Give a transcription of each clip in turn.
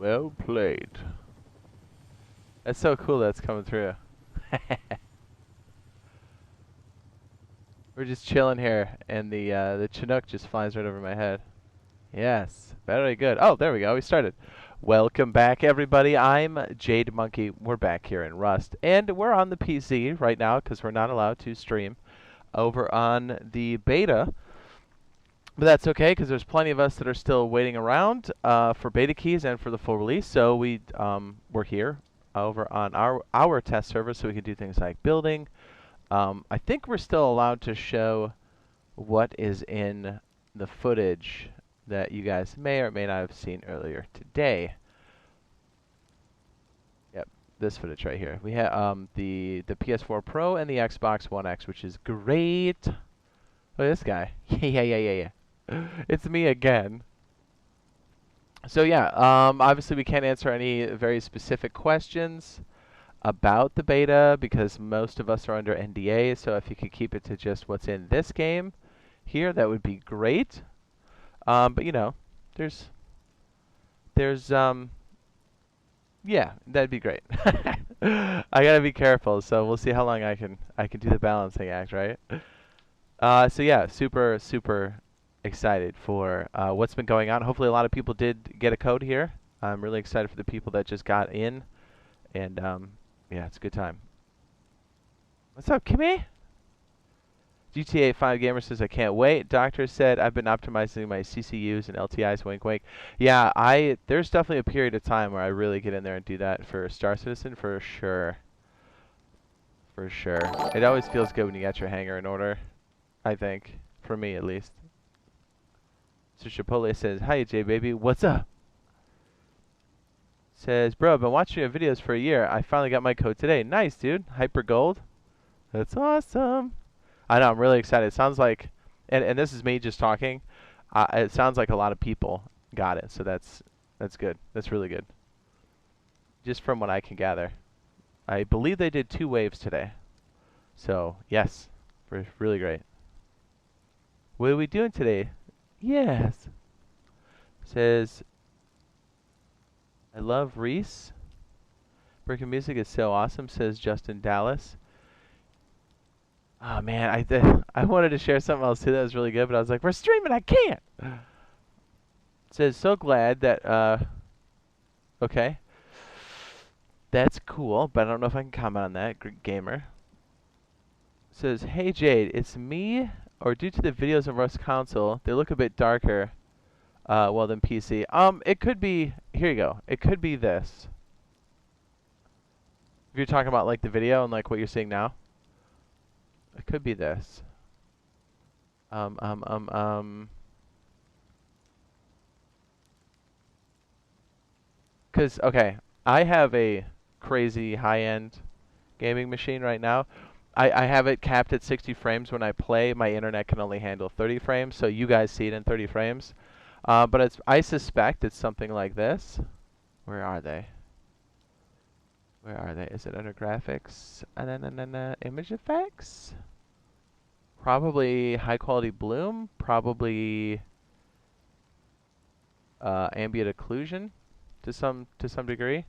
Well played. That's so cool that's coming through. We're just chilling here, and the Chinook just flies right over my head. Yes, very good. Oh, there we go. We started. Welcome back, everybody. I'm Jade Monkey. We're back here in Rust, and we're on the PC right now because we're not allowed to stream over on the beta. But that's okay because there's plenty of us that are still waiting around for beta keys and for the full release. So we're here over on our test server, so we can do things like building. I think we're still allowed to show what is in the footage that you guys may or may not have seen earlier today. Yep, this footage right here. We have the PS4 Pro and the Xbox One X, which is great. Look at this guy. Yeah. It's me again. So yeah, obviously we can't answer any very specific questions about the beta because most of us are under NDA. So if you could keep it to just what's in this game here, that would be great. But you know, yeah, that'd be great. I gotta be careful, so we'll see how long I can do the balancing act, right? So yeah, super excited for what's been going on. Hopefully a lot of people did get a code here. I'm really excited for the people that just got in, and yeah, it's a good time. What's up, Kimmy? GTA 5 Gamer says, I can't wait. Doctor said, I've been optimizing my CCUs and LTIs, wink wink. Yeah, there's definitely a period of time where I really get in there and do that for Star Citizen, for sure. For sure. It always feels good when you got your hangar in order, I think. For me, at least. So Chipotle says, hi, J baby, what's up? Says, bro, I've been watching your videos for a year. I finally got my code today. Nice, dude. Hyper Gold. That's awesome. I know, I'm really excited. It sounds like, and this is me just talking, it sounds like a lot of people got it, so that's good. That's really good. Just from what I can gather. I believe they did 2 waves today. So, yes, really great. What are we doing today? Yes. Says, I love Reese. Breaking music is so awesome, says Justin Dallas. Oh man, I wanted to share something else too that was really good, but I was like, we're streaming, I can't. It says, so glad that, okay. That's cool, but I don't know if I can comment on that, gamer. It says, hey Jade, it's me, or due to the videos of Russ console, they look a bit darker, well, than PC. It could be, here you go, it could be this. If you're talking about like the video and like what you're seeing now. It could be this. Cause okay, I have a crazy high-end gaming machine right now. I have it capped at 60 frames when I play. My internet can only handle 30 frames, so you guys see it in 30 frames. But I suspect it's something like this. Where are they? Where are they? Is it under graphics? Image effects? Probably high quality bloom. Probably ambient occlusion to some degree.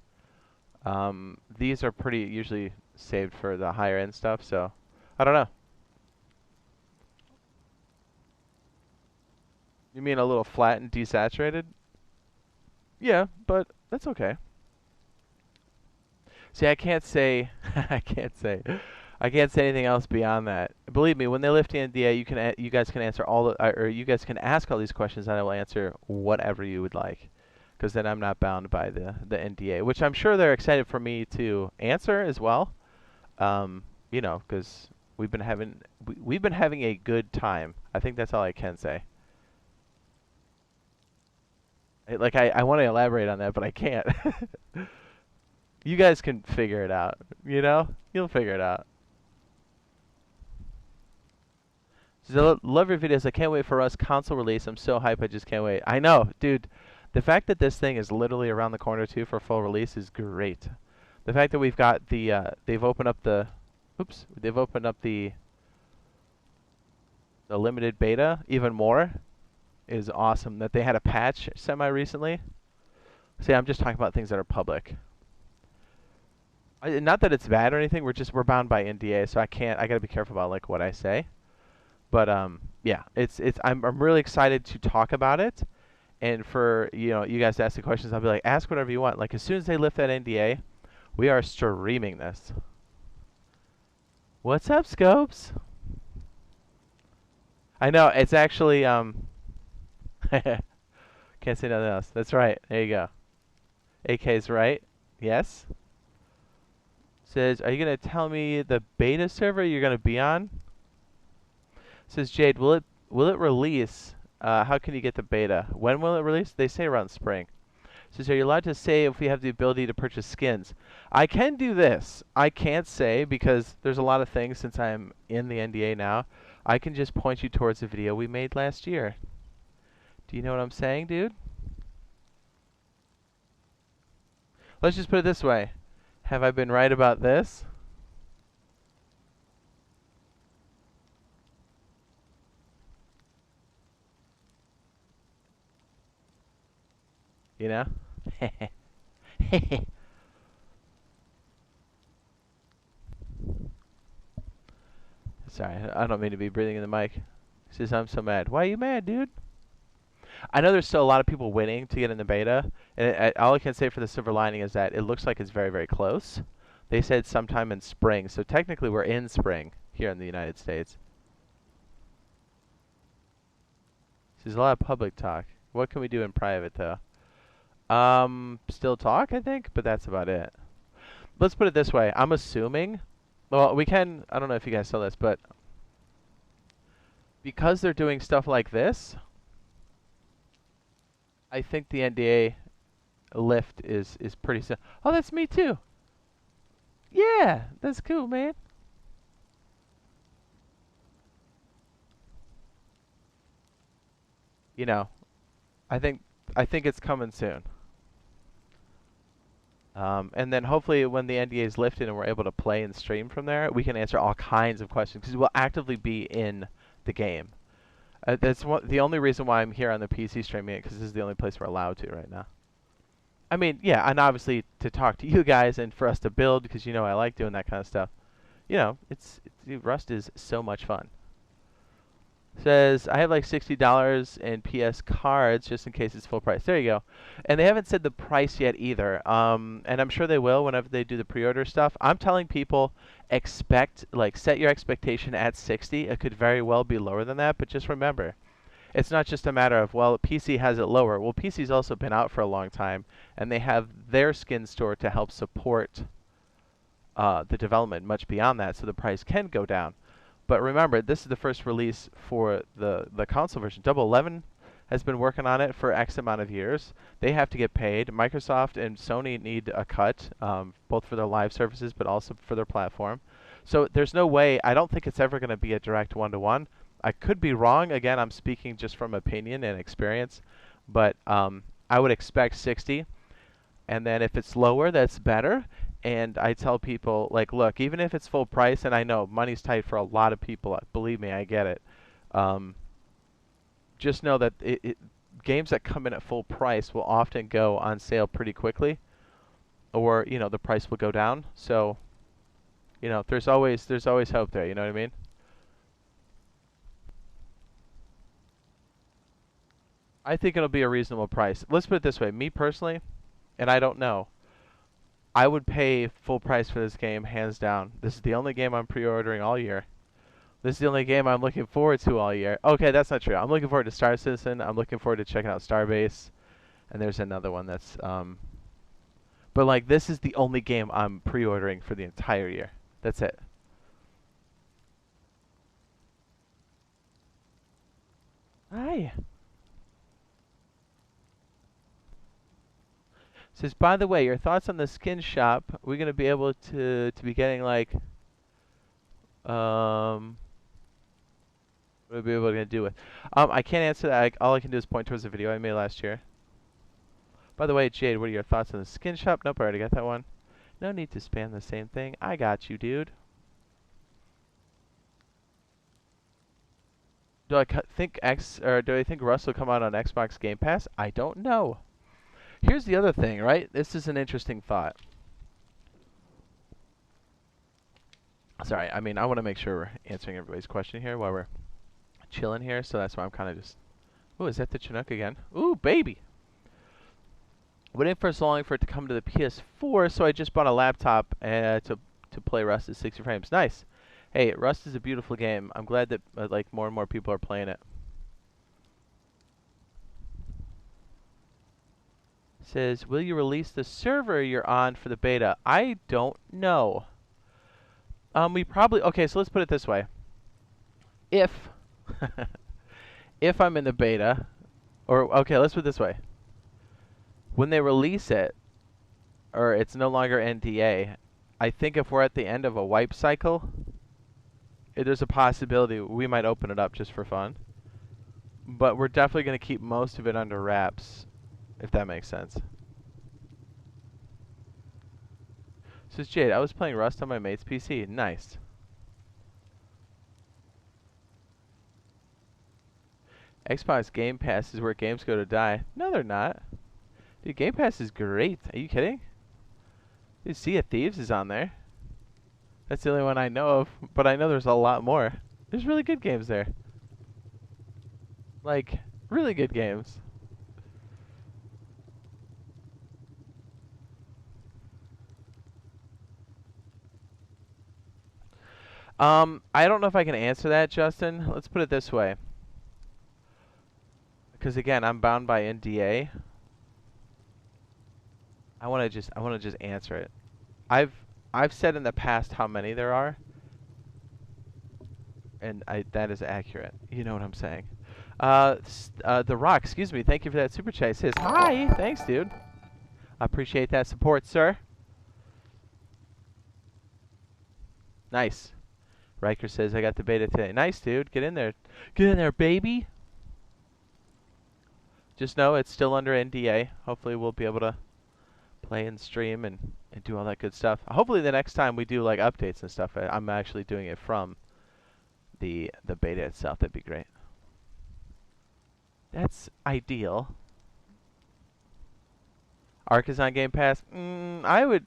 These are pretty usually saved for the higher end stuff, so I don't know. You mean a little flat and desaturated? Yeah, but that's okay. See, I can't say I can't say anything else beyond that. Believe me, when they lift the NDA, you guys can answer all the, or you guys can ask all these questions, and I will answer whatever you would like, because then I'm not bound by the NDA, which I'm sure they're excited for me to answer as well. You know, because we've been having a good time. I think that's all I can say. Like I want to elaborate on that, but I can't. You guys can figure it out, you know? You'll figure it out. So love your videos. I can't wait for us console release. I'm so hyped. I just can't wait. I know, dude. The fact that this thing is literally around the corner too for full release is great. The fact that we've got the they've opened up the limited beta even more is awesome. That they had a patch semi recently. See, I'm just talking about things that are public. Not that it's bad or anything. We're bound by NDA, so I can't. I gotta be careful about like what I say. But yeah, I'm really excited to talk about it, and for you guys to ask the questions. I'll be like, ask whatever you want. Like as soon as they lift that NDA, we are streaming this. What's up, Scopes? I know it's actually can't say nothing else. That's right. There you go. AK's right. Yes. Says, are you gonna tell me the beta server you're gonna be on? Says Jade, will it release? How can you get the beta? When will it release? They say around spring. Says, are you allowed to say if we have the ability to purchase skins? I can do this. I can't say because there's a lot of things since I'm in the NDA now. I can just point you towards the video we made last year. Do you know what I'm saying, dude? Let's just put it this way. Have I been right about this? You know? Sorry, I don't mean to be breathing in the mic. He says, I'm so mad. Why are you mad, dude? I know there's still a lot of people waiting to get in the beta, and all I can say for the silver lining is that it looks like it's very, very close. They said sometime in spring, so technically we're in spring here in the United States. There's a lot of public talk. What can we do in private, though? Still talk, I think, but that's about it. Let's put it this way. I'm assuming, well, we can, I don't know if you guys saw this, but because they're doing stuff like this, I think the NDA lift is pretty simple. Oh, that's me too. Yeah, that's cool, man. You know, I think it's coming soon. And then hopefully when the NDA is lifted and we're able to play and stream from there, we can answer all kinds of questions because we'll actively be in the game. That's the only reason why I'm here on the PC streaming it, because this is the only place we're allowed to right now. I mean, yeah, and obviously to talk to you guys and for us to build, because I like doing that kind of stuff. Rust is so much fun. Says, I have like $60 in PS cards just in case it's full price. There you go. And they haven't said the price yet either. And I'm sure they will whenever they do the pre-order stuff. I'm telling people set your expectation at 60. It could very well be lower than that, but just remember, it's not just a matter of, well, PC has it lower. Well, PC's also been out for a long time, and they have their skin store to help support the development much beyond that, so the price can go down. But remember, this is the first release for the console version. Double 11 has been working on it for X amount of years. They have to get paid. Microsoft and Sony need a cut, both for their live services but also for their platform. So there's no way, I don't think it's ever going to be a direct one-to-one. I could be wrong. Again, I'm speaking just from opinion and experience. But I would expect 60. And then if it's lower, that's better. And I tell people, like, look, even if it's full price, and I know money's tight for a lot of people, believe me, I get it. Just know that games that come in at full price will often go on sale pretty quickly, or the price will go down. So, there's always hope there. You know what I mean? I think it'll be a reasonable price. Let's put it this way: me personally, and I don't know, I would pay full price for this game, hands down. This is the only game I'm pre-ordering all year. This is the only game I'm looking forward to all year. Okay, that's not true. I'm looking forward to Star Citizen. I'm looking forward to checking out Starbase. And there's another one that's... But, like, this is the only game I'm pre-ordering for the entire year. That's it. Hi. Says, by the way, your thoughts on the skin shop? We're going to be able to be getting, like... What are we able to do with? I can't answer that. All I can do is point towards the video I made last year. By the way, Jade, what are your thoughts on the skin shop? Nope, I already got that one. No need to spam the same thing. I got you, dude. Do I think Russ will come out on Xbox Game Pass? I don't know. Here's the other thing, right? This is an interesting thought. Sorry, I mean, I want to make sure we're answering everybody's question here while we're chilling here, so that's why I'm kind of just... Ooh, is that the Chinook again? Ooh, baby! Waiting for so long for it to come to the PS4, so I just bought a laptop to play Rust at 60 frames. Nice! Hey, Rust is a beautiful game. I'm glad that like more and more people are playing it. Says, will you release the server you're on for the beta? I don't know. We probably... Okay, so let's put it this way. If... if I'm in the beta... Or, okay, let's put it this way. When they release it, or it's no longer NDA, I think if we're at the end of a wipe cycle, there's a possibility we might open it up just for fun. But we're definitely going to keep most of it under wraps, if that makes sense. Says Jade, I was playing Rust on my mate's PC. Nice. Xbox Game Pass is where games go to die. No, they're not. Dude, Game Pass is great. Are you kidding? Dude, Sea of Thieves is on there. That's the only one I know of, but I know there's a lot more. There's really good games there. Like, really good games. I don't know if I can answer that, Justin. Let's put it this way. Because again, I'm bound by NDA. I want to just answer it. I've said in the past how many there are, and that is accurate. You know what I'm saying. The Rock, excuse me. Thank you for that super chat. It says hi. Thanks, dude. I appreciate that support, sir. Nice. Riker says I got the beta today. Nice, dude. Get in there. Get in there, baby. Just know it's still under NDA. Hopefully we'll be able to play and stream and do all that good stuff. Hopefully the next time we do like updates and stuff, I'm actually doing it from the beta itself. That'd be great. That's ideal. Ark is on Game Pass. I would,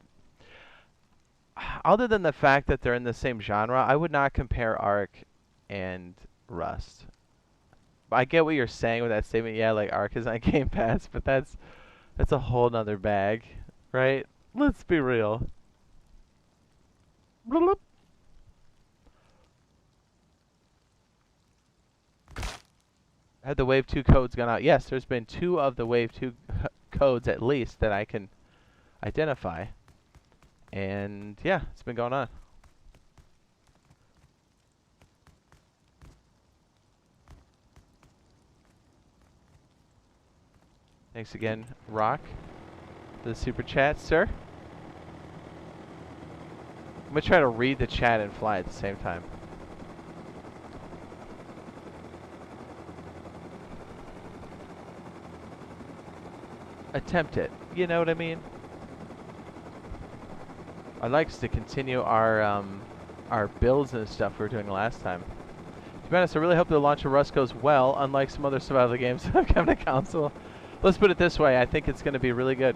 other than the fact that they're in the same genre, I would not compare Ark and Rust. I get what you're saying with that statement. Yeah, like Ark is on Game Pass, but that's a whole nother bag, right? Let's be real. Have the Wave 2 codes gone out? Yes, there's been 2 of the Wave 2 codes at least that I can identify. And yeah, it's been going on. Thanks again, Rock, for the super chat, sir. I'm going to try to read the chat and fly at the same time. Attempt it. You know what I mean? I'd like us to continue our builds and stuff we were doing last time. To be honest, I really hope the launch of Rust goes well, unlike some other survival games that have come to console. Let's put it this way, I think it's going to be really good.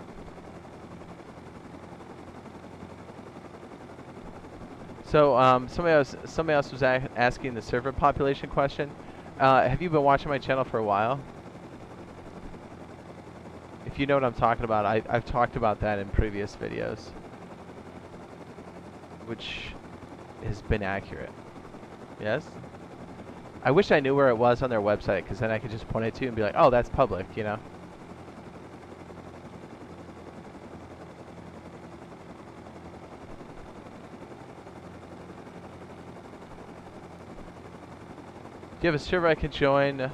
So, somebody else was asking the server population question. Have you been watching my channel for a while? If you know what I'm talking about, I've talked about that in previous videos, which has been accurate. Yes? I wish I knew where it was on their website, because then I could just point it to you and be like, oh, that's public, you know? Do you have a server I can join,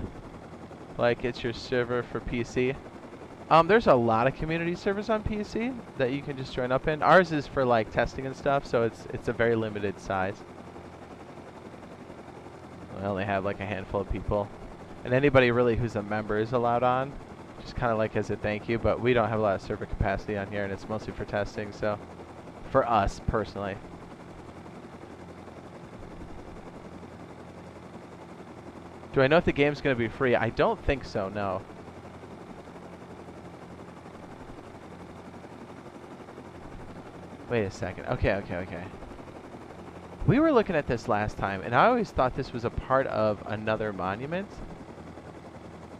like it's your server for PC? There's a lot of community servers on PC that you can just join up in. Ours is for like testing and stuff, so it's a very limited size. We only have like a handful of people, and anybody really who's a member is allowed on, just kind of like as a thank you. But we don't have a lot of server capacity on here, and it's mostly for testing. So, for us personally. Do I know if the game's going to be free? I don't think so, no. Wait a second. Okay. We were looking at this last time, and I always thought this was a part of another monument.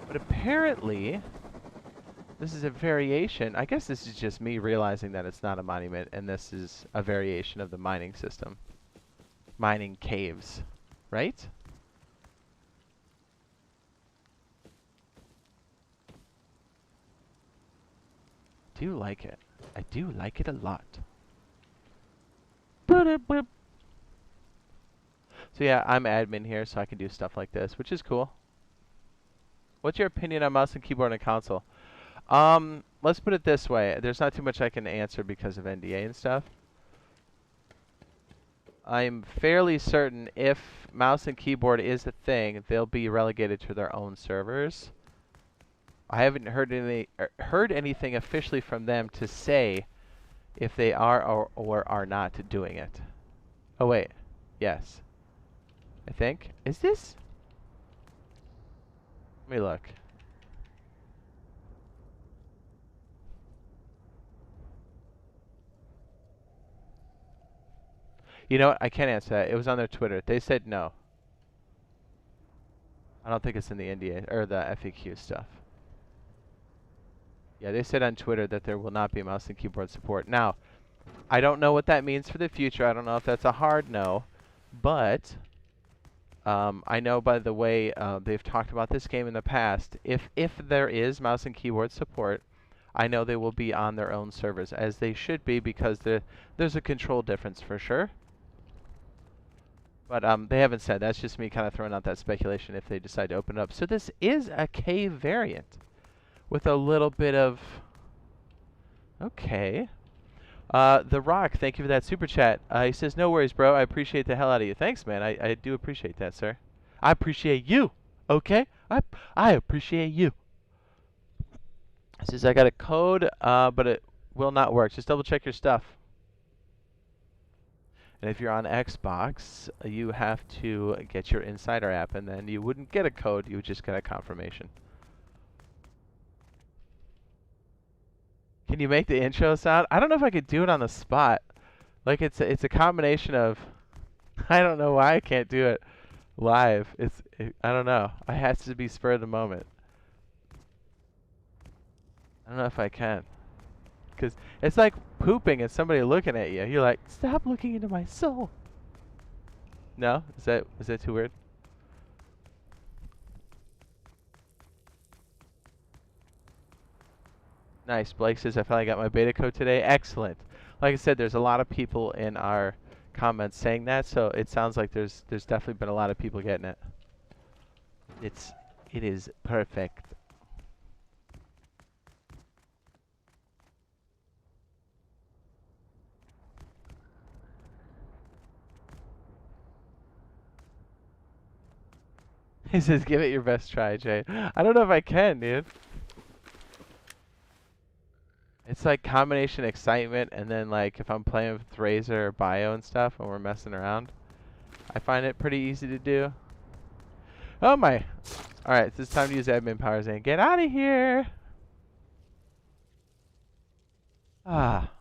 But apparently, this is a variation. I guess this is just me realizing that it's not a monument, and this is a variation of the mining system. Mining caves, right? I do like it. I do like it a lot. So yeah, I'm admin here, so I can do stuff like this, which is cool. What's your opinion on mouse and keyboard and console? Let's put it this way. There's not too much I can answer because of NDA and stuff. I'm fairly certain if mouse and keyboard is a thing, they'll be relegated to their own servers. I haven't heard anything officially from them to say if they are or are not doing it. Oh wait, yes. I think. Is this? Let me look. You know what? I can't answer that. It was on their Twitter. They said no. I don't think it's in the NDA or the FAQ stuff. Yeah, they said on Twitter that there will not be mouse and keyboard support. Now, I don't know what that means for the future. I don't know if that's a hard no, but I know by the way they've talked about this game in the past. If there is mouse and keyboard support, I know they will be on their own servers, as they should be, because there's a control difference for sure. But they haven't said. That's just me kind of throwing out that speculation if they decide to open it up. So this is a cave variant with a little bit of... Okay. The Rock, thank you for that super chat. He says, no worries, bro. I appreciate the hell out of you. Thanks, man. I do appreciate that, sir. I appreciate you. Okay? I appreciate you. He says, I got a code, but it will not work. Just double check your stuff. And if you're on Xbox, you have to get your Insider app, and then you wouldn't get a code. You would just get a confirmation. Can you make the intro sound? I don't know if I could do it on the spot. Like, it's a combination of... I don't know why I can't do it live. I don't know. I have to be spur of the moment. I don't know if I can. Because it's like pooping and somebody looking at you. You're like, stop looking into my soul. No? Is that too weird? Nice. Blake says, I finally got my beta code today. Excellent. Like I said, there's a lot of people in our comments saying that, so it sounds like there's definitely been a lot of people getting it. It is perfect. He says, give it your best try, Jade. I don't know if I can, dude. It's like combination excitement, and then like if I'm playing with DayZ or Bio and stuff, and we're messing around, I find it pretty easy to do. Oh my! Alright, it's time to use admin powers and get out of here! Ah.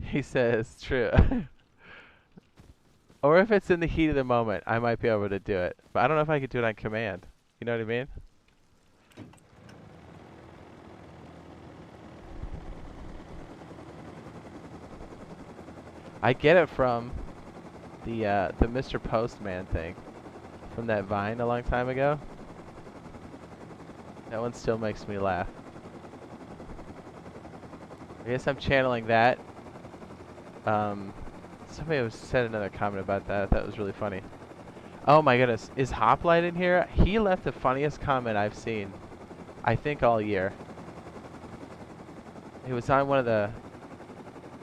He says, true. Or if it's in the heat of the moment, I might be able to do it. But I don't know if I could do it on command. You know what I mean? I get it from the Mr. Postman thing from that Vine a long time ago. That one still makes me laugh. I guess I'm channeling that. Somebody said another comment about that. That was really funny. Oh my goodness. Is Hoplite in here? He left the funniest comment I've seen, I think, all year. It was on one of the...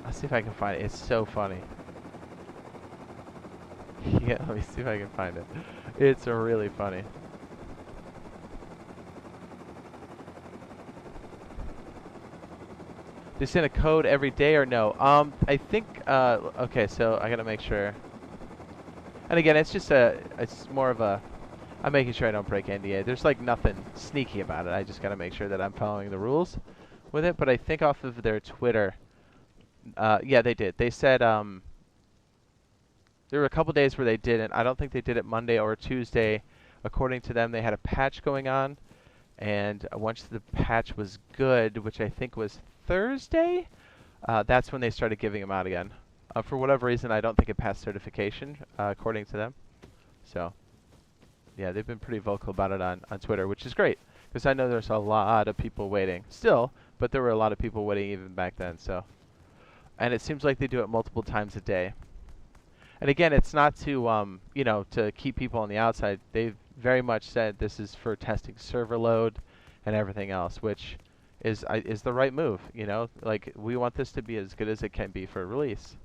I'll see if I can find it. It's so funny. Yeah, let me see if I can find it. It's really funny. They send a code every day or no? I think, okay, so I gotta make sure. And again, it's just it's more of a, I'm making sure I don't break NDA. There's like nothing sneaky about it. I just gotta make sure that I'm following the rules. with it, but I think off of their Twitter, yeah, they did. They said there were a couple days where they didn't. I don't think they did it Monday or Tuesday. According to them, they had a patch going on, and once the patch was good, which I think was Thursday, that's when they started giving them out again. For whatever reason, I don't think it passed certification, according to them. So, yeah, they've been pretty vocal about it on Twitter, which is great, because I know there's a lot of people waiting still, but there were a lot of people waiting even back then. So, and it seems like they do it multiple times a day. And again, it's not to you know, to keep people on the outside. They've very much said this is for testing server load and everything else, which is the right move. You know, like we want this to be as good as it can be for release.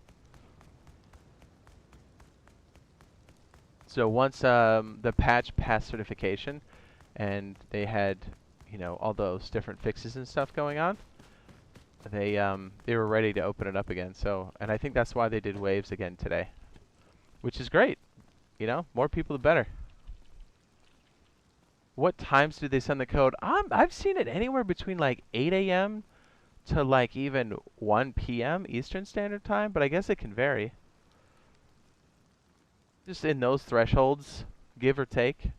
So once the patch passed certification, and they had, you know, all those different fixes and stuff going on, they were ready to open it up again. So, and I think that's why they did waves again today, which is great. You know, more people the better. What times do they send the code? I've seen it anywhere between like 8 a.m. to like even 1 p.m. Eastern Standard Time, but I guess it can vary. Just in those thresholds, give or take.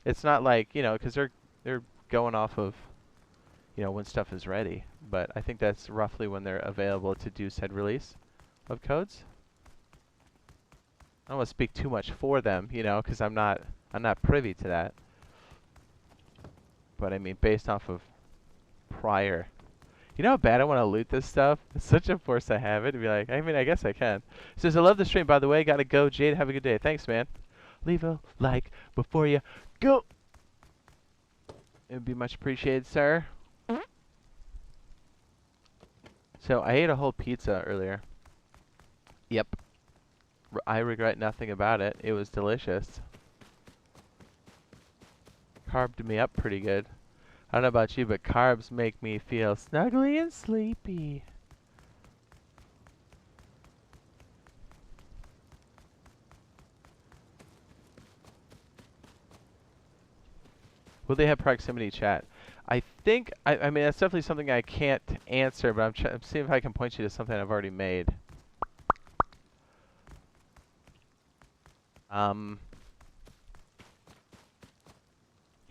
It's not like, you know, because they're going off of, you know, when stuff is ready. But I think that's roughly when they're available to do said release of codes. I don't want to speak too much for them, you know, because I'm not privy to that. But I mean, based off of prior. You know how bad I want to loot this stuff? It's such a force I have it to be like, I mean, I guess I can. It says, I love the stream, by the way. Gotta go. Jade, have a good day. Thanks, man. Leave a like before you go. It would be much appreciated, sir. So, I ate a whole pizza earlier. Yep. I regret nothing about it. It was delicious. Carved me up pretty good. I don't know about you, but carbs make me feel snuggly and sleepy. Will they have proximity chat? I think, I mean, that's definitely something I can't answer, but I'm seeing if I can point you to something I've already made. You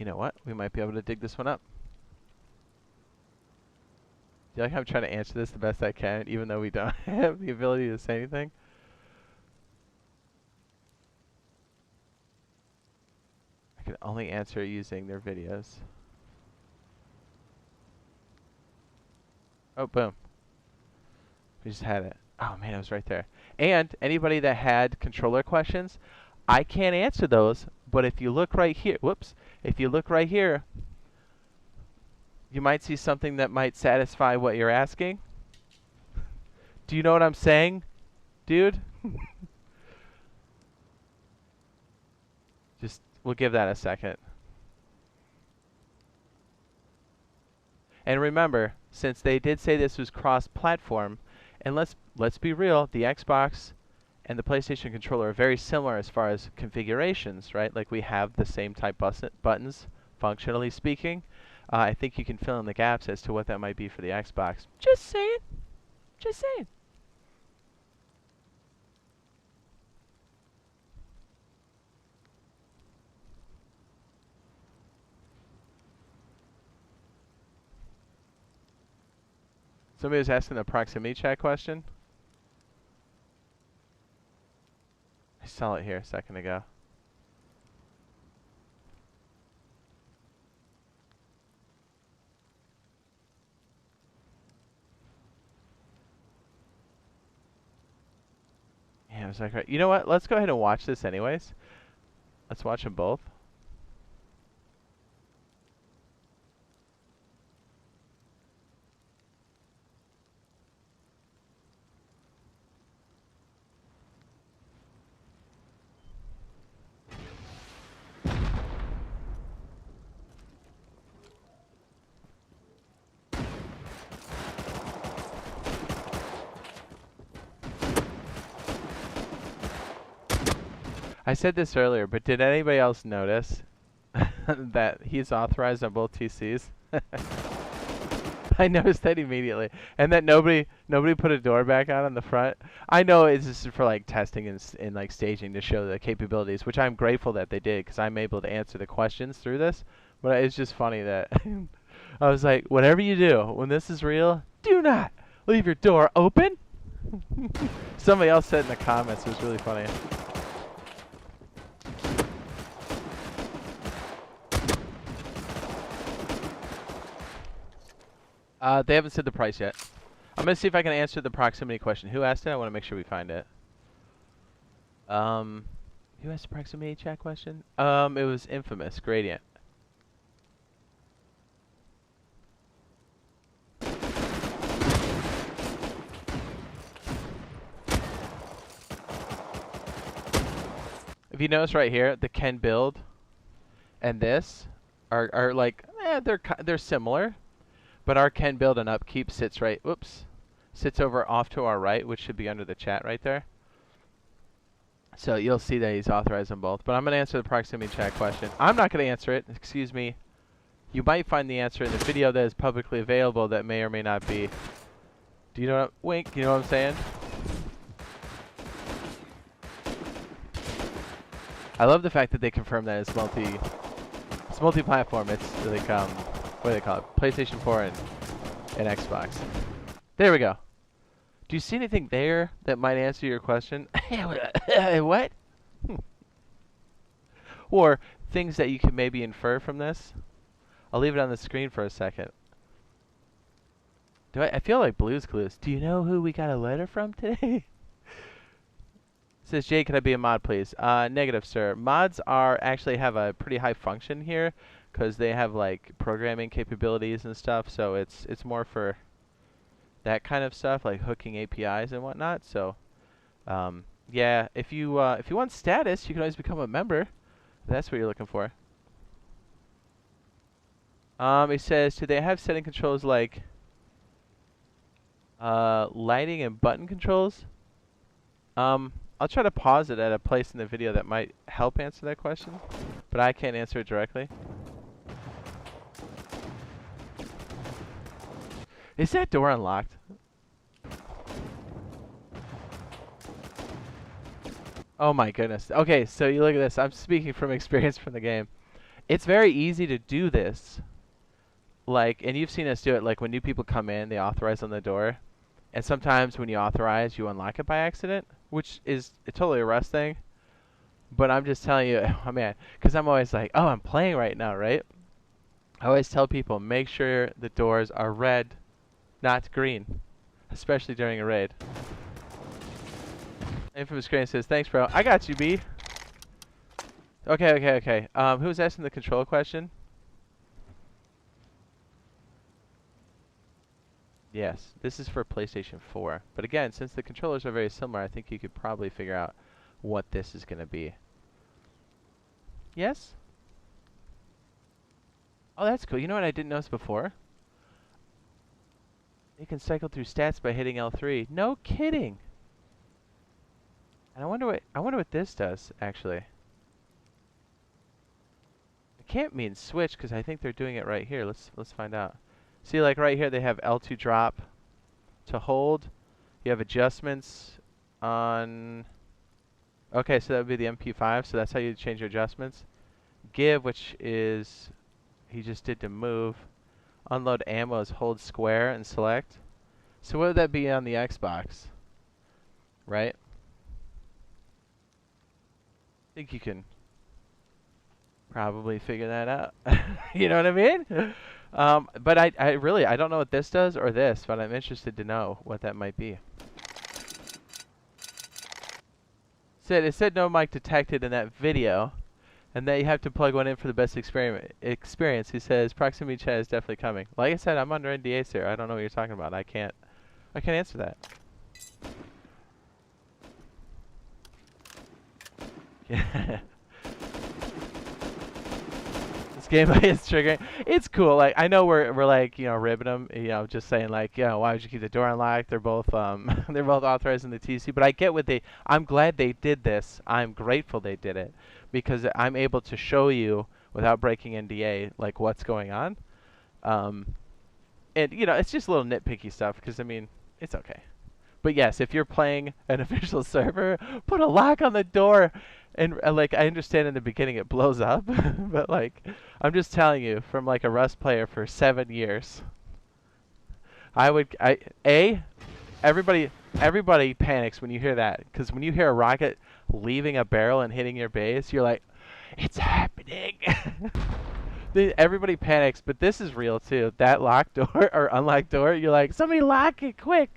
know what? We might be able to dig this one up. Do you like how I'm trying to answer this the best I can, even though we don't have the ability to say anything? I can only answer using their videos. Oh, boom. We just had it. Oh, man, it was right there. And anybody that had controller questions, I can't answer those, but if you look right here, whoops, if you look right here, you might see something that might satisfy what you're asking. Do you know what I'm saying, dude? Just, we'll give that a second. And remember, since they did say this was cross-platform, and let's be real, the Xbox and the PlayStation controller are very similar as far as configurations, right? Like we have the same type buttons, functionally speaking. I think you can fill in the gaps as to what that might be for the Xbox. Just saying. Just saying. Somebody was asking the proximity chat question. I saw it here a second ago. Yeah, I was like, right. You know what? Let's go ahead and watch this anyways. Let's watch them both. I said this earlier, but did anybody else notice that he's authorized on both TCs? I noticed that immediately, and that nobody put a door back on the front. I know it's just for like testing and like staging to show the capabilities, which I'm grateful that they did because I'm able to answer the questions through this. But it's just funny that I was like, whatever you do when this is real, do not leave your door open. Somebody else said in the comments, it was really funny. They haven't said the price yet. I'm gonna see if I can answer the proximity question. Who asked it? I want to make sure we find it. Who asked the proximity chat question? It was Infamous Gradient. If you notice right here, the can build and this are like they're similar. But our can build and upkeep sits right, sits over off to our right, which should be under the chat right there. So you'll see that he's authorized them both. But I'm going to answer the proximity chat question. I'm not going to answer it. Excuse me. You might find the answer in the video that is publicly available that may or may not be. Do you know what, Wink, you know what I'm saying? I love the fact that they confirm that it's multi-platform. It's like, what do they call it? PlayStation 4 and Xbox. There we go. Do you see anything there that might answer your question? What? Or things that you can maybe infer from this? I'll leave it on the screen for a second. I feel like Blue's Clues. Do you know who we got a letter from today? Says Jade, can I be a mod, please? Negative, sir. Mods actually have a pretty high function here because they have like programming capabilities and stuff. So it's more for that kind of stuff, like hooking APIs and whatnot. So yeah, if you want status, you can always become a member. That's what you're looking for. It says, do they have setting controls like lighting and button controls? I'll try to pause it at a place in the video that might help answer that question, but I can't answer it directly. Is that door unlocked? Oh my goodness. Okay, so you look at this. I'm speaking from experience from the game. It's very easy to do this. Like, and you've seen us do it, like when new people come in, they authorize on the door. And sometimes when you authorize, you unlock it by accident, which is totally a Russ thing. But I'm just telling you, oh man, because I'm always like, oh, I'm playing right now, right? I always tell people, make sure the doors are red, not green, especially during a raid. Infamous Crane says, thanks, bro. I got you, B. Okay. Who's asking the control question? Yes, this is for PlayStation 4. But again, since the controllers are very similar, I think you could probably figure out what this is going to be. Yes? Oh, that's cool. You know what I didn't notice before? You can cycle through stats by hitting L3. No kidding. And I wonder what this does, actually. It can't mean switch because I think they're doing it right here. Let's find out. See, like right here, they have L2 drop to hold. You have adjustments on... Okay, so that would be the MP5, so that's how you change your adjustments. Give, which is... He just did to move. Unload ammo is hold square and select. So what would that be on the Xbox? Right? I think you can probably figure that out. You know what I mean? But I really don't know what this does or this, but I'm interested to know what that might be. It said no mic detected in that video, and that you have to plug one in for the best experience. He says proximity chat is definitely coming. Like I said, I'm under NDA, sir. I don't know what you're talking about. I can't answer that. This gameplay is triggering. It's cool. Like I know we're like ribbing them. Just saying like why would you keep the door unlocked? They're both they're both authorized in the TC. But I get what I'm glad they did this. I'm grateful they did it because I'm able to show you without breaking NDA like what's going on. And you know, it's just little nitpicky stuff because I mean, it's okay. But yes, if you're playing an official server, put a lock on the door. And like I understand in the beginning it blows up, but like I'm just telling you from like a Rust player for 7 years, I would I a everybody everybody panics when you hear that because when you hear a rocket leaving a barrel and hitting your base, you're like, it's happening. Everybody panics, but this is real too. That locked door or unlocked door, you're like, somebody lock it quick.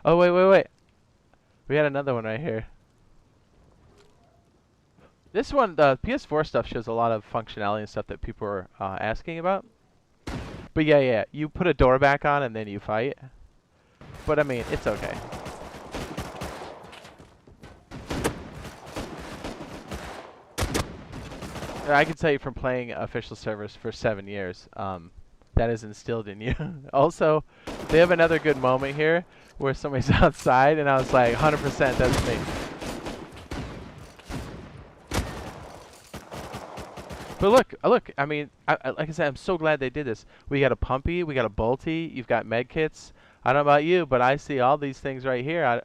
Oh wait. We had another one right here. This one, the PS4 stuff shows a lot of functionality and stuff that people are asking about. But yeah, you put a door back on and then you fight. But I mean, it's okay. I can tell you from playing official servers for 7 years, that is instilled in you. Also, they have another good moment here where somebody's outside and I was like, 100% that's me. But look, I mean, like I said, I'm so glad they did this. We got a pumpy, we got a bolty, you've got med kits. I don't know about you, but I see all these things right here.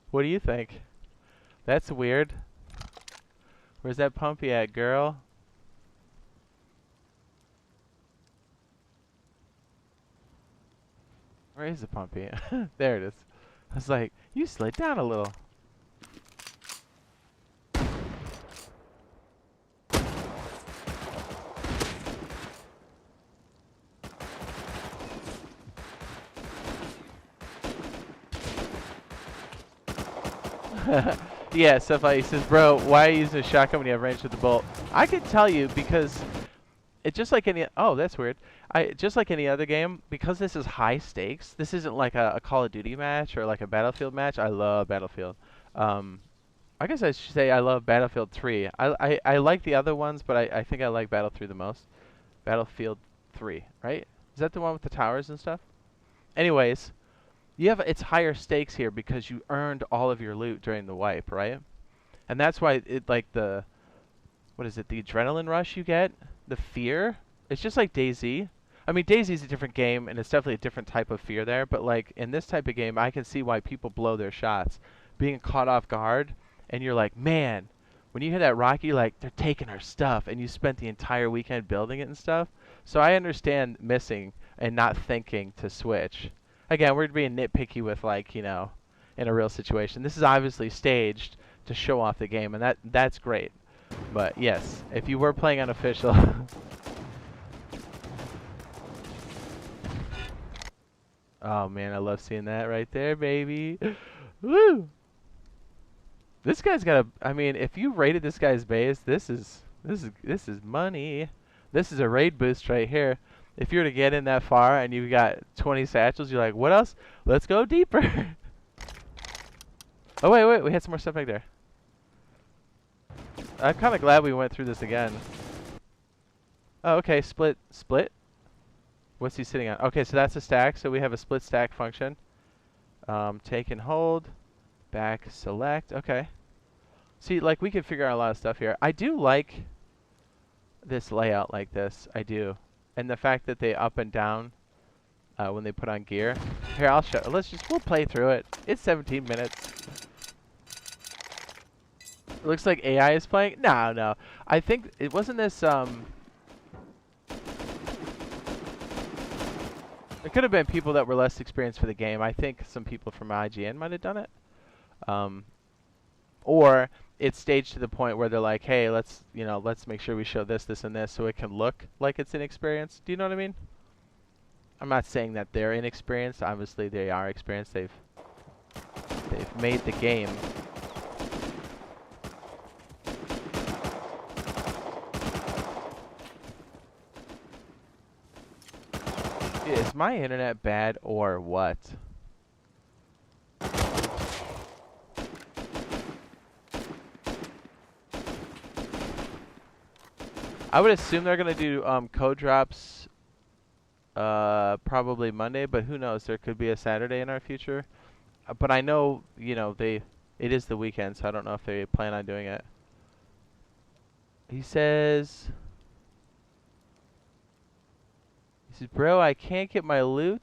What do you think? That's weird. Where's that pumpy at, girl? Where is the pumpy? There it is. I was like, you slid down a little. Yeah, stuff like he says, bro, why are you using a shotgun when you have range with the bolt? I can tell you because it's just like any. Oh, that's weird. Just like any other game, because this is high stakes. This isn't like a Call of Duty match or like a Battlefield match. I love Battlefield. I guess I should say I love Battlefield 3. I like the other ones, but I think I like Battlefield 3 the most. Battlefield 3, right? Is that the one with the towers and stuff? Anyways. It's higher stakes here because you earned all of your loot during the wipe, right? And that's why it like what is it? The adrenaline rush you get, the fear. It's just like DayZ. I mean, DayZ is a different game and it's definitely a different type of fear there, but like in this type of game, I can see why people blow their shots. Being caught off guard and you're like, "Man, when you hear that rocket, you're like, they're taking our stuff," and you spent the entire weekend building it and stuff. So I understand missing and not thinking to switch. Again, we're being nitpicky with like, you know, in a real situation. This is obviously staged to show off the game, and that's great. But yes, if you were playing unofficial. Oh man, I love seeing that right there, baby. Woo! This guy's got a. I mean, if you rated this guy's base, this is money. This is a raid boost right here. If you were to get in that far and you've got 20 satchels, you're like, what else? Let's go deeper. Oh, wait. We had some more stuff back there. I'm kind of glad we went through this again. Oh, okay. Split. What's he sitting on? Okay, so that's a stack. So we have a split stack function. Take and hold. Back select. Okay. See, like, we can figure out a lot of stuff here. I do like this layout like this. I do. And the fact that they up and down when they put on gear. Here, I'll show. We'll play through it. It's 17 minutes. It looks like AI is playing. No. I think it wasn't this. It could have been people that were less experienced for the game. I think some people from IGN might have done it. Or it's staged to the point where they're like, hey, let's make sure we show this, and this, so it can look like it's inexperienced. Do you know what I mean? I'm not saying that they're inexperienced. Obviously, they are experienced. They've made the game. Is my internet bad or what? I would assume they're gonna do code drops probably Monday, but who knows? There could be a Saturday in our future. But I know, it is the weekend, so I don't know if they plan on doing it. He says He says, bro, I can't get my loot.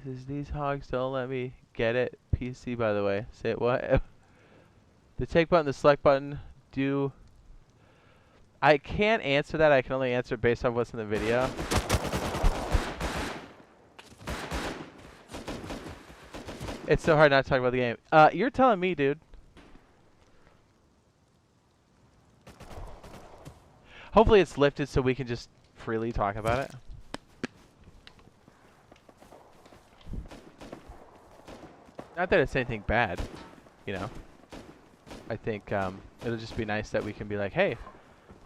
He says, these hogs don't let me get it. PC, by the way. Say it what? The take button, the select button, do... I can't answer that. I can only answer based on what's in the video. It's so hard not to talk about the game. You're telling me, dude. Hopefully it's lifted so we can just freely talk about it. Not that it's anything bad, you know. I think it'll just be nice that we can be like, hey,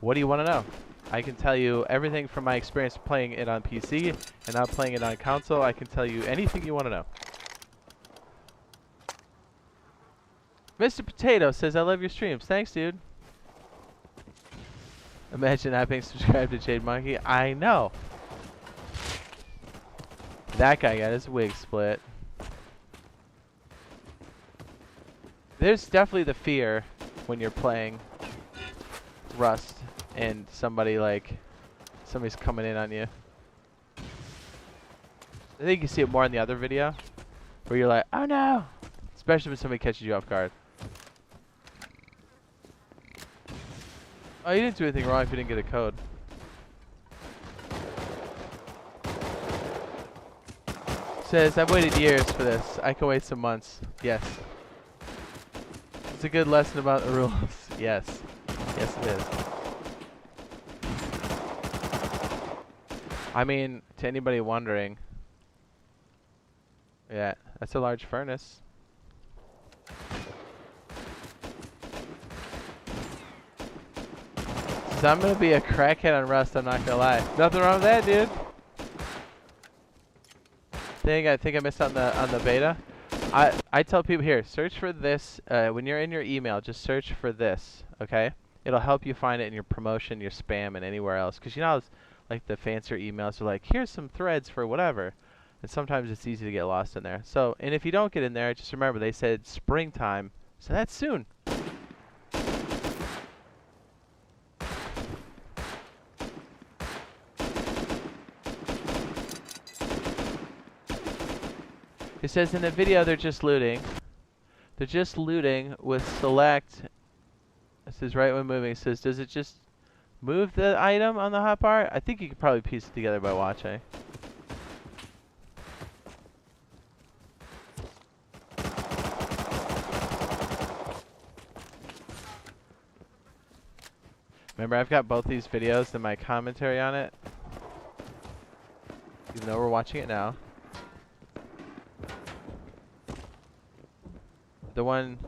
what do you want to know? I can tell you everything from my experience playing it on PC and not playing it on console. I can tell you anything you want to know. Mr. Potato says, I love your streams. Thanks, dude. Imagine not being subscribed to Jade Monkey. I know. That guy got his wig split. There's definitely the fear when you're playing Rust and somebody's coming in on you. I think you see it more in the other video where you're like, oh no! Especially when somebody catches you off guard. Oh, you didn't do anything wrong if you didn't get a code. Says, I've waited years for this. I can wait some months. Yes. It's a good lesson about the rules. Yes. Yes, it is. I mean, to anybody wondering, yeah, that's a large furnace. So I'm gonna be a crackhead on Rust, I'm not gonna lie. Nothing wrong with that, dude. I think I missed out on the beta. I tell people here, search for this when you're in your email. Just search for this, okay? It'll help you find it in your promotion, your spam, and anywhere else. Because you know, it's like the fancier emails are like, here's some threads for whatever, and sometimes it's easy to get lost in there. So, and if you don't get in there, just remember they said springtime, so that's soon. It says in the video they're just looting. They're just looting with select. It says right when moving. It says, does it just move the item on the hotbar? I think you could probably piece it together by watching. Remember, I've got both these videos and my commentary on it. Even though we're watching it now. The one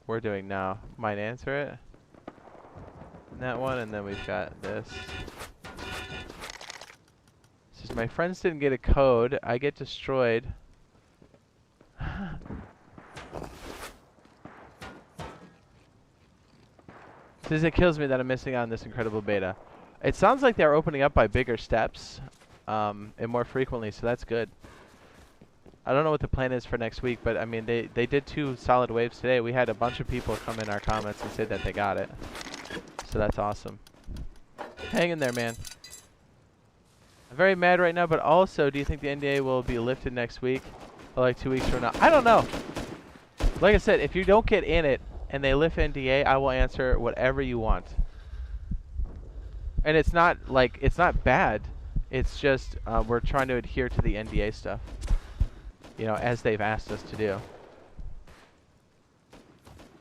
we're doing now might answer it. And that one, and then we've got this. It says, my friends didn't get a code. I get destroyed. It says, it kills me that I'm missing out on this incredible beta. It sounds like they're opening up by bigger steps and more frequently, so that's good. I don't know what the plan is for next week, but I mean, they did 2 solid waves today. We had a bunch of people come in our comments and say that they got it. So that's awesome. Hang in there, man. I'm very mad right now, but also, do you think the NDA will be lifted next week? Or like 2 weeks from now? I don't know. Like I said, if you don't get in it and they lift NDA, I will answer whatever you want. And it's not bad. It's just we're trying to adhere to the NDA stuff. You know, as they've asked us to do.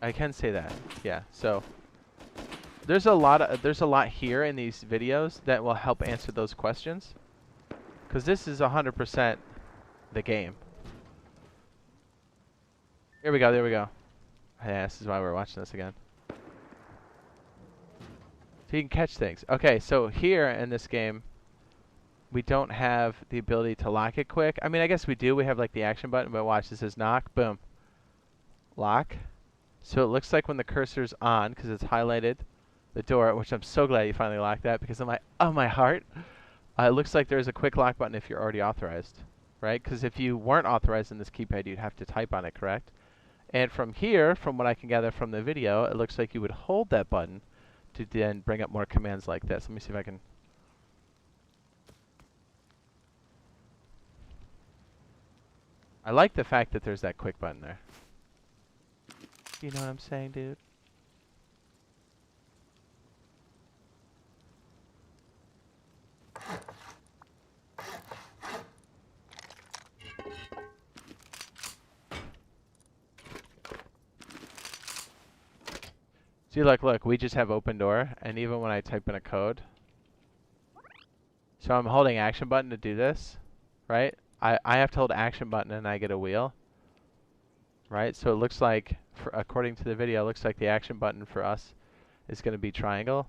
I can say that, yeah. So there's a lot here in these videos that will help answer those questions, because this is 100% the game. Here we go. There we go. Yeah, this is why we're watching this again. So you can catch things. Okay, so here in this game, we don't have the ability to lock it quick. I mean, I guess we do. We have like the action button, but watch. This says knock, boom, lock. So it looks like when the cursor's on, because it's highlighted the door, which I'm so glad you finally locked that, because I'm like, oh my heart. It looks like there's a quick lock button if you're already authorized, right? Because if you weren't authorized in this keypad, you'd have to type on it, correct? And from here, from what I can gather from the video, it looks like you would hold that button to then bring up more commands like this. Let me see if I can. I like the fact that there's that quick button there. You know what I'm saying, dude? See, look, we just have open door, and even when I type in a code, so I'm holding action button to do this, right? I have to hold action button and I get a wheel, right? So it looks like, according to the video, it looks like the action button for us is going to be triangle.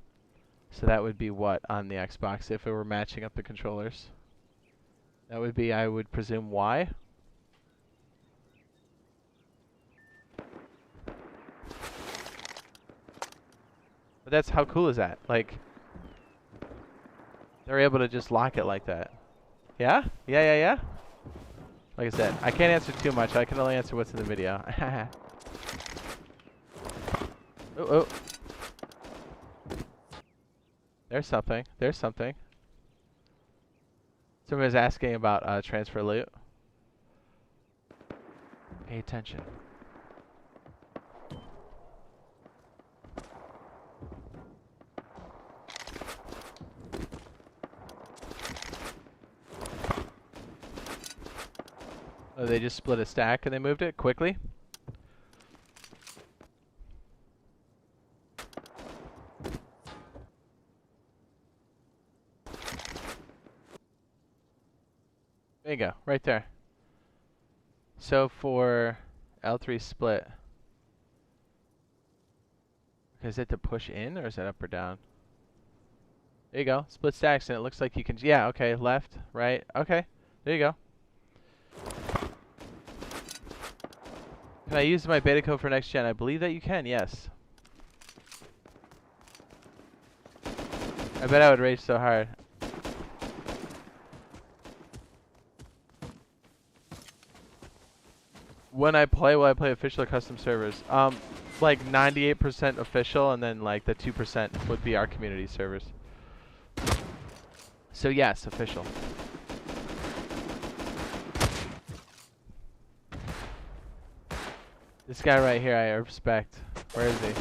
So that would be what on the Xbox if it were matching up the controllers? That would be, I would presume, Y. But that's, how cool is that? Like, they're able to just lock it like that. Yeah? Yeah. Like I said, I can't answer too much. I can only answer what's in the video. Oh. There's something. Someone was asking about transfer loot. Pay attention. Oh, they just split a stack and they moved it quickly. There you go, right there. So for L3 split, is it to push in or is it up or down? There you go, split stacks, and it looks like you can, yeah, okay, left, right, okay, there you go. Can I use my beta code for next gen? I believe that you can, yes. I bet I would rage so hard. When I play, will I play official or custom servers? Like 98% official, and then like the 2% would be our community servers. So yes, official. This guy right here, I respect. Where is he?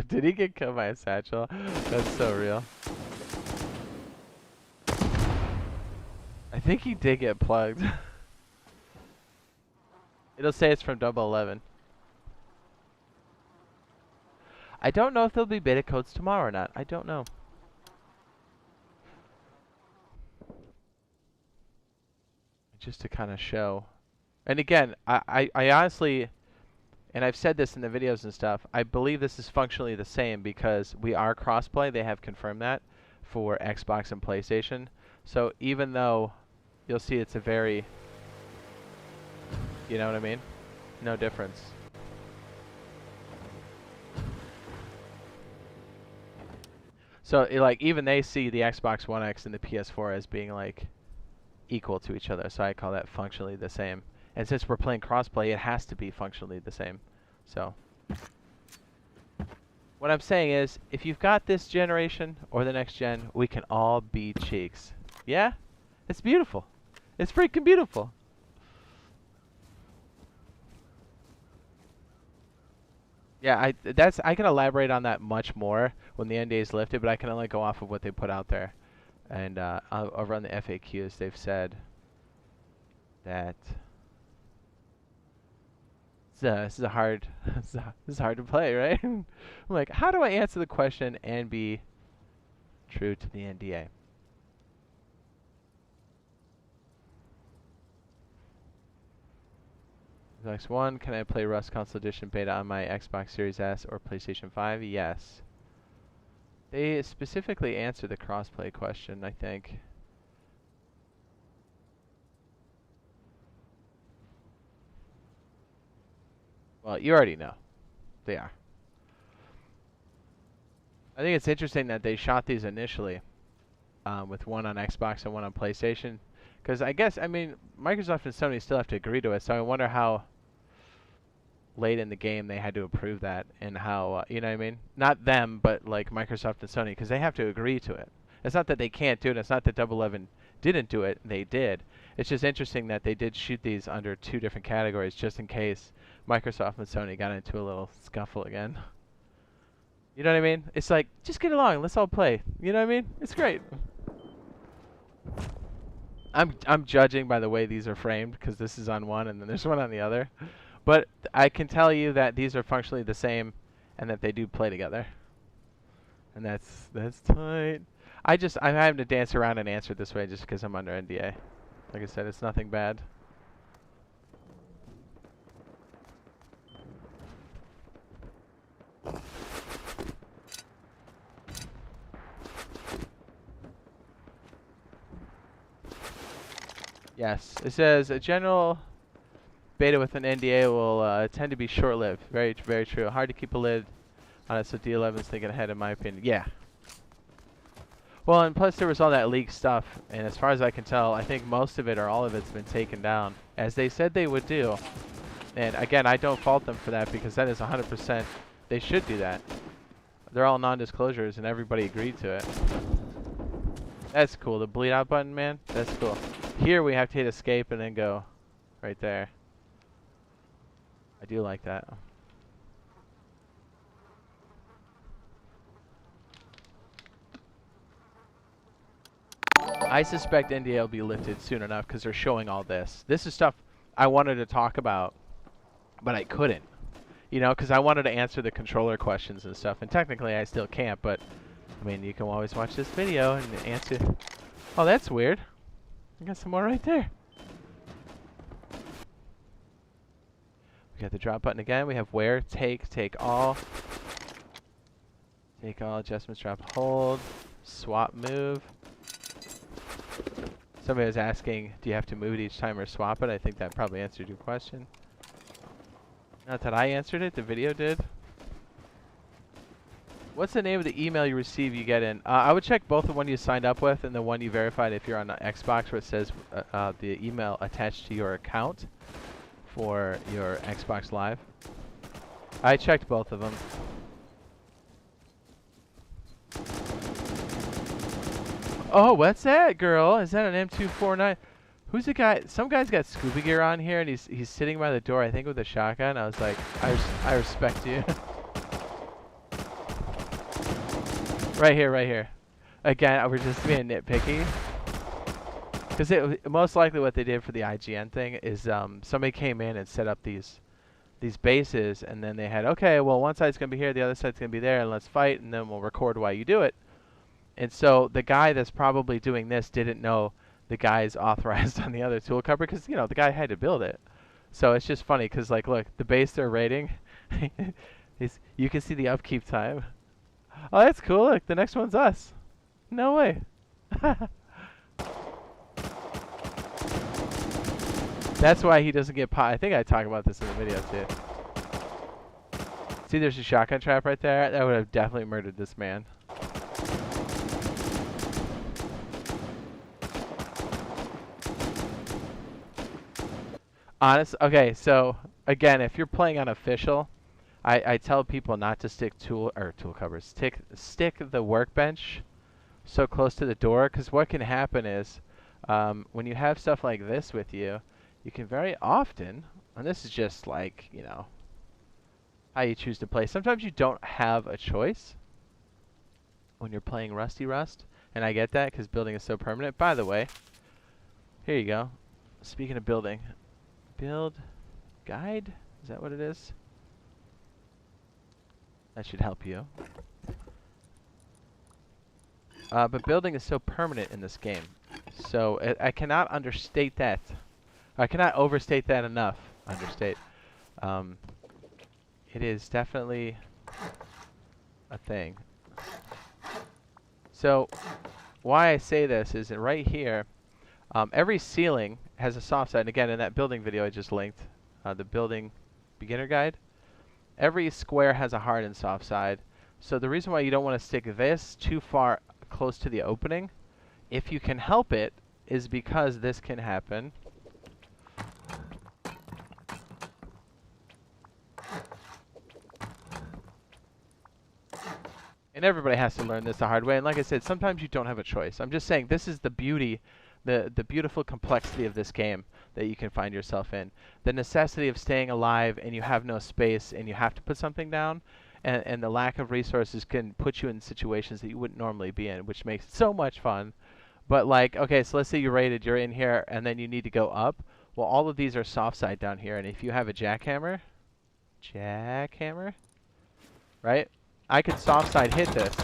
Did he get killed by a satchel? That's so real. I think he did get plugged. It'll say it's from 011. I don't know if there'll be beta codes tomorrow or not. I don't know. Just to kind of show. And again, I honestly, and I've said this in the videos and stuff, I believe this is functionally the same because we are crossplay. They have confirmed that for Xbox and PlayStation. So even though you'll see it's a very, you know what I mean? No difference. So like even they see the Xbox One X and the PS4 as being like equal to each other. So I call that functionally the same. And since we're playing crossplay, it has to be functionally the same. So what I'm saying is, if you've got this generation or the next gen, we can all be cheeks. Yeah? It's beautiful. It's freaking beautiful. Yeah, I can elaborate on that much more when the NDA is lifted, but I can only go off of what they put out there. And over on the FAQs, they've said that this is a hard this is hard to play, right? I'm like, how do I answer the question and be true to the NDA? Next one, can I play Russ Console Edition Beta on my Xbox Series S or PlayStation 5? Yes. They specifically answer the crossplay question, I think. Well, you already know. They are. I think it's interesting that they shot these initially with one on Xbox and one on PlayStation. Because I guess, I mean, Microsoft and Sony still have to agree to it, so I wonder how late in the game they had to approve that, and how you know what I mean? Not them, but like Microsoft and Sony, because they have to agree to it. It's not that they can't do it. It's not that Double 11 didn't do it. They did. It's just interesting that they did shoot these under 2 different categories, just in case Microsoft and Sony got into a little scuffle again. You know what I mean? It's like, just get along. Let's all play. You know what I mean? It's great. I'm judging by the way these are framed, because this is on one and then there's one on the other. But I can tell you that these are functionally the same, and that they do play together. And that's tight. I'm having to dance around and answer it this way just because I'm under NDA. Like I said, it's nothing bad. Yes, it says a general beta with an NDA will tend to be short-lived. Very, very true. Hard to keep a lid on it, so D11's thinking ahead, in my opinion. Yeah. Well, and plus there was all that leaked stuff, and as far as I can tell, I think most of it or all of it's been taken down, as they said they would do. And again, I don't fault them for that, because that is 100%. They should do that. They're all non-disclosures, and everybody agreed to it. That's cool. The bleed out button, man. That's cool. Here we have to hit escape and then go right there. I do like that. I suspect NDA will be lifted soon enough, because they're showing all this. This is stuff I wanted to talk about, but I couldn't. You know, because I wanted to answer the controller questions and stuff, and technically I still can't, but I mean, you can always watch this video and answer. Oh, that's weird. I got some more right there. We got the drop button again. We have where, take all. Take all, adjustments, drop, hold, swap, move. Somebody was asking, do you have to move it each time or swap it? I think that probably answered your question. Not that I answered it, the video did. What's the name of the email you receive you get in? I would check both the one you signed up with and the one you verified if you're on Xbox, where it says the email attached to your account for your Xbox Live. I checked both of them. Oh, what's that, girl? Is that an M249? Who's the guy? Some guy's got scuba gear on here, and he's sitting by the door, I think, with a shotgun. I was like, I respect you. Right here, right here. Again, we're just being nitpicky. Because most likely what they did for the IGN thing is somebody came in and set up these bases, and then they had, okay, well, one side's going to be here, the other side's going to be there, and let's fight, and then we'll record while you do it. And so the guy that's probably doing this didn't know the guy's authorized on the other tool cover, because, you know, the guy had to build it. So it's just funny, because, like, look, the base they're rating, you can see the upkeep time. Oh, that's cool. Look, the next one's us. No way. That's why he doesn't get I think I talk about this in the video, too. See, there's a shotgun trap right there. That would have definitely murdered this man. Okay, so, again, if you're playing on official, I tell people not to stick tool covers. Stick the workbench so close to the door, because what can happen is when you have stuff like this with you, you can very often, and this is just like, you know, how you choose to play. Sometimes you don't have a choice when you're playing Rusty Rust, and I get that because building is so permanent. By the way, here you go. Speaking of building, build guide, is that what it is? That should help you. But building is so permanent in this game. So I cannot understate that. I cannot overstate that enough. Understate. It is definitely a thing. So why I say this is that right here, every ceiling has a soft side. And again, in that building video I just linked, the building beginner guide, every square has a hard and soft side. So the reason why you don't want to stick this too far close to the opening, if you can help it, is because this can happen. And everybody has to learn this the hard way. And like I said, sometimes you don't have a choice. I'm just saying this is the beauty, the beautiful complexity of this game that you can find yourself in. The necessity of staying alive and you have no space and you have to put something down. And the lack of resources can put you in situations that you wouldn't normally be in, which makes it so much fun. But like, okay, so let's say you're raided, you're in here, and then you need to go up. Well, all of these are soft side down here. And if you have a jackhammer, right? I could soft side hit this.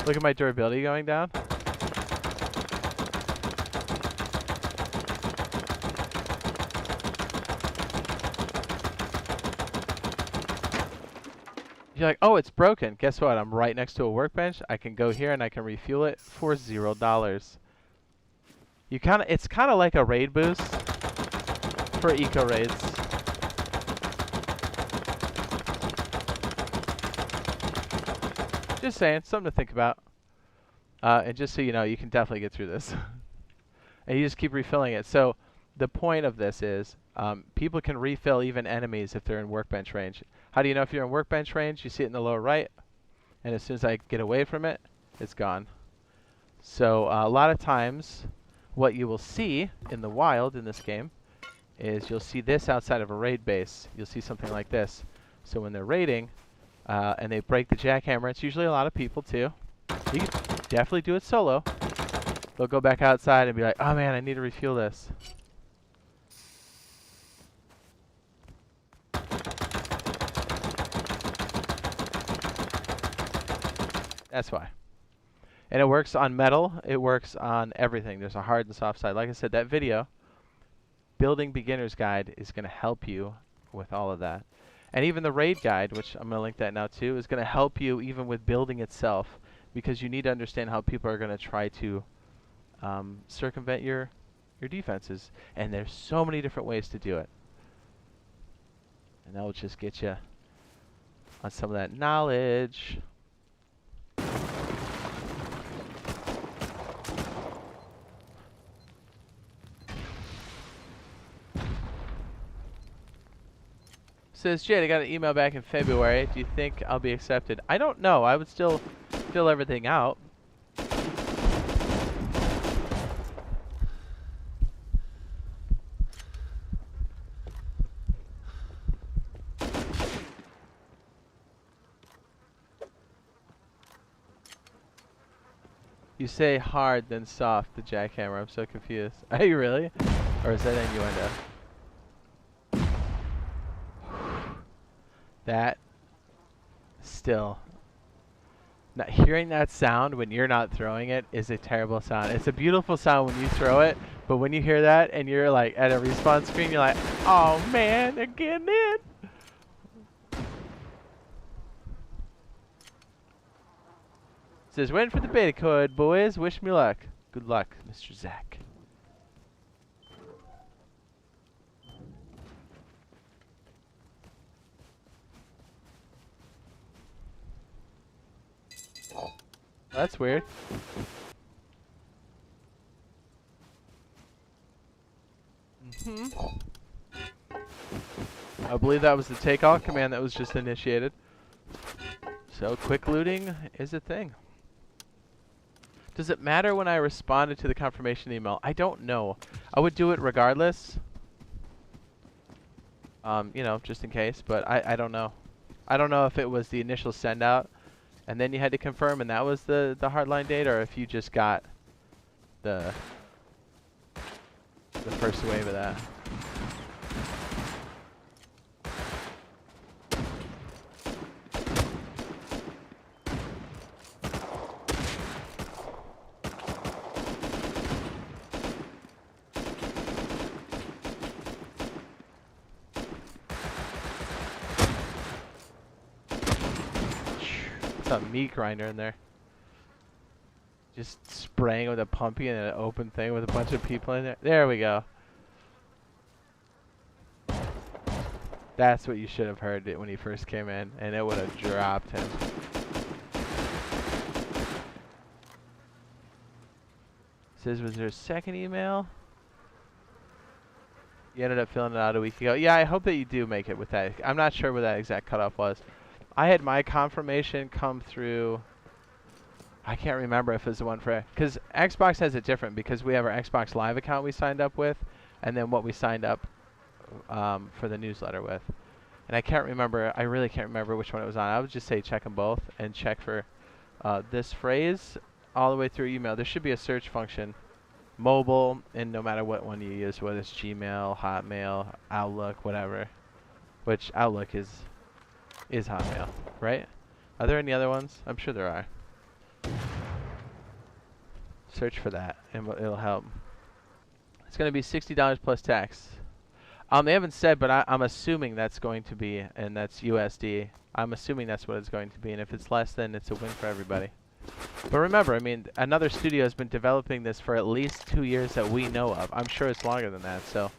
Look at my durability going down. You're like, oh, it's broken. Guess what? I'm right next to a workbench. I can go here and I can refuel it for $0. It's kind of like a raid boost for eco raids. Just saying, something to think about. And just so you know, you can definitely get through this. And you just keep refilling it. So the point of this is people can refill even enemies if they're in workbench range. How do you know if you're in workbench range? You see it in the lower right. And as soon as I get away from it, it's gone. So a lot of times, what you will see in the wild in this game is you'll see this outside of a raid base. You'll see something like this. So when they're raiding, and they break the jackhammer, it's usually a lot of people too. You can definitely do it solo. They'll go back outside and be like, oh man, I need to refuel this. That's why. And it works on metal. It works on everything. There's a hard and soft side. Like I said, that video, Building Beginner's Guide, is going to help you with all of that. And even the raid guide, which I'm going to link that now too, is going to help you even with building itself, because you need to understand how people are going to try to circumvent your defenses. And there's so many different ways to do it. And that will just get you on some of that knowledge. Says Jade, I got an email back in February. Do you think I'll be accepted? I don't know. I would still fill everything out. You say hard, then soft, the jackhammer. I'm so confused. Are you really? Or is that innuendo? That still, not hearing that sound when you're not throwing it is a terrible sound. It's a beautiful sound when you throw it, but when you hear that and you're like at a respawn screen, you're like, oh man, they're getting in. It says, waiting for the beta code, boys. Wish me luck. Good luck, Mr. Zach. That's weird. I believe that was the takeoff command that was just initiated. So quick looting is a thing. Does it matter when I responded to the confirmation email? I don't know. I would do it regardless. You know, just in case, but I don't know. I don't know if it was the initial send out and then you had to confirm and that was the hardline date, or if you just got the first wave of that. A meat grinder in there. Just spraying with a pumpy and an open thing with a bunch of people in there. There we go. That's what you should have heard when he first came in, and it would have dropped him. Says, was there a second email? You ended up filling it out a week ago. Yeah, I hope that you do make it with that. I'm not sure what that exact cutoff was. I had my confirmation come through. I can't remember if it was the one for, because Xbox has it different because we have our Xbox Live account we signed up with, and then what we signed up for the newsletter with. And I can't remember. I really can't remember which one it was on. I would just say check them both and check for this phrase all the way through email. There should be a search function, mobile, and no matter what one you use, whether it's Gmail, Hotmail, Outlook, whatever. Which Outlook is Hotmail, right? Are there any other ones? I'm sure there are. Search for that, and it'll help. It's going to be $60 plus tax. They haven't said, but I'm assuming that's going to be, and that's USD. I'm assuming that's what it's going to be, and if it's less, then it's a win for everybody. But remember, I mean, another studio has been developing this for at least 2 years that we know of. I'm sure it's longer than that, so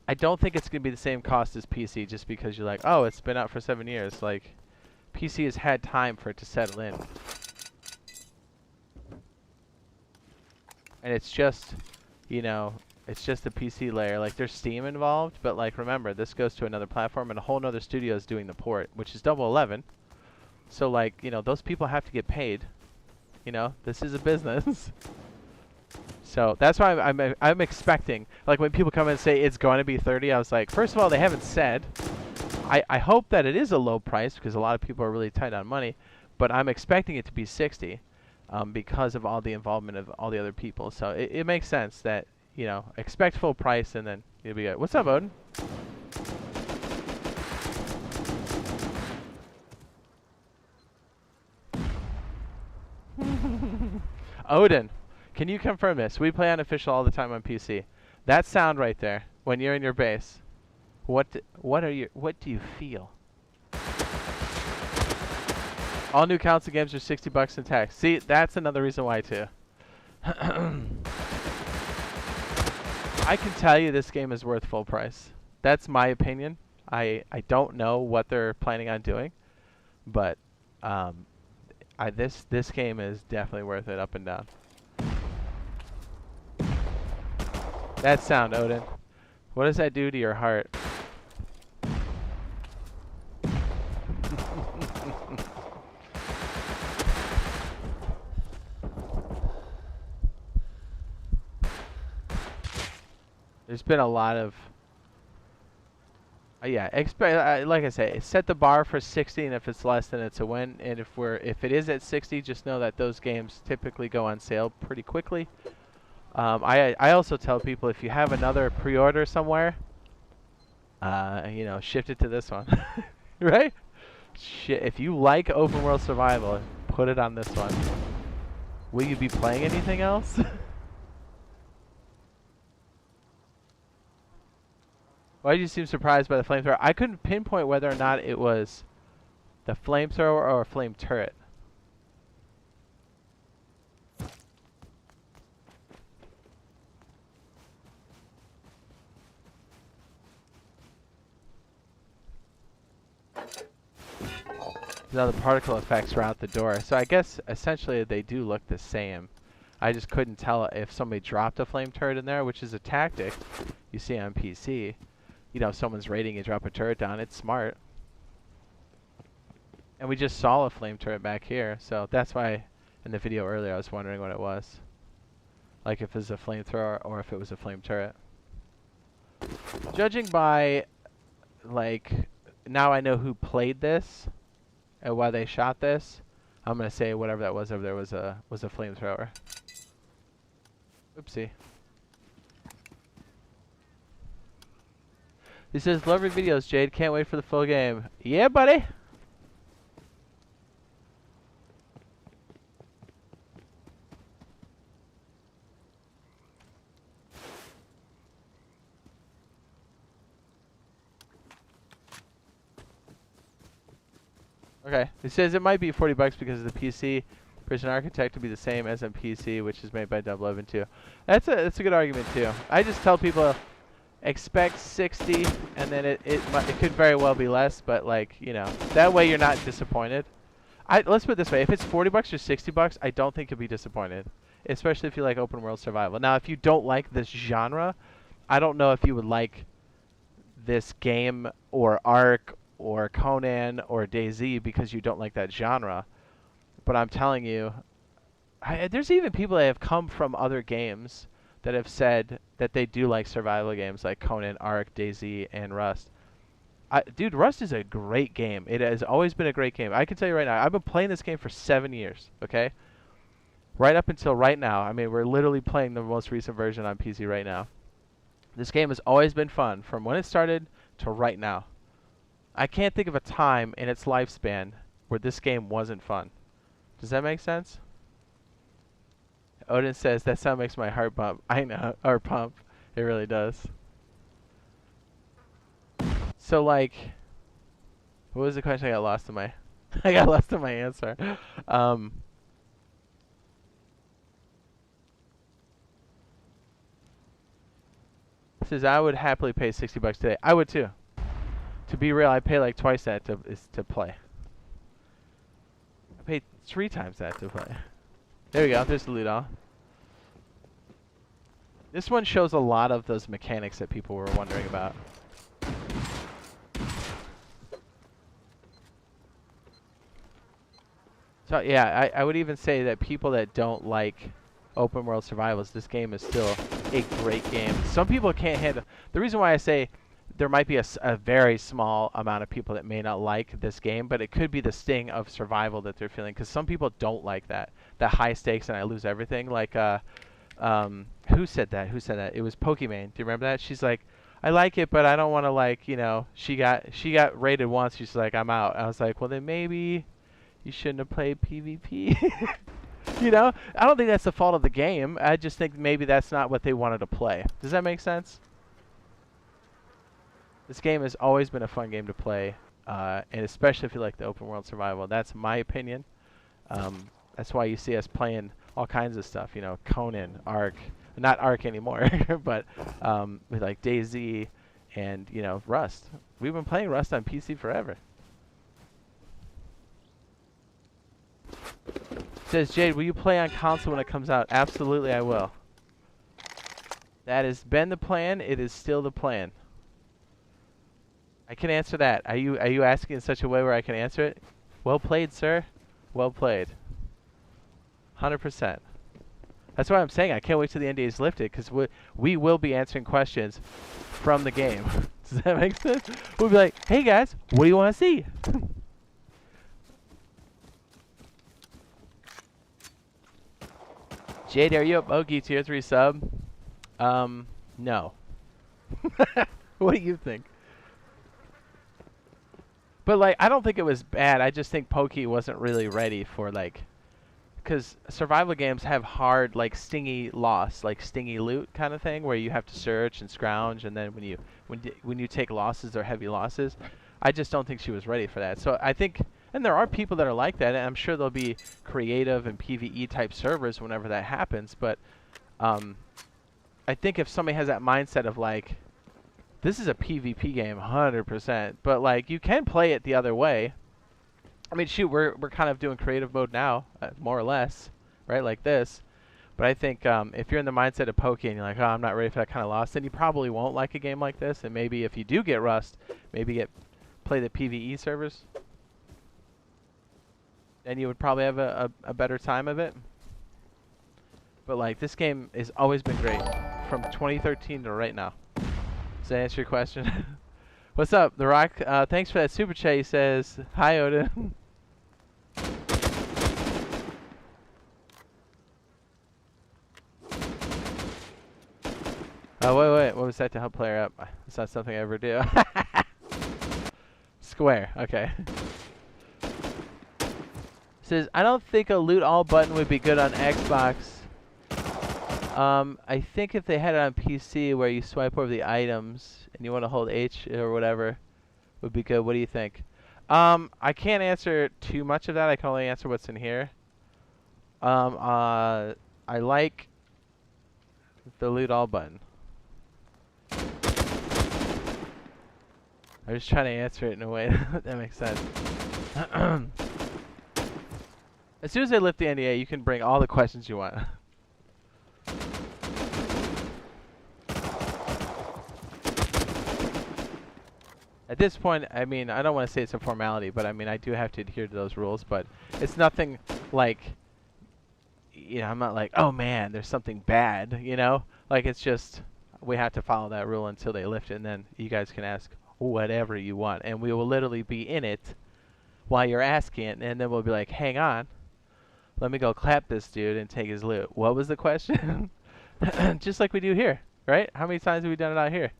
I don't think it's going to be the same cost as PC just because you're like, oh, it's been out for 7 years. Like, PC has had time for it to settle in. And it's just, you know, it's just the PC layer. Like, there's Steam involved, but, like, remember, this goes to another platform, and a whole nother studio is doing the port, which is Double 11. So, like, you know, those people have to get paid. You know, this is a business. So that's why I'm expecting, like, when people come and say it's going to be 30, I was like, first of all, they haven't said. I hope that it is a low price because a lot of people are really tight on money, but I'm expecting it to be 60 because of all the involvement of all the other people. So it makes sense that, you know, expect full price and then you'll be good. What's up, Odin? Odin, can you confirm this? We play unofficial all the time on PC. That sound right there, when you're in your base, what do you feel? All new console games are $60 in tax. See, that's another reason why too. I can tell you this game is worth full price. That's my opinion. I don't know what they're planning on doing, but this game is definitely worth it up and down. That sound, Odin. What does that do to your heart? There's been a lot of yeah, like I say, set the bar for 60, and if it's less, then it's a win. And if it is at 60, just know that those games typically go on sale pretty quickly. I also tell people if you have another pre-order somewhere, you know, shift it to this one, right? If you like open world survival, put it on this one. Will you be playing anything else? Why did you seem surprised by the flamethrower? I couldn't pinpoint whether or not it was the flamethrower or a flame turret. Now the particle effects are out the door. So I guess essentially they do look the same. I just couldn't tell if somebody dropped a flame turret in there, which is a tactic you see on PC. You know, if someone's raiding, you drop a turret down. It's smart. And we just saw a flame turret back here, so that's why in the video earlier I was wondering what it was. Like if it was a flamethrower or if it was a flame turret. Judging by, like, now I know who played this and why they shot this, I'm gonna say whatever that was over there was a flamethrower. Oopsie. He says, love your videos, Jade. Can't wait for the full game. Yeah, buddy. Okay. He says it might be $40 because the PC Prison Architect would be the same as on PC, which is made by Double 11 too. That's a good argument too. I just tell people expect 60, and then it could very well be less, but, like, you know, that way you're not disappointed. Let's put it this way: if it's $40 or $60, I don't think you'll be disappointed, especially if you like open world survival. Now, if you don't like this genre, I don't know if you would like this game or Ark or Conan or DayZ because you don't like that genre. But I'm telling you, there's even people that have come from other games that have said that they do like survival games like Conan, Ark, DayZ, and Rust. Dude, Rust is a great game. It has always been a great game. I can tell you right now, I've been playing this game for 7 years, okay? Right up until right now. I mean, we're literally playing the most recent version on PC right now. This game has always been fun from when it started to right now. I can't think of a time in its lifespan where this game wasn't fun. Does that make sense? Odin says, that sound makes my heart bump. I know, or pump. It really does. So, like, what was the question? I got lost in my, I got lost in my answer. Says I would happily pay $60 today. I would too. To be real, I pay like twice that to play. I paid 3 times that to play. There we go. There's the loot all. This one shows a lot of those mechanics that people were wondering about. So yeah, I would even say that people that don't like open world survivals, this game is still a great game. Some people can't handle. The reason why I say there might be a very small amount of people that may not like this game, but it could be the sting of survival that they're feeling, because some people don't like that high stakes and I lose everything. Like who said that? Who said that? It was Pokimane. Do you remember that? She's like, I like it, but I don't want to, like, you know, she got raided once. She's like, I'm out. I was like, well then maybe you shouldn't have played PvP. You know, I don't think that's the fault of the game. I just think maybe that's not what they wanted to play. Does that make sense? This game has always been a fun game to play, and especially if you like the open world survival. That's my opinion. That's why you see us playing all kinds of stuff. You know, Conan, Ark, not Ark anymore, but with like DayZ and, you know, Rust. We've been playing Rust on PC forever. Says Jade, will you play on console when it comes out? Absolutely, I will. That has been the plan. It is still the plan. I can answer that. Are you asking in such a way where I can answer it? Well played, sir. Well played. 100%. That's why I'm saying I can't wait till the NDA is lifted, because we will be answering questions from the game. Does that make sense? We'll be like, hey guys, what do you want to see? Jade, are you up Ogie tier 3 sub? No. What do you think? But like, I don't think it was bad. I just think Pokey wasn't really ready for, like, because survival games have hard, like, stingy loss, like stingy loot kind of thing, where you have to search and scrounge, and then when you take losses or heavy losses, I just don't think she was ready for that. So I think. And there are people that are like that, and I'm sure there'll be creative and PvE type servers whenever that happens. But I think if somebody has that mindset of like, this is a PvP game, 100%, but like you can play it the other way. I mean, shoot, we're kind of doing creative mode now, more or less, right? Like this. But I think if you're in the mindset of Pokey and you're like, oh, I'm not ready for that kind of loss, then you probably won't like a game like this. And maybe if you do get Rust, maybe play the PvE servers. Then you would probably have a better time of it. But like, this game has always been great from 2013 to right now. Does that answer your question? What's up, The Rock? Thanks for that super chat. He says, hi, Odin. Oh, wait. What was that to help player up? It's not something I ever do. Square. Okay. Says, I don't think a loot all button would be good on Xbox. I think if they had it on PC where you swipe over the items and you want to hold H or whatever would be good. What do you think? I can't answer too much of that. I can only answer what's in here. I like the loot all button. I'm just trying to answer it in a way that makes sense. As soon as I lift the NDA, you can bring all the questions you want. At this point, I mean, I don't want to say it's a formality, but I mean, I do have to adhere to those rules, but it's nothing like, you know, I'm not like, oh man, there's something bad, you know? Like, it's just, we have to follow that rule until they lift it, and then you guys can ask whatever you want, and we will literally be in it while you're asking it, and then we'll be like, hang on, let me go clap this dude and take his loot. What was the question? Just like we do here, right? How many times have we done it out here?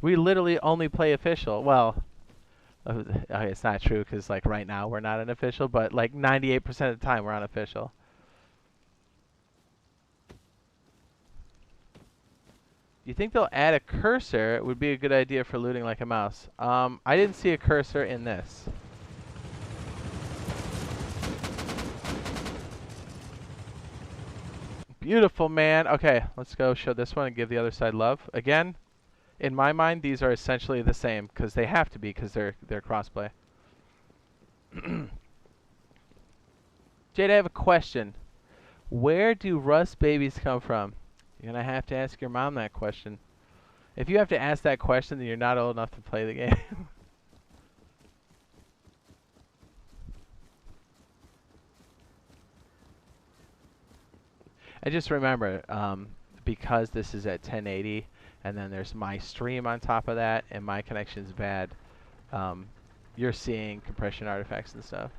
We literally only play official. Well, okay, it's not true because like right now we're not an official, but like 98% of the time we're unofficial. You think they'll add a cursor? It would be a good idea for looting like a mouse. I didn't see a cursor in this. Beautiful, man. Okay, let's go show this one and give the other side love. Again, in my mind, these are essentially the same because they have to be because they're crossplay. Jade, I have a question. Where do Russ babies come from? You're going to have to ask your mom that question. If you have to ask that question, then you're not old enough to play the game. I just remember, because this is at 1080, and then there's my stream on top of that, and my connection's bad, you're seeing compression artifacts and stuff.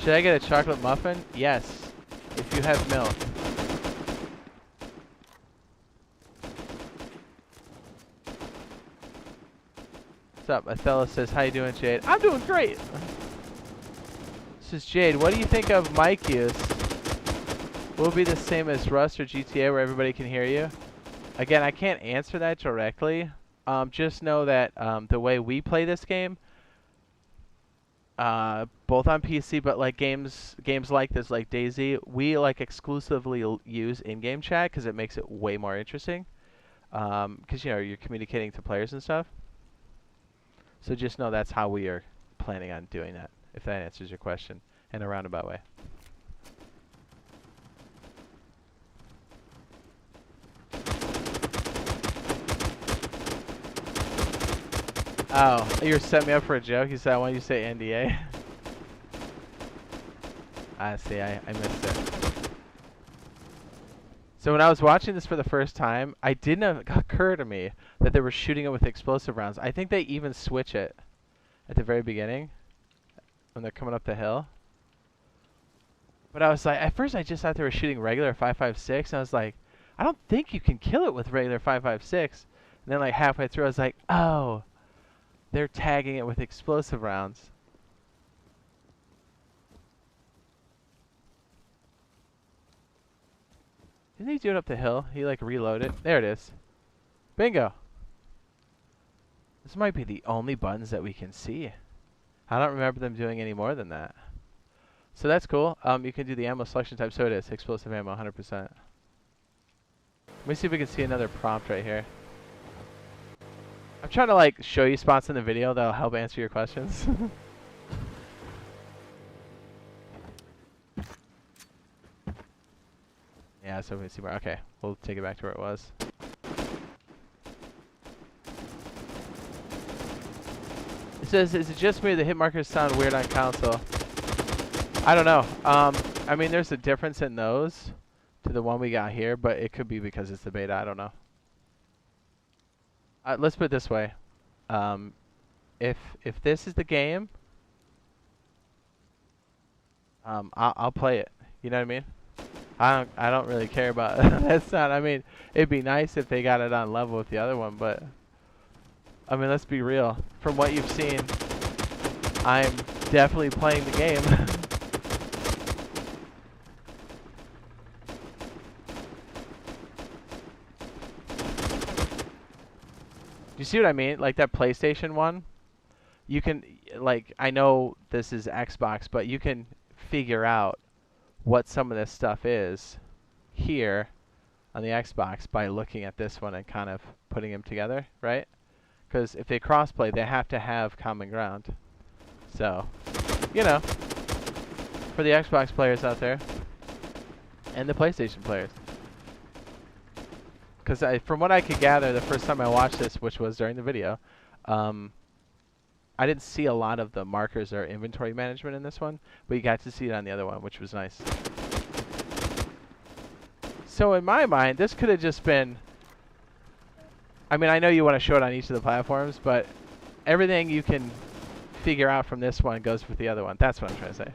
Should I get a chocolate muffin? Yes, if you have milk. What's up? Othello says, how you doing, Jade? I'm doing great! This is Jade. What do you think of mic use? Will it be the same as Rust or GTA where everybody can hear you? Again, I can't answer that directly. Just know that the way we play this game, both on PC, but like games like this, like DayZ, we like exclusively use in-game chat because it makes it way more interesting. Because you know you're communicating to players and stuff. So just know that's how we are planning on doing that. If that answers your question in a roundabout way. Oh, you set me up for a joke? You said I want you to say NDA? I see, I missed it. So when I was watching this for the first time, it didn't occur to me that they were shooting it with explosive rounds. I think they even switch it at the very beginning when they're coming up the hill. But I was like, at first I just thought they were shooting regular 5.56, and I was like, I don't think you can kill it with regular 5.56. And then like halfway through I was like, oh, they're tagging it with explosive rounds. Didn't he do it up the hill? He like reloaded. There it is. Bingo. This might be the only buttons that we can see. I don't remember them doing any more than that. So that's cool. You can do the ammo selection type. So it is. Explosive ammo, 100%. Let me see if we can see another prompt right here. I'm trying to like show you spots in the video that'll help answer your questions. Yeah, so we can see more. Okay, we'll take it back to where it was. It says, is it just me? The hit markers sound weird on console. I don't know. I mean, there's a difference in those to the one we got here, but it could be because it's the beta. I don't know. Let's put it this way. If this is the game, I'll play it. You know what I mean? I don't really care about that sound. I mean, it'd be nice if they got it on level with the other one, but I mean, let's be real. From what you've seen, I'm definitely playing the game. You see what I mean? Like that PlayStation one, you can, like, I know this is Xbox, but you can figure out what some of this stuff is here on the Xbox by looking at this one and kind of putting them together, right? Because if they crossplay, they have to have common ground. So, you know, for the Xbox players out there and the PlayStation players. because from what I could gather, the first time I watched this, which was during the video, I didn't see a lot of the markers or inventory management in this one, but you got to see it on the other one, which was nice. So in my mind, this could have just been, I mean, I know you want to show it on each of the platforms, but everything you can figure out from this one goes with the other one. That's what I'm trying to say.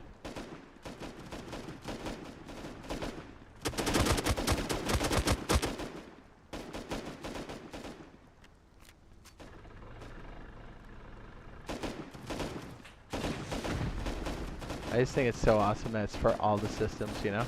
I just think it's so awesome that it's for all the systems, you know?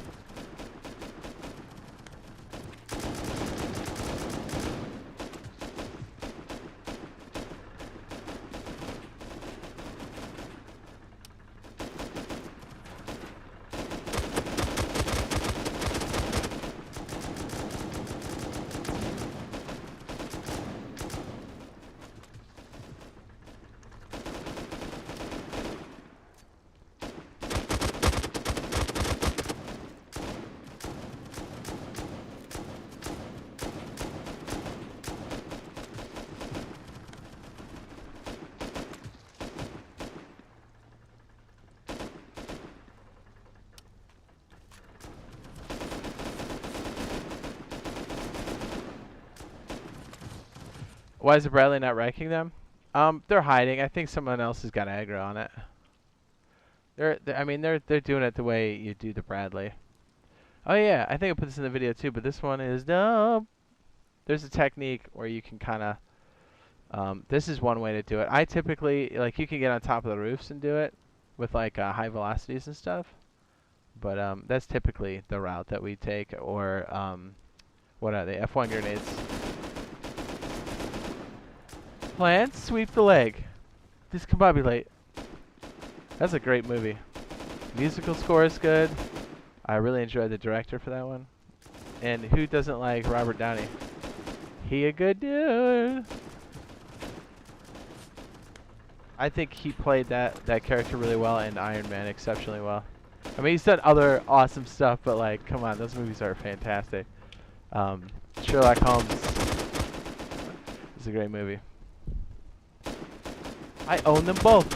Why is the Bradley not ranking them? They're hiding. I think someone else has got aggro on it. They're doing it the way you do the Bradley. Oh yeah, I think I put this in the video too, but this one is dope. There's a technique where you can kind of, this is one way to do it. I typically, like, you can get on top of the roofs and do it with like high velocities and stuff. But that's typically the route that we take, or what are they? F1 grenades. Plants, sweep the leg. Discombobulate. That's a great movie. Musical score is good. I really enjoyed the director for that one. And who doesn't like Robert Downey? He a good dude. I think he played that character really well, and Iron Man exceptionally well. I mean, he's done other awesome stuff, but like, come on, those movies are fantastic. Sherlock Holmes is a great movie. I own them both.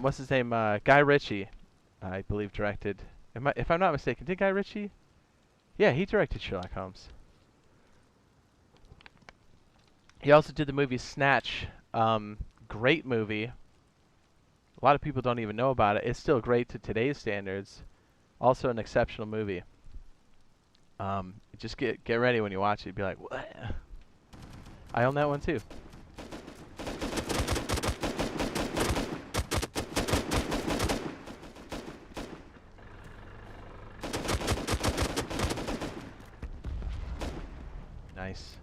What's his name? Guy Ritchie, I believe, directed. If I'm not mistaken, did Guy Ritchie? Yeah, he directed Sherlock Holmes. He also did the movie Snatch. Great movie. A lot of people don't even know about it. It's still great to today's standards. Also an exceptional movie. Just get ready when you watch it. You'd be like, what? I own that one too. Nice.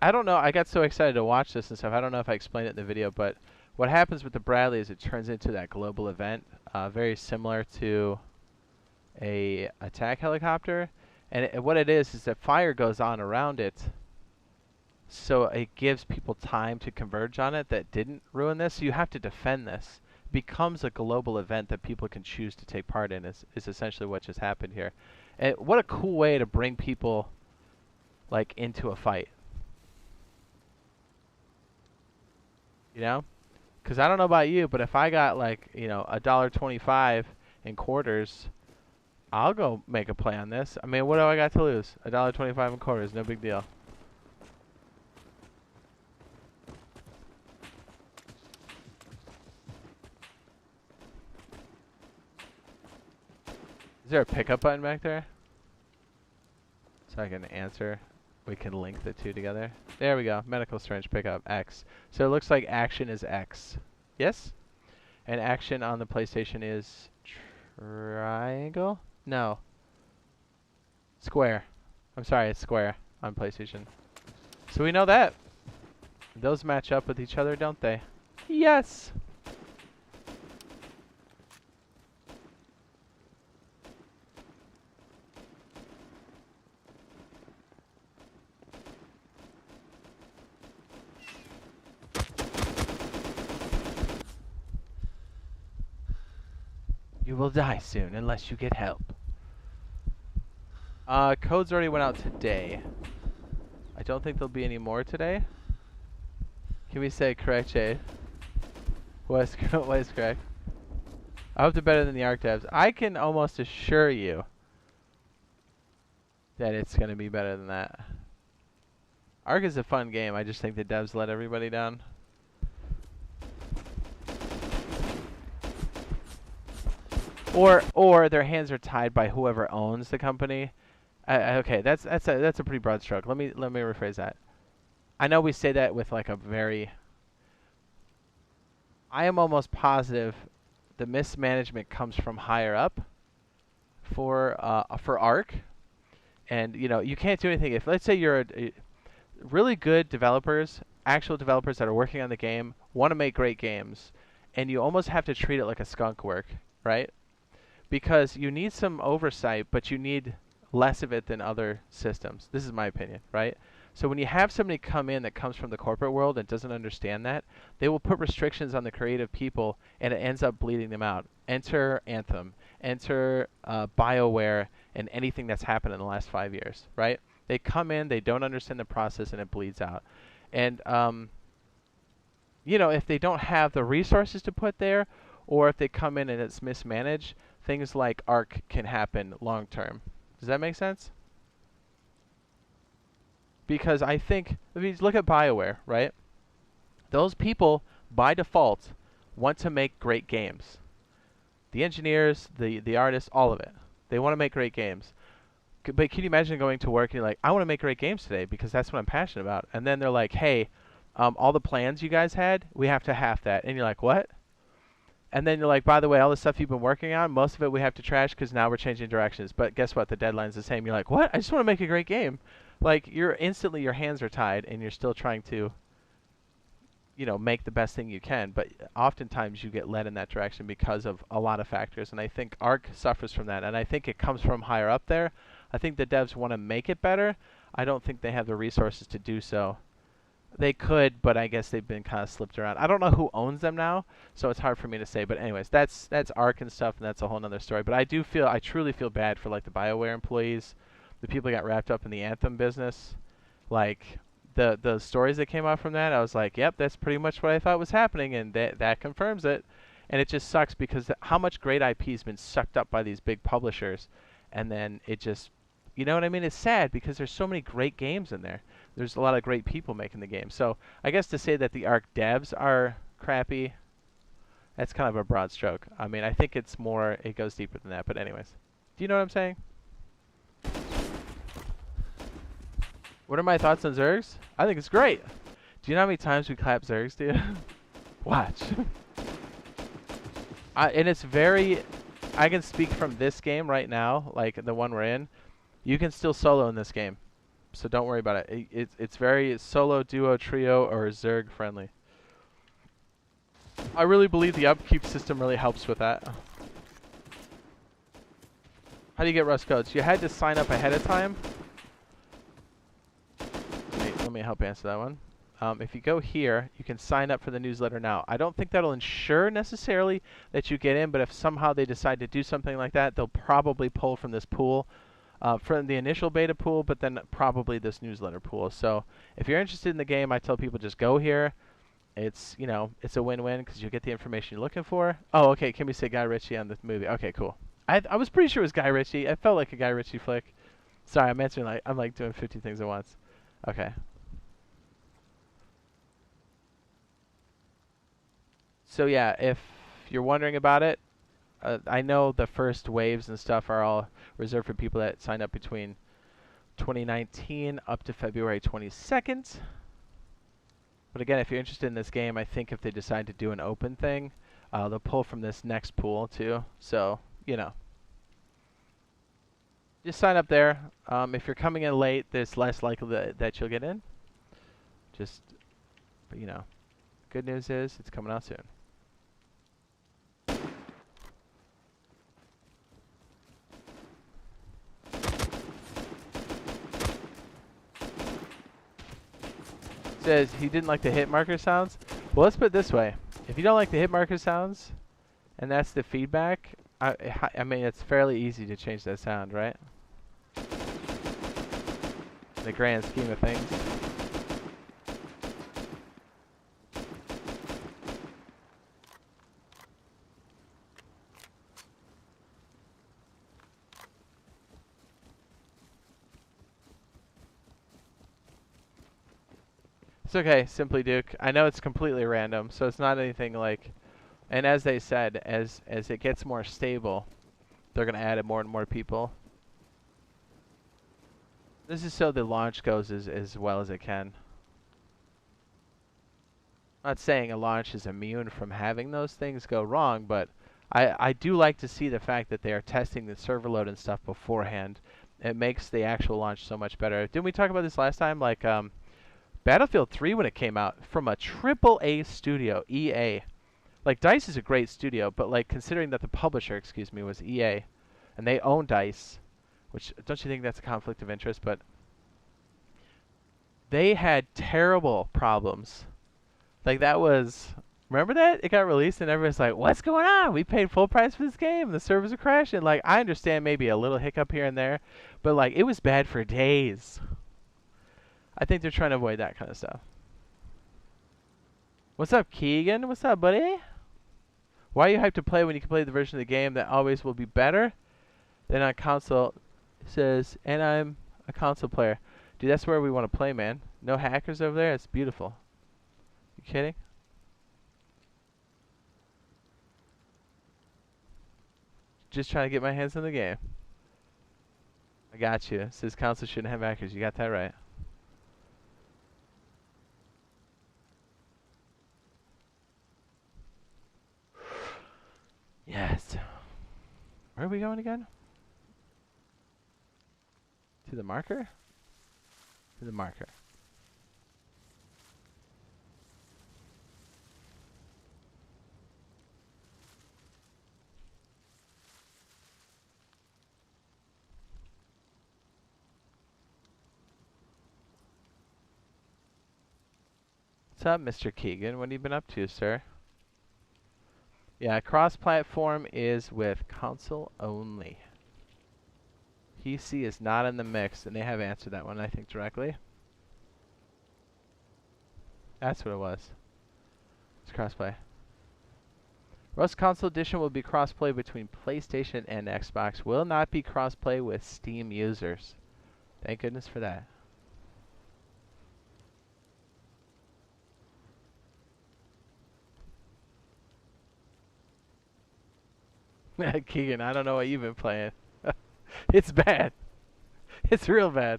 I don't know. I got so excited to watch this and stuff. I don't know if I explained it in the video, but what happens with the Bradley is it turns into that global event, very similar to a attack helicopter. And what it is that fire goes on around it, so it gives people time to converge on it that didn't ruin this. So you have to defend this. It becomes a global event that people can choose to take part in is essentially what just happened here. And what a cool way to bring people like into a fight. You know? Because I don't know about you, but if I got like, you know, $1.25 in quarters, I'll go make a play on this. I mean, what do I got to lose? $1.25 in quarters, no big deal. Is there a pickup button back there? So I can answer. We can link the two together. There we go. Medical syringe pickup, X. So it looks like action is X. Yes? And action on the PlayStation is triangle? No. Square. I'm sorry, it's square on PlayStation. So we know that. Those match up with each other, don't they? Yes! You will die soon unless you get help. Codes already went out today. I don't think there'll be any more today. Can we say correct, Jade? What is correct? I hope they're better than the Ark devs. I can almost assure you that it's going to be better than that. Ark is a fun game. I just think the devs let everybody down. Or their hands are tied by whoever owns the company. Okay, that's a pretty broad stroke. Let me rephrase that. I know we say that with like a very. I am almost positive the mismanagement comes from higher up for Ark, and you know you can't do anything if, let's say, you're really good developers, actual developers that are working on the game, want to make great games, and you almost have to treat it like a skunk work, right? Because you need some oversight, but you need less of it than other systems. This is my opinion, right? So when you have somebody come in that comes from the corporate world and doesn't understand that, they will put restrictions on the creative people, and it ends up bleeding them out. Enter Anthem, enter BioWare, and anything that's happened in the last 5 years, right? They come in, they don't understand the process, and it bleeds out. And, you know, if they don't have the resources to put there, or if they come in and it's mismanaged, things like Ark can happen long term. Does that make sense? Because I think, if you look at BioWare, right? Those people, by default, want to make great games. The engineers, the artists, all of it. They want to make great games. But can you imagine going to work and you're like, I want to make great games today because that's what I'm passionate about. And then they're like, hey, all the plans you guys had, we have to half that. And you're like, what? And then you're like, by the way, all the stuff you've been working on, most of it we have to trash because now we're changing directions. But guess what? The deadline's the same. You're like, what? I just want to make a great game. Like, you're instantly, your hands are tied, and you're still trying to, you know, make the best thing you can. But oftentimes you get led in that direction because of a lot of factors. And I think Ark suffers from that. And I think it comes from higher up there. I think the devs want to make it better. I don't think they have the resources to do so. They could, but I guess they've been kind of slipped around. I don't know who owns them now, so it's hard for me to say. But anyways, that's Ark and stuff, and that's a whole nother story. But I truly feel bad for like the BioWare employees, the people that got wrapped up in the Anthem business. Like the stories that came out from that, I was like, yep, that's pretty much what I thought was happening, and that confirms it. And it just sucks because how much great IP has been sucked up by these big publishers, and then it just, you know what I mean? It's sad because there's so many great games in there. There's a lot of great people making the game. So I guess to say that the Ark devs are crappy, that's kind of a broad stroke. I mean, I think it's more, it goes deeper than that. But anyways, do you know what I'm saying? What are my thoughts on Zergs? I think it's great. Do you know how many times we clap Zergs, dude? Watch. And it's very, I can speak from this game right now, like the one we're in. You can still solo in this game. So don't worry about it. It's very solo, duo, trio, or Zerg friendly. I really believe the upkeep system really helps with that. How do you get Russ codes? You had to sign up ahead of time. Wait, let me help answer that one. If you go here, you can sign up for the newsletter now. I don't think that'll ensure necessarily that you get in, but if somehow they decide to do something like that, they'll probably pull from this pool. From the initial beta pool, but then probably this newsletter pool. So if you're interested in the game, I tell people just go here. It's, you know, it's a win-win because you get the information you're looking for. Oh, okay. Can we say Guy Ritchie on the movie? Okay, cool. I was pretty sure it was Guy Ritchie. It felt like a Guy Ritchie flick. Sorry, I'm answering like I'm like doing 50 things at once. Okay. So yeah, if you're wondering about it, I know the first waves and stuff are all reserved for people that signed up between 2019 up to February 22nd. But again, if you're interested in this game, I think if they decide to do an open thing, they'll pull from this next pool too. So, you know, just sign up there. If you're coming in late, there's less likely that you'll get in. But you know, good news is it's coming out soon. Says he didn't like the hit marker sounds. Well, let's put it this way. If you don't like the hit marker sounds, and that's the feedback, I mean, it's fairly easy to change that sound, right? in the grand scheme of things. It's okay, Simply Duke. I know it's completely random, so it's not anything like... And as they said, as it gets more stable, they're going to add more and more people. This is so the launch goes as well as it can. I'm not saying a launch is immune from having those things go wrong, but I do like to see the fact that they are testing the server load and stuff beforehand. It makes the actual launch so much better. Didn't we talk about this last time? Like Battlefield 3 when it came out from a AAA studio, EA. Like DICE is a great studio, but like considering that the publisher, excuse me, was EA, and they own DICE, which don't you think that's a conflict of interest? But they had terrible problems. Like that was, remember that? It got released and everyone's like, what's going on? We paid full price for this game. The servers are crashing. Like I understand maybe a little hiccup here and there, but like it was bad for days. I think they're trying to avoid that kind of stuff. What's up, Keegan? What's up, buddy? Why are you hyped to play when you can play the version of the game that always will be better than on console? It says, and I'm a console player. Dude, that's where we want to play, man. No hackers over there? It's beautiful. You kidding? Just trying to get my hands on the game. I got you. It says console shouldn't have hackers. You got that right. Yes. Where are we going again? To the marker? To the marker. What's up, Mr. Keegan? What have you been up to, sir? Yeah, cross-platform is with console only. PC is not in the mix, and they have answered that one, I think, directly. That's what it was. It's crossplay. Russ Console Edition will be crossplay between PlayStation and Xbox. Will not be crossplay with Steam users. Thank goodness for that. Keegan, I don't know what you've been playing. It's bad. It's real bad.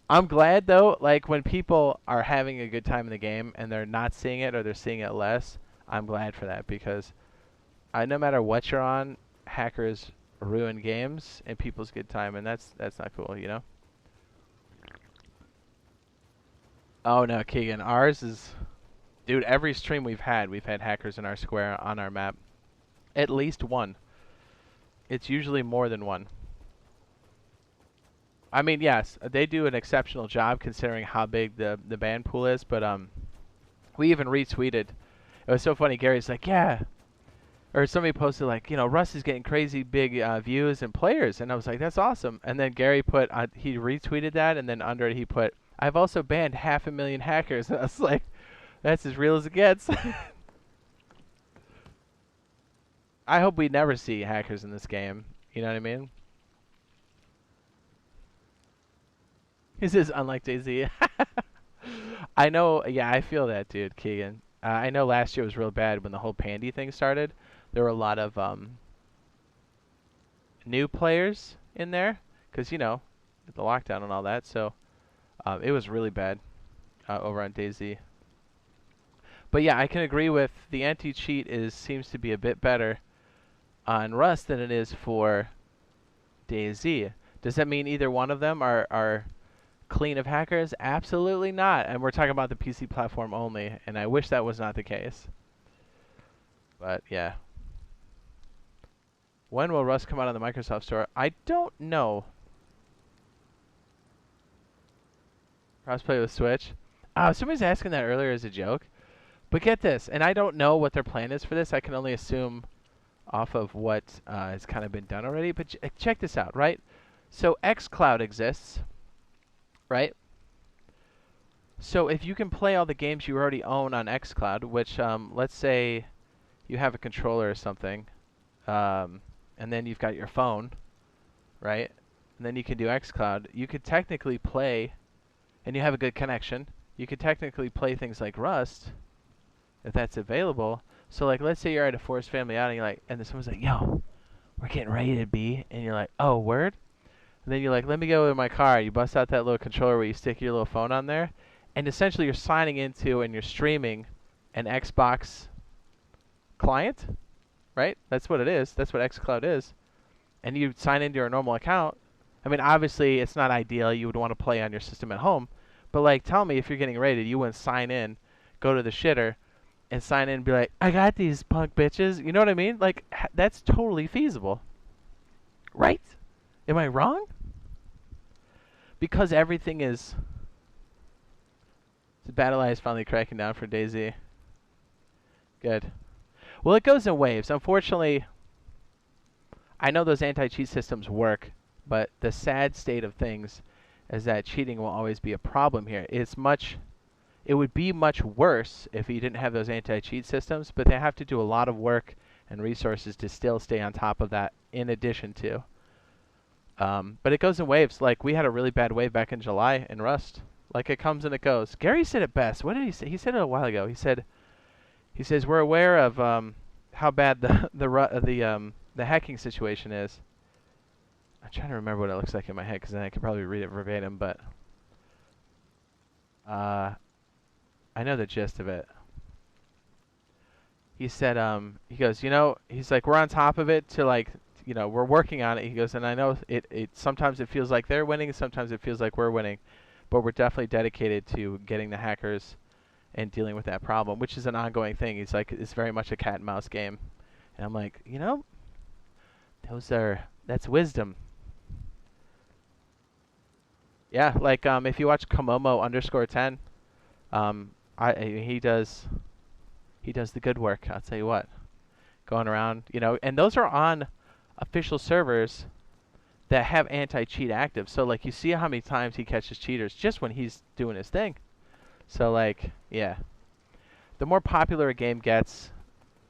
I'm glad, though, like, when people are having a good time in the game and they're not seeing it or they're seeing it less, I'm glad for that because no matter what you're on, hackers ruin games and people's good time, and that's not cool, you know? Oh, no, Keegan. Ours is... Dude, every stream we've had hackers in our square on our map. At least one. It's usually more than one. I mean, yes, they do an exceptional job considering how big the ban pool is, but we even retweeted. It was so funny. Gary's like, yeah. Or somebody posted like, you know, Russ is getting crazy big views and players, and I was like, that's awesome. And then Gary put, he retweeted that, and then under it he put, I've also banned 500,000 hackers. And I was like, that's as real as it gets. I hope we never see hackers in this game. You know what I mean? This is unlike DayZ. I know. Yeah, I feel that, dude, Keegan. I know last year was real bad when the whole Pandy thing started. There were a lot of new players in there because, you know, the lockdown and all that. So it was really bad over on DayZ. But yeah, I can agree with the anti-cheat seems to be a bit better on Rust than it is for DayZ. Does that mean either one of them are clean of hackers? Absolutely not. And we're talking about the PC platform only, and I wish that was not the case. But yeah. When will Rust come out on the Microsoft Store? I don't know. Crossplay with Switch? Somebody's asking that earlier as a joke. But get this, and I don't know what their plan is for this. I can only assume off of what has kind of been done already. But check this out, right? So xCloud exists, right? So if you can play all the games you already own on xCloud, which let's say you have a controller or something, and then you've got your phone, right? And then you can do xCloud. You could technically play, and you have a good connection, you could technically play things like Rust, if that's available. So like, let's say you're at a Forest Family outing, and then someone's like, yo, we're getting raided, B. And you're like, oh, word? And then you're like, let me go to my car. You bust out that little controller where you stick your little phone on there. And essentially you're signing into and you're streaming an Xbox client, right? That's what it is. That's what xCloud is. And you sign into your normal account. I mean, obviously it's not ideal. You would want to play on your system at home. But like, tell me if you're getting raided, you wouldn't sign in, go to the shitter, and sign in and be like, I got these punk bitches. You know what I mean? Like, that's totally feasible. Right? Am I wrong? Because everything is... The battle eye is finally cracking down for DayZ. Good. Well, it goes in waves. Unfortunately, I know those anti-cheat systems work, but the sad state of things is that cheating will always be a problem here. It would be much worse if you didn't have those anti-cheat systems, but they have to do a lot of work and resources to still stay on top of that in addition to. But it goes in waves. Like, we had a really bad wave back in July in Rust. Like, it comes and it goes. Gary said it best. What did he say? He said it a while ago. He says we're aware of how bad the hacking situation is. I'm trying to remember what it looks like in my head, because then I could probably read it verbatim. But I know the gist of it. He said he goes, he's like, we're on top of it to like, we're working on it. He goes, and I know it sometimes it feels like they're winning, sometimes it feels like we're winning. But we're definitely dedicated to getting the hackers and dealing with that problem, which is an ongoing thing. He's like, it's very much a cat and mouse game. And I'm like, that's wisdom. Yeah, like if you watch Komomo_10, he does the good work. I'll tell you what, going around, and those are on official servers that have anti-cheat active. So like, you see how many times he catches cheaters just when he's doing his thing. So like, yeah, the more popular a game gets,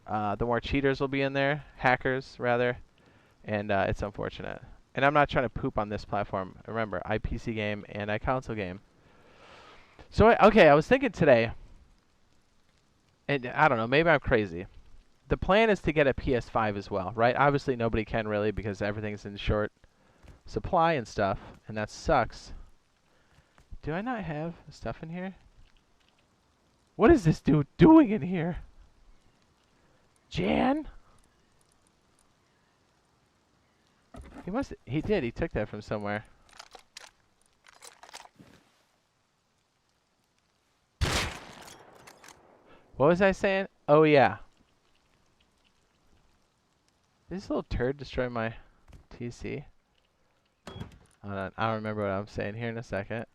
the more cheaters will be in there, hackers rather, and it's unfortunate. And I'm not trying to poop on this platform. Remember, I PC game and I console game. So I was thinking today, and I don't know, maybe I'm crazy. The plan is to get a PS5 as well, right? Obviously nobody can really, because everything's in short supply and stuff, and that sucks. Do I not have stuff in here? What is this dude doing in here? Jan? He did, he took that from somewhere. What was I saying? Oh yeah. Did this little turd destroy my TC? Hold on, I don't remember what I'm saying here in a second.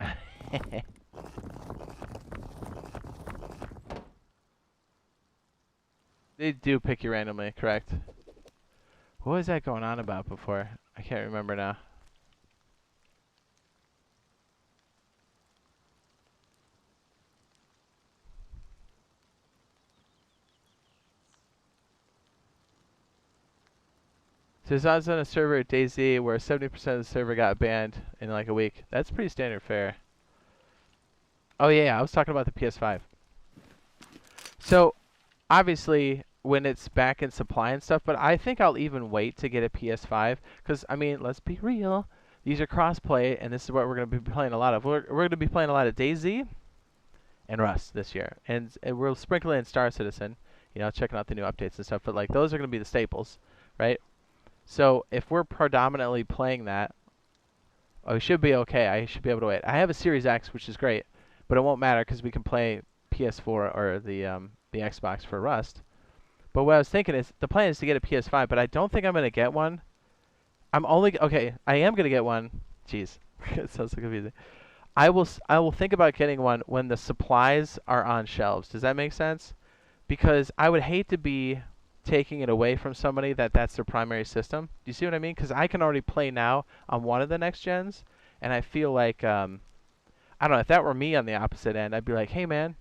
They do pick you randomly, correct? What was that going on about before? I can't remember now. So I was on a server at DayZ where 70% of the server got banned in like a week. That's pretty standard fare. Oh yeah, I was talking about the PS5. So obviously when it's back in supply and stuff, but I think I'll even wait to get a PS5 because, I mean, let's be real. These are cross-play, and this is what we're going to be playing a lot of. We're going to be playing a lot of DayZ and Russ this year, and we'll sprinkle in Star Citizen, checking out the new updates and stuff. But like, those are going to be the staples, right? So if we're predominantly playing that, we should be okay. I should be able to wait. I have a Series X, which is great, but it won't matter because we can play PS4 or the Xbox for Rust. But what I was thinking is, the plan is to get a PS5, but I don't think I'm going to get one. I am going to get one. Jeez, it sounds so confusing. I will think about getting one when the supplies are on shelves. Does that make sense? Because I would hate to be taking it away from somebody that's their primary system. Do you see what I mean? Because I can already play now on one of the next gens, and I feel like I don't know, if that were me on the opposite end, I'd be like, hey man,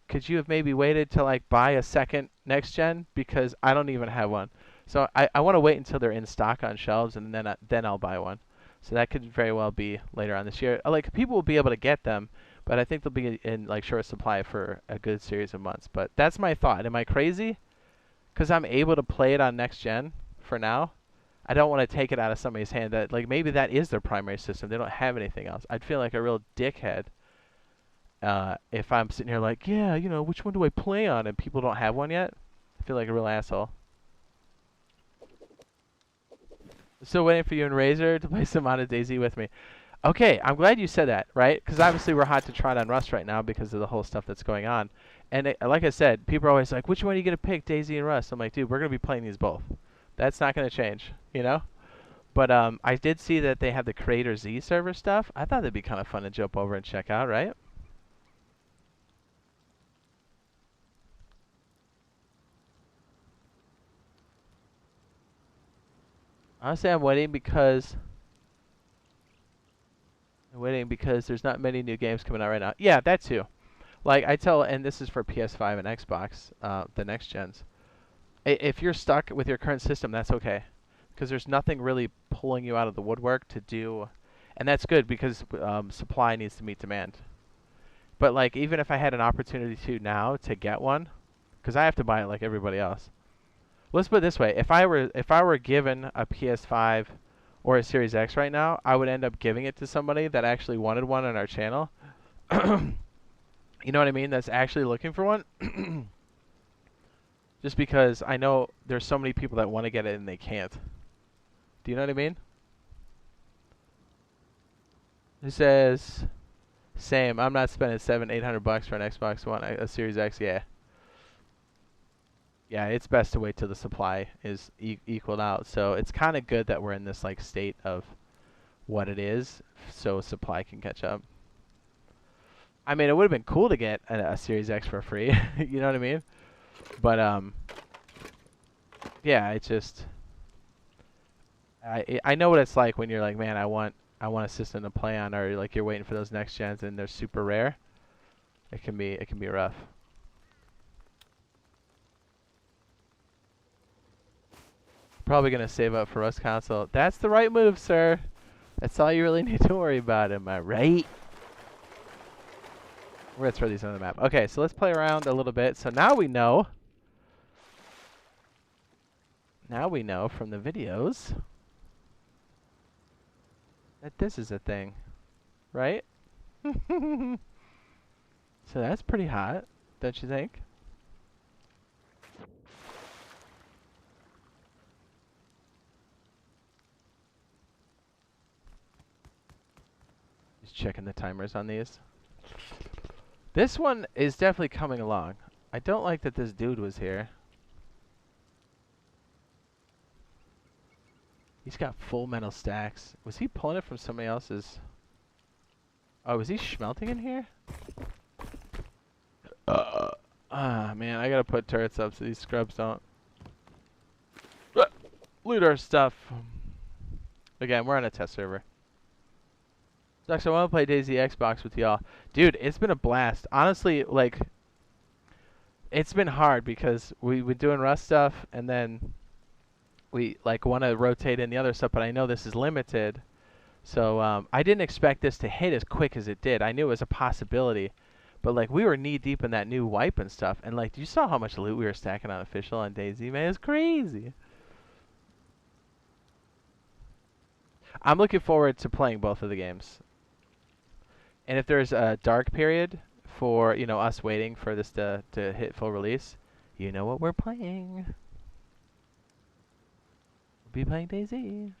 could you have maybe waited to like buy a second next gen, because I don't even have one. So I want to wait until they're in stock on shelves, and then I'll buy one. So that could very well be later on this year. Like, people will be able to get them, but I think they'll be in like short supply for a good series of months. But that's my thought. Am I crazy? Because I'm able to play it on next gen for now. I don't want to take it out of somebody's hand that like maybe that is their primary system. They don't have anything else. I'd feel like a real dickhead if I'm sitting here like, yeah, you know, which one do I play on, and people don't have one yet. I feel like a real asshole. Still waiting for you and Razor to play some on a DayZ with me. Okay, I'm glad you said that, right? Because obviously we're hot to trot on Russ right now because of the whole stuff that's going on. And like I said, people are always like, which one are you going to pick, DayZ and Russ? I'm like, dude, we're going to be playing these both. That's not going to change, you know? But I did see that they have the Creator Z server stuff. I thought that'd be kind of fun to jump over and check out, right? Honestly, I'm waiting because there's not many new games coming out right now. Yeah, that too. Like I tell, and this is for PS5 and Xbox, the next gens. If you're stuck with your current system, that's okay, because there's nothing really pulling you out of the woodwork to do, and that's good because supply needs to meet demand. But like, even if I had an opportunity to now to get one, because I have to buy it like everybody else. Let's put it this way: if I were given a PS5 or a Series X right now, I would end up giving it to somebody that actually wanted one on our channel. You know what I mean? That's actually looking for one. Just because I know there's so many people that want to get it and they can't. Do you know what I mean? It says, same. I'm not spending $700-800 for an Xbox One, a Series X. Yeah. Yeah, it's best to wait till the supply is equaled out. So it's kind of good that we're in this like state of what it is, so supply can catch up. I mean, it would have been cool to get a Series X for free. You know what I mean? But yeah, it's just I know what it's like when you're like, man, I want a system to play on, or like you're waiting for those next gens and they're super rare. It can be rough. Probably gonna save up for Russ console. That's the right move, sir. That's all you really need to worry about. Am I right? We're gonna throw these on the map. Okay, so let's play around a little bit. So now we know. Now we know from the videos that this is a thing, right? So that's pretty hot, don't you think? Just checking the timers on these. This one is definitely coming along. I don't like that this dude was here. He's got full metal stacks. Was he pulling it from somebody else's? Oh, was he schmelting in here? Man, I gotta put turrets up so these scrubs don't loot our stuff. Again, we're on a test server. Sucks, I want to play DayZ Xbox with y'all. Dude, it's been a blast. Honestly, like, it's been hard because we've been doing Rust stuff, and then we, like, want to rotate in the other stuff, but I know this is limited. So, I didn't expect this to hit as quick as it did. I knew it was a possibility. But, like, we were knee-deep in that new wipe and stuff. And, like, you saw how much loot we were stacking on Official on DayZ, man. It's crazy. I'm looking forward to playing both of the games. And if there's a dark period for, you know, us waiting for this to hit full release, you know what we're playing. We'll be playing DayZ.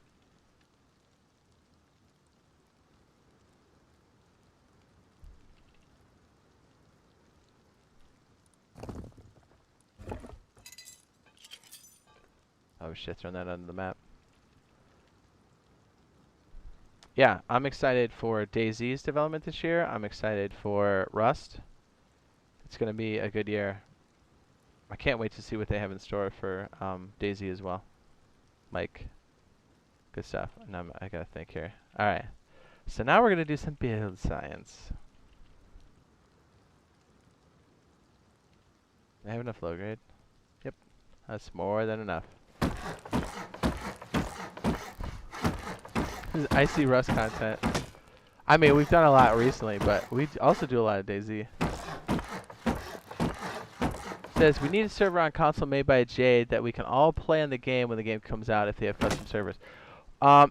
Oh shit, throwing that onto the map. Yeah, I'm excited for DayZ's development this year. I'm excited for Rust. It's going to be a good year. I can't wait to see what they have in store for DayZ as well. Like, good stuff. And I got to think here. All right. So now we're gonna do some build science. I have enough low grade. Yep, that's more than enough. This is icy Russ content. I mean, we've done a lot recently, but we also do a lot of DayZ. Says we need a server on console made by Jade that we can all play on the game when the game comes out if they have custom servers.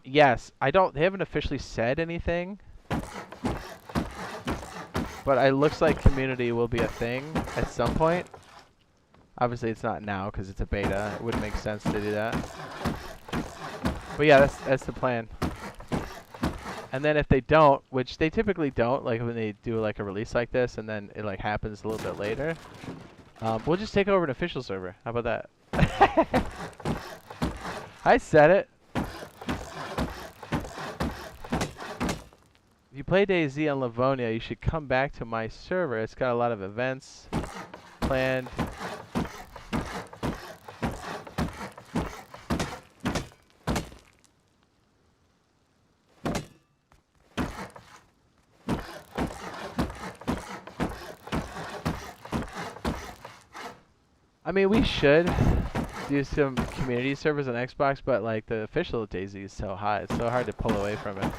Yes, they haven't officially said anything, but it looks like community will be a thing at some point. Obviously, it's not now because it's a beta. It wouldn't make sense to do that. But yeah, that's the plan. And then if they don't, which they typically don't, like when they do like a release like this, and then it like happens a little bit later, we'll just take over an official server. How about that? I said it. If you play DayZ on Livonia, you should come back to my server. It's got a lot of events planned. I mean, we should do some community servers on Xbox, but like the official DayZ is so high, it's so hard to pull away from it.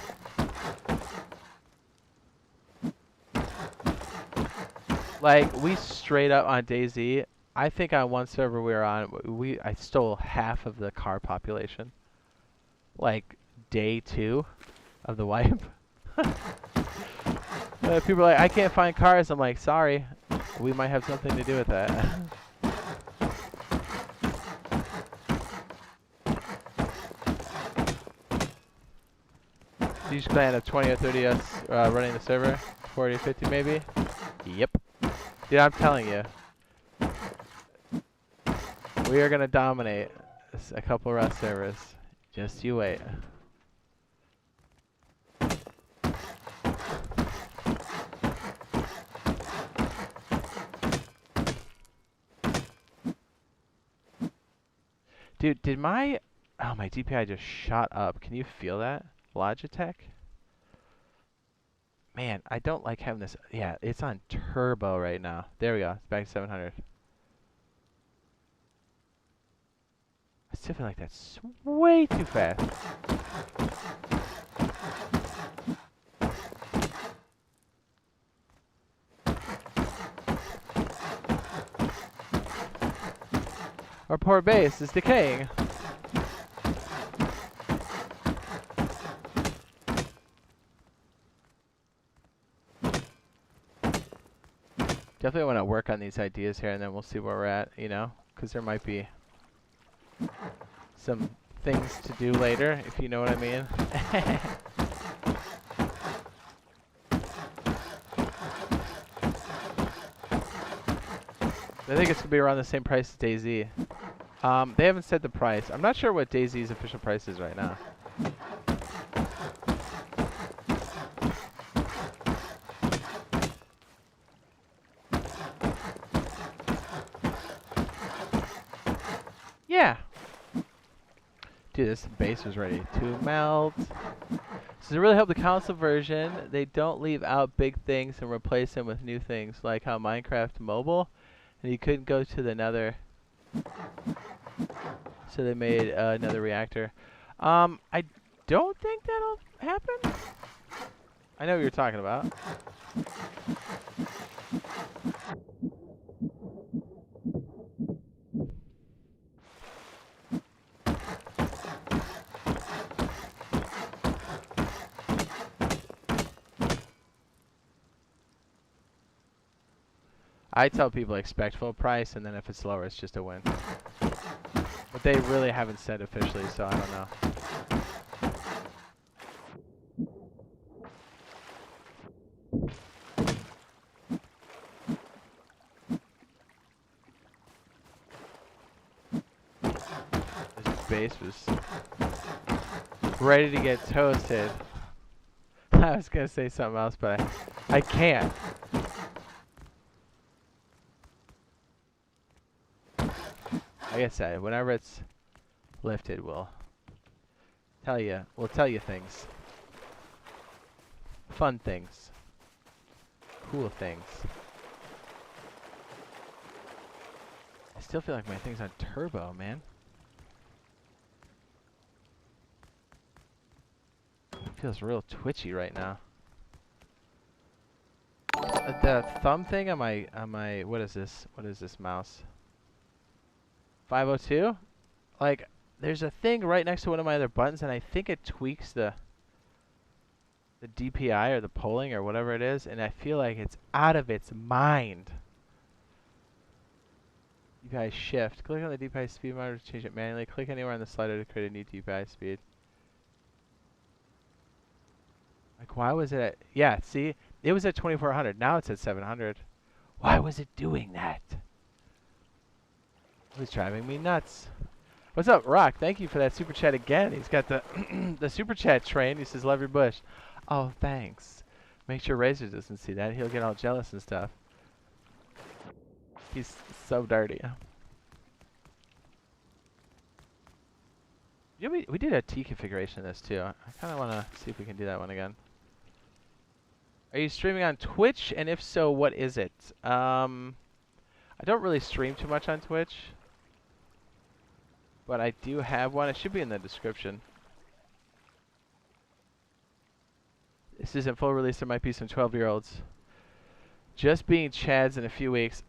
Like, we straight up on DayZ, I think on one server we were on, I stole half of the car population. Like, day 2 of the wipe. People are like, I can't find cars. I'm like, sorry, we might have something to do with that. You just plan of 20 or 30 us running the server? 40 or 50 maybe? Yep. Dude, I'm telling you. We are going to dominate a couple Russ servers. Just you wait. Dude, did my DPI just shot up. Can you feel that? Logitech? Man, I don't like having this. Yeah, it's on turbo right now. There we go. It's back to 700. I still feel like that's way too fast. Our poor base is decaying. Definitely want to work on these ideas here, and then we'll see where we're at, you know? Because there might be some things to do later, if you know what I mean. I think it's going to be around the same price as DayZ. They haven't said the price. I'm not sure what DayZ's official price is right now. Yeah. Dude, this base was ready to melt. So to really help the console version, they don't leave out big things and replace them with new things, like how Minecraft Mobile, and you couldn't go to the Nether. So they made another reactor. I don't think that'll happen. I know what you're talking about. I tell people expect full price, and then if it's lower, it's just a win. But they really haven't said officially, so I don't know. This base was ready to get toasted. I was gonna say something else, but I can't. Like I said, whenever it's lifted, we'll tell you things. fun things. Cool things. I still feel like my thing's on turbo, man. It feels real twitchy right now. The thumb thing on my what is this? What is this mouse? 502? Like, there's a thing right next to one of my other buttons, and I think it tweaks the DPI or the polling or whatever it is, and I feel like it's out of its mind. DPI shift. Click on the DPI speed monitor to change it manually. Click anywhere on the slider to create a new DPI speed. Like, why was it at... Yeah, see? It was at 2400. Now it's at 700. Why was it doing that? It was driving me nuts. What's up, Rock? Thank you for that super chat again. He's got the the super chat train. He says, love your bush. Oh, thanks. Make sure Razor doesn't see that. He'll get all jealous and stuff. He's so dirty. Yeah, we did a T configuration of this too. I kind of want to see if we can do that one again. Are you streaming on Twitch? And if so, what is it? I don't really stream too much on Twitch. But I do have one. It should be in the description. This isn't full release. There might be some 12-year-olds. Just being Chads in a few weeks.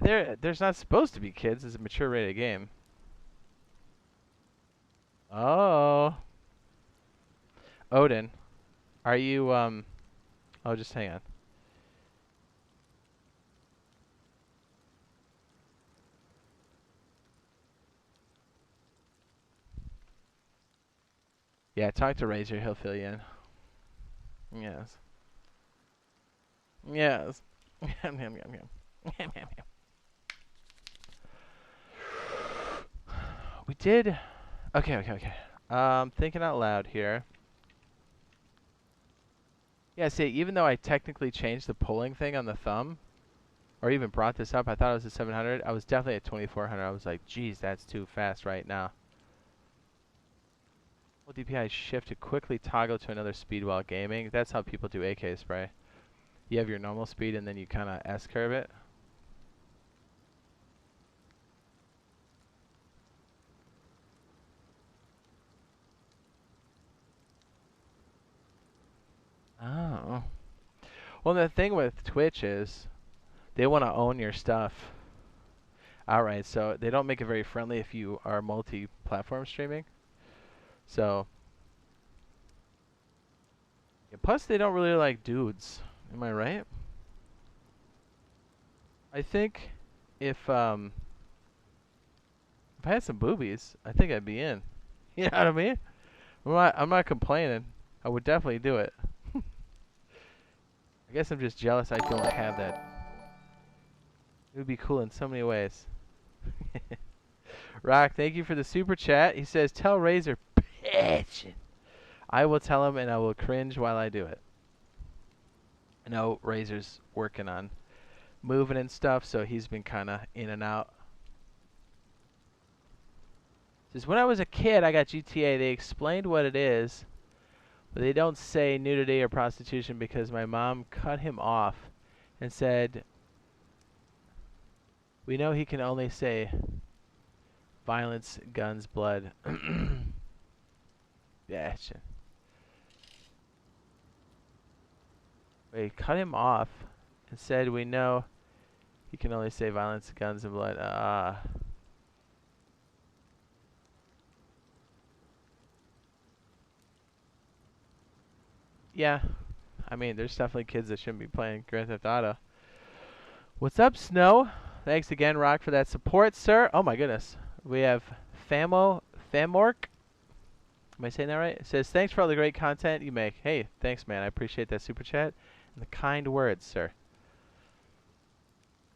There's not supposed to be kids. It's a mature rated game. Oh. Odin. Are you, Oh, just hang on. Yeah, talk to Razor. He'll fill you in. Yes. Yes. We did... Okay. Thinking out loud here. Yeah, see, even though I technically changed the polling thing on the thumb, or even brought this up, I thought it was at 700. I was definitely at 2400. I was like, geez, that's too fast right now. Well, DPI shift to quickly toggle to another speed while gaming. That's how people do AK spray. You have your normal speed and then you kind of S-curve it. Oh. Well, the thing with Twitch is they want to own your stuff. Alright, so they don't make it very friendly if you are multi-platform streaming. So, yeah, plus they don't really like dudes. Am I right? I think if I had some boobies, I think I'd be in. You know what I mean? I'm not complaining. I would definitely do it. I guess I'm just jealous I don't have that. It would be cool in so many ways. Rock, thank you for the super chat. He says, tell Razor, bitch. I will tell him and I will cringe while I do it. I know Razor's working on moving and stuff, so he's been kind of in and out. Says, when I was a kid, I got GTA. They explained what it is, but they don't say nudity or prostitution because my mom cut him off and said, we know he can only say violence, guns, blood. Yeah. Wait, cut him off and said, we know he can only say violence, guns, and blood. Yeah. I mean, there's definitely kids that shouldn't be playing Grand Theft Auto. What's up, Snow? Thanks again, Rock, for that support, sir. Oh, my goodness. We have Famork. Am I saying that right? It says, thanks for all the great content you make. Hey, thanks, man. I appreciate that super chat and the kind words, sir.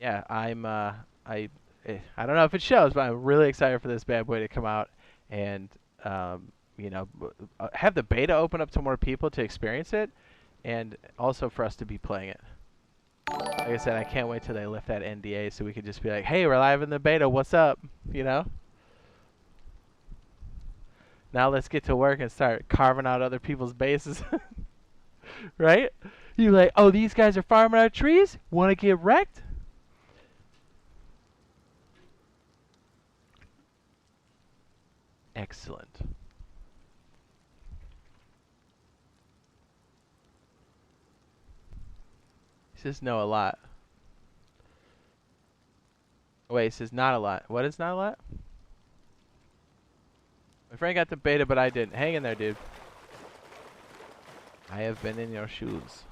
Yeah, I don't know if it shows, but I'm really excited for this bad boy to come out and, you know, have the beta open up to more people to experience it, and also for us to be playing it. Like I said, I can't wait till they lift that NDA so we can just be like, hey, we're live in the beta, what's up? You know? Now let's get to work and start carving out other people's bases. Right? You're like, oh, these guys are farming our trees? Want to get wrecked? Excellent. He says no a lot. Wait, he says not a lot. What is not a lot? My friend got the beta, but I didn't. Hang in there, dude. I have been in your shoes.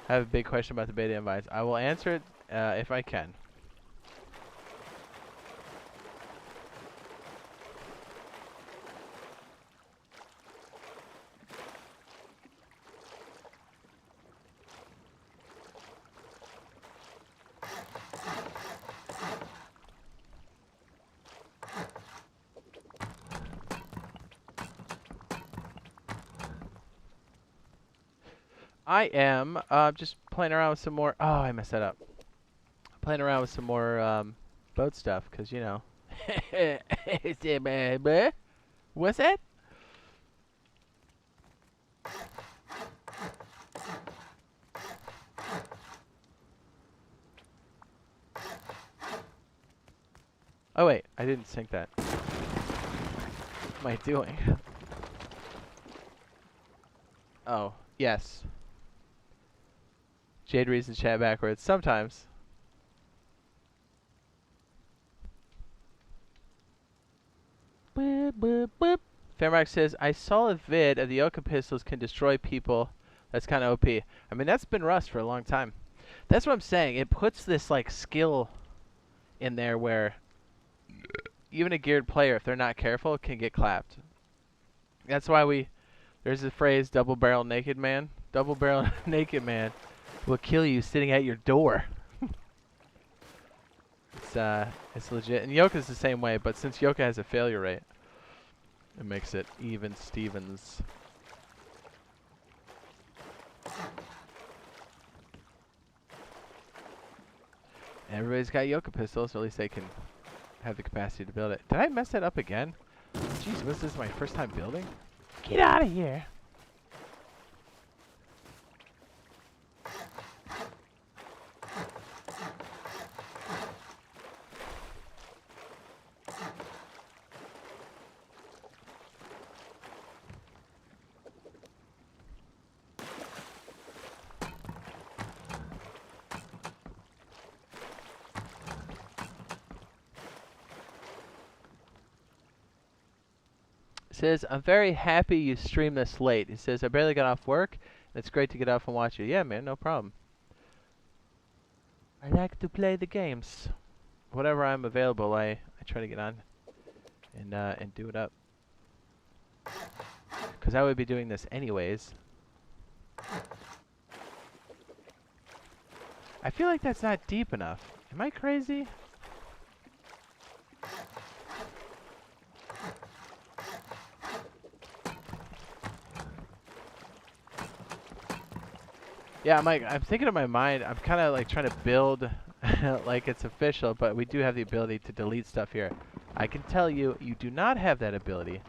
I have a big question about the beta invites. I will answer it if I can. I am just playing around with some more. Oh, I messed that up. Playing around with some more boat stuff, because, you know. What's that? Oh, wait. I didn't sync that. What am I doing? Oh, yes. Jade reads the chat backwards. Sometimes. Boop, boop, boop. Fairmark says, I saw a vid of the Yoka pistols can destroy people. That's kind of OP. I mean, that's been Russ for a long time. That's what I'm saying. It puts this, like, skill in there where even a geared player, if they're not careful, can get clapped. That's why there's the phrase, double barrel naked man. Double barrel naked man will kill you sitting at your door. It's legit. And Yoka's the same way, but since Yoka has a failure rate, it makes it even Stevens. Everybody's got Yoka pistols, or at least they can have the capacity to build it. Did I mess that up again? Jeez, was this my first time building? Get out of here! Says, I'm very happy you stream this late. He says, I barely got off work. And it's great to get off and watch you. Yeah, man, no problem. I like to play the games. Whenever I'm available, I try to get on and do it up. Because I would be doing this anyways. I feel like that's not deep enough. Am I crazy? Yeah, I'm thinking in my mind, I'm kind of like trying to build like it's official, but we do have the ability to delete stuff here. I can tell you, you do not have that ability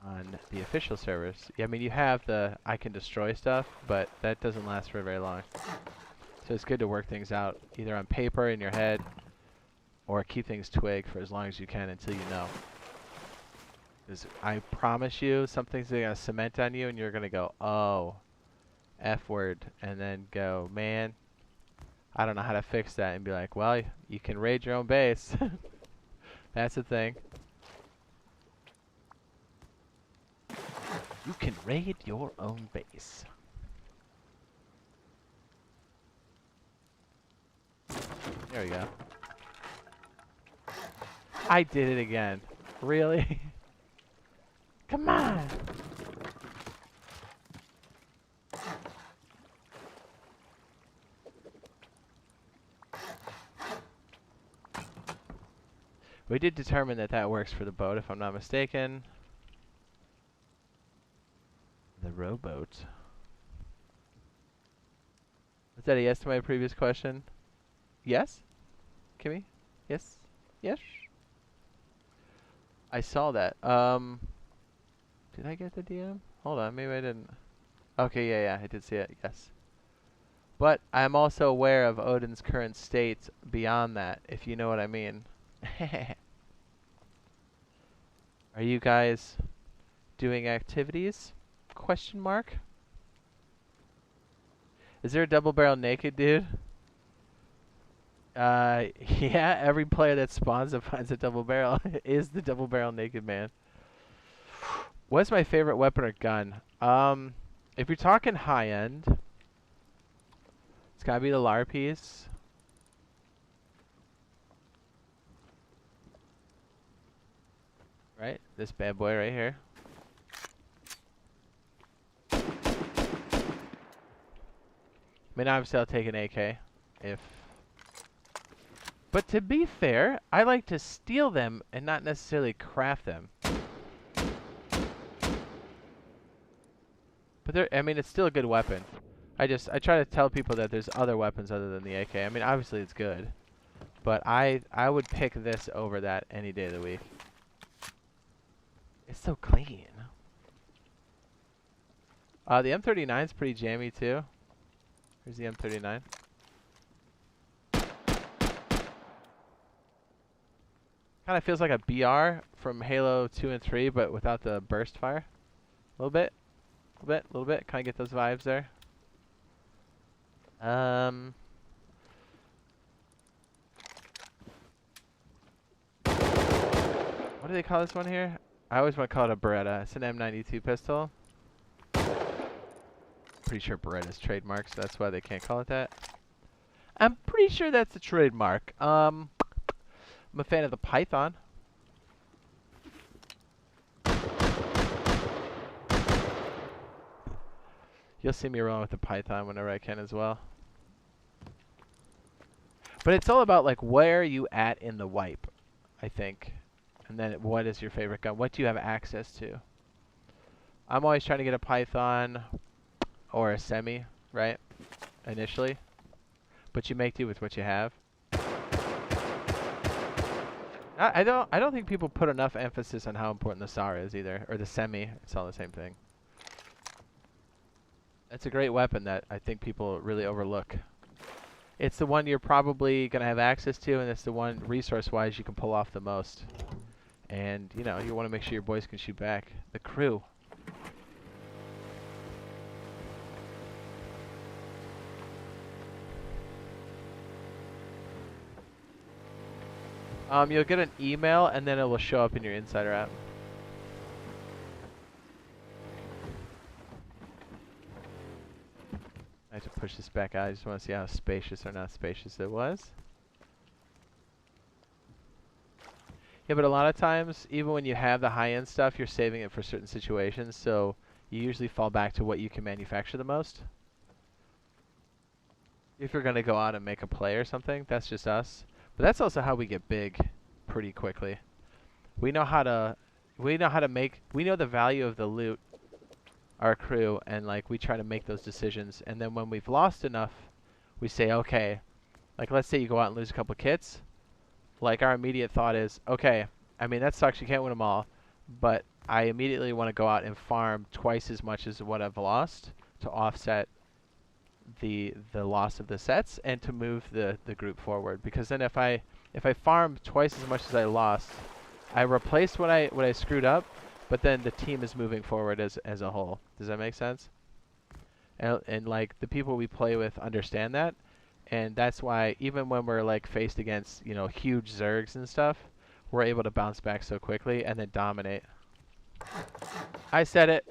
on the official servers. Yeah, I mean, you have the I can destroy stuff, but that doesn't last for very long. So it's good to work things out, either on paper in your head, or keep things twig for as long as you can until you know. Because I promise you, something's going to cement on you, and you're going to go, oh, F word, and then go, man, I don't know how to fix that, and be like, well, you can raid your own base. That's the thing. You can raid your own base. There we go. I did it again. Really? Come on! We did determine that that works for the boat, if I'm not mistaken. The rowboat. Was that a yes to my previous question? Yes? Kimmy? Yes? Yes? I saw that. Did I get the DM? Hold on, maybe I didn't. Okay, yeah, I did see it, yes. But I'm also aware of Odin's current state beyond that, if you know what I mean. Are you guys doing activities? Question mark? Is there a double barrel naked dude? Yeah, every player that spawns and finds a double barrel is the double barrel naked man. What's my favorite weapon or gun? If you're talking high end, it's gotta be the LAR piece. Right? This bad boy right here. I mean, obviously I'll take an AK if... But to be fair, I like to steal them and not necessarily craft them. But I mean, it's still a good weapon. I try to tell people that there's other weapons other than the AK. I mean, obviously it's good. But I would pick this over that any day of the week. It's so clean. The M39 is pretty jammy too. Here's the M39. Kind of feels like a BR from Halo 2 and 3, but without the burst fire. A little bit. A little bit. Kind of get those vibes there. What do they call this one here? I always want to call it a Beretta. It's an M92 pistol. Pretty sure Beretta's trademark, so that's why they can't call it that. I'm pretty sure that's a trademark. I'm a fan of the Python. You'll see me rolling with the Python whenever I can as well. But it's all about like where are you at in the wipe, I think. And then what is your favorite gun? What do you have access to? I'm always trying to get a Python or a semi, right? Initially. But you make do with what you have. I don't think people put enough emphasis on how important the SAR is either. Or the semi. It's all the same thing. It's a great weapon that I think people really overlook. It's the one you're probably going to have access to, and it's the one resource-wise you can pull off the most. And, you know, you want to make sure your boys can shoot back. The crew. You'll get an email, and then it will show up in your Insider app. I have to push this back out. I just want to see how spacious or not spacious it was. Yeah, but a lot of times, even when you have the high-end stuff, you're saving it for certain situations, so you usually fall back to what you can manufacture the most. If you're going to go out and make a play or something, that's just us. But that's also how we get big pretty quickly. We know how to make, we know the value of the loot, our crew, and like we try to make those decisions. And then when we've lost enough, we say, okay, like let's say you go out and lose a couple kits. Like our immediate thought is, okay, I mean that sucks, you can't win them all, but I immediately want to go out and farm twice as much as what I've lost to offset the loss of the sets and to move the group forward. Because then if I farm twice as much as I lost, I replaced what I screwed up, but then the team is moving forward as a whole. Does that make sense? And like the people we play with understand that, and that's why even when we're like faced against, you know, huge Zergs and stuff, we're able to bounce back so quickly and then dominate. I said it.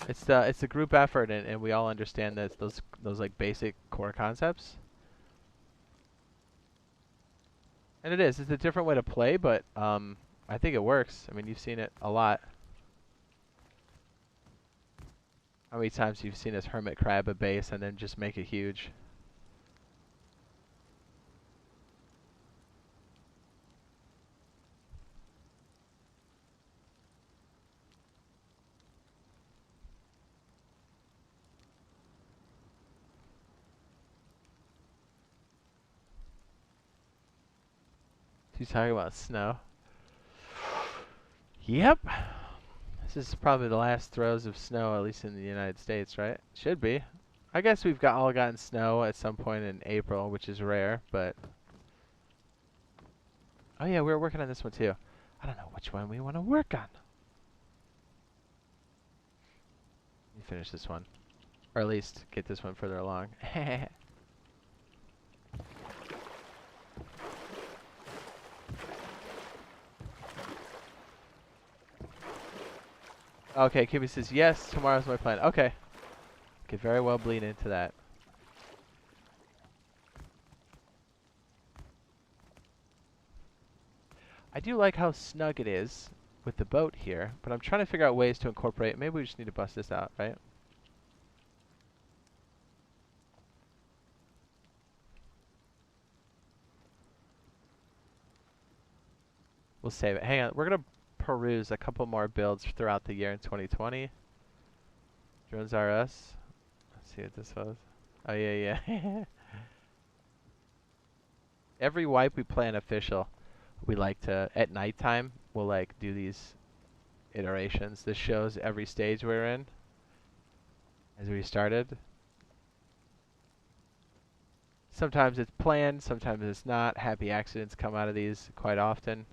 It's the group effort, and we all understand that those like basic core concepts. And it's a different way to play, but I think it works. I mean, you've seen it a lot. How many times you've seen us hermit crab a base and then just make it huge? She's talking about snow. Yep. This is probably the last throes of snow, at least in the United States, right? Should be. I guess we've all gotten snow at some point in April, which is rare, but... Oh yeah, we were working on this one too. I don't know which one we want to work on. Let me finish this one. Or at least get this one further along. Okay, Kimmy says, yes, tomorrow's my plan. Okay. Could very well bleed into that. I do like how snug it is with the boat here, but I'm trying to figure out ways to incorporate. Maybe we just need to bust this out, right? We'll save it. Hang on, we're going to peruse a couple more builds throughout the year in 2020. Drones are us. Let's see what this was. Oh, yeah, yeah. Every wipe we play an official. We like to, at nighttime, we'll like do these iterations. This shows every stage we're in as we started. Sometimes it's planned, sometimes it's not. Happy accidents come out of these quite often.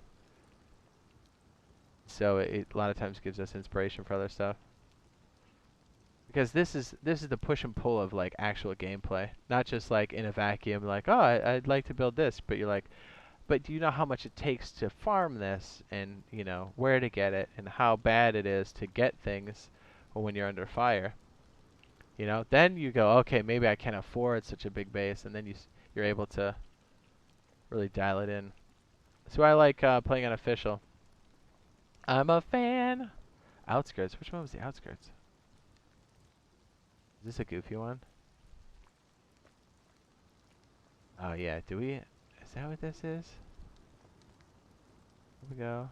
So it a lot of times gives us inspiration for other stuff. Because this is the push and pull of like actual gameplay, not just like in a vacuum like, oh, I'd like to build this, but you're like, but do you know how much it takes to farm this, and you know where to get it, and how bad it is to get things when you're under fire? You know, then you go, okay, maybe I can't afford such a big base, and then you're able to really dial it in. So I like playing on official. I'm a fan. Outskirts. Which one was the outskirts? Is this a goofy one? Oh yeah. Do we? Is that what this is? Here we go.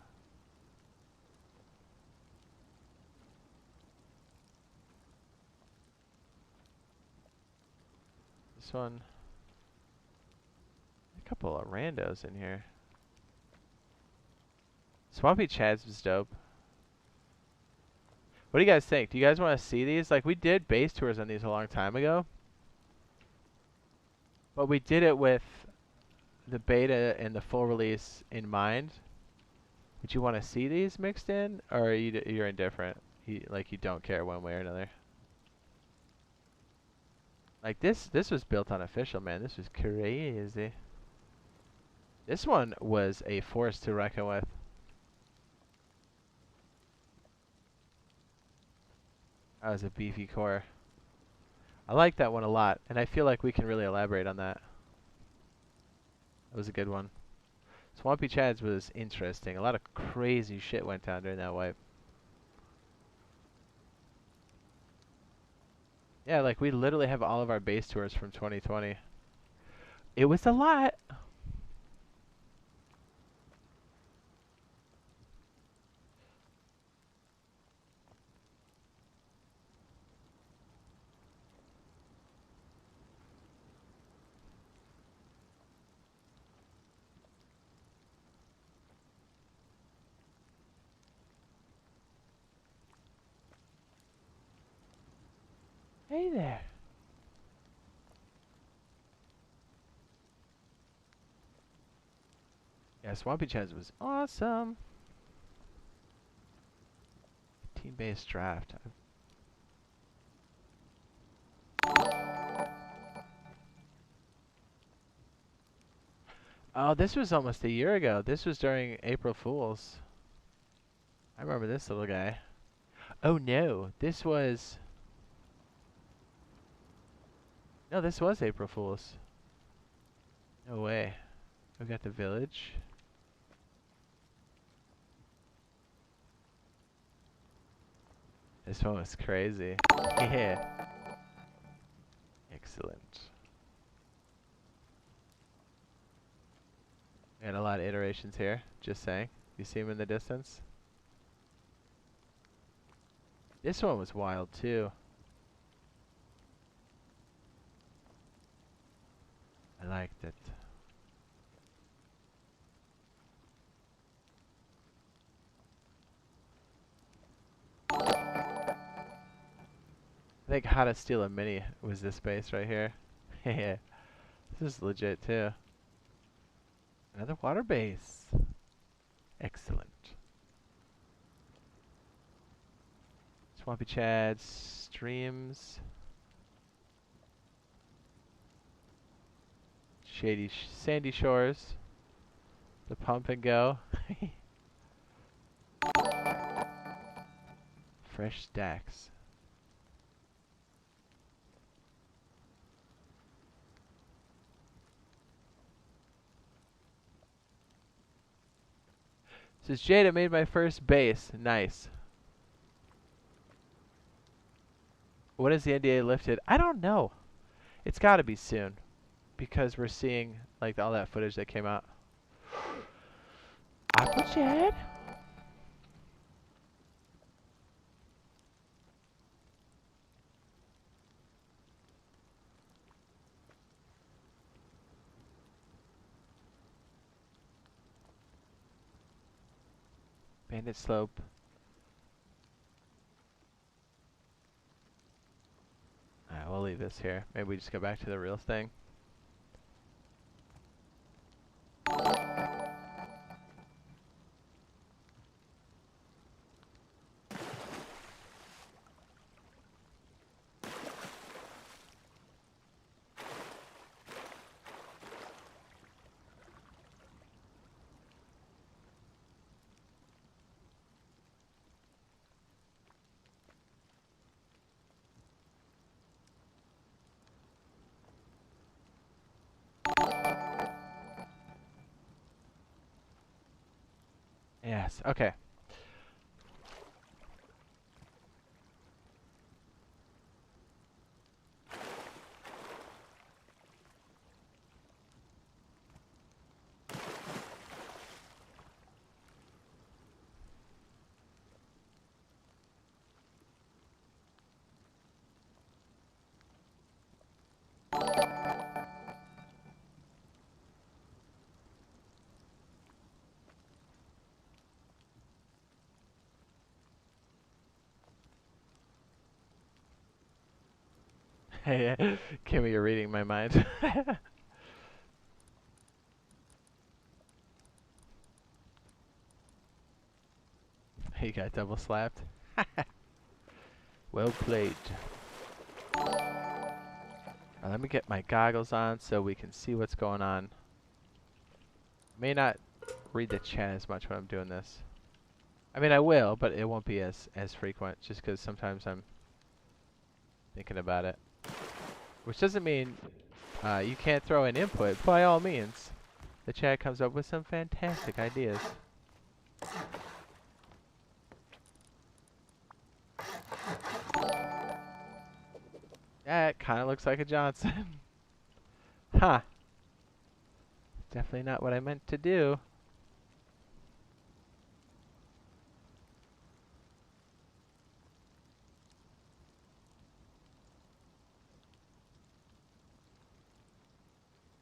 This one. A couple of randos in here. Swampy Chad's was dope. What do you guys think? Do you guys want to see these? Like, we did base tours on these a long time ago. But we did it with the beta and the full release in mind. Would you want to see these mixed in? Or are you're indifferent? Like, you don't care one way or another? Like, this was built on official, man. This was crazy. This one was a force to reckon with. That was a beefy core. I like that one a lot, and I feel like we can really elaborate on that. That was a good one. Swampy Chad's was interesting. A lot of crazy shit went down during that wipe. Yeah, like we literally have all of our base tours from 2020. It was a lot. Hey there. Yeah, Swampy Chaz was awesome. Team-based draft. Oh, this was almost a year ago. This was during April Fools. I remember this little guy. Oh no, this was... No, this was April Fools. No way. We got the village. This one was crazy. Yeah. Excellent. We got a lot of iterations here, just saying. You see them in the distance? This one was wild too. I liked it. think How to Steal a Mini was this base right here. Yeah, this is legit too. Another water base. Excellent. Swampy Chad streams. Sandy shores. The pump and go. Fresh stacks. Says Jade, I made my first base. Nice. When is the NDA lifted? I don't know. It's got to be soon, because we're seeing like all that footage that came out. Aqua Jade. Bandit Slope. Alright, we'll leave this here. Maybe we just go back to the real thing. Yes, okay. Hey, Kimmy, you're reading my mind. He got double slapped. Well played. Now let me get my goggles on so we can see what's going on. May not read the chat as much when I'm doing this. I mean, I will, but it won't be as frequent, just because sometimes I'm thinking about it. Which doesn't mean you can't throw in input. By all means, the chat comes up with some fantastic ideas. That kind of looks like a Johnson. Huh. Definitely not what I meant to do.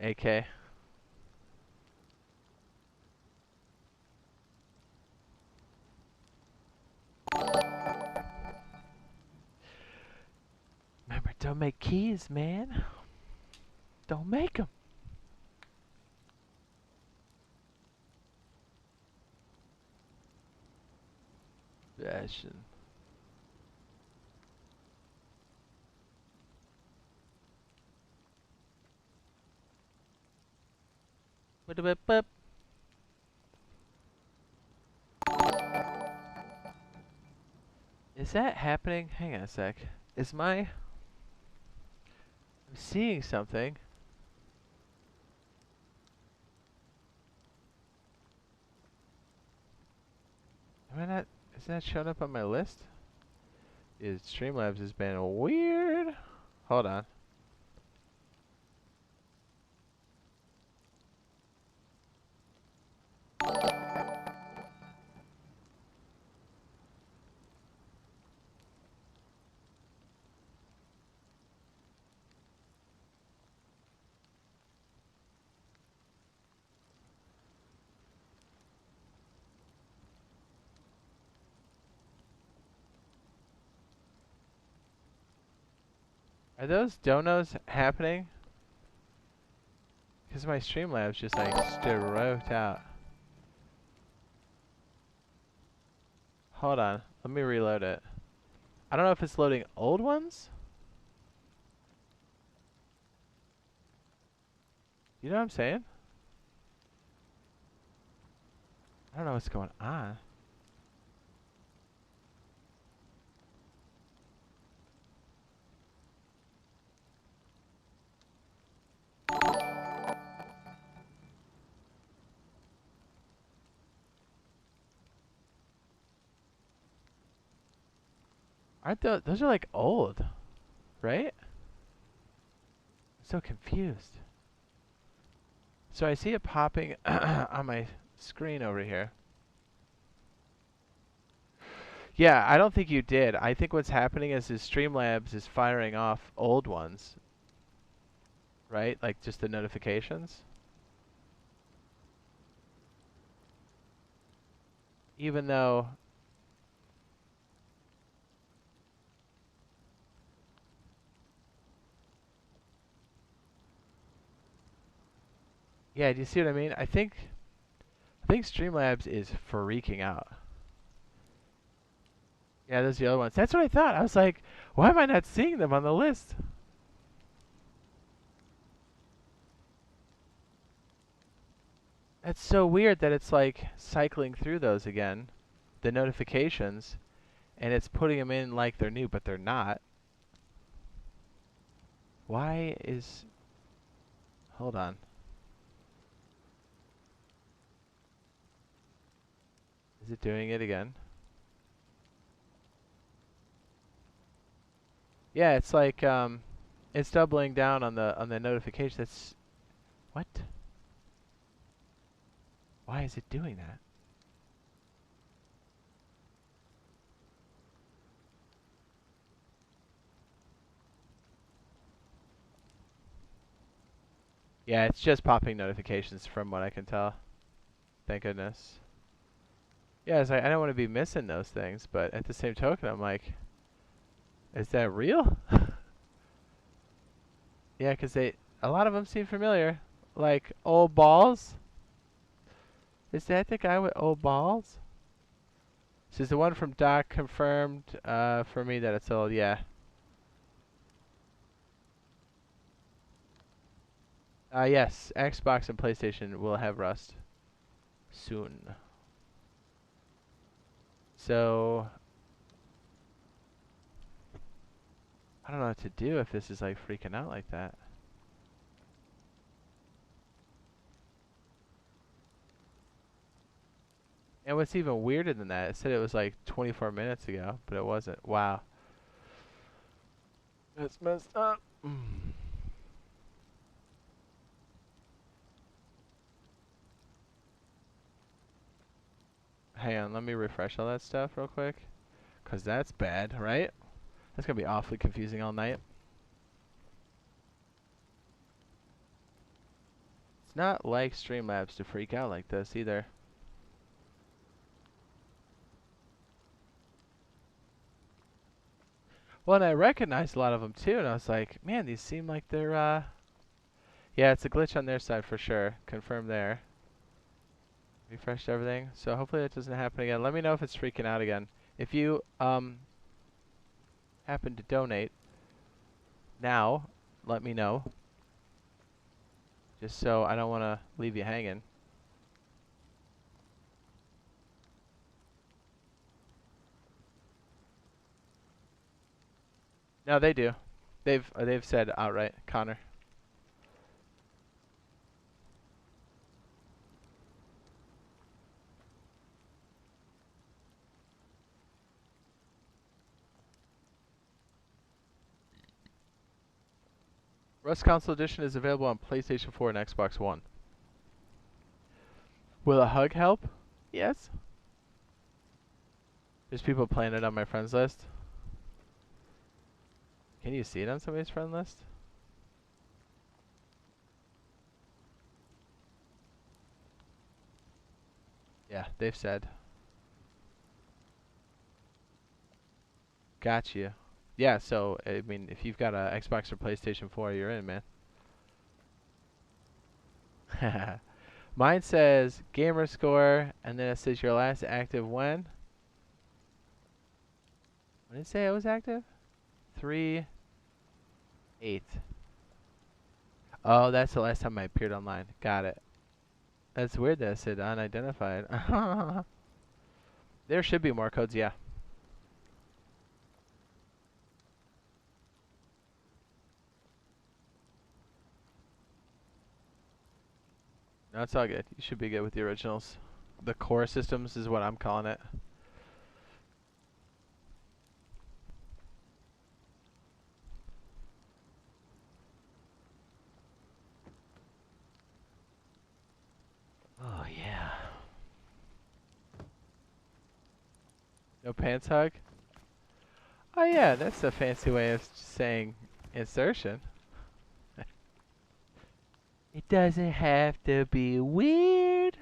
AK. Remember, don't make keys, man. Don't make them. Fashion. What? Is that happening? Hang on a sec. Is my... I'm seeing something. Am I not... Is that showing up on my list? Streamlabs has been weird. Hold on. Are those donos happening? Because my Streamlabs just like stroked out. Hold on. Let me reload it. I don't know if it's loading old ones. You know what I'm saying? I don't know what's going on. Aren't those are like old, right? I'm so confused. So I see it popping on my screen over here. Yeah, I don't think you did. I think what's happening is Streamlabs is firing off old ones, right? Like just the notifications. Even though... Yeah, do you see what I mean? I think Streamlabs is freaking out. Yeah, those are the other ones. That's what I thought. I was like, why am I not seeing them on the list? That's so weird that it's like cycling through those again, the notifications, and it's putting them in like they're new, but they're not. Why is... Hold on. Is it doing it again? Yeah, it's like it's doubling down on the notification. That's what? Why is it doing that? Yeah, it's just popping notifications from what I can tell. Thank goodness. Yeah, it's like, I don't want to be missing those things, but at the same token, I'm like, is that real? Yeah, because a lot of them seem familiar. Like, old balls? Is that the guy with old balls? This is the one from Doc confirmed for me that it's old, yeah. Yes, Xbox and PlayStation will have Rust soon. So, I don't know what to do if this is like freaking out like that. And what's even weirder than that, it said it was like 24 minutes ago, but it wasn't. Wow. That's messed up. Hang on, let me refresh all that stuff real quick. Because that's bad, right? That's going to be awfully confusing all night. It's not like Streamlabs to freak out like this either. Well, and I recognized a lot of them too, and I was like, man, these seem like they're, yeah, it's a glitch on their side for sure. Confirmed there. Refreshed everything. So hopefully that doesn't happen again. Let me know if it's freaking out again. If you, happen to donate now, let me know. Just so I don't want to leave you hanging. No, they do. They've said outright, Connor. Rust Console Edition is available on PlayStation 4 and Xbox One. Will a hug help? Yes. There's people playing it on my friends list. Can you see it on somebody's friend list? Yeah, they've said. Got you. Yeah, so, I mean, if you've got a Xbox or PlayStation 4, you're in, man. Mine says gamer score, and then it says your last active when? When did it say I was active? 3-8. Oh, that's the last time I appeared online. Got it. That's weird that it said unidentified. There should be more codes, yeah. No, it's all good. You should be good with the originals. The core systems is what I'm calling it. Oh, yeah. No pants hug? Oh, yeah, that's a fancy way of saying insertion. It doesn't have to be weird.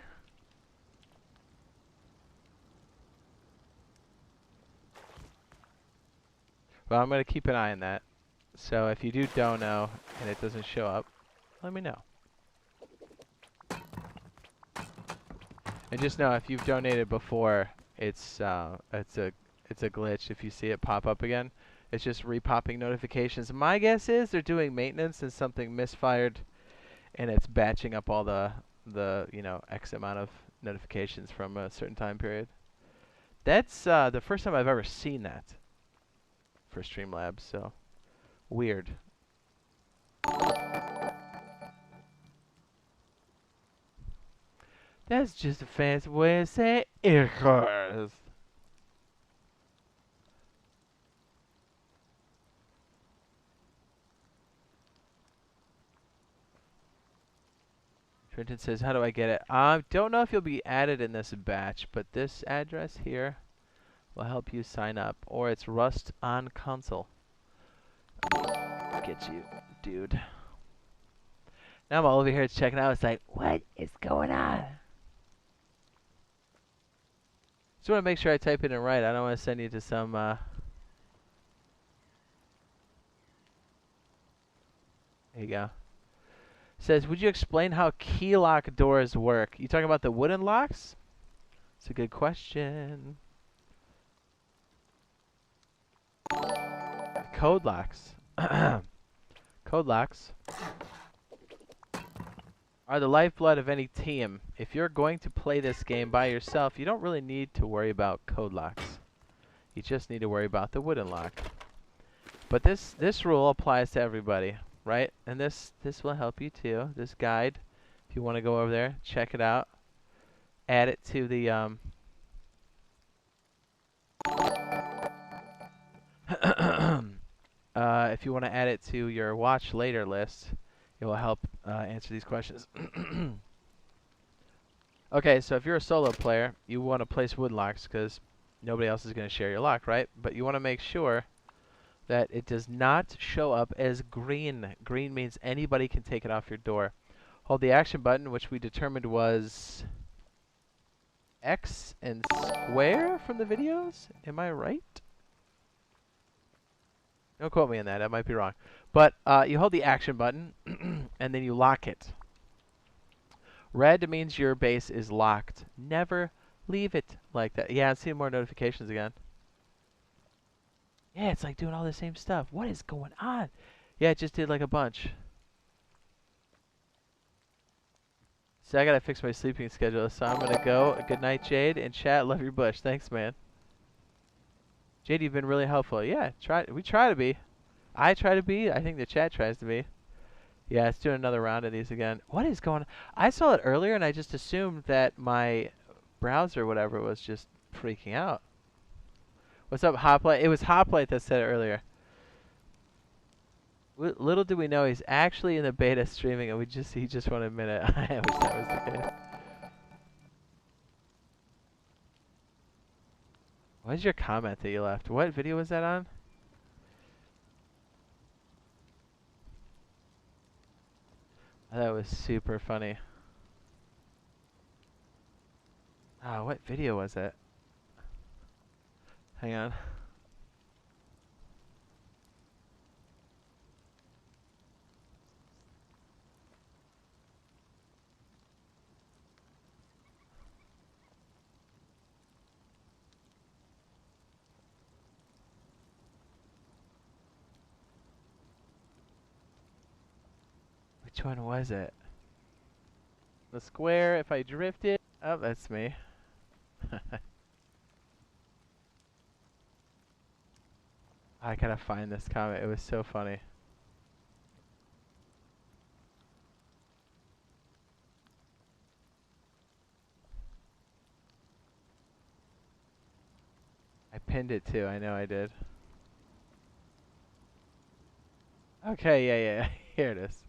Well, I'm going to keep an eye on that. So if you do dono and it doesn't show up, let me know. And just know if you've donated before, it's a glitch. If you see it pop up again, it's just repopping notifications. My guess is they're doing maintenance and something misfired, and it's batching up all the X amount of notifications from a certain time period. That's the first time I've ever seen that for Streamlabs. So weird. That's just a fancy way of saying errors. Trenton says, how do I get it? I don't know if you'll be added in this batch, but this address here will help you sign up. Or it's Rust on console. Get you, dude. Now I'm all over here checking out. It's like, what is going on? Just want to make sure I type it in right. I don't want to send you to some, There you go. Says, would you explain how key lock doors work? You talking about the wooden locks? It's a good question. Code locks. Code locks are the lifeblood of any team. If you're going to play this game by yourself, you don't really need to worry about code locks. You just need to worry about the wooden lock. But this rule applies to everybody, right? And this will help you too. This guide, if you want to go over there, check it out. Add it to the if you want to add it to your watch later list, it will help answer these questions. Okay, so if you're a solo player, you want to place wood locks because nobody else is going to share your lock, right? But you want to make sure that it does not show up as green. Green means anybody can take it off your door. Hold the action button, which we determined was X and square from the videos. Am I right? Don't quote me on that. I might be wrong. But you hold the action button, and then you lock it. Red means your base is locked. Never leave it like that. Yeah, I'm seeing more notifications again. Yeah, it's like doing all the same stuff. What is going on? Yeah, it just did like a bunch. So I gotta fix my sleeping schedule. So I'm gonna go. Good night, Jade. And chat, love your bush. Thanks, man. Jade, you've been really helpful. Yeah, we try to be. I try to be. I think the chat tries to be. Yeah, let's do another round of these again. What is going on? I saw it earlier, and I just assumed that my browser, whatever, was just freaking out. What's up, Hoplite? It was Hoplite that said it earlier. Little do we know, he's actually in the beta streaming, and he just won't admit it. I wish that was the case. What is your comment that you left? What video was that on? That was super funny. Ah, what video was it? Hang on. Which one was it? The square, if I drifted. Oh, that's me. I gotta find this comment. It was so funny. I pinned it too. I know I did. Okay, yeah. Here it is.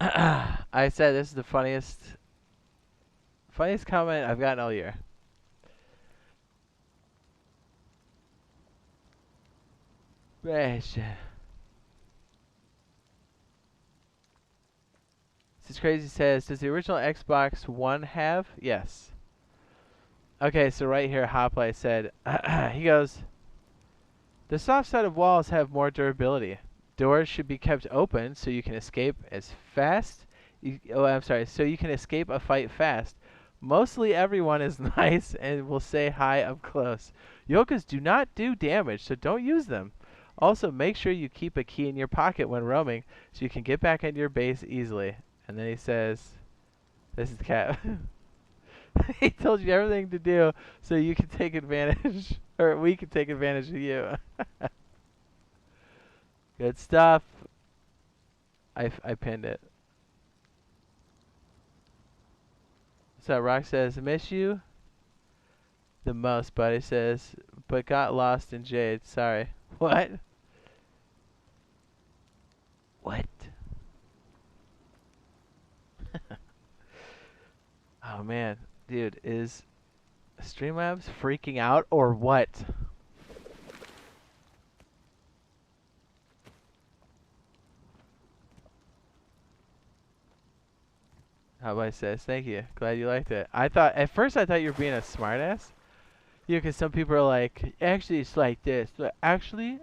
I said this is the funniest comment I've gotten all year. This is crazy. Says, does the original Xbox One have? Yes. Okay, so right here, Hoplite said, he goes, the soft side of walls have more durability. Doors should be kept open so you can escape as fast. So you can escape a fight fast. Mostly everyone is nice and will say hi up close. Yokas do not do damage, so don't use them. Also, make sure you keep a key in your pocket when roaming so you can get back into your base easily. And then he says, this is the cat. He told you everything to do so you can take advantage, or we can take advantage of you. Good stuff. I pinned it. So Rock says, miss you the most, buddy. Says, but got lost in Jade. Sorry. What? What? Oh man, dude, is Streamlabs freaking out or what? How about I says, thank you. Glad you liked it. At first I thought you were being a smartass. Yeah, because some people are like, actually it's like this. But actually.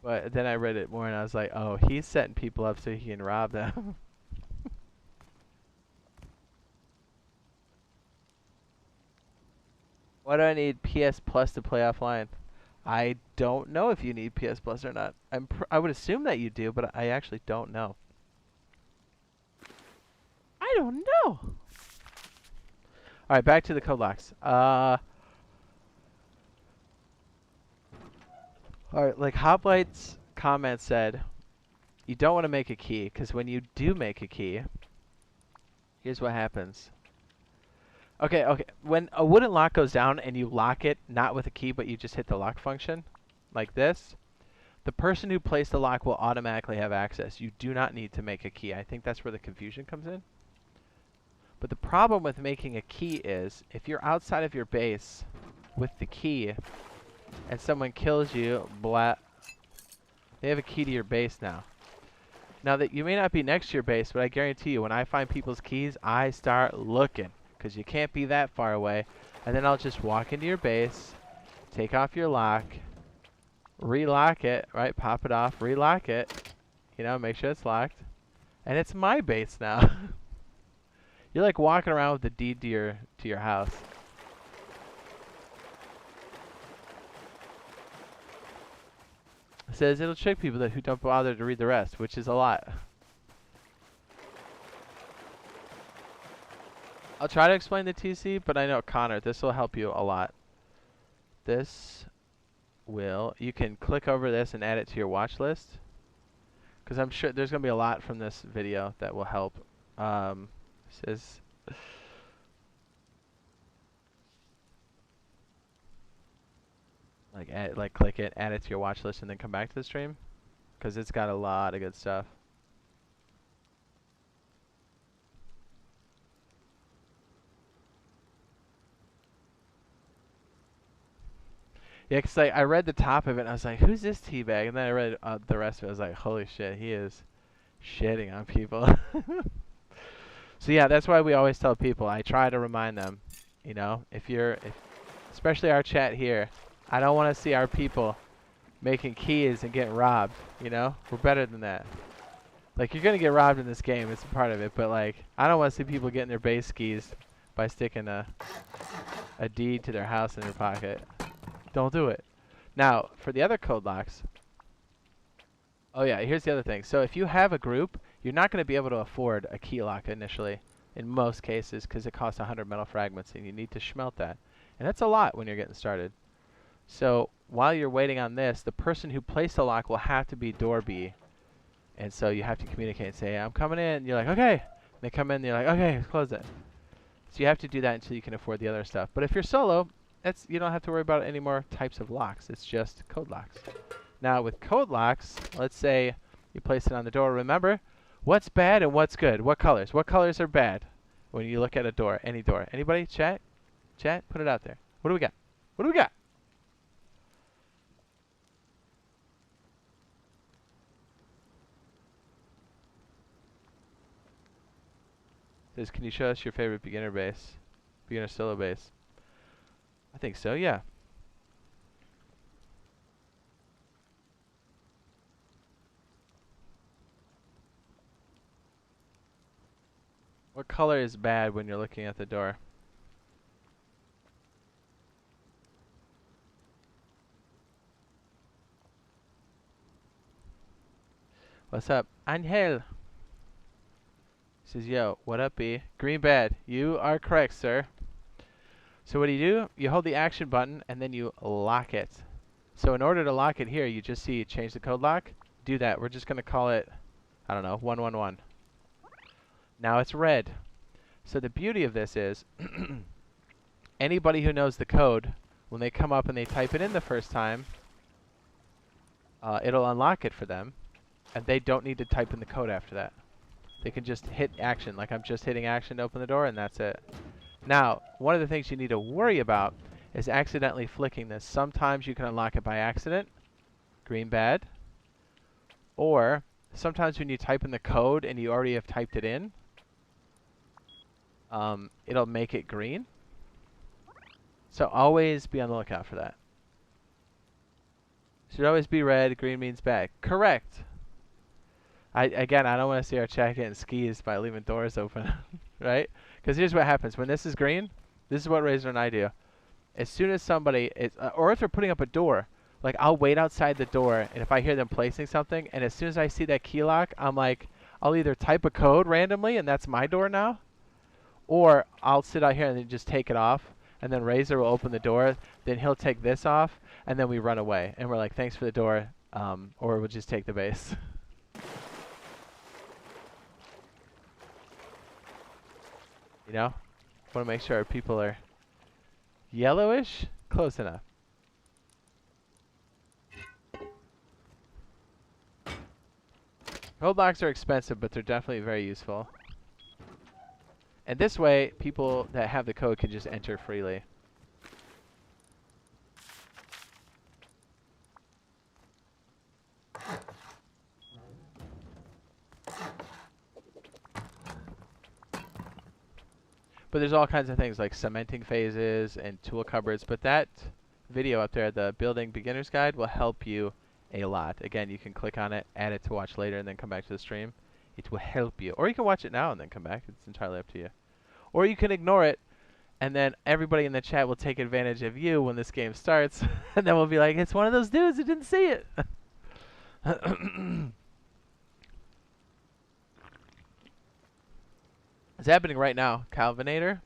But then I read it more and I was like, oh, he's setting people up so he can rob them. Why do I need PS Plus to play offline? I don't know if you need PS Plus or not. I would assume that you do, but I actually don't know. I don't know. All right, back to the code locks. All right, like Hoplite's comment said, you don't want to make a key because when you do make a key, here's what happens. Okay. When a wooden lock goes down and you lock it, not with a key, but you just hit the lock function, like this, the person who placed the lock will automatically have access. You do not need to make a key. I think that's where the confusion comes in. But the problem with making a key is, if you're outside of your base with the key, and someone kills you, blah, they have a key to your base now. Now that you may not be next to your base, but I guarantee you, when I find people's keys, I start looking. Because you can't be that far away. And then I'll just walk into your base, take off your lock, relock it, right? Pop it off, relock it. You know, make sure it's locked. And it's my base now. You're like walking around with the deed to your house. It says it'll trick people who don't bother to read the rest, which is a lot. I'll try to explain the TC, but I know Connor, this will help you a lot. You can click over this and add it to your watch list. Because I'm sure there's going to be a lot from this video that will help. Says, click it, add it to your watch list, and then come back to the stream. Because it's got a lot of good stuff. Yeah, because I read the top of it, and I was like, who's this teabag? And then I read the rest of it. I was like, holy shit, he is shitting on people. So yeah, that's why we always tell people, I try to remind them, you know, especially our chat here, I don't want to see our people making keys and getting robbed, you know? We're better than that. Like, you're going to get robbed in this game, it's a part of it, but like, I don't want to see people getting their base keys by sticking a deed to their house in their pocket. Don't do it. Now, for the other code locks, Oh yeah, here's the other thing. So if you have a group, you're not going to be able to afford a key lock initially, in most cases, because it costs 100 metal fragments, and you need to smelt that. And that's a lot when you're getting started. So while you're waiting on this, the person who placed the lock will have to be door B. And so you have to communicate and say, I'm coming in. And you're like, okay. And they come in, and you're like, okay, close it. So you have to do that until you can afford the other stuff. But if you're solo, you don't have to worry about any more types of locks. It's just code locks. Now with code locks, let's say you place it on the door. Remember, what's bad and what's good? What colors? What colors are bad when you look at a door, any door? Anybody? Chat? Chat? Put it out there. What do we got? What do we got? Says, can you show us your favorite beginner base? Beginner solo base? I think so, yeah. What color is bad when you're looking at the door? What's up? Angel says, yo, what up, B? Green bad. You are correct, sir. So what do? You hold the action button, and then you lock it. So in order to lock it here, you just see change the code lock. Do that. We're just going to call it, I don't know, 111. Now it's red. So the beauty of this is anybody who knows the code, when they come up and they type it in the first time, it'll unlock it for them, and they don't need to type in the code after that. They can just hit action, like I'm just hitting action to open the door, and that's it. Now, one of the things you need to worry about is accidentally flicking this. Sometimes you can unlock it by accident, green bad, or sometimes when you type in the code and you already have typed it in, it'll make it green. So always be on the lookout for that. Should always be red, green means bad. Correct. Again, I don't want to see our chat getting skeezed by leaving doors open, right? Because here's what happens. When this is green, this is what Razor and I do. As soon as somebody is, or if they're putting up a door, like I'll wait outside the door, and if I hear them placing something, and as soon as I see that key lock, I'm like, I'll either type a code randomly, and that's my door now, or I'll sit out here and then just take it off, and then Razor will open the door, then he'll take this off, and then we run away. And we're like, thanks for the door, or we'll just take the base. You know? Want to make sure our people are yellowish? Close enough. Code locks are expensive, but they're definitely very useful. And this way, people that have the code can just enter freely. But there's all kinds of things like cementing phases and tool cupboards. But that video up there, the Building Beginner's Guide, will help you a lot. Again, you can click on it, add it to watch later, and then come back to the stream. It will help you. Or you can watch it now and then come back. It's entirely up to you. Or you can ignore it, and then everybody in the chat will take advantage of you when this game starts. And then we'll be like, it's one of those dudes who didn't see it. It's happening right now. Calvinator.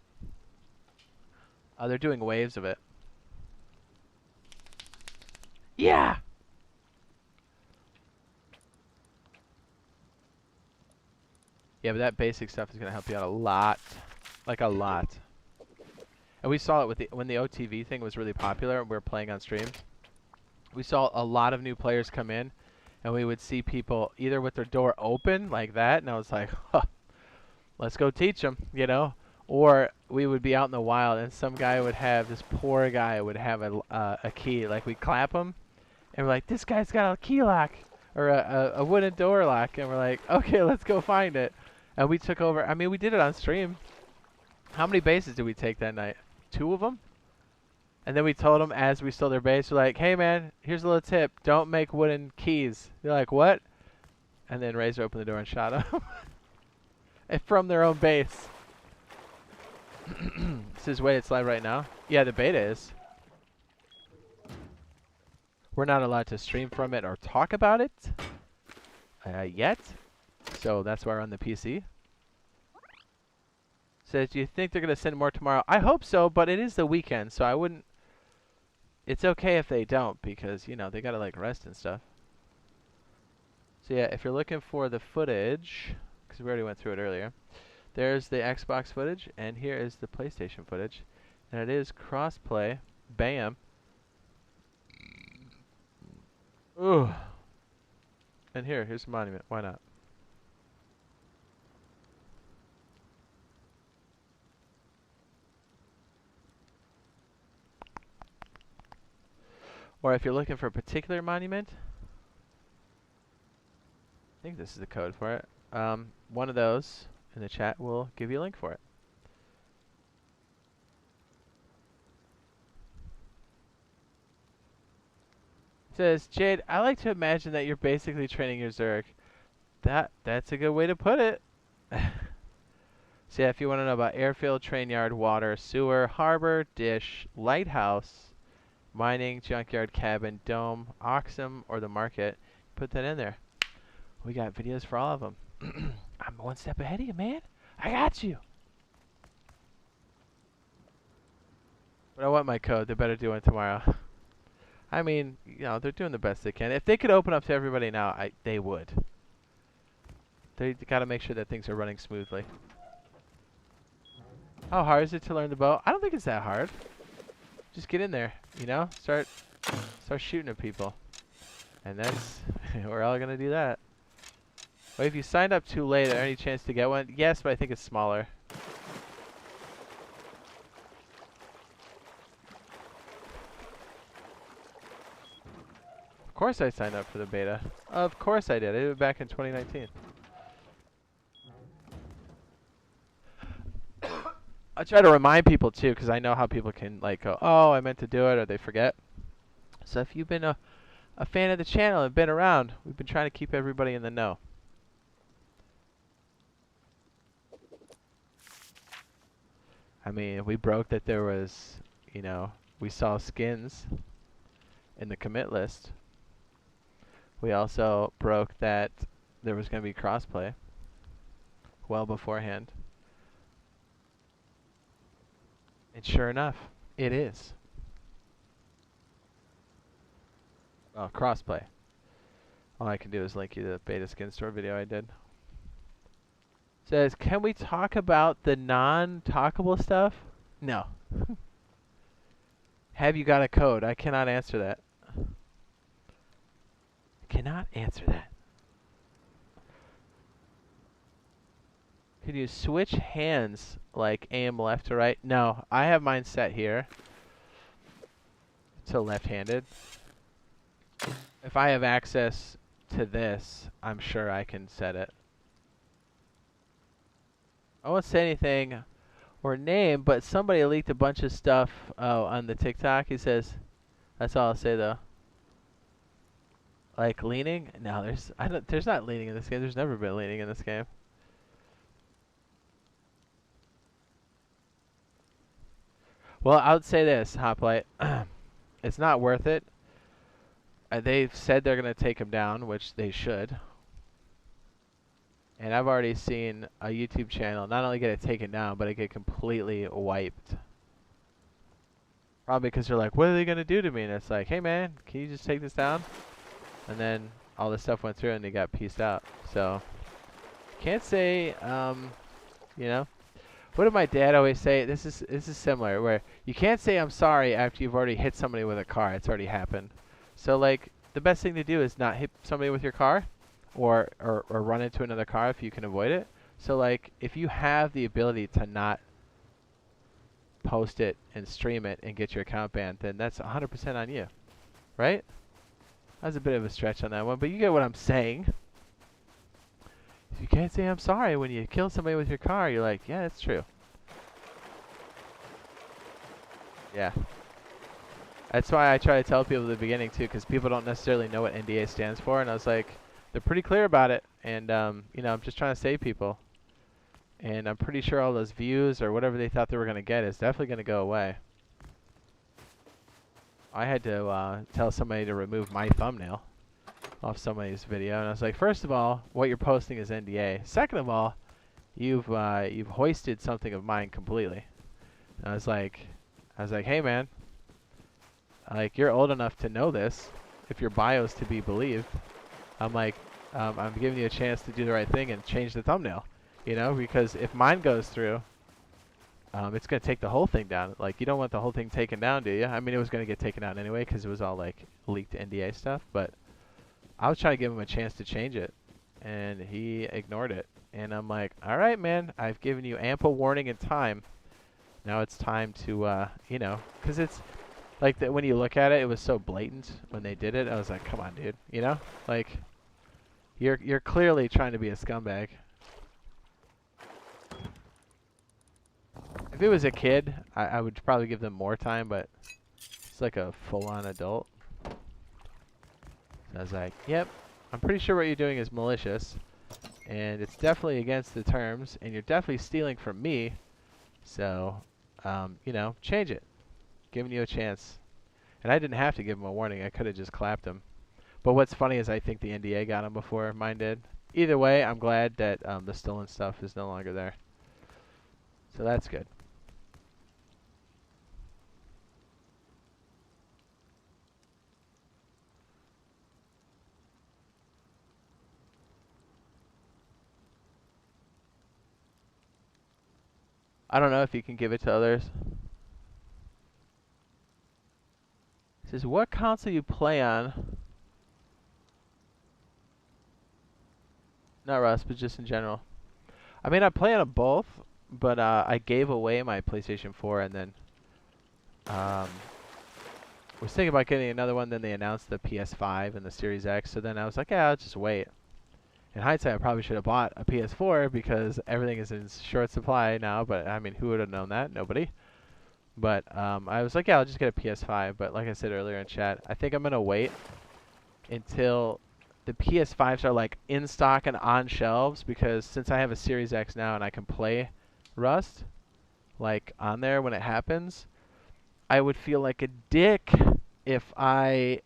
They're doing waves of it. Yeah! Yeah, but that basic stuff is going to help you out a lot. Like a lot. And we saw it with when the OTV thing was really popular and we were playing on stream. We saw a lot of new players come in, and we would see people either with their door open like that, and I was like, huh, let's go teach them, you know? Or we would be out in the wild, and some guy would have, this poor guy would have a key. Like, we'd clap him, and we're like, this guy's got a key lock, or a wooden door lock. And we're like, okay, let's go find it. And we took over. I mean, we did it on stream. How many bases did we take that night? 2 of them? And then we told them as we stole their base, we're like, hey, man, here's a little tip. Don't make wooden keys. They're like, what? And then Razor opened the door and shot them. And from their own base. This is wait, it's live right now? Yeah, the beta is. We're not allowed to stream from it or talk about it. yet. So that's why we're on the PC. Says, do you think they're going to send more tomorrow? I hope so, but it is the weekend, so I wouldn't... It's okay if they don't, because, you know, they got to, like, rest and stuff. So, yeah, if you're looking for the footage, because we already went through it earlier, there's the Xbox footage, and here is the PlayStation footage. And it is cross-play. Bam. Ooh. And here's the monument. Why not? Or if you're looking for a particular monument, I think this is the code for it. One of those in the chat will give you a link for it. It says, Jade, I like to imagine that you're basically training your Zerg. That's a good way to put it. So yeah, if you want to know about airfield, train yard, water, sewer, harbor, dish, lighthouse, mining, junkyard, cabin, dome, Oxum, or the market, put that in there. We got videos for all of them. I'm one step ahead of you, man. I got you. But I want my code. They better do it tomorrow. I mean, you know, they're doing the best they can. If they could open up to everybody now, they would. They got to make sure that things are running smoothly. How hard is it to learn the bow? I don't think it's that hard. Just get in there, you know? Start shooting at people. And that's... we're all going to do that. But if you signed up too late, is there any chance to get one? Yes, but I think it's smaller. Of course I signed up for the beta. Of course I did. I did it back in 2019. I try to remind people too, because I know how people can like go, oh, I meant to do it, or they forget. So if you've been a fan of the channel and been around, we've been trying to keep everybody in the know. I mean, we broke that there was, you know, we saw skins in the commit list. We also broke that there was going to be crossplay well beforehand. And sure enough, it is. Oh, crossplay. All I can do is link you to the beta skin store video I did. Says, can we talk about the non-talkable stuff? No. Have you got a code? I cannot answer that. Cannot answer that. Could you switch hands like aim left to right? No, I have mine set here to left-handed. If I have access to this, I'm sure I can set it. I won't say anything or name, but somebody leaked a bunch of stuff on the TikTok. He says, that's all I'll say though. Like leaning? No, there's not leaning in this game. There's never been leaning in this game. Well, I would say this, Hoplite. It's not worth it. They've said they're going to take him down, which they should. And I've already seen a YouTube channel not only get it taken down, but it get completely wiped. Probably because they're like, what are they going to do to me? And it's like, hey man, can you just take this down? And then all this stuff went through and they got pieced out. So, can't say, you know. What did my dad always say? This is similar, where you can't say I'm sorry after you've already hit somebody with a car. It's already happened. So like the best thing to do is not hit somebody with your car, or run into another car if you can avoid it. So like if you have the ability to not post it and stream it and get your account banned, then that's 100% on you, right? That was a bit of a stretch on that one, but you get what I'm saying. If you can't say I'm sorry when you kill somebody with your car, you're like, yeah, that's true. Yeah. That's why I try to tell people at the beginning, too, because people don't necessarily know what NDA stands for. And I was like, they're pretty clear about it. And, you know, I'm just trying to save people. And I'm pretty sure all those views or whatever they thought they were going to get is definitely going to go away. I had to tell somebody to remove my thumbnail. off somebody's video, and I was like, first of all, what you're posting is NDA. Second of all, you've hoisted something of mine completely. And I was like, hey man, like you're old enough to know this, if your bio's to be believed. I'm like, I'm giving you a chance to do the right thing and change the thumbnail, you know, because if mine goes through, it's gonna take the whole thing down. Like you don't want the whole thing taken down, do you? I mean, it was gonna get taken down anyway because it was all like leaked NDA stuff, but I was trying to give him a chance to change it, and he ignored it. And I'm like, all right, man, I've given you ample warning and time. Now it's time to, you know, because it's like when you look at it, it was so blatant when they did it. I was like, come on, dude, you know, like you're clearly trying to be a scumbag. If it was a kid, I would probably give them more time, but it's like a full-on adult. I was like, yep, I'm pretty sure what you're doing is malicious, and it's definitely against the terms, and you're definitely stealing from me, so, you know, change it. Giving you a chance. And I didn't have to give him a warning. I could have just clapped him. But what's funny is I think the NDA got him before mine did. Either way, I'm glad that the stolen stuff is no longer there. So that's good. I don't know if you can give it to others. It says, what console you play on? Not Russ, but just in general. I mean, I play on both, but I gave away my PlayStation 4 and then was thinking about getting another one. Then they announced the PS5 and the Series X, so then I was like, yeah, I'll just wait. In hindsight, I probably should have bought a PS4 because everything is in short supply now, but I mean, who would have known that? Nobody. But I was like, yeah, I'll just get a PS5. But like I said earlier in chat, I think I'm going to wait until the PS5s are like in stock and on shelves, because since I have a Series X now and I can play Rust like on there when it happens, I would feel like a dick if I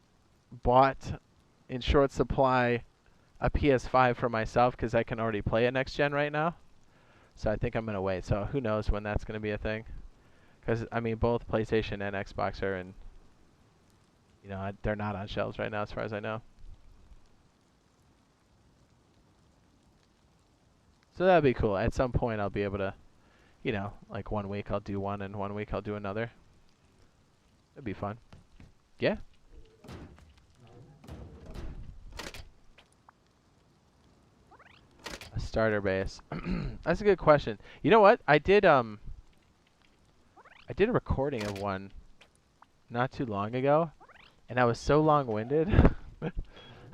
bought in short supply a PS5 for myself because I can already play it next gen right now. So I think I'm going to wait. So who knows when that's going to be a thing. Because, I mean, both PlayStation and Xbox are in, you know, they're not on shelves right now as far as I know. So that'd be cool. At some point I'll be able to, you know, like 1 week I'll do one and 1 week I'll do another. It'd be fun. Yeah. A starter base. That's a good question. You know what? I did a recording of one not too long ago, and I was so long-winded.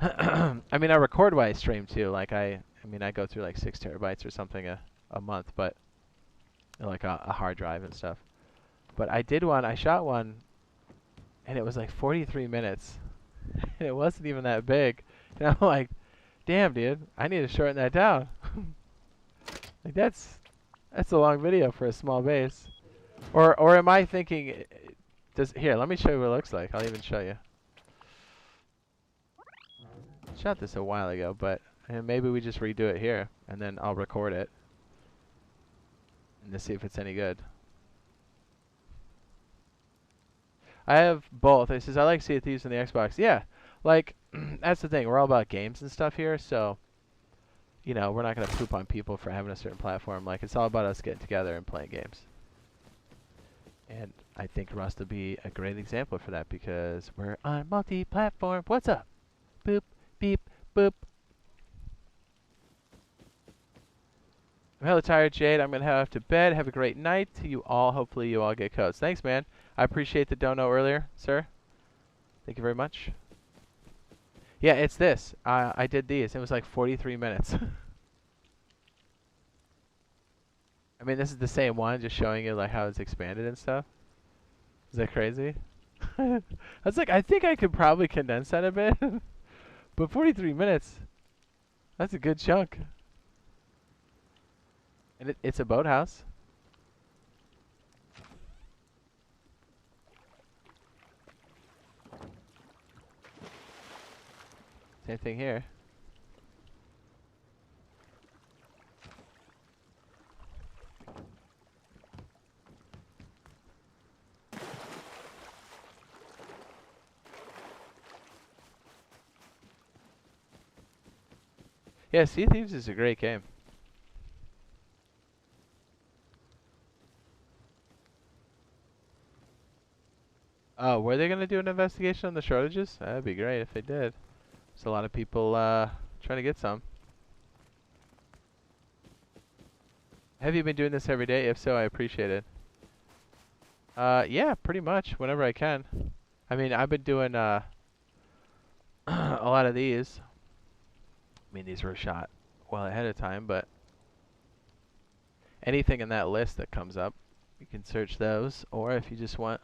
I mean, I record while I stream too. Like I mean, I go through like 6 terabytes or something a month, but like a hard drive and stuff. But I did one. I shot one, and it was like 43 minutes, and it wasn't even that big. And I'm like, damn, dude, I need to shorten that down. Like that's a long video for a small base. Or am I thinking? Here, let me show you what it looks like. I'll even show you. Shot this a while ago, but maybe we just redo it here, and then I'll record it and to see if it's any good. I have both. It says I like Sea of Thieves on the Xbox. Yeah, like that's the thing. We're all about games and stuff here, so you know we're not gonna poop on people for having a certain platform. Like it's all about us getting together and playing games. And I think Rust will be a great example for that because we're on multi-platform. What's up? Boop, beep, boop. I'm hella tired, Jade. I'm going to have to bed. Have a great night to you all. Hopefully you all get codes. Thanks, man. I appreciate the dono earlier, sir. Thank you very much. Yeah, it's this. I did these. It was like 43 minutes. I mean, this is the same one, just showing you like how it's expanded and stuff. Is that crazy? I was like, I think I could probably condense that a bit. But 43 minutes, that's a good chunk. And it's a boathouse. Same thing here. Yeah, Sea of Thieves is a great game. Oh, were they gonna do an investigation on the shortages? That'd be great if they did. There's a lot of people trying to get some. Have you been doing this every day? If so, I appreciate it. Yeah, pretty much whenever I can. I mean, I've been doing a lot of these. I mean, these were shot well ahead of time, but anything in that list that comes up, you can search those. Or if you just want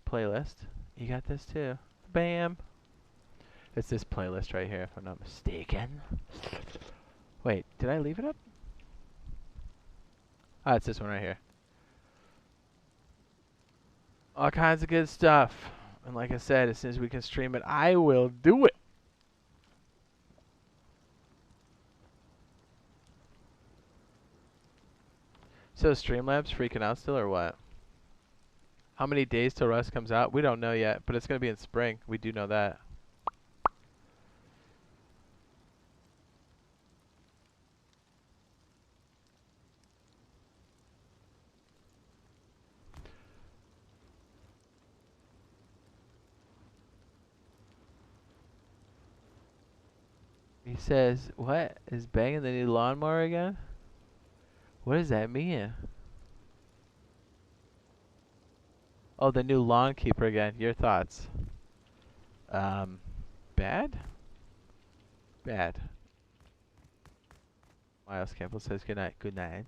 playlist, you got this too. Bam! It's this playlist right here, if I'm not mistaken. Wait, did I leave it up? Ah, it's this one right here. All kinds of good stuff. And like I said, as soon as we can stream it, I will do it. So Streamlabs freaking out still or what? How many days till Russ comes out? We don't know yet, but it's going to be in spring. We do know that. He says, what? Is banging the new lawnmower again? What does that mean? Oh, the new lawn keeper again. Your thoughts? Bad? Bad. Miles Campbell says good night. Good night.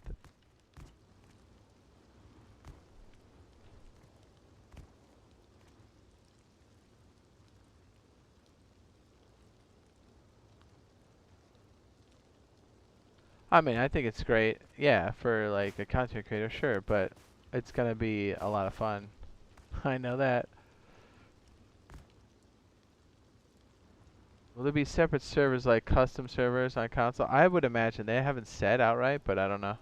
I mean, I think it's great. Yeah, for like a content creator, sure, but it's gonna be a lot of fun. I know that. Will there be separate servers like custom servers on console? I would imagine. They haven't said outright, but I don't know.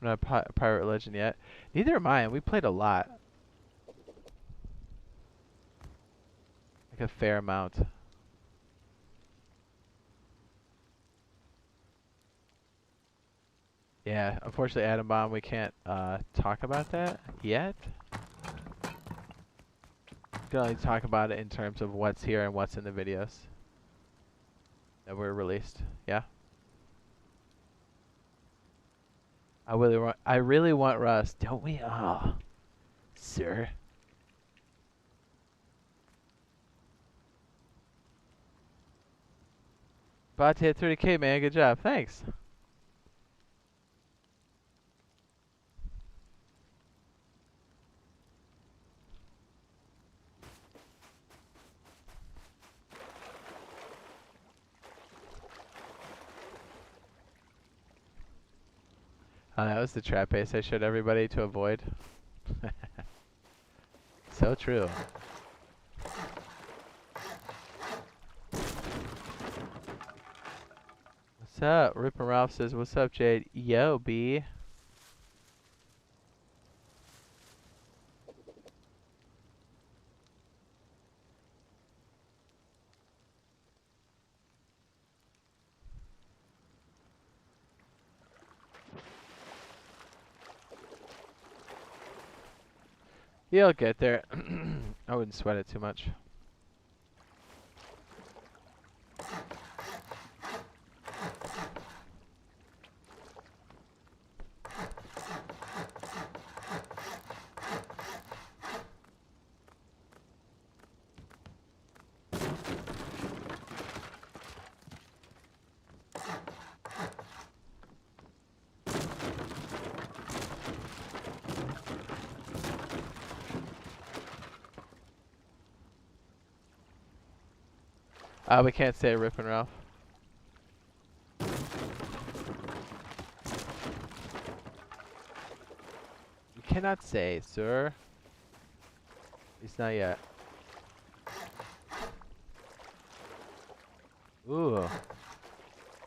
I'm not a pirate legend yet. Neither am I, and we played a lot. Like a fair amount. Yeah, unfortunately, Atom Bomb, we can't talk about that yet. We can only talk about it in terms of what's here and what's in the videos that were released. Yeah. I really want Russ, don't we? Oh, sir. About to hit 30K, man. Good job. Thanks. That was the trap base I showed everybody to avoid. So true. What's up? Rip and Ralph says, what's up, Jade? Yo, B. You'll get there. I wouldn't sweat it too much. We can't say Rip and Ralph. You cannot say, sir. At least not yet. Ooh.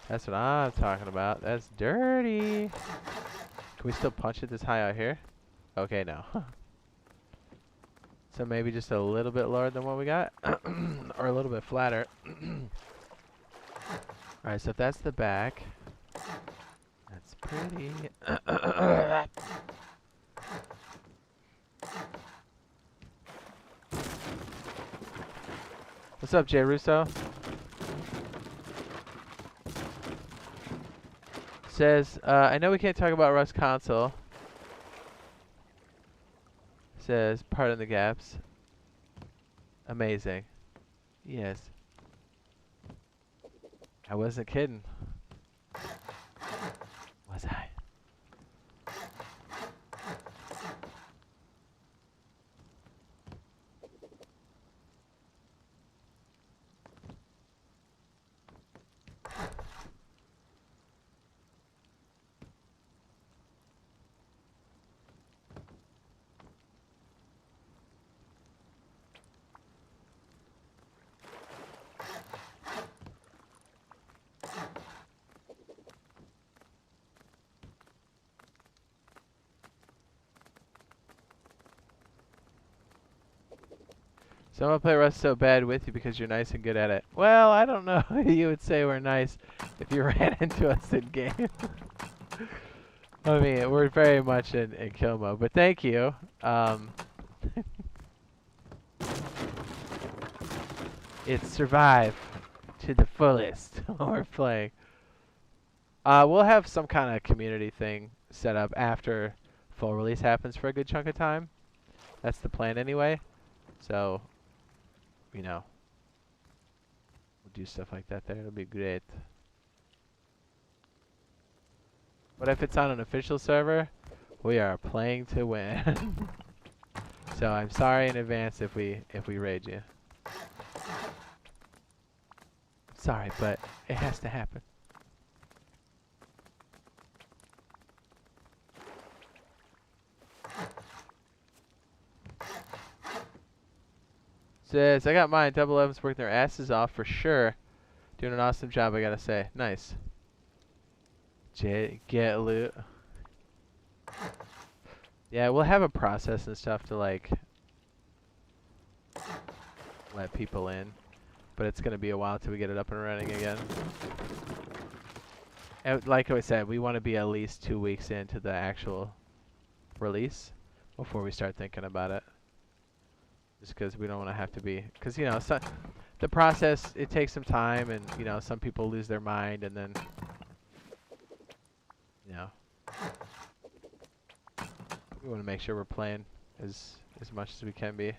That's what I'm talking about. That's dirty. Can we still punch it this high out here? Okay, no. So maybe just a little bit lower than what we got? Or a little bit flatter. Alright, so if that's the back, that's pretty. What's up, Jay Russo? Says, I know we can't talk about Russ console. Says, pardon the gaps. Amazing. Yes. I wasn't kidding. Was I? So I'm gonna play Rust so bad with you because you're nice and good at it. Well, I don't know. You would say we're nice if you ran into us in game. I mean, we're very much in kill mode, but thank you. It's survive to the fullest when we're playing. We'll have some kind of community thing set up after full release happens for a good chunk of time. That's the plan anyway. So, you know, we'll do stuff like that there. It'll be great. But if it's on an official server, we are playing to win. So I'm sorry in advance if we raid you. Sorry, but it has to happen. Says, I got mine. Double 11's working their asses off for sure. Doing an awesome job, I gotta say. Nice. Jade, get loot. Yeah, we'll have a process and stuff to, like, let people in. But it's gonna be a while till we get it up and running again. And like I said, we want to be at least 2 weeks into the actual release before we start thinking about it. Just because we don't want to have to be, because you know, the process, it takes some time, and you know, some people lose their mind, and then, you know, we want to make sure we're playing as much as we can be,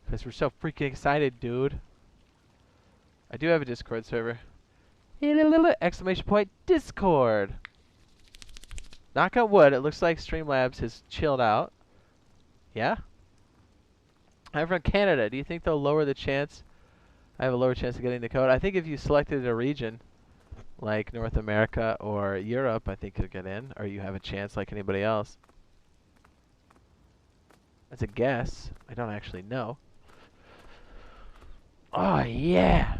because we're so freaking excited, dude. I do have a Discord server. Exclamation point Discord. Knock on wood, it looks like Streamlabs has chilled out. Yeah? I'm from Canada. Do you think they'll lower the chance? I have a lower chance of getting the code. I think if you selected a region, like North America or Europe, I think you'll get in. Or you have a chance like anybody else. That's a guess. I don't actually know. Oh, yeah!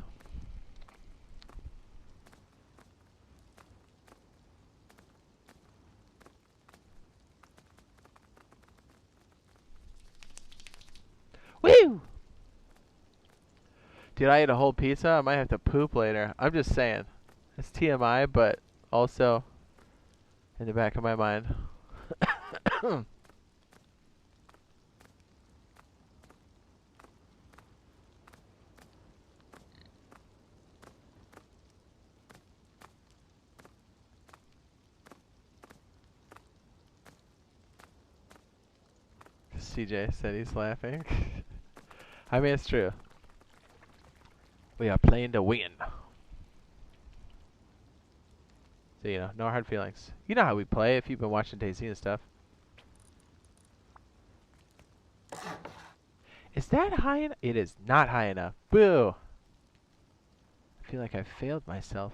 Woo! Dude, I ate a whole pizza. I might have to poop later. I'm just saying. It's TMI, but also in the back of my mind. CJ said he's laughing. I mean, it's true. We are playing to win. So, you know, no hard feelings. You know how we play if you've been watching DayZ and stuff. Is that high enough? It is not high enough. Boo! I feel like I failed myself.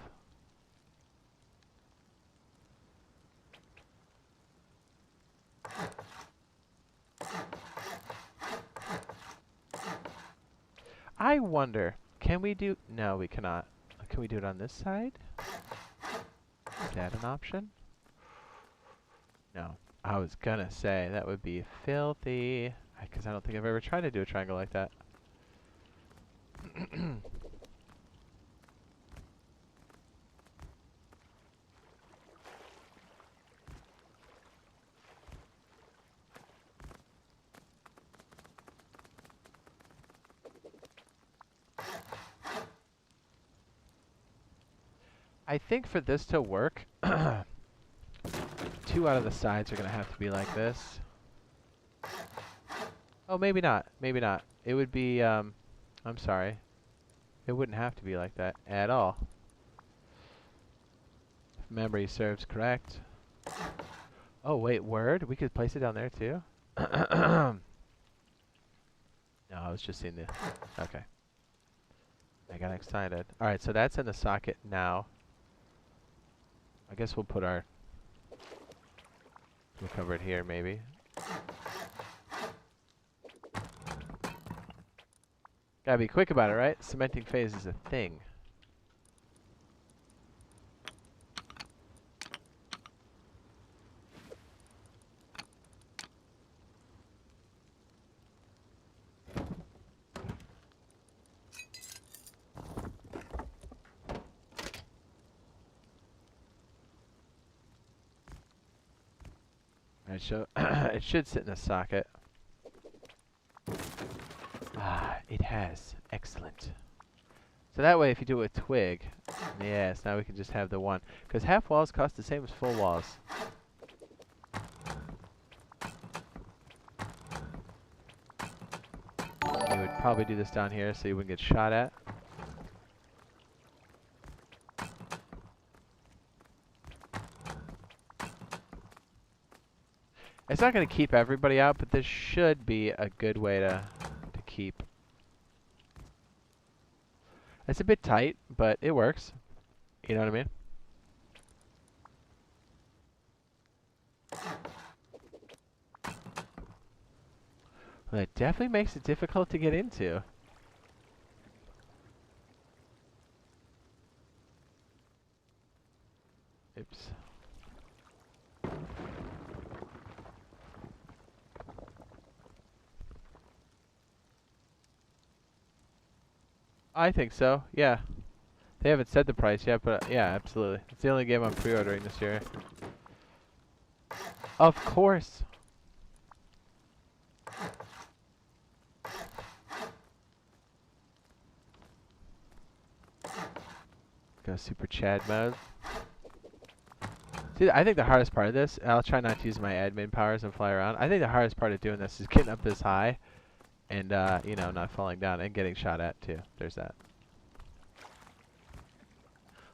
I wonder, can we do... No, we cannot. Can we do it on this side? Is that an option? No. I was gonna say that would be filthy, because I don't think I've ever tried to do a triangle like that. I think for this to work, 2 out of the sides are going to have to be like this. Oh, maybe not. Maybe not. It would be, I'm sorry. It wouldn't have to be like that at all. If memory serves correct. Oh, wait, word? We could place it down there too? No, I was just seeing the... Okay. I got excited. Alright, so that's in the socket now. I guess we'll put our... We'll cover it here, maybe. Gotta be quick about it, right? Cementing phase is a thing. Alright, so it should sit in a socket. Ah, it has. Excellent. So that way, if you do a twig, yes, now we can just have the one. Because half walls cost the same as full walls. You would probably do this down here so you wouldn't get shot at. It's not going to keep everybody out, but this should be a good way to keep. It's a bit tight, but it works. You know what I mean? Well, it definitely makes it difficult to get into. Oops. I think so, yeah. They haven't said the price yet, but yeah, absolutely. It's the only game I'm pre-ordering this year. Of course. Go Super Chad mode. See, I think the hardest part of this, I'll try not to use my admin powers and fly around. I think the hardest part of doing this is getting up this high and, you know, not falling down and getting shot at, too. There's that.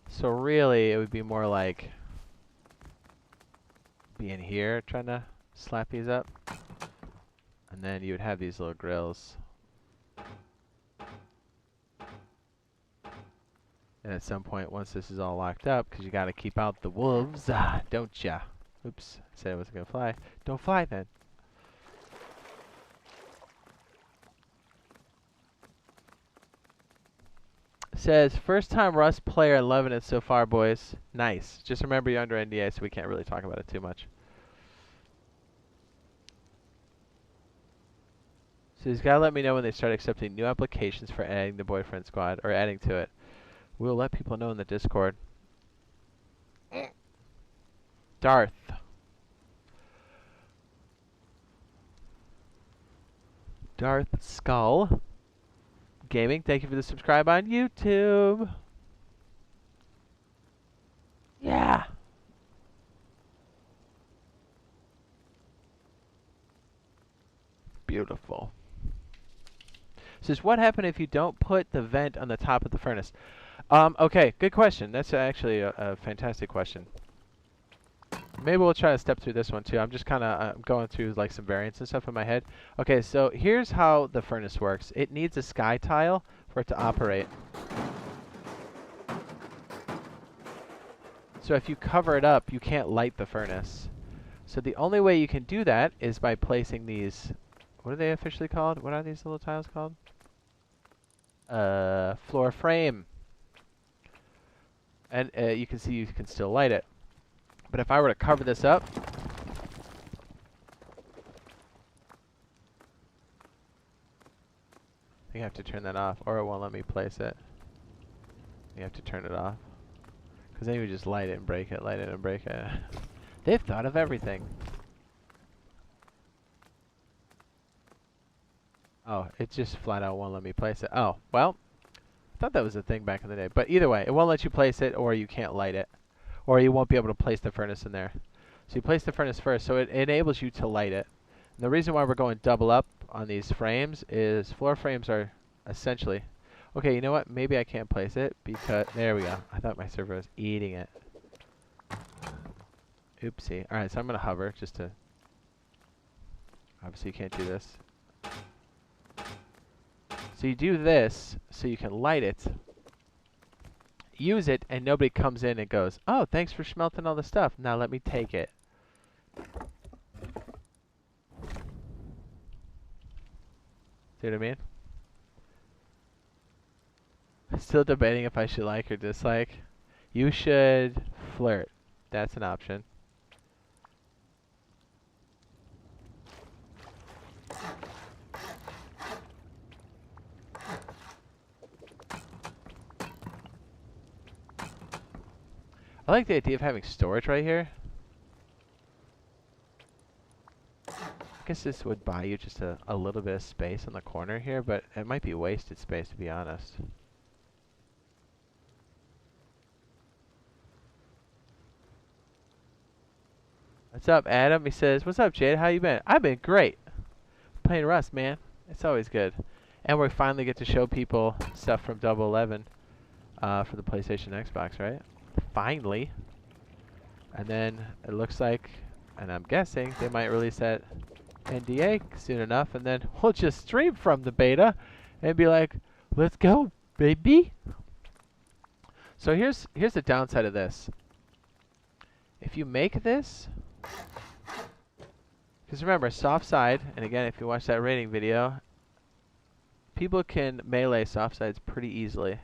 So really, it would be more like being here, trying to slap these up. And then you would have these little grills. And at some point, once this is all locked up, because you got to keep out the wolves, don't ya? Oops, I said I wasn't going to fly. Don't fly then. Says, first time Russ player, loving it so far, boys. Nice. Just remember you're under NDA, so we can't really talk about it too much. So he's got to let me know when they start accepting new applications for adding the boyfriend squad, or adding to it. We'll let people know in the Discord. Darth. Darth Skull Gaming, thank you for the subscribe on YouTube. Yeah. Beautiful. Says, what happened if you don't put the vent on the top of the furnace? Okay, good question. That's actually a fantastic question. Maybe we'll try to step through this one too. I'm just kind of going through like some variants and stuff in my head. Okay, so here's how the furnace works. It needs a sky tile for it to operate. So if you cover it up, you can't light the furnace. So the only way you can do that is by placing these, what are they officially called? What are these little tiles called? Floor frame. and you can see you can still light it. But if I were to cover this up, I think I have to turn that off, or it won't let me place it. You have to turn it off. Because then you would just light it and break it, light it and break it. They've thought of everything. Oh, it just flat out won't let me place it. Oh, well, I thought that was a thing back in the day. But either way, it won't let you place it, or you can't light it. Or you won't be able to place the furnace in there. So you place the furnace first, so it enables you to light it. And the reason why we're going double up on these frames is floor frames are essentially... Okay, you know what? Maybe I can't place it because... There we go. I thought my server was eating it. Oopsie. Alright, so I'm going to hover just to... Obviously you can't do this. So you do this so you can light it, use it, and nobody comes in and goes, oh, thanks for smelting all the stuff. Now let me take it. See what I mean? Still debating if I should like or dislike. You should flirt. That's an option. I like the idea of having storage right here. I guess this would buy you just a little bit of space in the corner here, but it might be wasted space, to be honest. What's up, Adam? He says, what's up, Jade? How you been? I've been great. Playing Russ, man. It's always good. And we finally get to show people stuff from Double 11 for the PlayStation Xbox, right? Finally. And then it looks like, and I'm guessing, they might release that NDA soon enough, and then we'll just stream from the beta and be like, let's go, baby. So here's the downside of this. If you make this, because remember, soft side, and again, if you watch that rating video, people can melee soft sides pretty easily.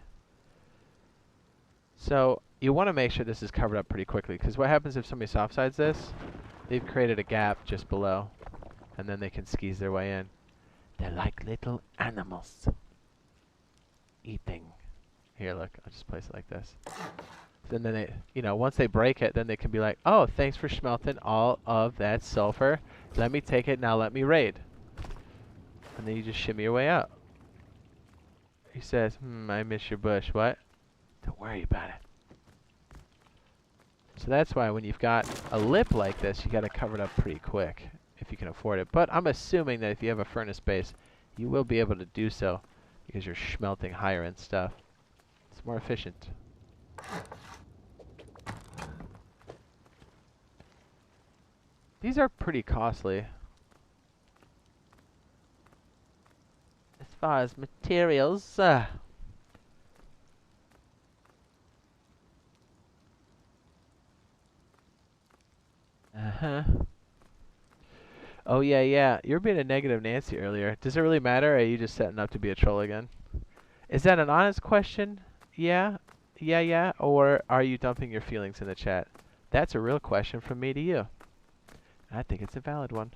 So you want to make sure this is covered up pretty quickly, because what happens if somebody soft sides this? They've created a gap just below, and then they can skis their way in. They're like little animals. Eating. Here, look, I'll just place it like this. And then they, you know, once they break it, then they can be like, oh, thanks for smelting all of that sulfur. Let me take it, now let me raid. And then you just shimmy your way out. He says, I miss your bush. What? Don't worry about it. So that's why when you've got a lip like this, you got to cover it up pretty quick, if you can afford it. But I'm assuming that if you have a furnace base, you will be able to do so, because you're smelting higher end stuff. It's more efficient. These are pretty costly. As far as materials, uh-huh. Oh yeah. You're being a negative Nancy earlier. Does it really matter, or are you just setting up to be a troll again? Is that an honest question? Yeah. Or are you dumping your feelings in the chat? That's a real question from me to you. I think it's a valid one.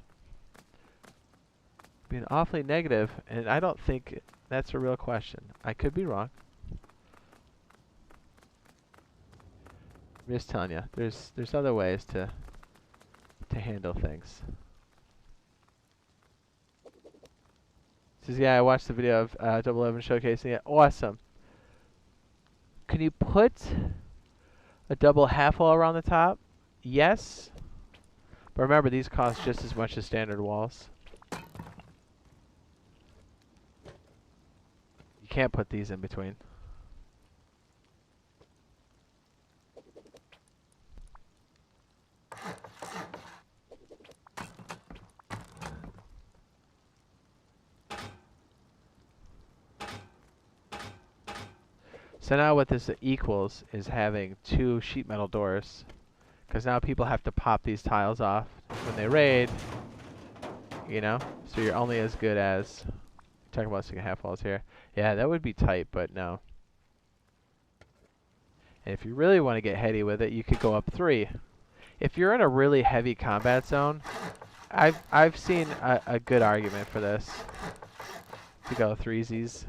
Being awfully negative, and I don't think that's a real question. I could be wrong. I'm just telling you, there's other ways to handle things. Says, yeah, I watched the video of Double 11 showcasing it. Awesome. Can you put a double half wall around the top? Yes. But remember, these cost just as much as standard walls. You can't put these in between. So now what this equals is having 2 sheet metal doors. Because now people have to pop these tiles off when they raid, you know? So you're only as good as... Talking about 6.5 walls here. Yeah, that would be tight, but no. And if you really want to get heady with it, you could go up 3. If you're in a really heavy combat zone, I've seen a good argument for this to go 3sies.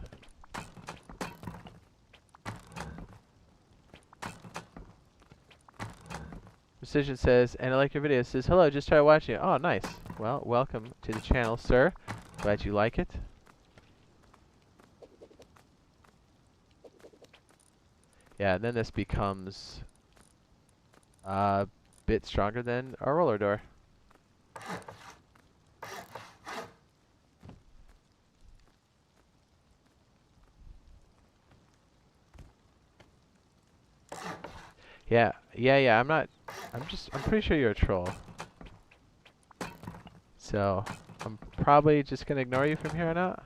Precision says, and I like your video. It says, hello, just started watching it. Oh, nice. Well, welcome to the channel, sir. Glad you like it. Yeah, and then this becomes a bit stronger than a roller door. Yeah, I'm pretty sure you're a troll. So, I'm probably just gonna ignore you from here on out.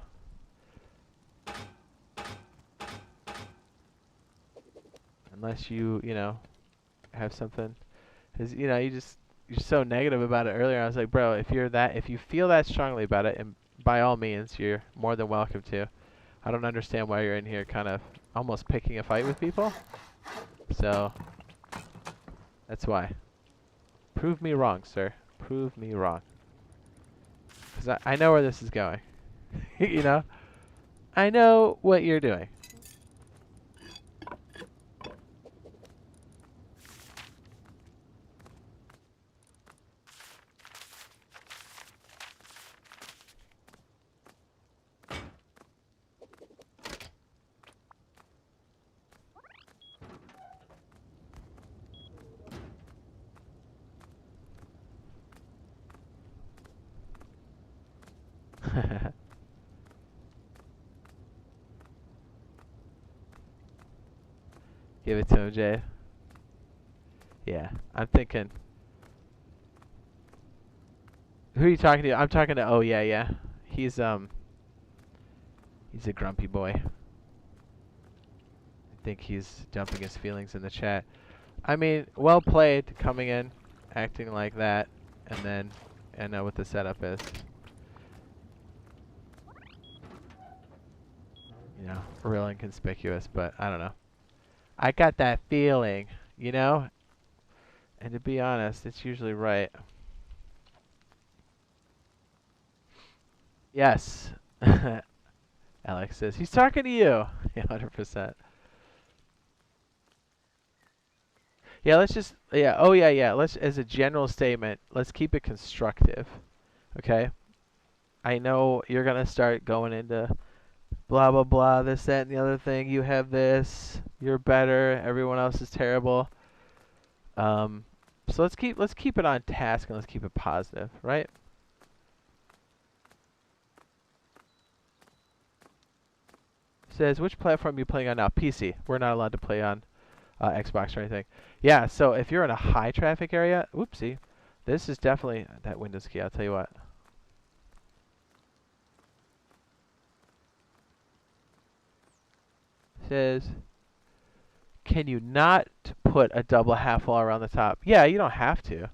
Unless you know, have something. Cause, you know, you're so negative about it earlier. I was like, bro, if you feel that strongly about it, and by all means, you're more than welcome to. I don't understand why you're in here kind of almost picking a fight with people. So, that's why. Prove me wrong, sir. Prove me wrong. Because I know where this is going. You know? I know what you're doing. Give it to him, Jade. Yeah, I'm thinking. Who are you talking to? I'm talking to. Oh yeah. He's a grumpy boy. I think he's dumping his feelings in the chat. I mean, well played coming in, acting like that, and then I know what the setup is. You know, real inconspicuous, but I don't know. I got that feeling, you know? And to be honest, it's usually right. Yes. Alex says, he's talking to you. Yeah, 100%. Yeah, let's just, yeah, oh yeah. Let's, as a general statement, let's keep it constructive. Okay? I know you're going to start going into blah, blah, blah, this, that, and the other thing. You have this. You're better. Everyone else is terrible. So let's keep it on task and let's keep it positive, right? Says, which platform are you playing on now? PC. We're not allowed to play on Xbox or anything. Yeah, so if you're in a high traffic area, whoopsie, this is definitely that Windows key, I'll tell you what. Says, can you not put a double half wall around the top? Yeah, you don't have to.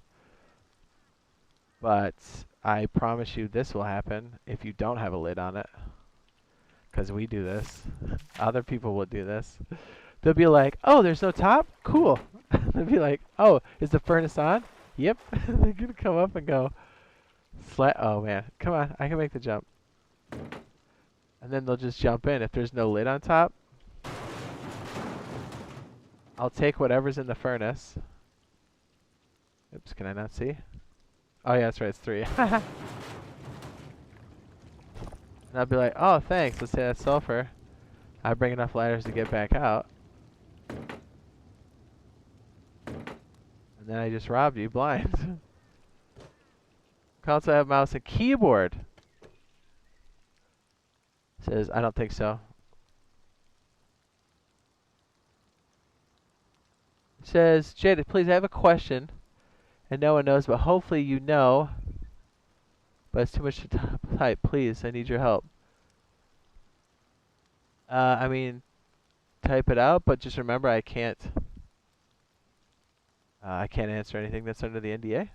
But I promise you this will happen if you don't have a lid on it. Because we do this. Other people will do this. They'll be like, oh, there's no top? Cool. They'll be like, oh, is the furnace on? Yep. They're going to come up and go, oh, man. Come on. I can make the jump. And then they'll just jump in. If there's no lid on top, I'll take whatever's in the furnace. Oops, can I not see? Oh, yeah, that's right. It's 3. And I'll be like, oh, thanks. Let's say that's sulfur. I bring enough ladders to get back out. And then I just robbed you blind. Console have mouse and keyboard. Says, I don't think so. Says, Jade, please, I have a question. And no one knows, but hopefully you know. But it's too much to type. Please, I need your help. I mean, type it out, but just remember I can't answer anything that's under the NDA.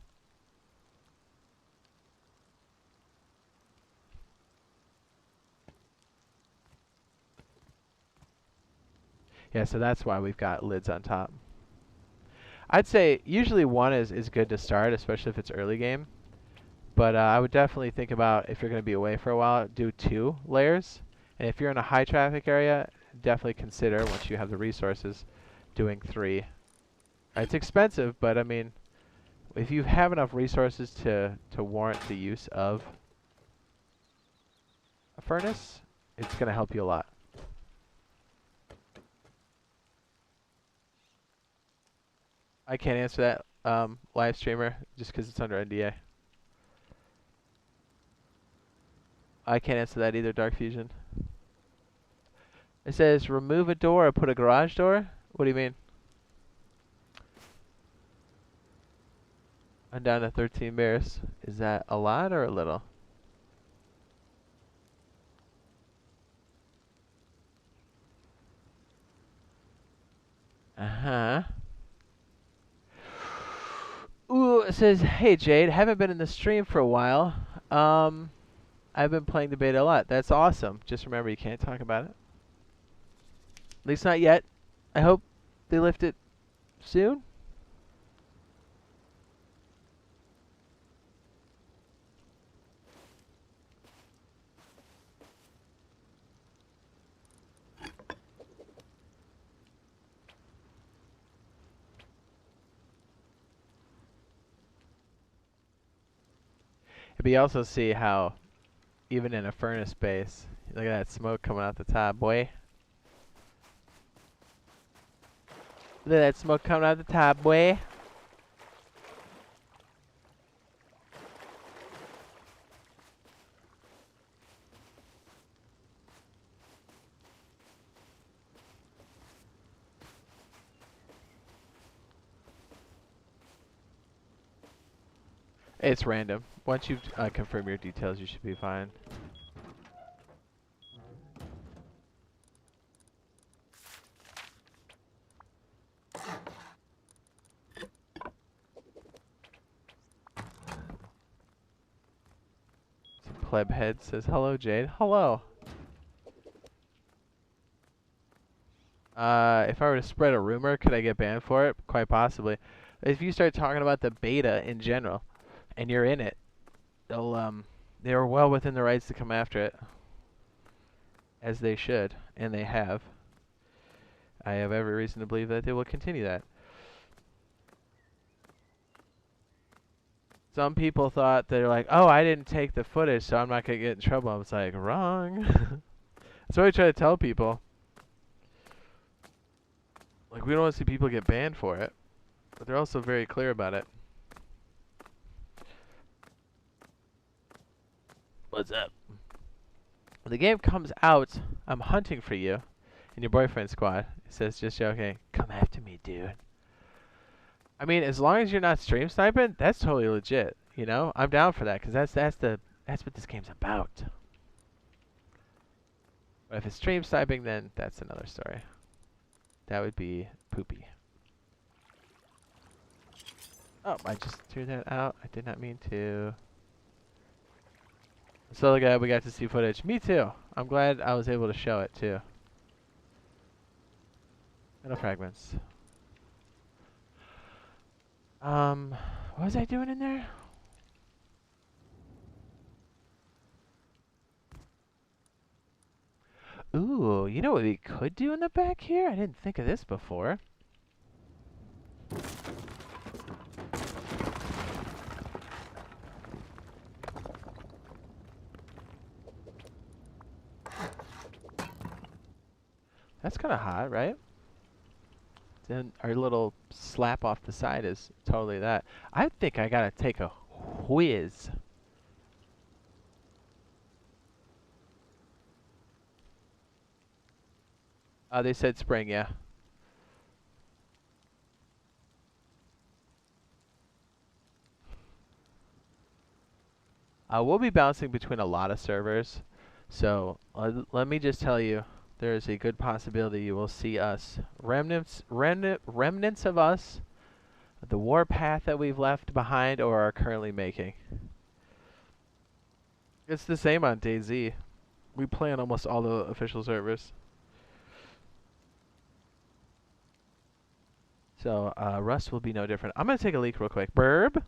Yeah, so that's why we've got lids on top. I'd say usually one is good to start, especially if it's early game. But I would definitely think about, if you're going to be away for a while, do 2 layers. And if you're in a high traffic area, definitely consider, once you have the resources, doing 3. It's expensive, but I mean, if you have enough resources to warrant the use of a furnace, it's going to help you a lot. I can't answer that, live streamer, just because it's under NDA. I can't answer that either, Dark Fusion. It says remove a door or put a garage door? What do you mean? I'm down to 13 bears. Is that a lot or a little? Uh-huh. Ooh, it says, hey Jade, haven't been in the stream for a while. I've been playing the beta a lot. That's awesome. Just remember, you can't talk about it. At least not yet. I hope they lift it soon. But you also see how, even in a furnace base, look at that smoke coming out the top, boy. Look at that smoke coming out the top, boy. It's random. Once you confirm your details, you should be fine. Plebhead says, hello, Jade. Hello. If I were to spread a rumor, could I get banned for it? Quite possibly. If you start talking about the beta in general, and you're in it, they're well within the rights to come after it. As they should, and they have. I have every reason to believe that they will continue that. Some people thought, they're like, oh, I didn't take the footage, so I'm not going to get in trouble. I was like, wrong. That's what I try to tell people. Like, we don't want to see people get banned for it. But they're also very clear about it. What's up? When the game comes out, I'm hunting for you in your boyfriend squad. It says, just joking. Come after me, dude. I mean, as long as you're not stream sniping, that's totally legit. You know, I'm down for that, because that's what this game's about. But if it's stream sniping, then that's another story. That would be poopy. Oh, I just threw that out. I did not mean to. So glad we got to see footage. Me too. I'm glad I was able to show it too. Metal fragments. What was I doing in there? Ooh, you know what we could do in the back here? I didn't think of this before. That's kind of hot, right? Then our little slap off the side is totally that. I think I gotta take a whiz. They said spring, yeah. We'll be bouncing between a lot of servers, so let me just tell you, there is a good possibility you will see us, remnants of us, the warpath that we've left behind or are currently making. It's the same on DayZ. We play on almost all the official servers. So Russ will be no different. I'm gonna take a leak real quick. Burb.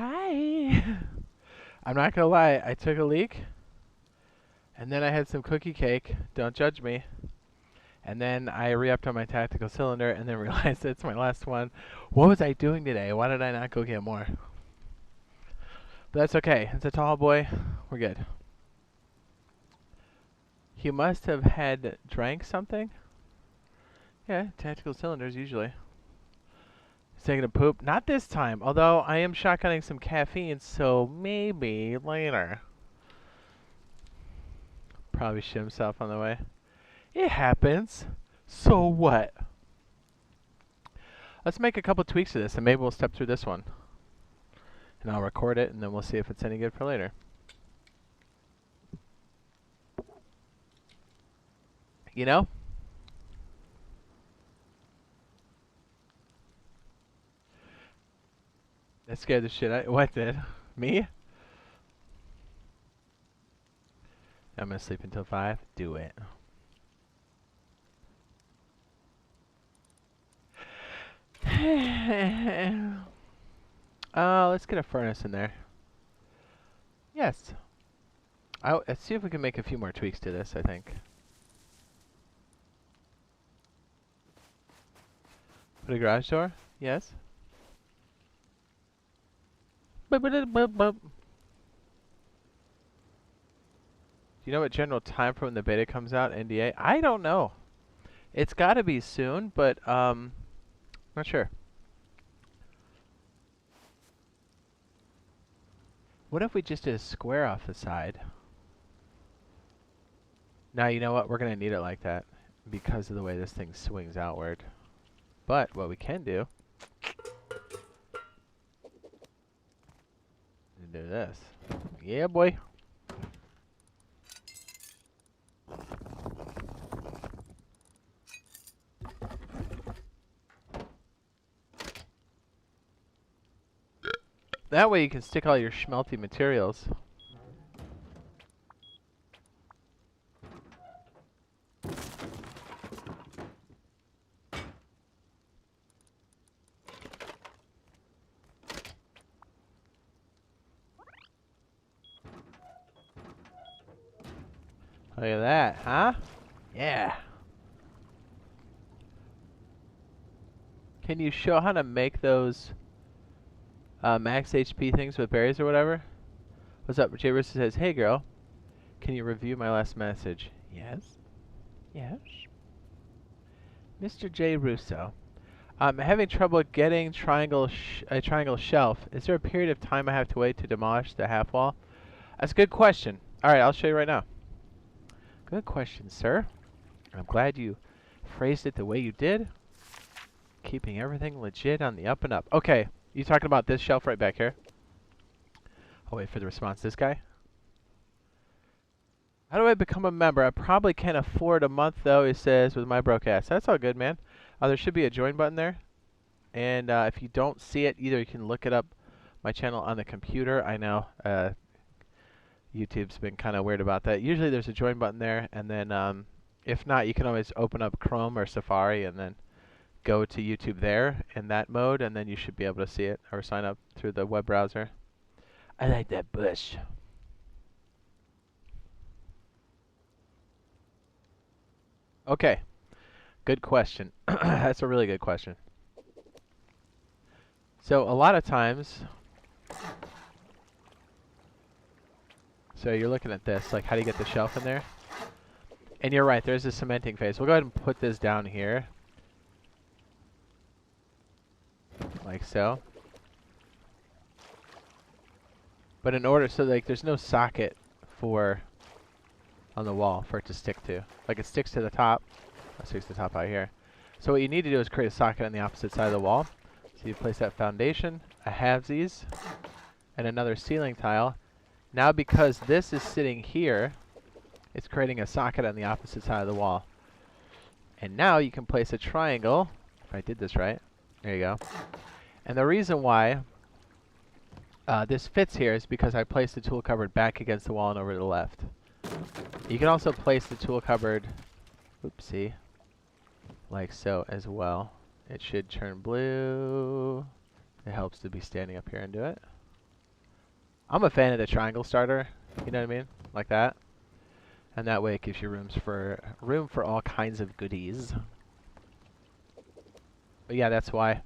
Hi. I'm not gonna lie, I took a leak, and then I had some cookie cake. Don't judge me. And then I re-upped on my tactical cylinder, and then realized it's my last one. What was I doing today? Why did I not go get more? But that's okay. It's a tall boy. We're good. He must have had drank something. Yeah, tactical cylinders usually. He's taking a poop. Not this time. Although I am shotgunning some caffeine, so maybe later. Probably shit himself on the way. It happens. So what? Let's make a couple tweaks to this, and maybe we'll step through this one. And I'll record it, and then we'll see if it's any good for later. You know? That scared the shit out. What did? Me? I'm gonna sleep until 5. Do it. Let's get a furnace in there. Yes. Let's see if we can make a few more tweaks to this, I think. Put a garage door? Yes. Do you know what general time for when the beta comes out, NDA? I don't know. It's gotta be soon, but, not sure. What if we just did a square off the side? Now, you know what? We're gonna need it like that because of the way this thing swings outward. But what we can do is do this. Yeah, boy. That way you can stick all your schmelty materials. Look at that, huh? Yeah. Can you show how to make those max HP things with berries or whatever? What's up? Jade Russ says, hey girl, can you review my last message? Yes. Yes. Mr. J. Russo. I'm having trouble getting a triangle shelf. Is there a period of time I have to wait to demolish the half wall? That's a good question. Alright, I'll show you right now. Good question, sir. I'm glad you phrased it the way you did. Keeping everything legit on the up and up. Okay, you talking about this shelf right back here? I'll wait for the response. This guy? How do I become a member? I probably can't afford a month, though, he says, with my broke ass. That's all good, man. There should be a join button there. And if you don't see it, either you can look it up, my channel on the computer. I know YouTube's been kind of weird about that. Usually there's a join button there, and then if not, you can always open up Chrome or Safari and then go to YouTube there in that mode, and then you should be able to see it or sign up through the web browser. I like that bush. Okay, good question. That's a really good question. So a lot of times, so you're looking at this, like how do you get the shelf in there? And you're right, there's a cementing phase. We'll go ahead and put this down here. Like so. But in order, so like there's no socket for on the wall for it to stick to. Like it sticks to the top. It sticks to the top out here. So what you need to do is create a socket on the opposite side of the wall. So you place that foundation, a halvesies, and another ceiling tile. Now because this is sitting here, it's creating a socket on the opposite side of the wall. And now you can place a triangle, if I did this right. There you go. And the reason why this fits here is because I placed the tool cupboard back against the wall and over to the left. You can also place the tool cupboard, oopsie, like so as well. It should turn blue. It helps to be standing up here and do it. I'm a fan of the triangle starter, you know what I mean? Like that. And that way it gives you room for all kinds of goodies. But yeah, that's why.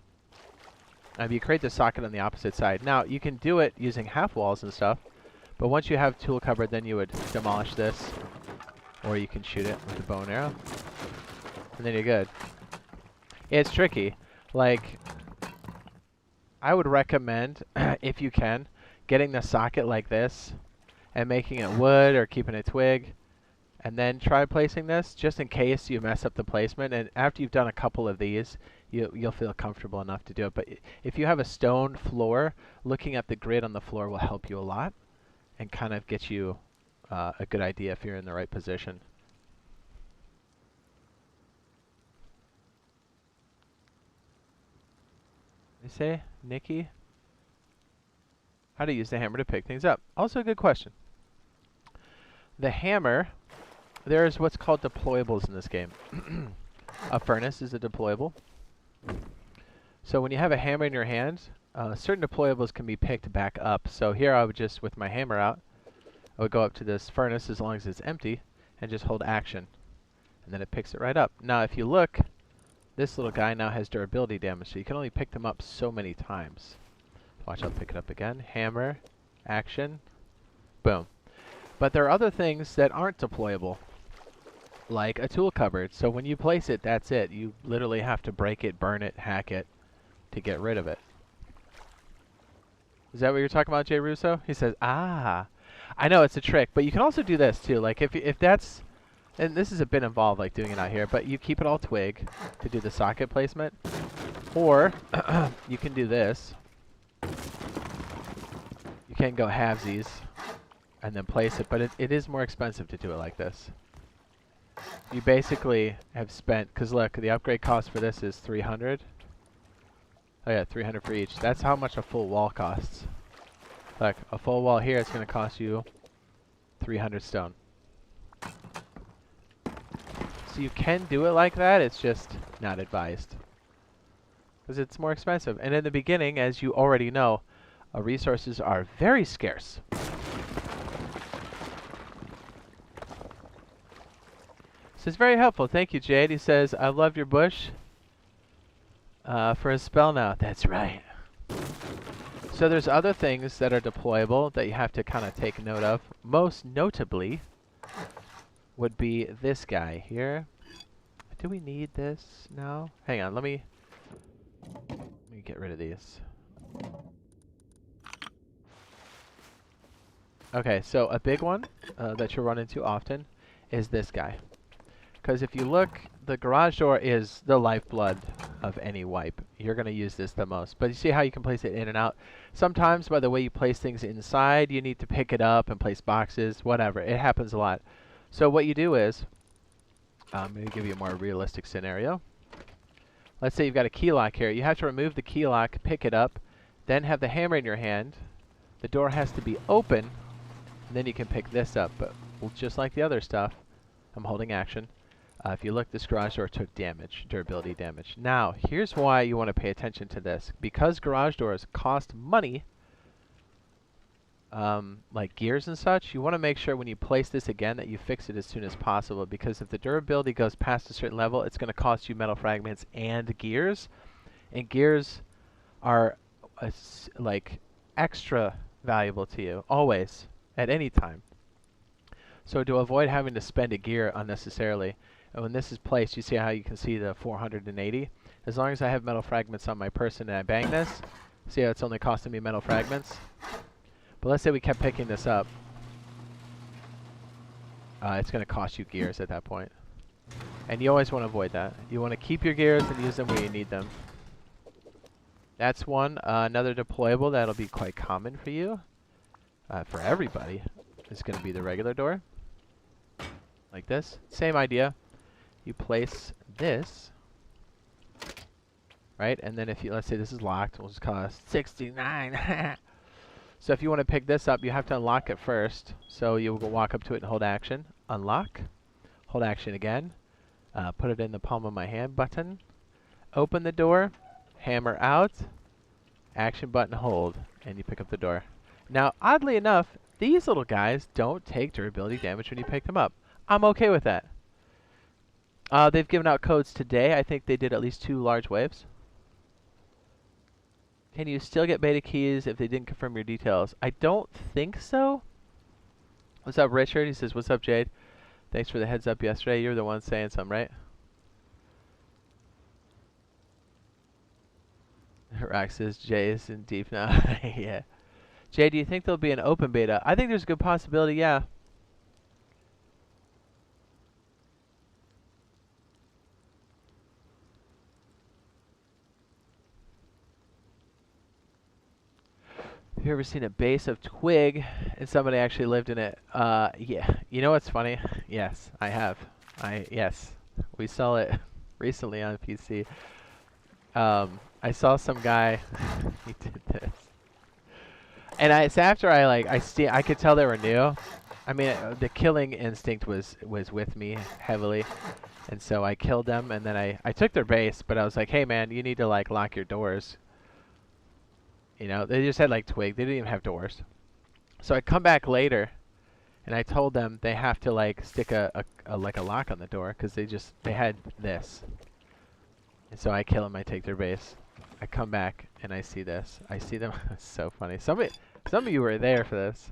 You create the socket on the opposite side. Now, you can do it using half walls and stuff, but once you have tool cupboard, then you would demolish this, or you can shoot it with a bow and arrow, and then you're good. It's tricky. Like, I would recommend, if you can, getting the socket like this, and making it wood or keeping a twig, and then try placing this, just in case you mess up the placement. And after you've done a couple of these, you'll feel comfortable enough to do it. But if you have a stone floor, looking at the grid on the floor will help you a lot, and kind of get you a good idea if you're in the right position. They say, Nikki, how to use the hammer to pick things up. Also a good question. The hammer, there's what's called deployables in this game. A furnace is a deployable. So when you have a hammer in your hand, certain deployables can be picked back up. So here I would just, with my hammer out, I would go up to this furnace as long as it's empty, and just hold action. And then it picks it right up. Now if you look, this little guy now has durability damage, so you can only pick them up so many times. Watch, I'll pick it up again. Hammer, action, boom. But there are other things that aren't deployable, like a tool cupboard. So when you place it, that's it. You literally have to break it, burn it, hack it to get rid of it. Is that what you're talking about, Jay Russo? He says, ah. I know it's a trick, but you can also do this too. Like if that's, and this is a bit involved, like doing it out here, but you keep it all twig to do the socket placement. Or you can do this. You can go halvesies and then place it, but it is more expensive to do it like this. You basically have spent, because look, the upgrade cost for this is 300. Oh yeah, 300 for each. That's how much a full wall costs. Look, a full wall here is going to cost you 300 stone. So you can do it like that, it's just not advised, because it's more expensive. And in the beginning, as you already know, resources are very scarce. This is very helpful. Thank you, Jade. He says, I love your bush for a spell now. That's right. So there's other things that are deployable that you have to kind of take note of. Most notably would be this guy here. Do we need this now? Hang on, let me get rid of these. Okay, so a big one that you'll run into often is this guy. Because if you look, the garage door is the lifeblood of any wipe. You're going to use this the most. But you see how you can place it in and out? Sometimes by the way you place things inside, you need to pick it up and place boxes, whatever. It happens a lot. So what you do is, I'm going to give you a more realistic scenario. Let's say you've got a key lock here. You have to remove the key lock, pick it up, then have the hammer in your hand. The door has to be open, and then you can pick this up. But just like the other stuff, I'm holding action. If you look, this garage door took damage, durability damage. Now, here's why you want to pay attention to this. Because garage doors cost money, like gears and such, you want to make sure when you place this again that you fix it as soon as possible. Because if the durability goes past a certain level, it's going to cost you metal fragments and gears. And gears are like extra valuable to you, always, at any time. So to avoid having to spend a gear unnecessarily, and when this is placed, you see how you can see the 480? As long as I have metal fragments on my person and I bang this, see how it's only costing me metal fragments? But let's say we kept picking this up. It's going to cost you gears at that point. And you always want to avoid that. You want to keep your gears and use them where you need them. That's one. Another deployable that'll be quite common for you, for everybody, is going to be the regular door. Like this. Same idea. You place this, right? And then if you, let's say this is locked, it will just cost 69. So if you want to pick this up, you have to unlock it first. So you will walk up to it and hold action. Unlock. Hold action again. Put it in the palm of my hand button. Open the door. Hammer out. Action button hold. And you pick up the door. Now, oddly enough, these little guys don't take durability damage when you pick them up. I'm okay with that. They've given out codes today. I think they did at least 2 large waves. Can you still get beta keys if they didn't confirm your details? I don't think so. What's up, Richard? He says, what's up, Jade? Thanks for the heads up yesterday. You're the one saying something, right? Rock says, Jay is in deep now. Yeah. Jay, do you think there'll be an open beta? I think there's a good possibility, yeah. Have you ever seen a base of twig and somebody actually lived in it? Yeah. You know what's funny? Yes, I have. Yes. We saw it recently on PC. I saw some guy, he did this. And it's after I could tell they were new. I mean, the killing instinct was with me heavily. And so I killed them, and then I took their base, but I was like, hey man, you need to like lock your doors. You know, they just had like twig. They didn't even have doors. So I come back later, and I told them they have to like stick a lock on the door, because they had this. And so I kill them, I take their base. I come back, and I see this. I see them. It's so funny. Some of you were there for this.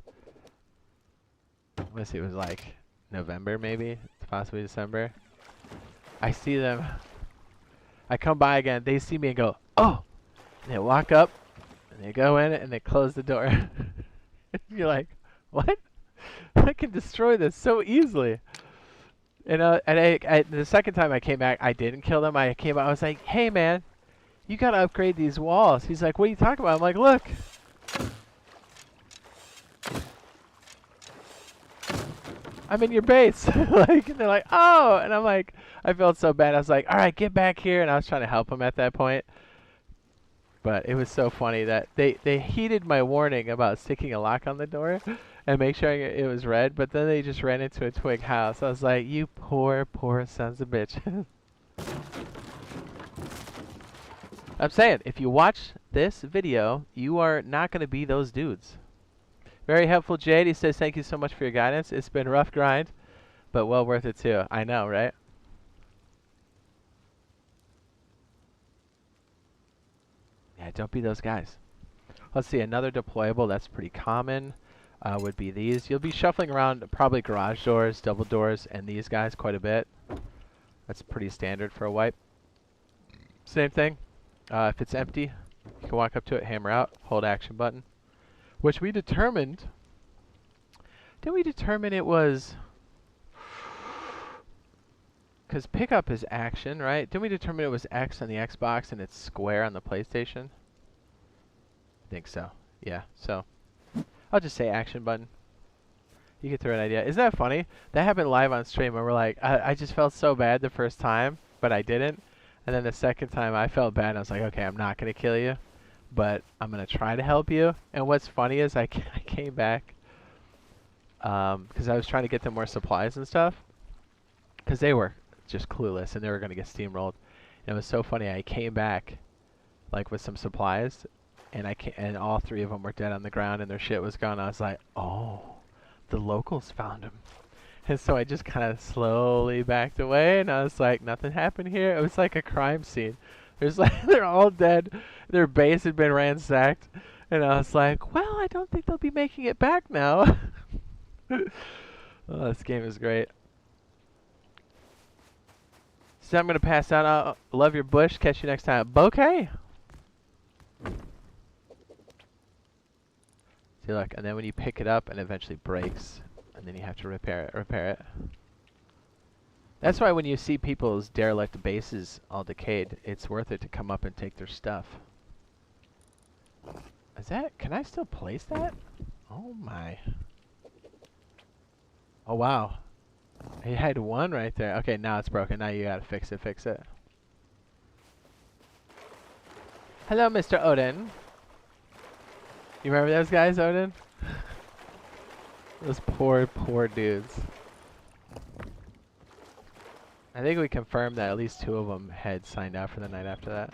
Let's see, it was like November maybe, possibly December. I see them. I come by again. They see me and go, oh! And they walk up, and they go in, and they close the door. You're like, what? I can destroy this so easily. And the second time I came back, I didn't kill them. I came out. I was like, hey man, you gotta upgrade these walls. He's like, what are you talking about? I'm like, look. I'm in your base. Like, and they're like, oh, and I'm like, I felt so bad. I was like, all right, get back here. And I was trying to help them at that point. But it was so funny that they heeded my warning about sticking a lock on the door and make sure it was red. But then they just ran into a twig house. I was like, you poor, poor sons of bitches. I'm saying, if you watch this video, you are not going to be those dudes. Very helpful, Jade. He says, thank you so much for your guidance. It's been a rough grind, but well worth it too. I know, right? Yeah, don't be those guys. Let's see, another deployable that's pretty common would be these. You'll be shuffling around probably garage doors, double doors, and these guys quite a bit. That's pretty standard for a wipe. Same thing. If it's empty, you can walk up to it, hammer out, hold action button. Which we determined, didn't we determine it was, because pickup is action, right? Didn't we determine it was X on the Xbox and it's square on the PlayStation? I think so, yeah, so I'll just say action button. You get through an idea. Isn't that funny? That happened live on stream and we're like, I just felt so bad the first time, but I didn't. And then the second time I felt bad and I was like, okay, I'm not going to kill you, but I'm going to try to help you. And what's funny is I came back because I was trying to get them more supplies and stuff because they were just clueless and they were going to get steamrolled. And it was so funny. I came back like with some supplies and and all 3 of them were dead on the ground and their shit was gone. I was like, oh, the locals found them. And so I just kind of slowly backed away and I was like, nothing happened here. It was like a crime scene. There's like, they're all dead. Their base had been ransacked. And I was like, well, I don't think they'll be making it back now. Oh, this game is great. So I'm going to pass out. Love your bush. Catch you next time. Bouquet. See, look. And then when you pick it up and it eventually breaks. And then you have to repair it. That's why when you see people's derelict bases all decayed, it's worth it to come up and take their stuff. Is that... Can I still place that? Oh my. Oh wow. I had one right there. Okay, now it's broken. Now you gotta fix it. Hello, Mr. Odin. You remember those guys, Odin? Those poor, poor dudes. I think we confirmed that at least 2 of them had signed out for the night after that.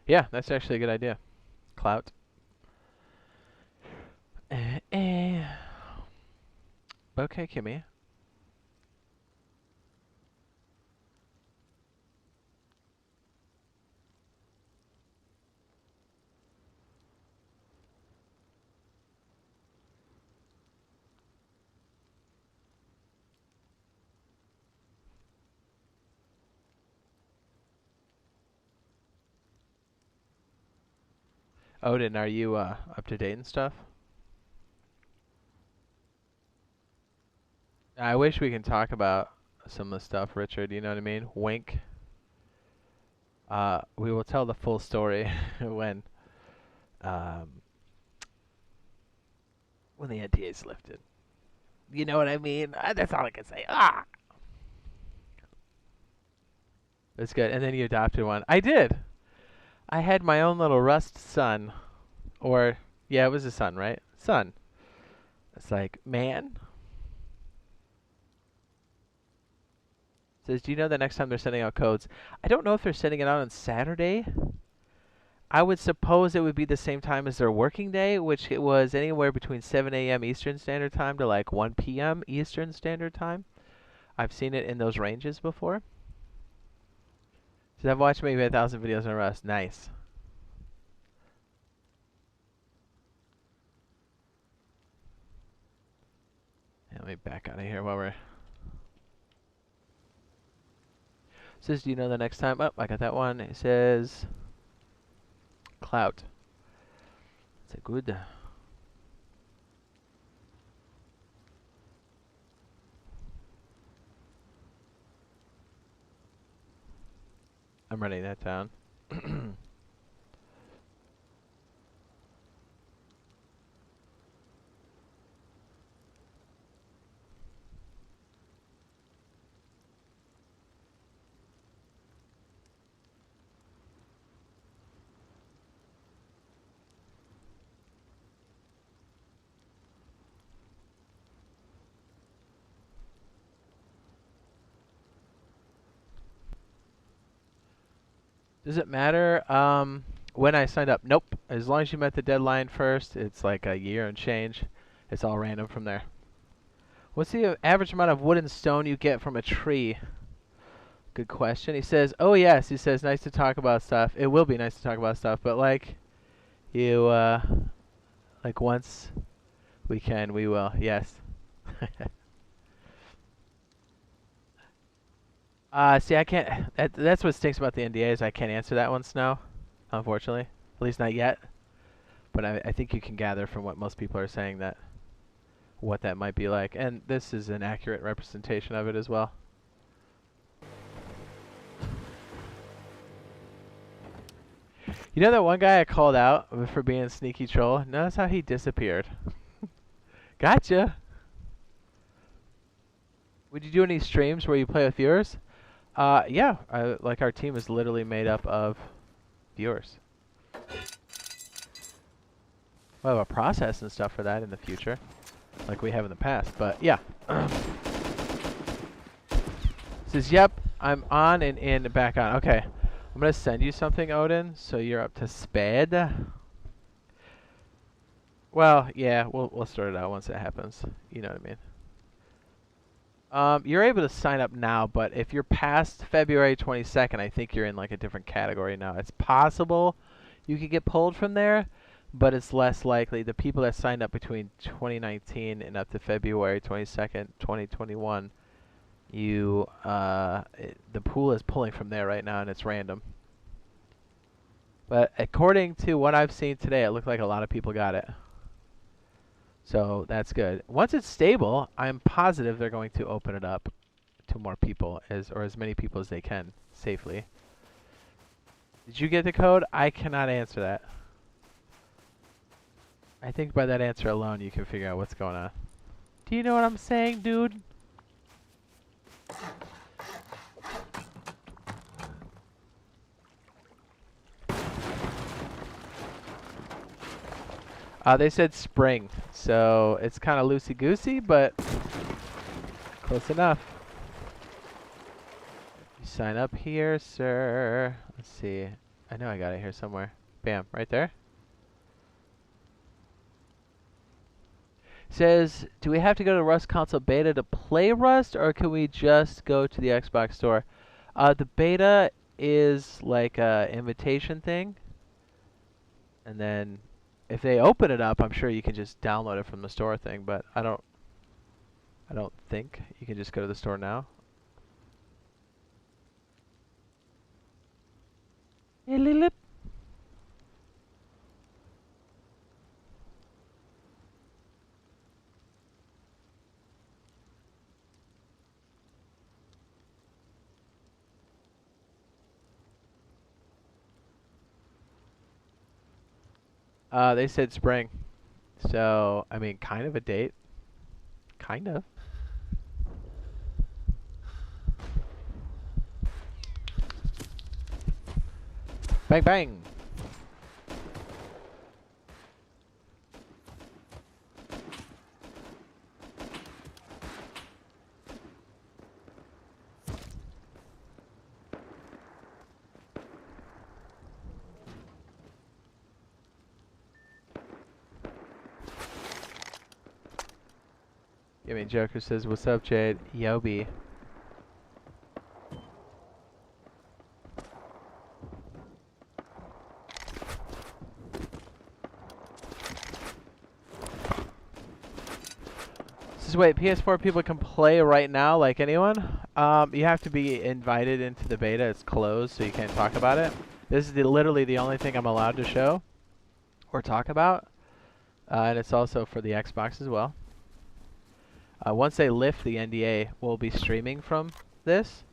Yeah, that's actually a good idea. Clout. Okay, Kimmy. Odin, are you up to date and stuff? I wish we can talk about some of the stuff, Richard. You know what I mean? Wink. We will tell the full story when um, the NDA is lifted. You know what I mean? That's all I can say. Ah, that's good. And then you adopted one. I did. I had my own little Rust son, or yeah, it was a son, right? Son. It's like, man. Says, do you know the next time they're sending out codes? I don't know if they're sending it out on Saturday. I would suppose it would be the same time as their working day, which it was anywhere between 7 a.m. Eastern Standard Time to like 1 p.m. Eastern Standard Time. I've seen it in those ranges before. So I've watched maybe 1,000 videos on Rust. Nice. Yeah, let me back out of here while we're... Says, do you know the next time? Oh, I got that one. It says... Clout. It's a good... I'm writing that down. Does it matter when I signed up? Nope. As long as you met the deadline first, it's like a year and change. It's all random from there. What's the average amount of wood and stone you get from a tree? Good question. He says, oh yes, he says, nice to talk about stuff. It will be nice to talk about stuff, but like, you, like once we can, we will. Yes. See, I can't. That's what stinks about the NDAs. I can't answer that one, Snow. Unfortunately, at least not yet. But I think you can gather from what most people are saying that what that might be like, and this is an accurate representation of it as well. You know that one guy I called out for being a sneaky troll? Notice how he disappeared. Gotcha. Would you do any streams where you play with viewers? Yeah. Like our team is literally made up of viewers. We'll have a process and stuff for that in the future, like we have in the past. But yeah. Says, yep, I'm on and in and back on. Okay. I'm going to send you something, Odin, so you're up to speed. Well, yeah, we'll sort it out once it happens. You know what I mean. You're able to sign up now, but if you're past February 22nd, I think you're in like a different category now. It's possible you could get pulled from there, but it's less likely. The people that signed up between 2019 and up to February 22nd, 2021, the pool is pulling from there right now, and it's random. But according to what I've seen today, it looked like a lot of people got it. So that's good. Once it's stable, I'm positive they're going to open it up to more people, or as many people as they can safely. Did you get the code? I cannot answer that. I think by that answer alone, you can figure out what's going on. Do you know what I'm saying, dude? They said spring, so it's kind of loosey-goosey, but close enough. You sign up here, sir. Let's see. I know I got it here somewhere. Bam, right there. Says, do we have to go to Rust console beta to play Rust, or can we just go to the Xbox store? The beta is like a invitation thing, and then if they open it up, I'm sure you can just download it from the store thing. But I don't think you can just go to the store now. They said spring. So, I mean, kind of a date. Kind of. Bang, bang. I mean, Joker says, what's up, Jade? Yobi. Says, wait, PS4 people can play right now like anyone? You have to be invited into the beta. It's closed, so you can't talk about it. This is literally the only thing I'm allowed to show or talk about. And it's also for the Xbox as well. Once they lift the NDA, we'll be streaming from this.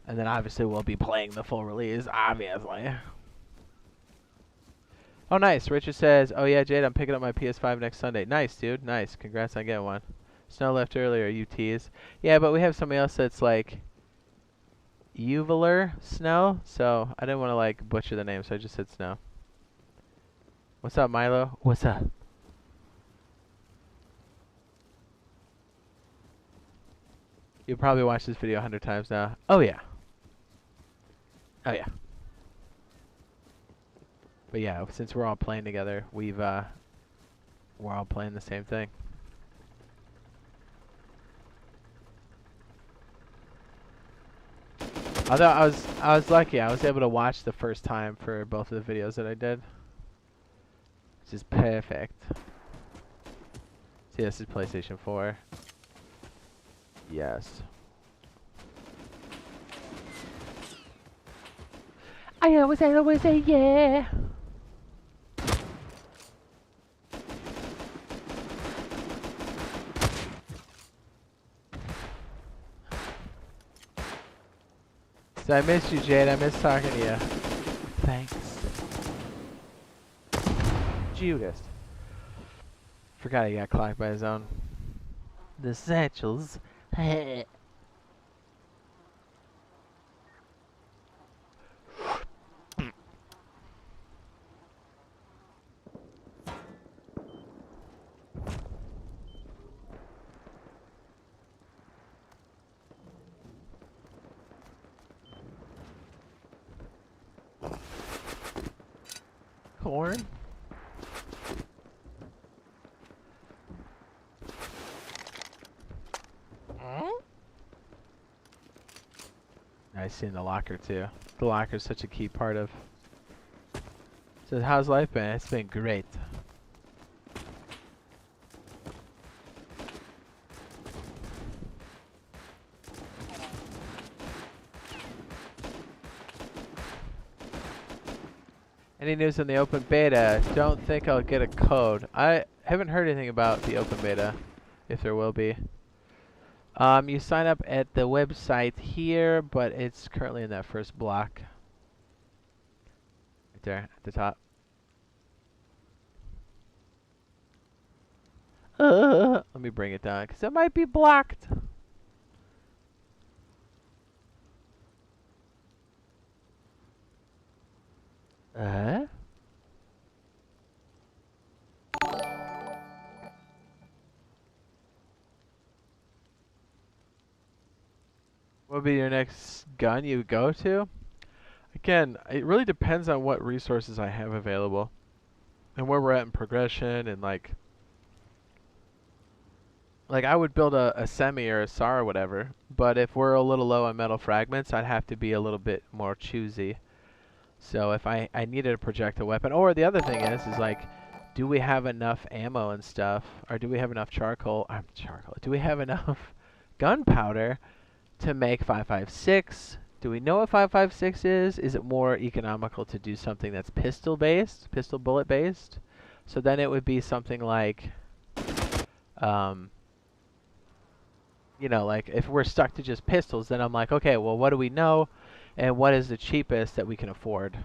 And then obviously we'll be playing the full release, obviously. Oh, nice. Richard says, oh yeah, Jade, I'm picking up my PS5 next Sunday. Nice, dude. Nice. Congrats on getting one. Snow left earlier, you tease. Yeah, but we have somebody else that's like Uvaler Snow, so I didn't want to like butcher the name, so I just said Snow. What's up, Milo? What's up? You'll probably watch this video 100 times now. Oh yeah. Oh yeah. But yeah, since we're all playing together, we're all playing the same thing. Although I was lucky, I was able to watch the first time for both of the videos that I did, which is perfect. See, this is PlayStation 4. Yes. I always say yeah. So I missed you, Jade. I missed talking to you. Thanks. Judas. Forgot he got clocked by his own. The satchels. Corn? I see in the locker too. The locker is such a key part of. So how's life been? It's been great. Any news on the open beta? Don't think I'll get a code. I haven't heard anything about the open beta, if there will be. You sign up at the website here, but it's currently in that first block. Right there, at the top. Let me bring it down, because it might be blocked. What would be your next gun you go to? Again, it really depends on what resources I have available and where we're at in progression, and like I would build a semi or a SAR or whatever, but if we're a little low on metal fragments, I'd have to be a little bit more choosy. So if I needed a projectile weapon, or the other thing is like, do we have enough ammo and stuff, or do we have enough charcoal? Do we have enough gunpowder to make 5.56? Do we know what 5.56 is? Is it more economical to do something that's pistol bullet based? So then it would be something like, you know, like if we're stuck to just pistols, then I'm like, okay, well, what do we know, and what is the cheapest that we can afford?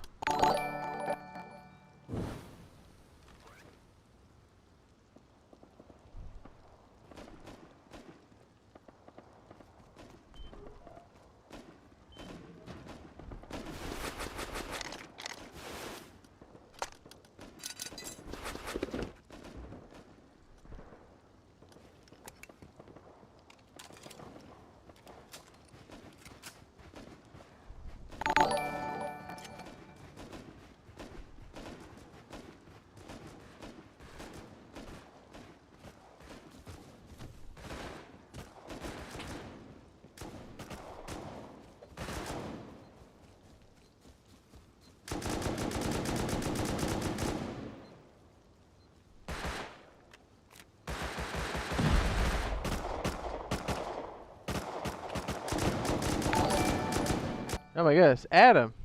Oh my goodness, Adam.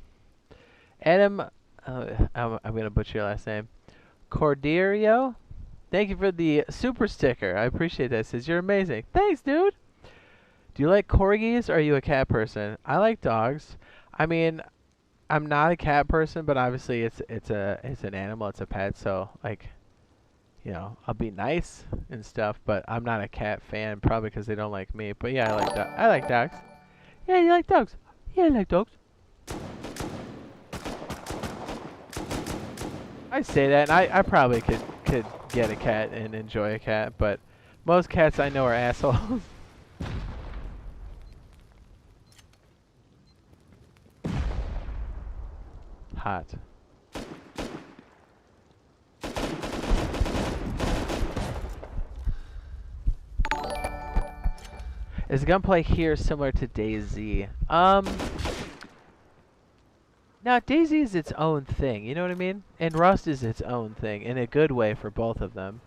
Adam, I'm gonna butcher your last name. Corderio. Thank you for the super sticker. I appreciate that. It says you're amazing. Thanks, dude. Do you like corgis, or are you a cat person? I like dogs. I mean, I'm not a cat person, but obviously it's an animal, it's a pet, so like, you know, I'll be nice and stuff, but I'm not a cat fan, probably because they don't like me. But yeah, I like dogs. Yeah, you like dogs? Yeah, I like dogs. I say that, and I probably could get a cat and enjoy a cat, but most cats I know are assholes. Hot. Is gunplay here similar to DayZ? Now DayZ is its own thing, you know what I mean? And Rust is its own thing, in a good way for both of them.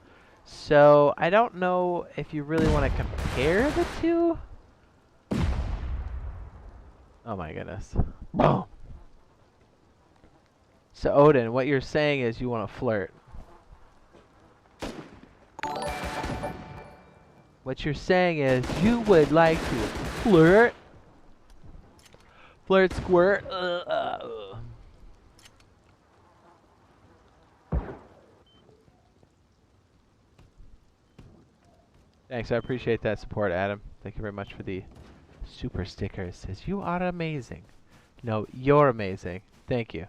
So, I don't know if you really want to compare the two. Oh my goodness. Boom! So Odin, what you're saying is you want to flirt. What you're saying is you would like to flirt. Flirt, squirt. Thanks, I appreciate that support, Adam. Thank you very much for the super sticker. It says you are amazing. No, you're amazing. Thank you.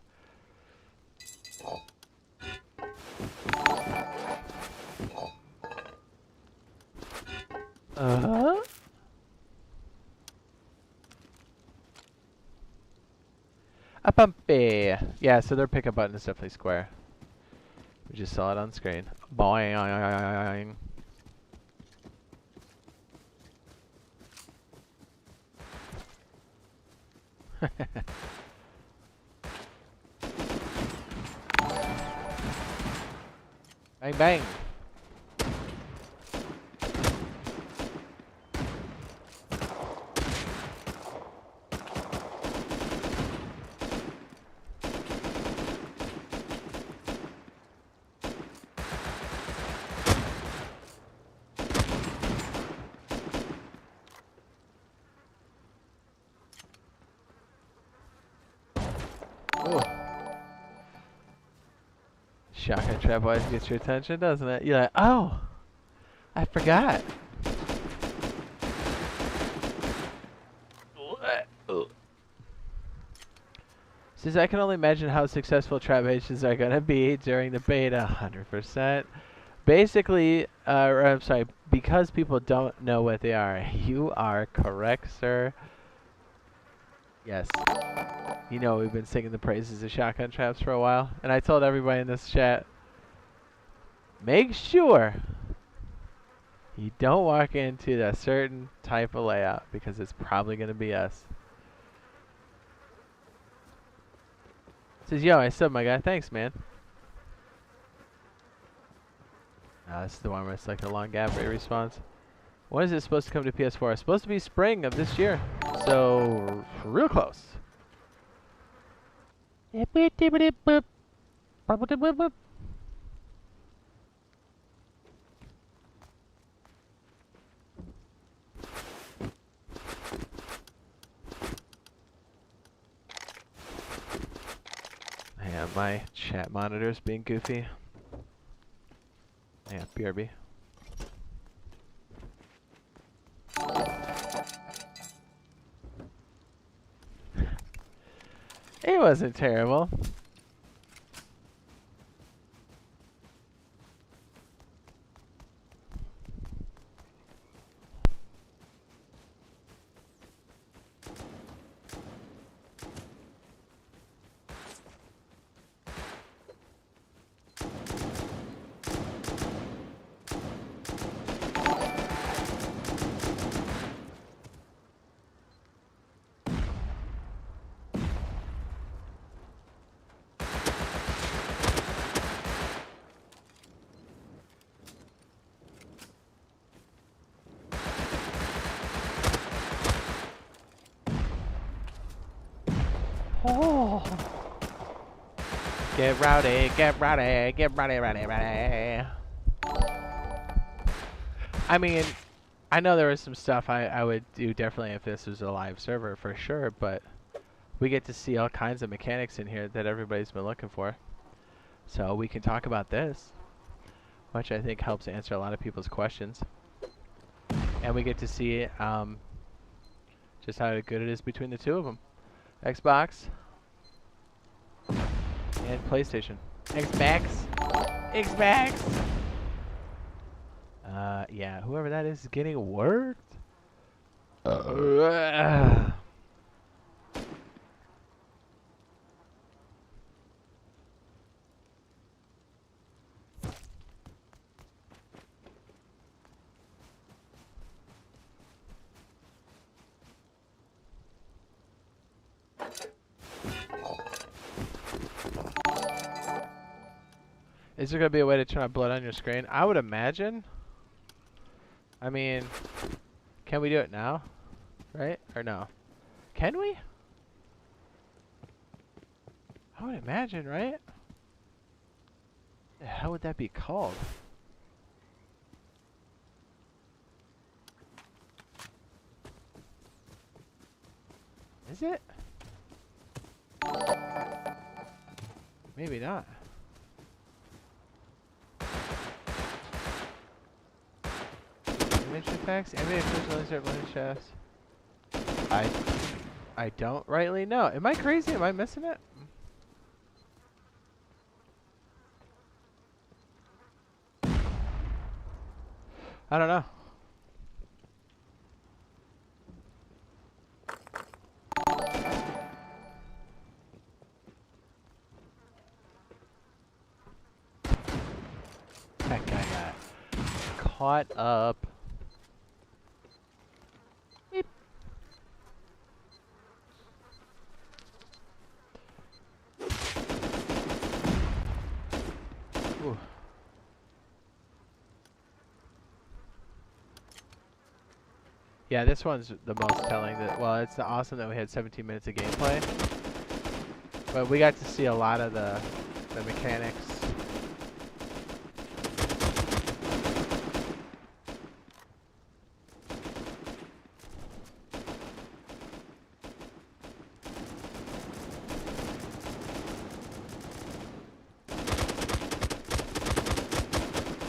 A bumpy. Yeah, so their pickup button is definitely square. We just saw it on screen. Boing. Bang bang. Shotgun trap always gets your attention, doesn't it? You're like, oh, I forgot. Says I can only imagine how successful trap agents are gonna be during the beta. 100%. Basically, I'm sorry, because people don't know what they are. You are correct, sir. Yes. You know we've been singing the praises of shotgun traps for a while, and I told everybody in this chat, make sure you don't walk into that certain type of layout because it's probably going to be us. Says, yo, I subbed my guy. Thanks, man. This is the one where it's like a long gap rate response. When is it supposed to come to PS4? It's supposed to be spring of this year. So, real close. Yeah, my chat monitor's being goofy. Yeah, BRB. It wasn't terrible. Oh. Get rowdy, get rowdy, get rowdy, rowdy, rowdy. I mean, I know there was some stuff I would do differently if this was a live server for sure, but we get to see all kinds of mechanics in here that everybody's been looking for. So we can talk about this, which I think helps answer a lot of people's questions. And we get to see just how good it is between the two of them. Xbox and PlayStation. Xbox. Xbox. Yeah, whoever that is getting worked. Is there going to be a way to turn off blood on your screen? I would imagine. I mean, can we do it now? Right? Or no? Can we? I would imagine, right? How would that be called? Is it? Maybe not. Image effects? Image laser blade shafts. I don't rightly know. Am I crazy? Am I missing it? I don't know. That guy got caught up. Beep. Ooh. Yeah, this one's the most telling. That well, it's awesome that we had 17 minutes of gameplay, but we got to see a lot of the mechanics.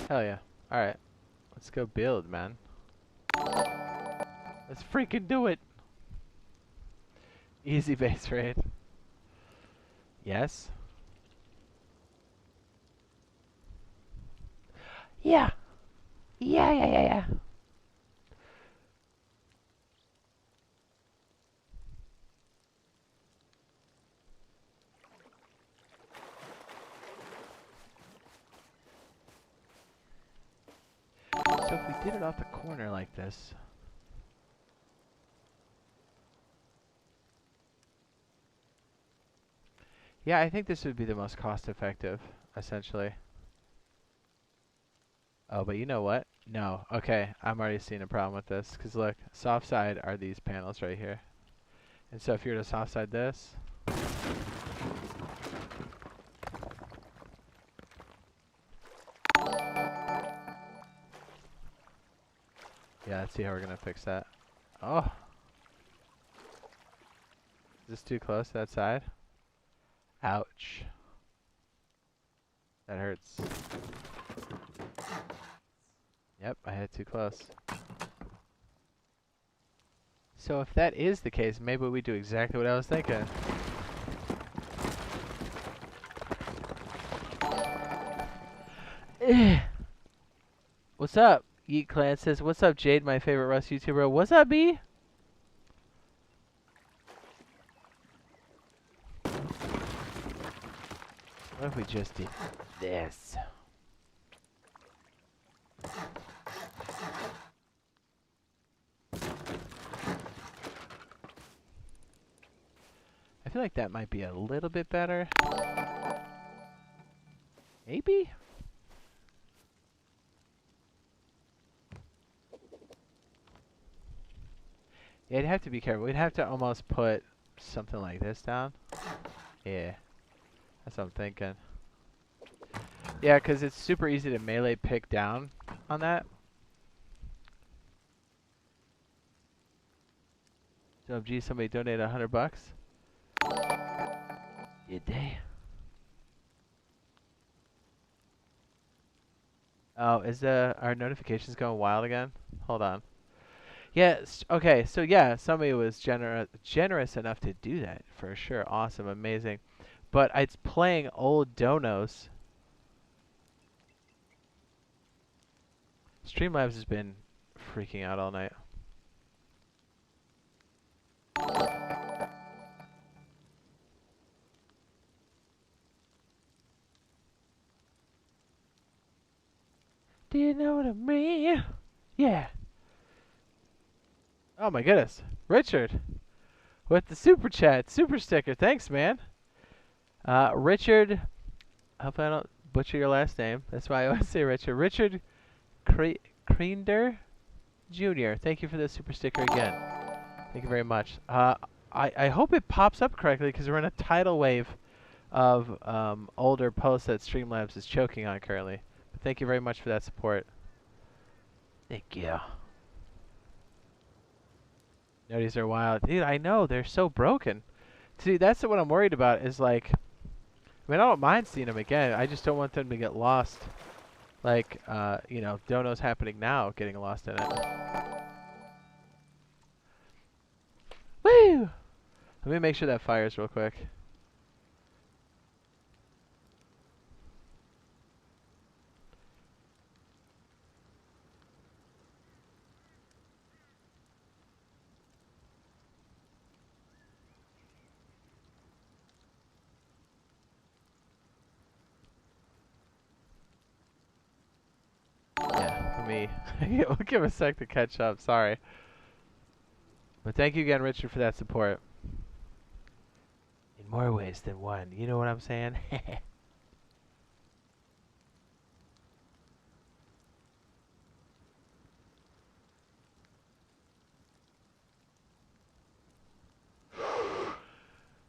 Hell yeah! All right, let's go build, man. Let's freaking do it. Easy base raid. Yes. Yeah. Yeah. did it off the corner like this. Yeah, I think this would be the most cost effective, essentially. Oh, but you know what? No. Okay, I'm already seeing a problem with this. Because look, soft side are these panels right here. And so if you were to soft side this... Yeah, let's see how we're going to fix that. Oh! Is this too close to that side? Ouch. That hurts. Yep, I had too close. So if that is the case, maybe we do exactly what I was thinking. What's up? Yeet Clan says, what's up, Jade, my favorite Russ YouTuber? What's up, B? What if we just did this? I feel like that might be a little bit better. Maybe? Yeah, you'd have to be careful. We'd have to almost put something like this down. Yeah, that's what I'm thinking. Yeah, because it's super easy to melee pick down on that. So, gee, somebody donated $100. Did they? Oh, is our notifications going wild again? Hold on. Yes. Okay. So yeah, somebody was generous enough to do that for sure. Awesome, amazing. But it's playing old donos. Streamlabs has been freaking out all night. Do you know what I mean? Yeah. Oh my goodness. Richard with the super chat, super sticker. Thanks, man. Richard, I hope I don't butcher your last name. That's why I always say Richard. Richard Creender Jr. Thank you for the super sticker again. Thank you very much. I hope it pops up correctly because we're in a tidal wave of older posts that Streamlabs is choking on currently. But thank you very much for that support. Thank you. Noties are wild. Dude, I know. They're so broken. See, that's what I'm worried about is like... I mean, I don't mind seeing them again. I just don't want them to get lost. Like, you know, donos happening now, getting lost in it. Woo! Let me make sure that fires real quick. Yeah, let me... we'll give a sec to catch up, sorry. But thank you again, Richard, for that support. In more ways than one. You know what I'm saying?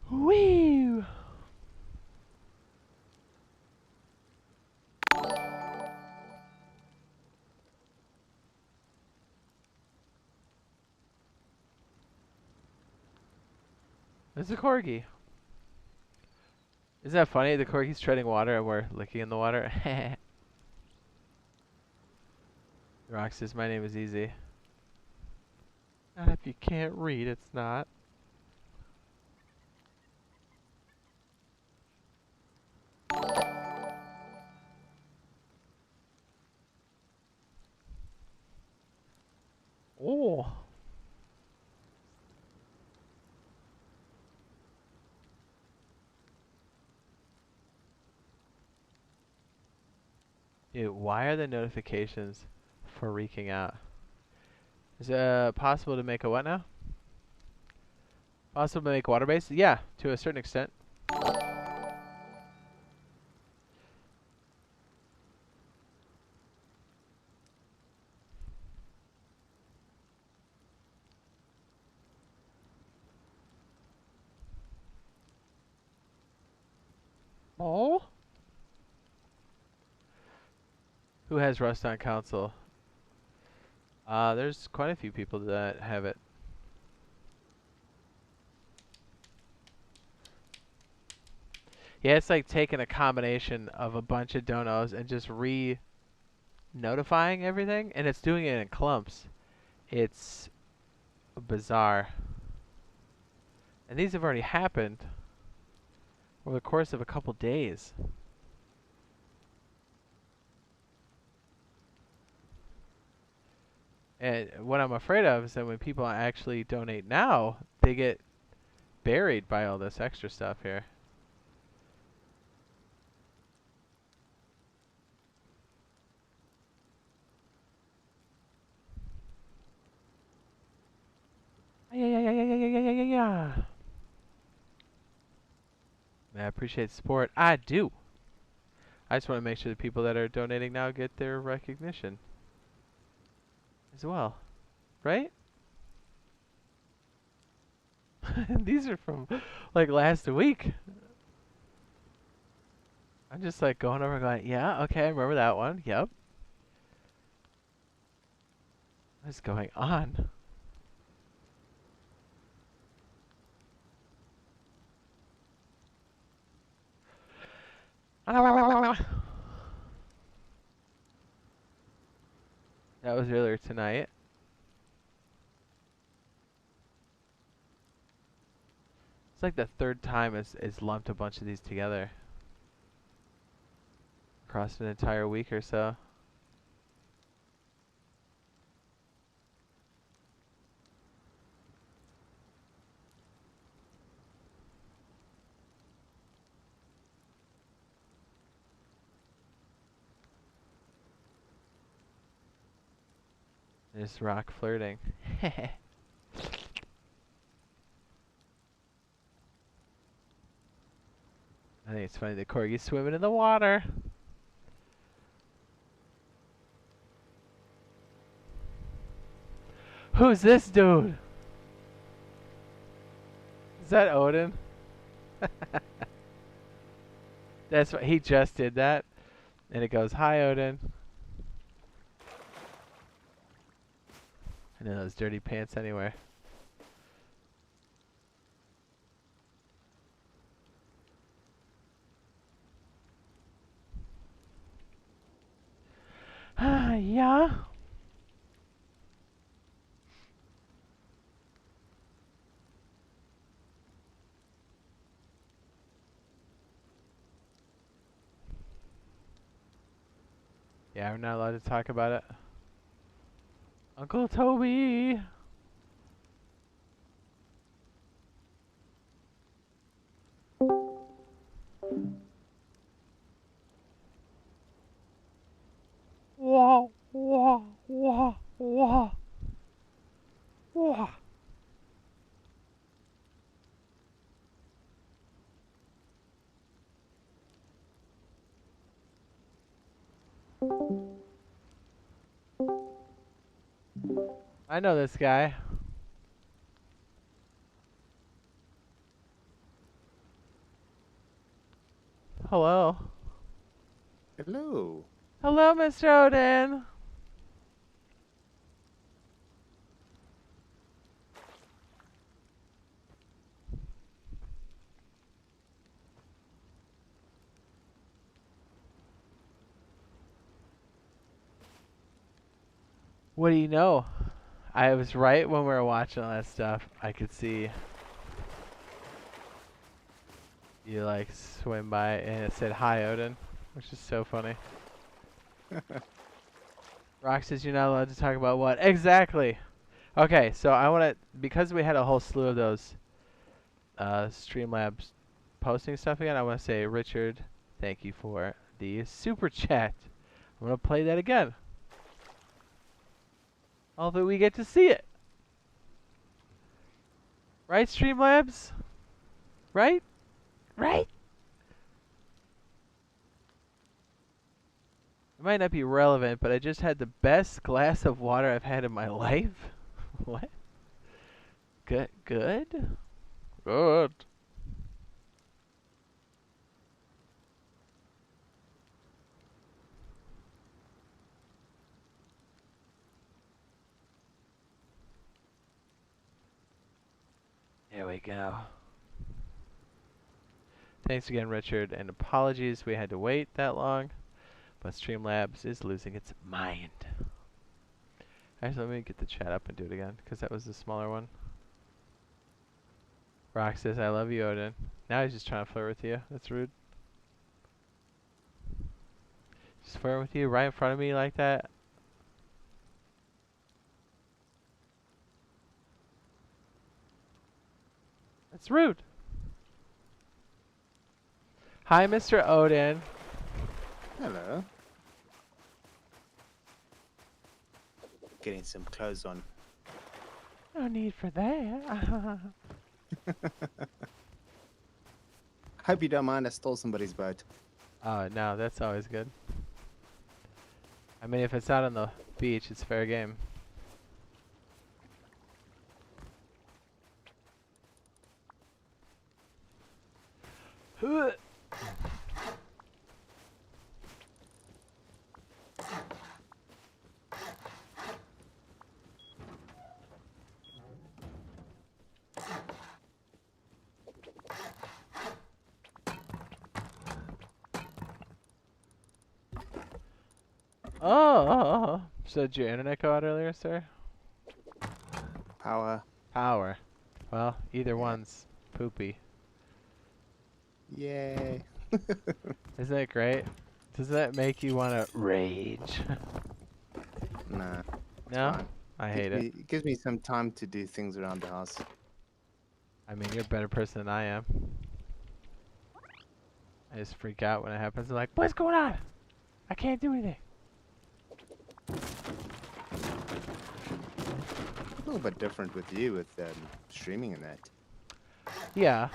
Woo! It's a corgi. Isn't that funny? The corgi's treading water and we're licking in the water. Rox says, my name is easy. Not if you can't read, it's not. Oh. Dude, why are the notifications freaking out. Is it possible to make a what now? Possible to make water base? Yeah, to a certain extent. Oh? Who has Rust on console? There's quite a few people that have it. Yeah, it's like taking a combination of a bunch of donos and just notifying everything, and it's doing it in clumps. It's bizarre. And these have already happened over the course of a couple days. And what I'm afraid of is that when people actually donate now, they get buried by all this extra stuff here. Yeah. I appreciate the support. I do. I just want to make sure the people that are donating now get their recognition as well. Right? These are from like last week. I'm just like going over and going, yeah, okay, I remember that one. Yep. What is going on? That was earlier tonight. It's like the third time it's lumped a bunch of these together. Across an entire week or so. There's Rock flirting. I think it's funny the corgi's swimming in the water. Who's this dude? Is that Odin? That's what he just did that. And it goes, hi Odin. I know those dirty pants anywhere. Yeah. Yeah, we're not allowed to talk about it. Uncle Toby! Wah, wah, wah, wah. Wah. I know this guy. Hello. Hello. Hello, Mr. Odin. What do you know? I was right when we were watching all that stuff. I could see you like swim by and it said hi Odin, which is so funny. Rock says you're not allowed to talk about what? Exactly. Okay, so I want to, because we had a whole slew of those Streamlabs posting stuff again, I want to say, Richard, thank you for the super chat. I'm going to play that again. Although we get to see it. Right, Streamlabs? Right? Right? It might not be relevant, but I just had the best glass of water I've had in my life. What? Good? Good? Good. There we go. Thanks again, Richard, and apologies we had to wait that long, but Streamlabs is losing its mind. Actually, let me get the chat up and do it again, because that was the smaller one. Rock says, I love you, Odin. Now he's just trying to flirt with you. That's rude. Just flirt with you right in front of me like that? That's rude. Hi, Mr. Odin. Hello. Getting some clothes on. No need for that. Hope you don't mind I stole somebody's boat. Oh, no, that's always good. I mean, if it's out on the beach, it's fair game. Oh, so did your internet go out earlier, sir? Power. Power. Well, either one's poopy. Yay. Isn't that great? Does that make you want to rage? Nah. No? Fine. I hate it. It gives me some time to do things around the house. I mean, you're a better person than I am. I just freak out when it happens. I'm like, what's going on? I can't do anything. A little bit different with you with streaming and that. Yeah.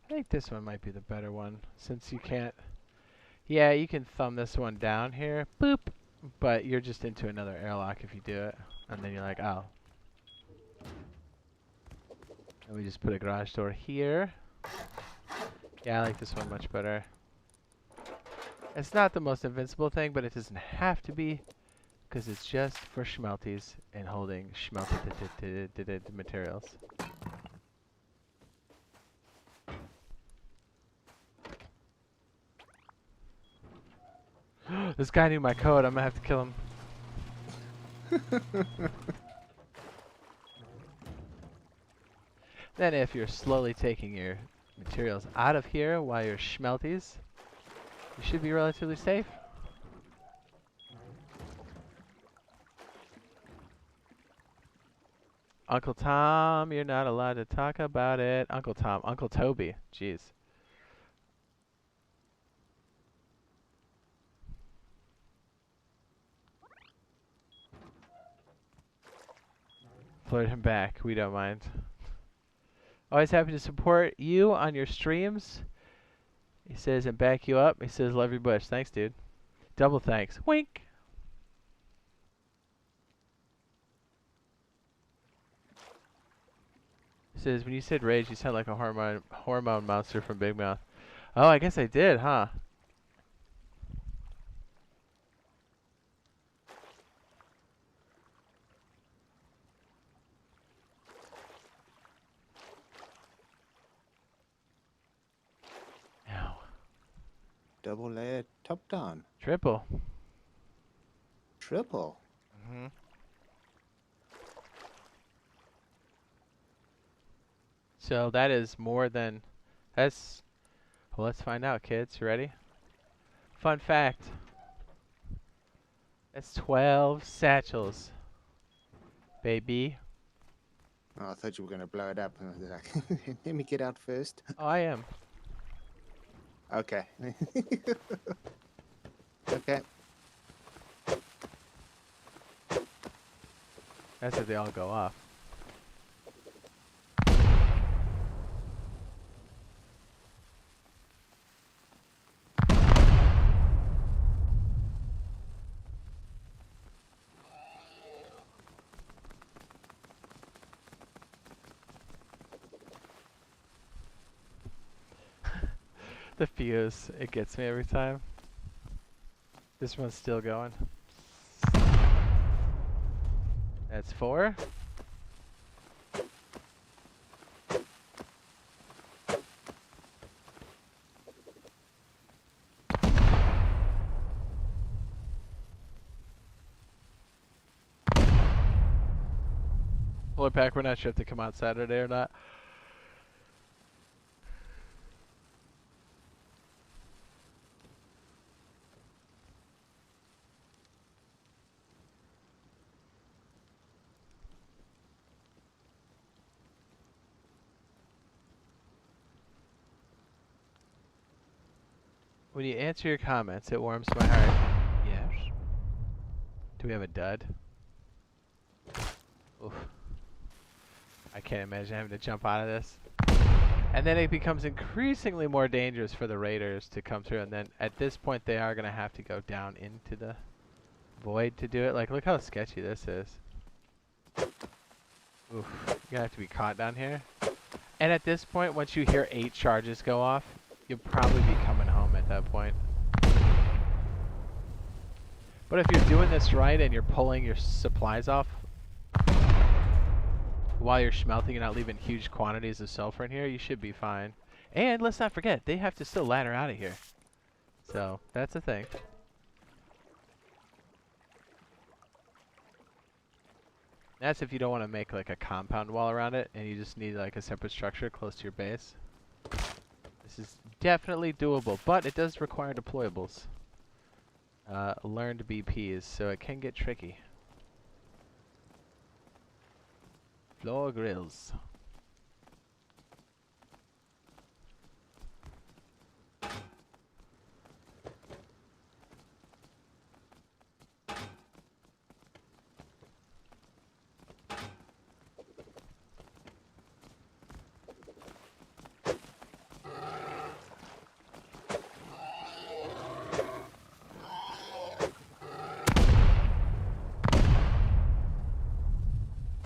I think this one might be the better one, since you can't... Yeah, you can thumb this one down here, boop, but you're just into another airlock if you do it, and then you're like, oh. And we just put a garage door here. Yeah, I like this one much better. It's not the most invincible thing, but it doesn't have to be, because it's just for schmelties and holding schmelted materials. This guy knew my code. I'm gonna have to kill him. Then if you're slowly taking your materials out of here while you're schmelties, you should be relatively safe. Uncle Tom, you're not allowed to talk about it. Uncle Tom, Uncle Toby, jeez. Flirt him back, we don't mind. Always happy to support you on your streams. He says, and back you up. He says, love your bush. Thanks, dude. Double thanks. Wink. He says, when you said rage, you sound like a hormone monster from Big Mouth. Oh, I guess I did, huh? Ow. Double layer top down. Triple. Triple. Mm-hmm. So that is more than... That's... Well, let's find out, kids. You ready? Fun fact. That's 12 satchels. Baby. Oh, I thought you were gonna blow it up. And I was like, let me get out first. Oh, I am. Okay. Okay. That's if they all go off. The fuse, it gets me every time. This one's still going. That's 4. Pull it back, we're not sure if they come out Saturday or not. When you answer your comments, it warms my heart. Yes. Do we have a dud? Oof. I can't imagine having to jump out of this. And then it becomes increasingly more dangerous for the raiders to come through. And then at this point, they are going to have to go down into the void to do it. Like, look how sketchy this is. Oof. You're going to have to be caught down here. And at this point, once you hear 8 charges go off, you'll probably be coming home at that point. But if you're doing this right and you're pulling your supplies off while you're smelting and not leaving huge quantities of sulfur in here, you should be fine. And let's not forget, they have to still ladder out of here. So, that's a thing. That's if you don't want to make like a compound wall around it and you just need like a separate structure close to your base. This is definitely doable, but it does require deployables. Learned BPs, so it can get tricky. Floor grills.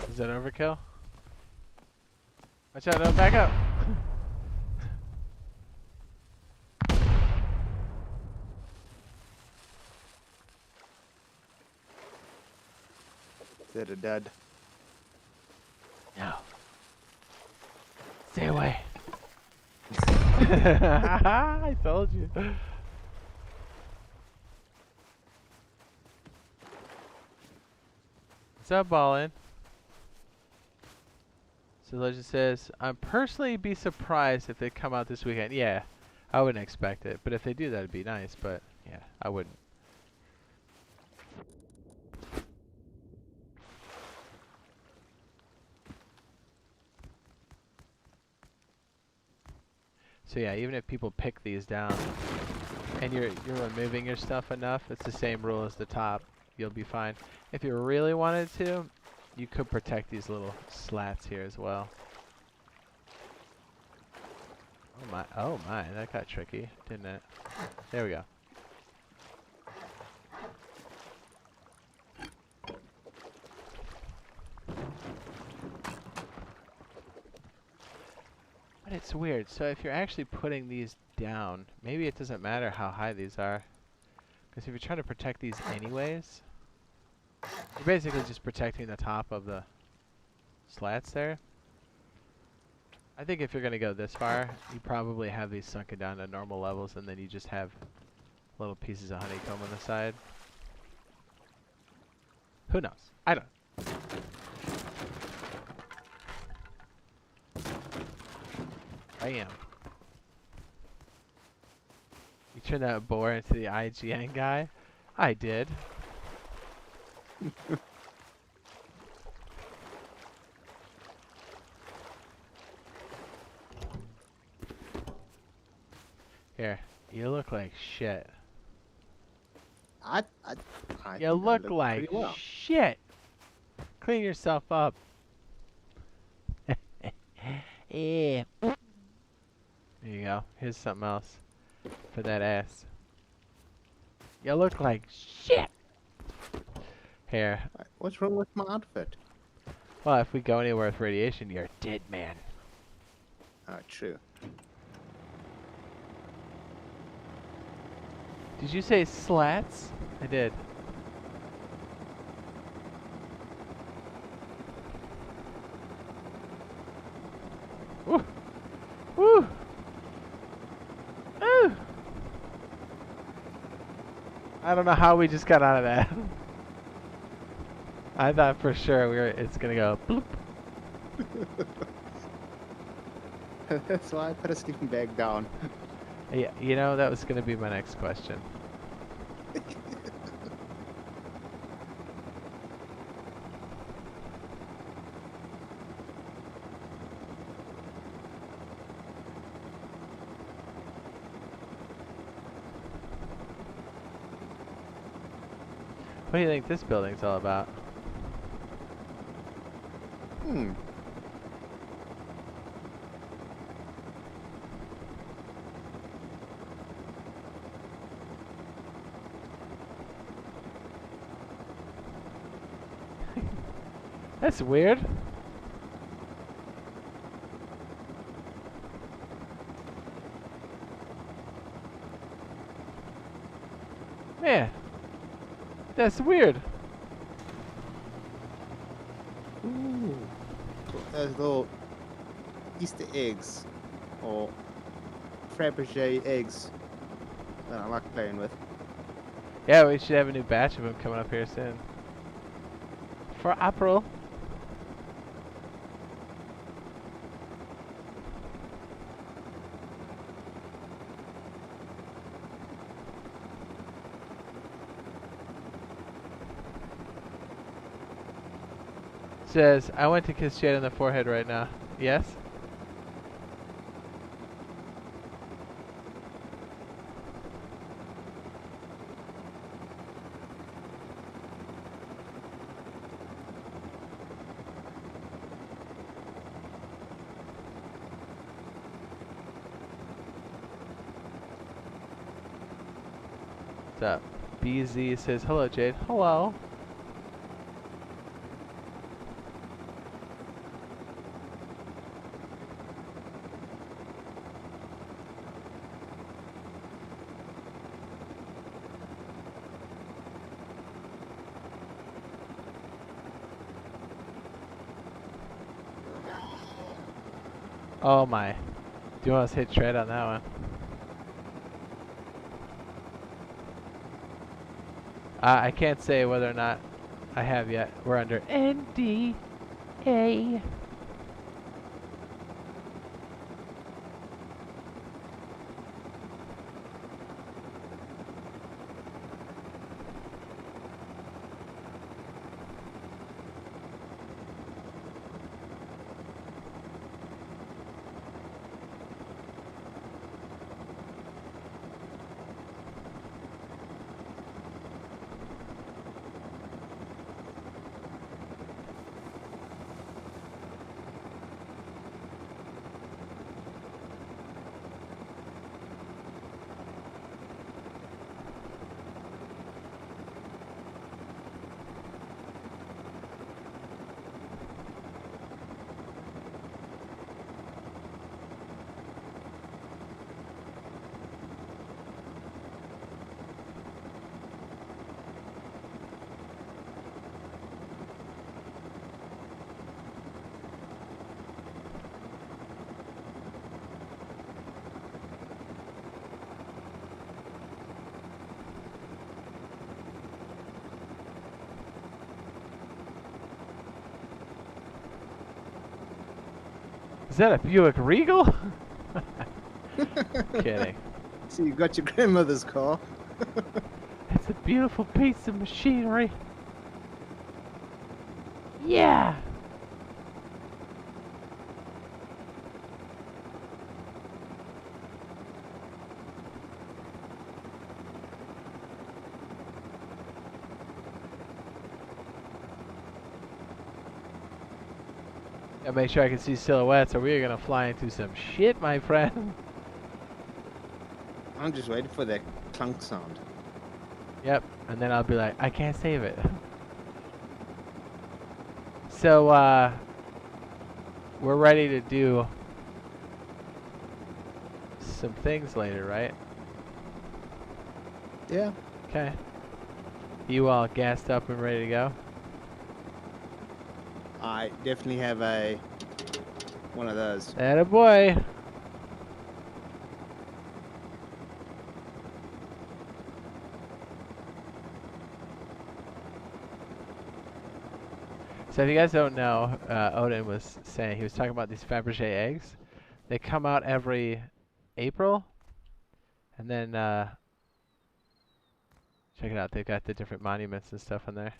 Is that overkill? Watch out, don't back up! Is that a dud? No. Stay away. I told you. What's up, Ballin? So Legend says, I'm personally be surprised if they come out this weekend. Yeah, I wouldn't expect it. But if they do, that'd be nice. But yeah, I wouldn't. So yeah, even if people pick these down and you're removing your stuff enough, it's the same rule as the top. You'll be fine. If you really wanted to, you could protect these little slats here as well. Oh my, that got tricky, didn't it? There we go. But it's weird, so if you're actually putting these down, maybe it doesn't matter how high these are. Because if you're trying to protect these anyways, you're basically just protecting the top of the slats there. I think if you're going to go this far, you probably have these sunken down to normal levels, and then you just have little pieces of honeycomb on the side. Who knows? I don't. I am. You turned that boar into the IGN guy? I did. Here, you look like shit. I You think I look look like pretty well. shit. Clean yourself up. Yeah. There you go. Here's something else for that ass. You look like shit. Here. What's wrong with my outfit? Well, if we go anywhere with radiation, you're a dead man. Oh, true. Did you say slats? I did. Woo! Woo! Ooh! I don't know how we just got out of that. I thought for sure it's gonna go bloop. That's why I put a sleeping bag down. Yeah, you know, that was gonna be my next question. What do you think this building's all about? Hmm. That's weird. Man, that's weird. Ooh. There's little Easter eggs or Fabergé eggs that I like playing with. Yeah, we should have a new batch of them coming up here soon. For April. Says, I went to kiss Jade on the forehead right now. Yes? What's up? BZ says, hello Jade. Hello. Oh my. Do you want us to hit tread on that one? I can't say whether or not I have yet. We're under NDA. Is that a Buick Regal? Kidding. So you got your grandmother's car. It's a beautiful piece of machinery. Yeah. Gotta make sure I can see silhouettes or we're gonna fly into some shit, my friend. I'm just waiting for that clunk sound. Yep, and then I'll be like, I can't save it. So, we're ready to do some things later, right? Yeah. Okay. You all gassed up and ready to go? I definitely have one of those. Atta boy. So if you guys don't know, Odin was saying, he was talking about these Fabergé eggs. They come out every April. And then, check it out. They've got the different monuments and stuff in there.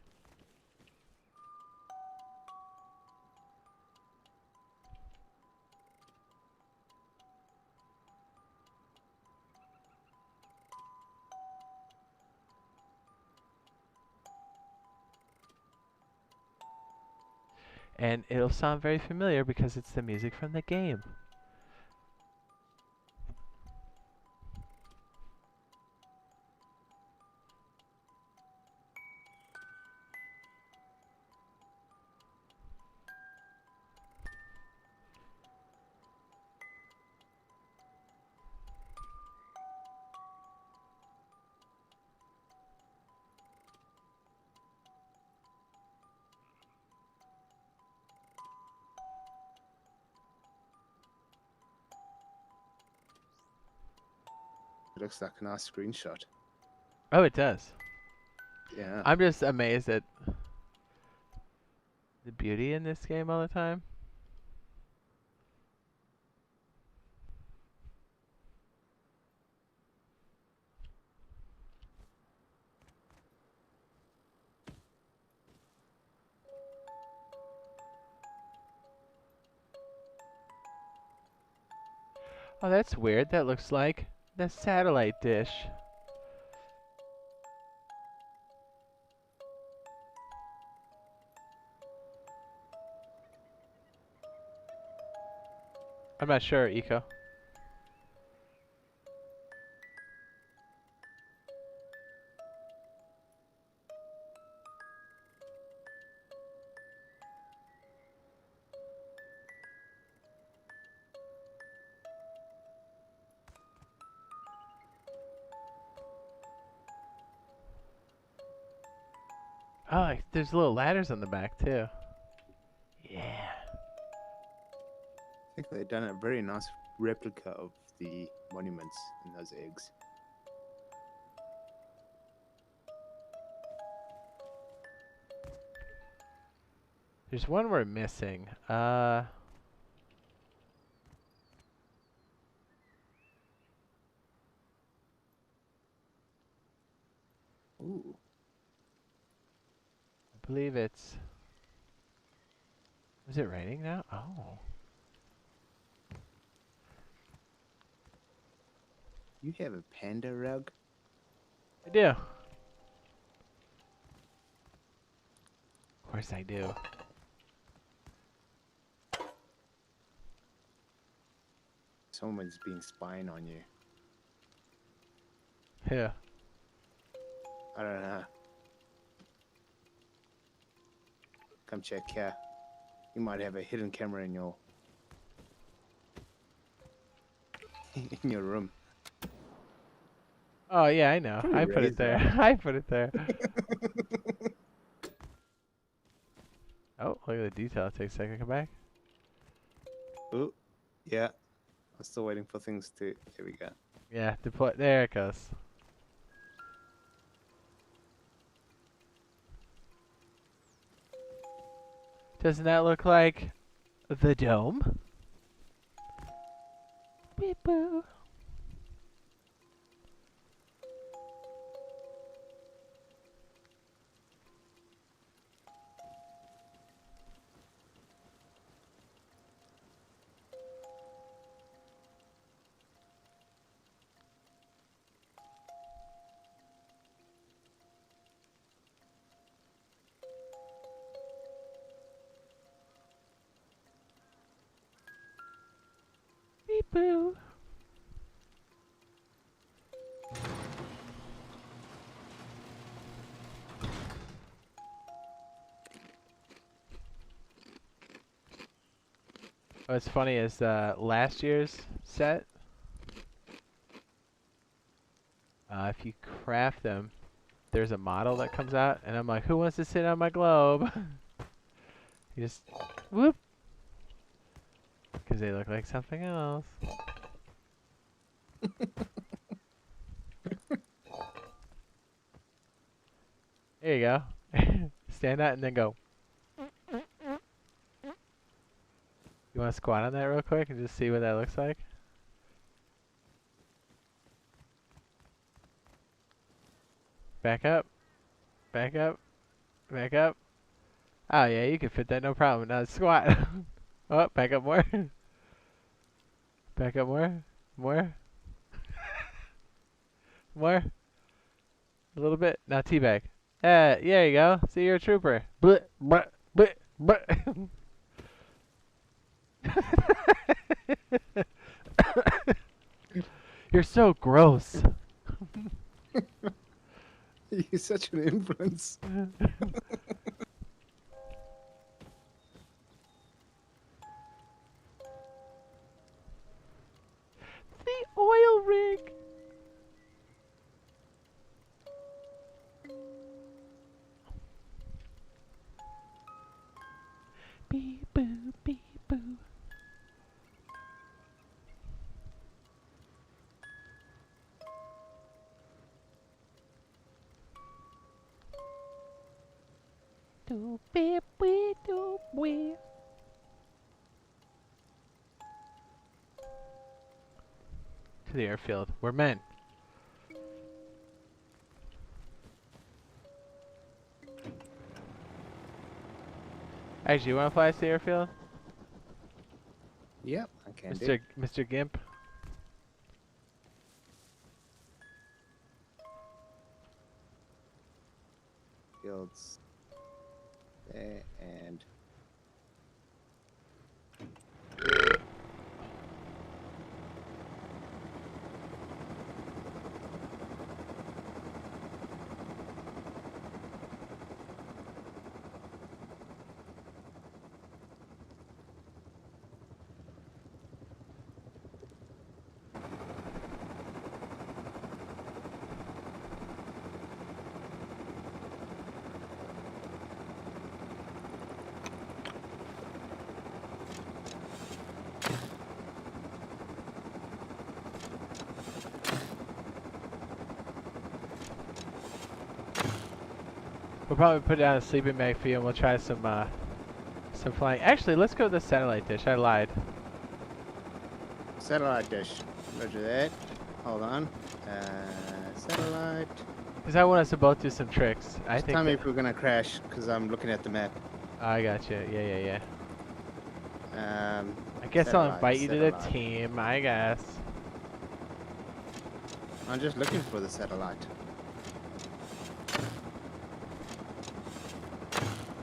And it'll sound very familiar because it's the music from the game. It looks like a nice screenshot. Oh, it does. Yeah. I'm just amazed at the beauty in this game all the time. Oh, that's weird. That looks like the satellite dish. I'm not sure, Eco. Oh, there's little ladders on the back too. Yeah. I think they've done a very nice replica of the monuments in those eggs. There's one we're missing. Ooh. I believe it's... Is it raining now? Oh. You have a panda rug? I do. Of course I do. Someone's been spying on you. Yeah. I don't know. Come check here. You might have a hidden camera in your in your room. Oh yeah, I know. I put it there. I put it there. Oh, look at the detail. It takes a second to come back. Oh, yeah. I'm still waiting for things to. Here we go. Yeah, deploy. There it goes. Doesn't that look like the dome? Beep boo. boo. What's funny is last year's set, if you craft them, there's a model that comes out, and I'm like, who wants to sit on my globe? You just, whoop. Because they look like something else. There you go. Stand out and then go. You want to squat on that real quick and just see what that looks like? Back up. Back up. Back up. Oh yeah, you can fit that no problem. Now squat. Oh, back up more. Back up more. More. More. A little bit. Now teabag. There you go. See, you're a trooper. Bleh, bleh, bleh, bleh. You're so gross. You're such an influence. The oil rig. Beep boo, beep boo. Do beep wee do wee. To the airfield. We're men. Actually, you want to fly us to the airfield? Yep, I can do. Mr. Gimp? Fields. There and We'll probably put down a sleeping bag for you and we'll try some flying. Actually, let's go to the satellite dish. I lied. satellite dish. Roger that. Hold on. Satellite. Because I want us to both do some tricks. I think. Tell me if we're gonna crash, because I'm looking at the map. I got you. Yeah. I guess I'll Satellite, invite you to the satellite. team. I guess. I'm just looking for the satellite.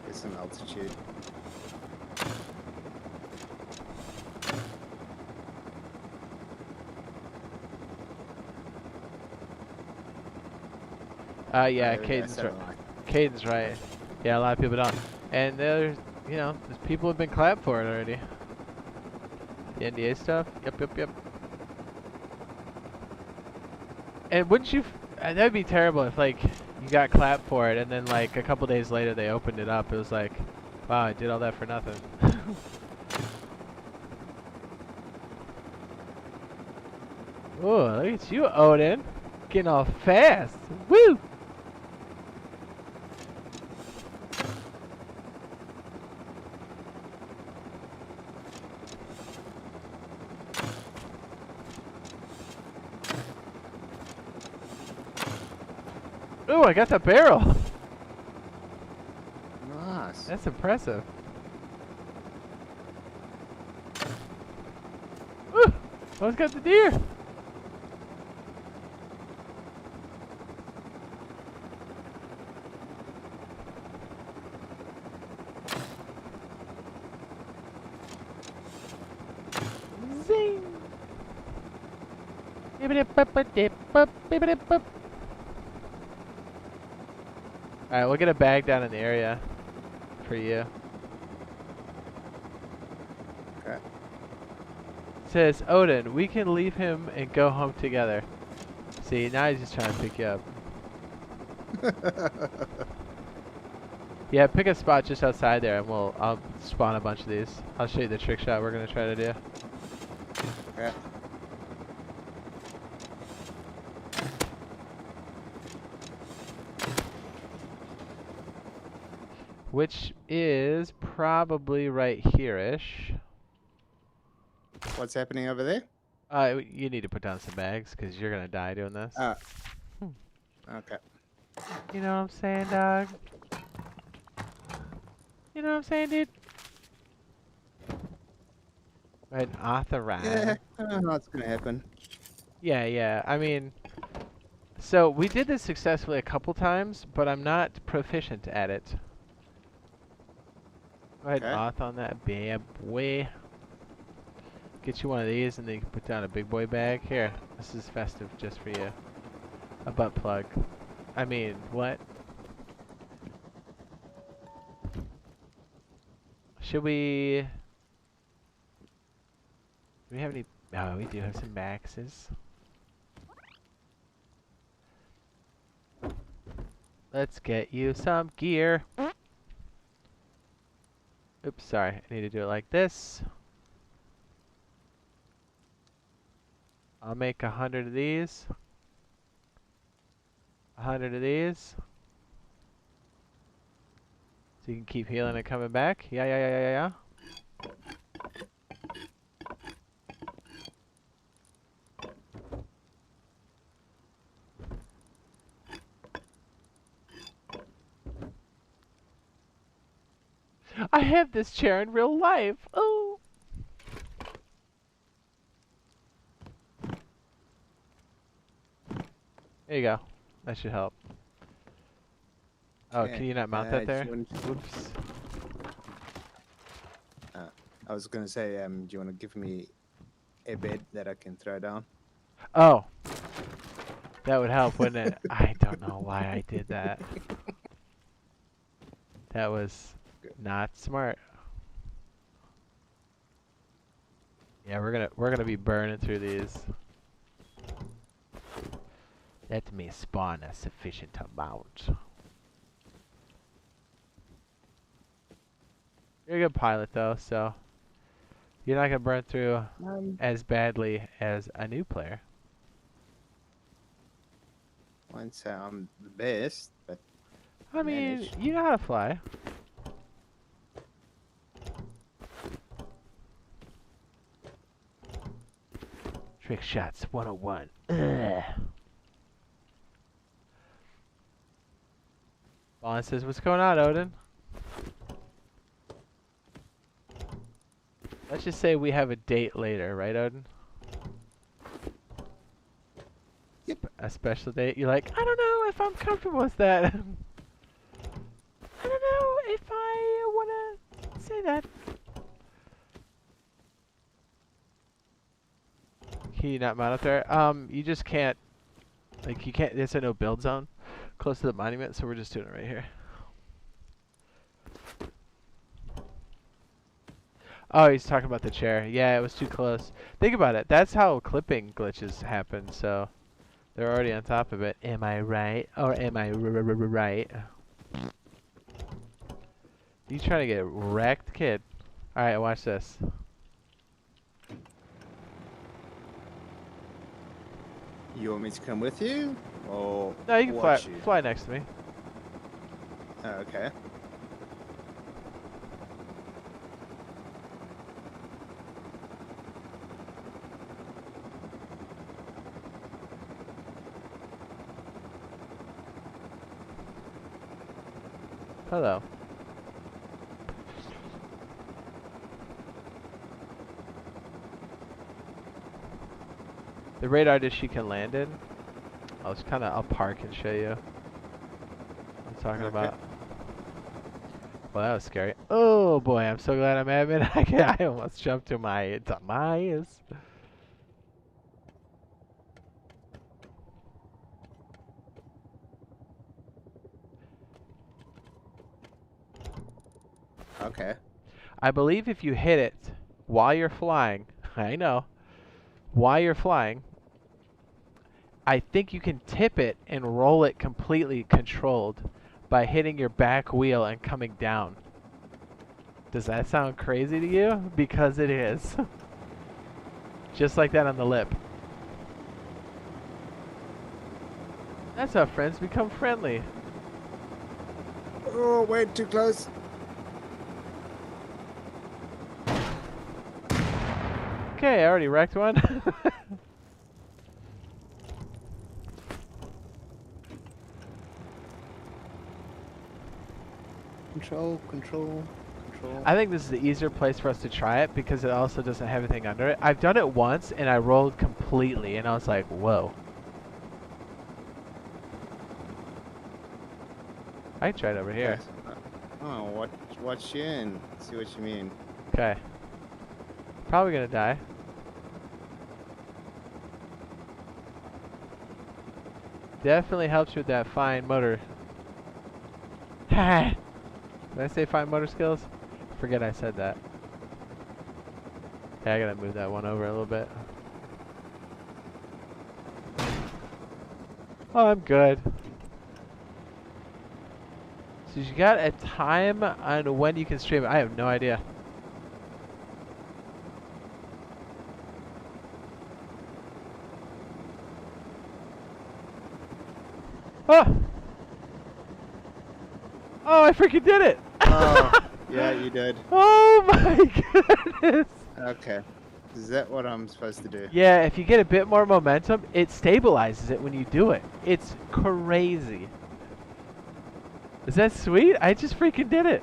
Get some altitude. Yeah, There we go, Caden's right. satellite. Caden's right. Yeah, a lot of people don't. And there's, there's people have been clapped for it already. The NDA stuff? Yep. And wouldn't you, that'd be terrible if, like, you got clapped for it and then, like, a couple days later they opened it up. It was like, wow, I did all that for nothing. Oh, look at you, Odin. Getting all fast. Woo! Ooh, I got the barrel. Nice. That's impressive. Ooh, almost got the deer. Zing. Alright, we'll get a bag down in the area for you. Okay. It says, Odin, we can leave him and go home together. See, now he's just trying to pick you up. Yeah, pick a spot just outside there and I'll spawn a bunch of these. I'll show you the trick shot we're gonna try to do. Okay. Which is probably right here-ish. What's happening over there? You need to put down some bags because you're gonna die doing this. Okay. You know what I'm saying, dog? You know what I'm saying, dude? Right, authorize. Yeah, I don't know what's gonna happen. Yeah. I mean, so we did this successfully a couple times, but I'm not proficient at it. Go ahead and auth on that bad boy. Get you one of these and then you can put down a big boy bag. Here, this is festive just for you. A butt plug. I mean, what? Should we... Do we have any... Oh, we do have some maxes. Let's get you some gear. Oops, sorry. I need to do it like this. I'll make 100 of these. 100 of these. So you can keep healing and coming back. Yeah. I have this chair in real life. Oh. There you go. That should help. Oh, Okay. can you not mount that there? Oops. I was gonna say, do you want to give me a bed that I can throw down? Oh. That would help, wouldn't it? I don't know why I did that. That was not smart. Yeah, we're gonna be burning through these. Let me spawn a sufficient amount. You're a good pilot though, so you're not gonna burn through as badly as a new player. I won't say I'm the best, but I mean, you know how to fly. Trick shots 101. Ugh. Vaughn says, what's going on, Odin? Let's just say we have a date later, right, Odin? Yep. A special date? You're like, I don't know if I'm comfortable with that. I don't know if I want to say that. Can you not mount up there? You just can't, like, you can't, there's a no build zone close to the monument, so we're just doing it right here. Oh, he's talking about the chair. Yeah, it was too close. Think about it. That's how clipping glitches happen, so they're already on top of it. Am I right? Or am I right? You trying to get wrecked, kid? Alright, watch this. you want me to come with you, or No, you can watch fly next to me. Oh, okay. Hello. The radar dish she can land in. I'll park and show you. I'm talking about. Well, that was scary. Oh boy, I'm so glad I'm admin. I almost jumped to my demise. Okay. I believe if you hit it while you're flying, I know, while you're flying, I think you can tip it and roll it completely controlled by hitting your back wheel and coming down. Does that sound crazy to you? Because it is. Just like that on the lip. That's how friends become friendly. Oh, wait, too close. Okay, I already wrecked one. Control. I think this is the easier place for us to try it because it also doesn't have anything under it. I've done it once and I rolled completely and I was like, whoa. I tried over here. Oh, watch in. See what you mean. Okay. Probably gonna die. Definitely helps you with that fine motor. Did I say fine motor skills? Forget I said that. Yeah, I gotta move that one over a little bit. Oh, I'm good. So you got a time on when you can stream it? I have no idea. Oh! Oh, I freaking did it! Oh, yeah, you did. Oh my goodness! Okay. Is that what I'm supposed to do? Yeah, if you get a bit more momentum, it stabilizes it when you do it. It's crazy. Is that sweet? I just freaking did it.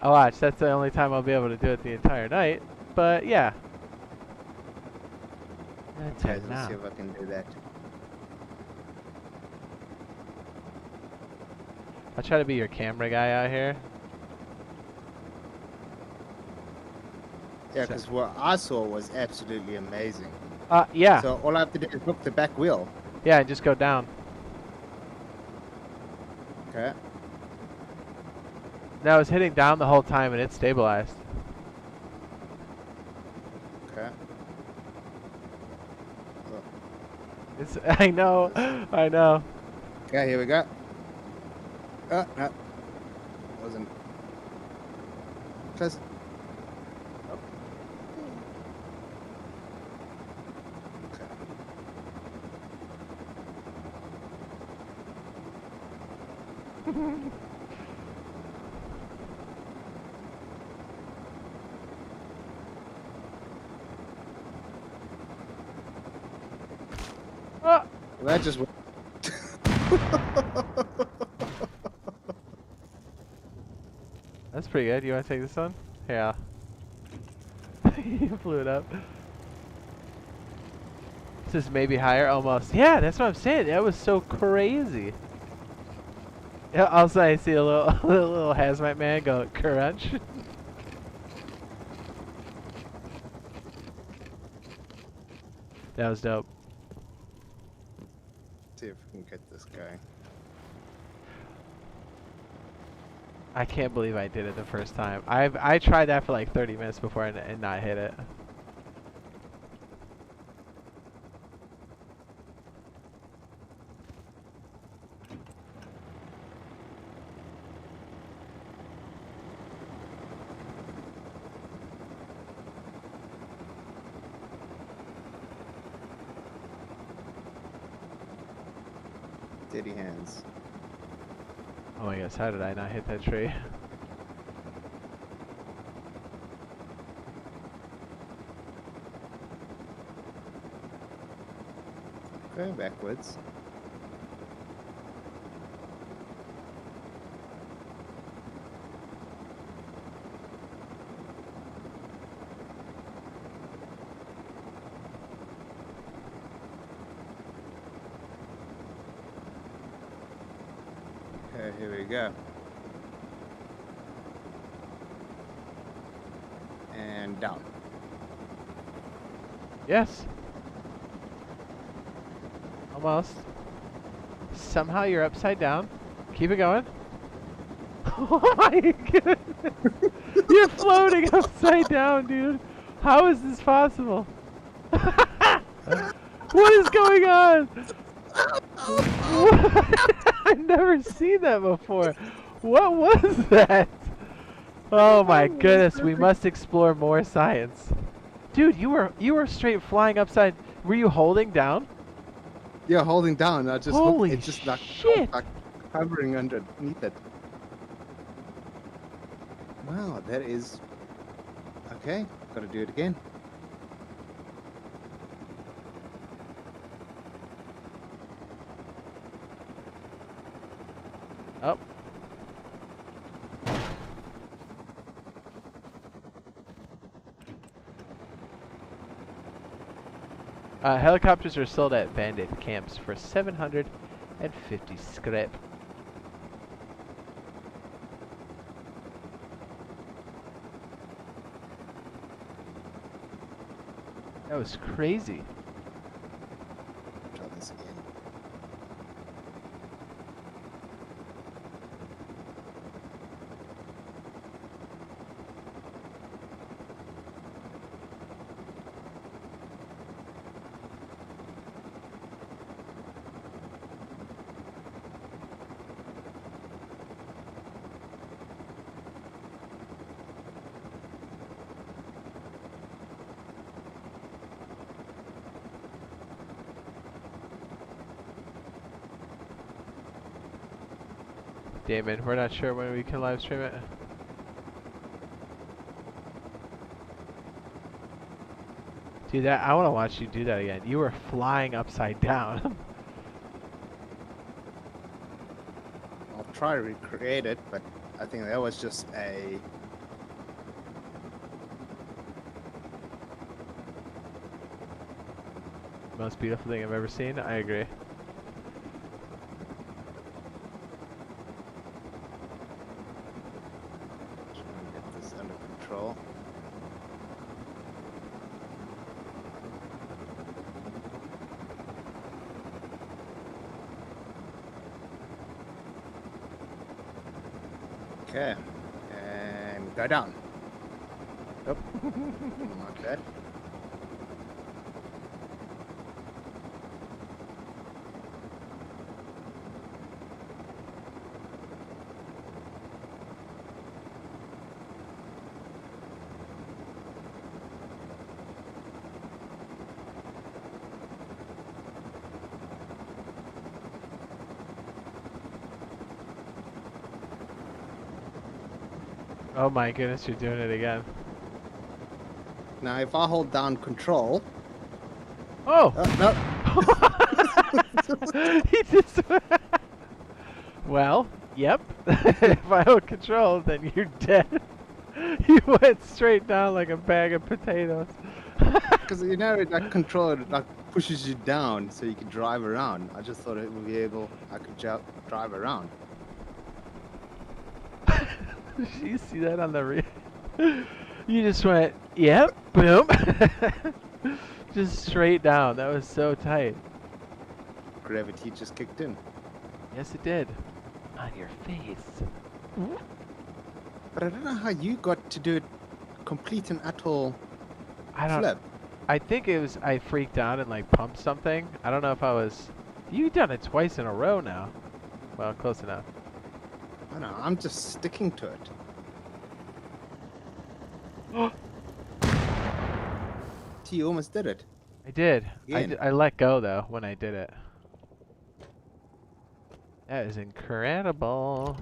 Oh, watch, that's the only time I'll be able to do it the entire night. But yeah. That's Okay, it let's now. see if I can do that. I'll try to be your camera guy out here. Yeah, because what I saw was absolutely amazing. Yeah. So all I have to do is hook the back wheel. Yeah, and just go down. Okay. No, I was hitting down the whole time and it stabilized. Okay. It's, I know, I know. Okay, here we go. No. Wasn't. Close. Oh. Okay. Oh. Well, that just. That's pretty good. You want to take this one? Yeah. You blew it up. This is maybe higher, almost. Yeah, that's what I'm saying. That was so crazy. Yeah, also I see a little, a little hazmat man go crunch. That was dope. See if we can get this going. I can't believe I did it the first time. I tried that for like 30 minutes before and not hit it. Steady hands. Oh my gosh, how did I not hit that tree? Okay, backwards. Okay, here we go. And down. Yes. Almost. Somehow you're upside down. Keep it going. Oh my goodness. You're floating upside down, dude. How is this possible? What is going on? What? I've never seen that before. What was that? Oh my goodness, we must explore more science. Dude, you were straight flying upside. Were you holding down? Yeah, holding down. I just Holy hooked, it just like shit. hovering underneath it. Wow, that is okay. Gotta do it again. Oh. Helicopters are sold at bandit camps for 750 scrap. That was crazy. Try this again. Damon, we're not sure when we can live stream it. Dude, that I want to watch you do that again. You were flying upside down. I'll try to recreate it, but I think that was just a Most beautiful thing I've ever seen. I agree. trying to get this under control. Okay, and go down. Oh. Not bad. Oh my goodness, you're doing it again. Now, if I hold down control, Oh! no, He just. Well, yep. If I hold control, then you're dead. You went straight down like a bag of potatoes. because you know that control it, like pushes you down so you can drive around. I just thought it would be able, I could drive around. You see that on the You just went, yep, boom. Just straight down. That was so tight. Gravity just kicked in. Yes, it did. On your face. But I don't know how you got to do it, complete an atoll I don't. flip. I think it was I freaked out and like pumped something. I don't know if I was. You've done it twice in a row now. Well, close enough. I don't know, I'm just sticking to it. See, you almost did it. I did. Again. I let go though when I did it. That is incredible.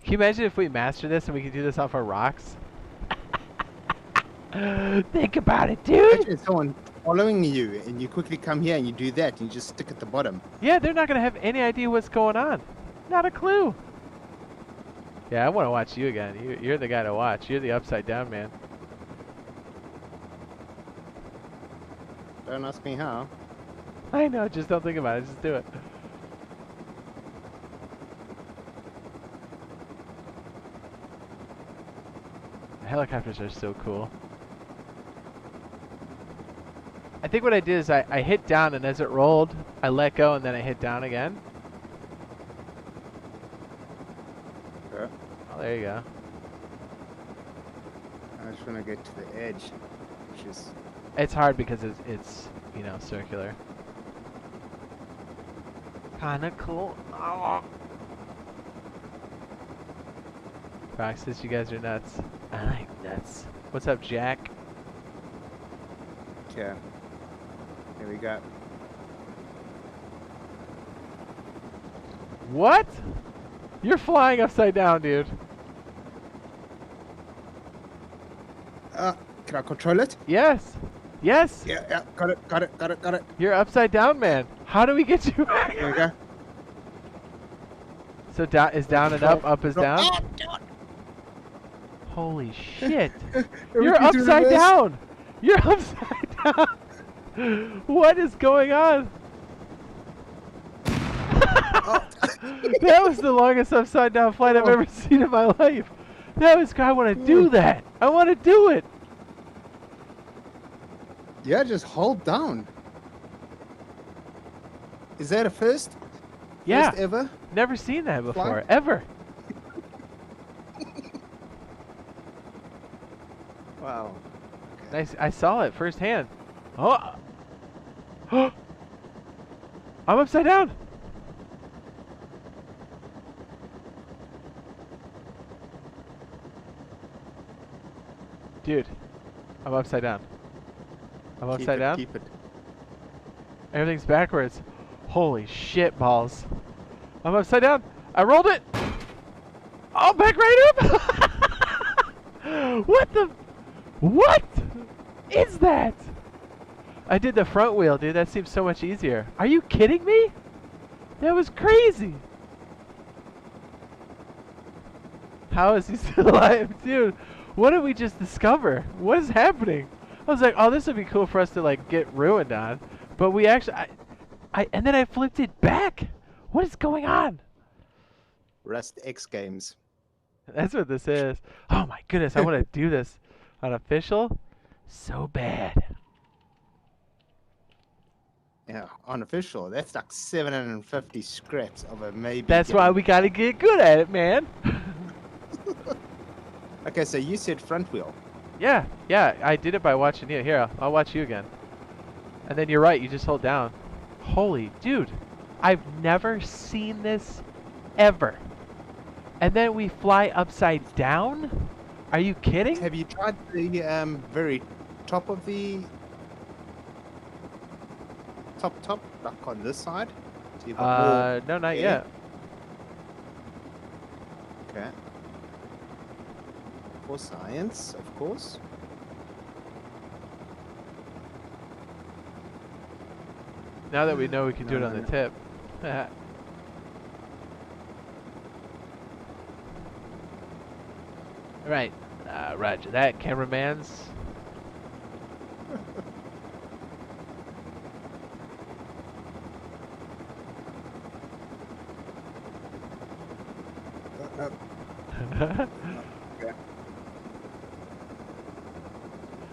Can you imagine if we master this and we could do this off of rocks? Think about it, dude. Imagine someone following you and you quickly come here and you do that and you just stick at the bottom. Yeah, they're not gonna have any idea what's going on. Not a clue. Yeah, I want to watch you again. You're the guy to watch. You're the upside down man. Don't ask me how. I know. Just don't think about it. Just do it. Helicopters are so cool. I think what I did is I hit down, and as it rolled, I let go, and then I hit down again. there you go. I just want to get to the edge, which is... It's hard because it's you know, circular. Kinda cool. Oh. Roxas, you guys are nuts. I like nuts. What's up, Jack? Okay. Here we go. What? You're flying upside down, dude. Can I control it? Yes. Yes. Yeah, yeah. Got it, got it, got it, got it. You're upside down, man. How do we get you back? Here we go. So down is down and up is down? Oh, Holy shit. You're You're upside down. You're upside down. What is going on? That was the longest upside down flight I've ever seen in my life. That was, I want to do that. I want to do it. Yeah, just hold down. Is that a first? Yeah. First ever? Never seen that before, Fly? ever. Wow. Nice. I saw it firsthand. Oh. I'm upside down. Dude, I'm upside down. I'm upside down. Keep it. Everything's backwards. Holy shit balls. I'm upside down. I rolled it. Oh, back right up. What the? What is that? I did the front wheel, dude. That seems so much easier. Are you kidding me? That was crazy. How is he still alive? Dude, what did we just discover? What is happening? I was like, oh, this would be cool for us to like get ruined on. But we actually, and then I flipped it back. What is going on? Rust X Games. That's what this is. Oh my goodness, I want to do this on official so bad. Yeah, unofficial. That's like 750 scraps of a maybe. That's why we got to get good at it, man. Okay, so you said front wheel. Yeah, I did it by watching you. Here, I'll watch you again. And then you're right, you just hold down. Holy dude, I've never seen this ever. And then we fly upside down? Are you kidding? Have you tried the very top of the top, like on this side? So you've got more No, not air? yet. Okay. For science, of course. Now that we know we can do it on the tip. Right. Roger that, cameramans.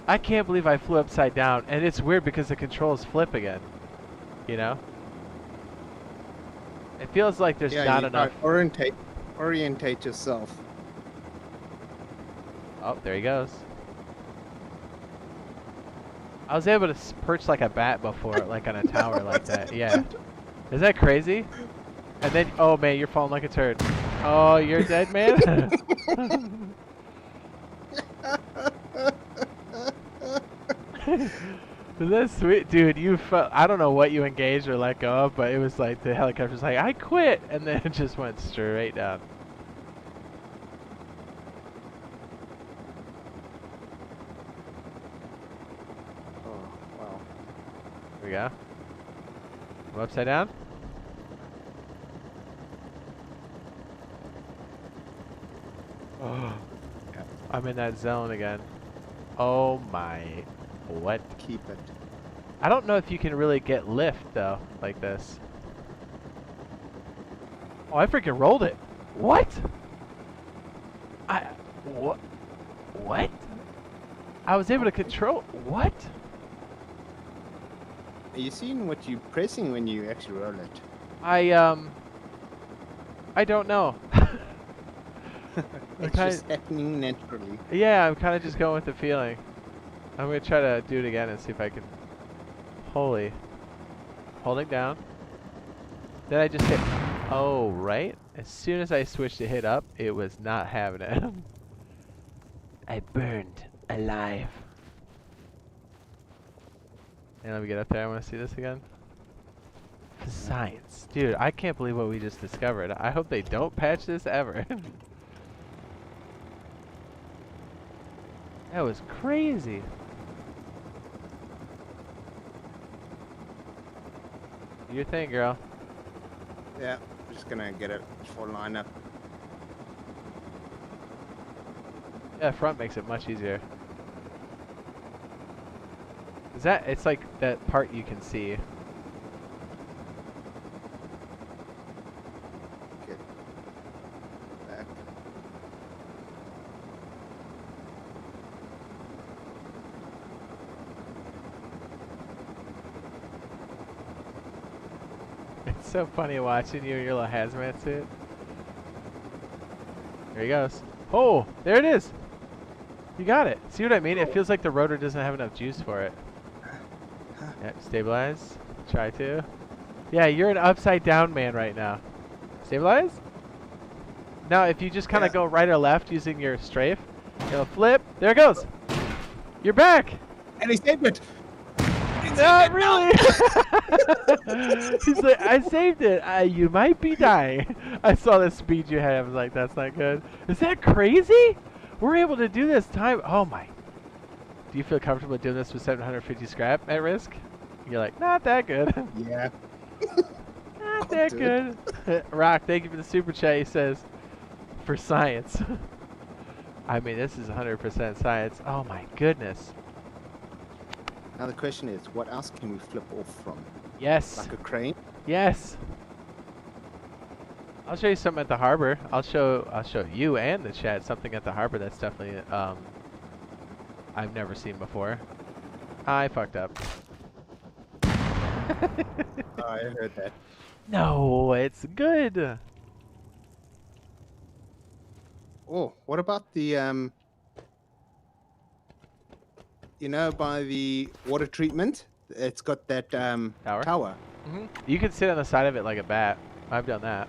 I can't believe I flew upside down, and it's weird because the controls flip again. You know? It feels like there's not enough. Orientate yourself. Oh, there he goes. I was able to perch like a bat before, like on a tower like that. Yeah. Is that crazy? And then, oh man, you're falling like a turd. Oh, you're dead, man? That's sweet, dude. You felt, I don't know what you engaged or let go of, but it was like the helicopter's like, I quit, and then it just went straight down. Oh, wow. Here we go. I'm upside down. Oh, I'm in that zone again. Oh my, what? Keep it. I don't know if you can really get lift though, like this. Oh, I freaking rolled it. What? What? I was able to control, what? Are you seeing what you're pressing when you actually roll it? I don't know. It's just happening naturally. Yeah, I'm kind of just going with the feeling. I'm gonna try to do it again and see if I can. Holy. Holding down. Then I just hit. Oh, right. As soon as I switched to hit up, it was not having it. I burned alive. And let me get up there. I want to see this again. Science. Dude, I can't believe what we just discovered. I hope they don't patch this ever. That was crazy. Do your thing, girl. Yeah, I'm just gonna get it full lineup. Yeah, front makes it much easier. Is that? It's like that part you can see. Get back. It's so funny watching you in your little hazmat suit. There he goes. Oh, there it is. You got it. See what I mean? It feels like the rotor doesn't have enough juice for it. Yeah, stabilize. Try to. Yeah, you're an upside down man right now. Stabilize. Now, if you just kind of go right or left using your strafe, you'll flip. There it goes. You're back. And he saved it. Not really. He's like, I saved it. You might be dying. I saw the speed you had. I was like, that's not good. Is that crazy? We're able to do this time. Oh my. Do you feel comfortable doing this with 750 scrap at risk? You're like, not that good. Yeah. Not that good. Rock, thank you for the super chat. He says, for science. I mean, this is 100% science. Oh my goodness. Now the question is, what else can we flip off from? Yes. Like a crane? Yes. I'll show you something at the harbor. I'll show you and the chat something at the harbor that's definitely I've never seen before. I fucked up. Oh, I heard that. No, it's good. Oh, what about the you know, by the water treatment? It's got that tower. Mm-hmm. You can sit on the side of it like a bat. I've done that.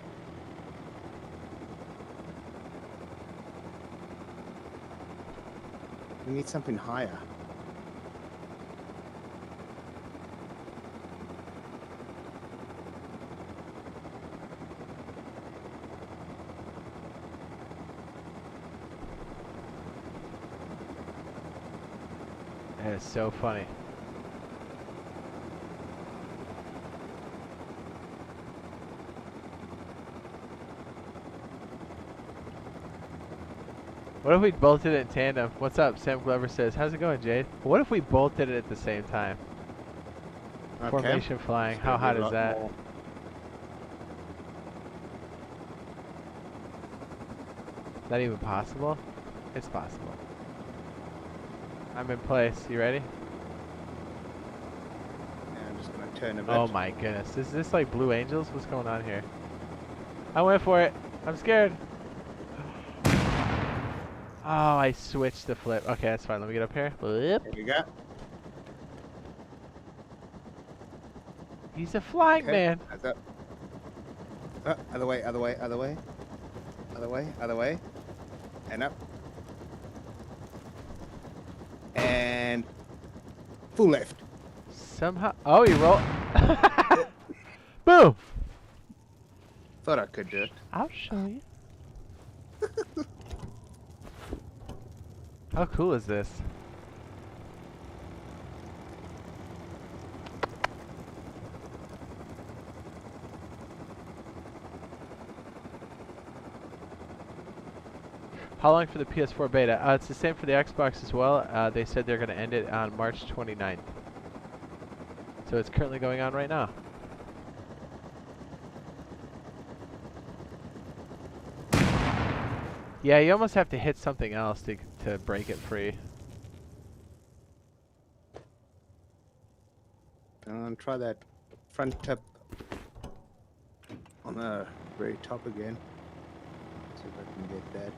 We need something higher. That is so funny. What if we both did it in tandem? What's up? Sam Glover says, how's it going, Jade? What if we both did it at the same time? Okay. Formation flying. How hot is that? More. Is that even possible? It's possible. I'm in place. You ready? Yeah, I'm just gonna turn a bit. Oh my goodness. Is this like Blue Angels? What's going on here? I went for it. I'm scared. Oh, I switched the flip. Okay, that's fine. Let me get up here. Here we go. He's a flying man. That's up. Other way, other way, other way. Other way, other way. And up. And full left. Somehow. Oh, he rolled. Boom. Thought I could do it. I'll show you. How cool is this? How long for the PS4 beta? It's the same for the Xbox as well. They said they're going to end it on March 29th. So it's currently going on right now. Yeah, you almost have to hit something else to break it free. Try that front tip on the very top again. See if I can get that.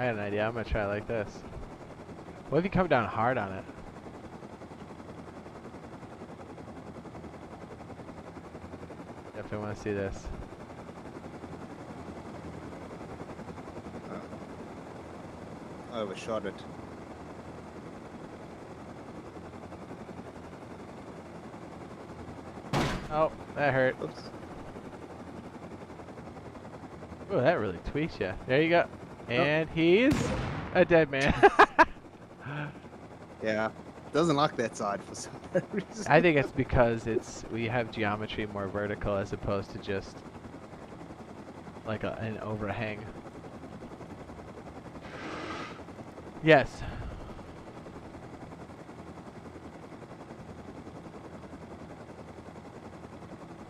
I got an idea. I'm gonna try it like this. What if you come down hard on it? Definitely want to see this. I overshot it. Oh, that hurt. Oops. Oh, that really tweaks you. There you go. And he's a dead man. Yeah. Doesn't like that side for some reason. I think it's because we have geometry more vertical as opposed to just like an overhang. Yes.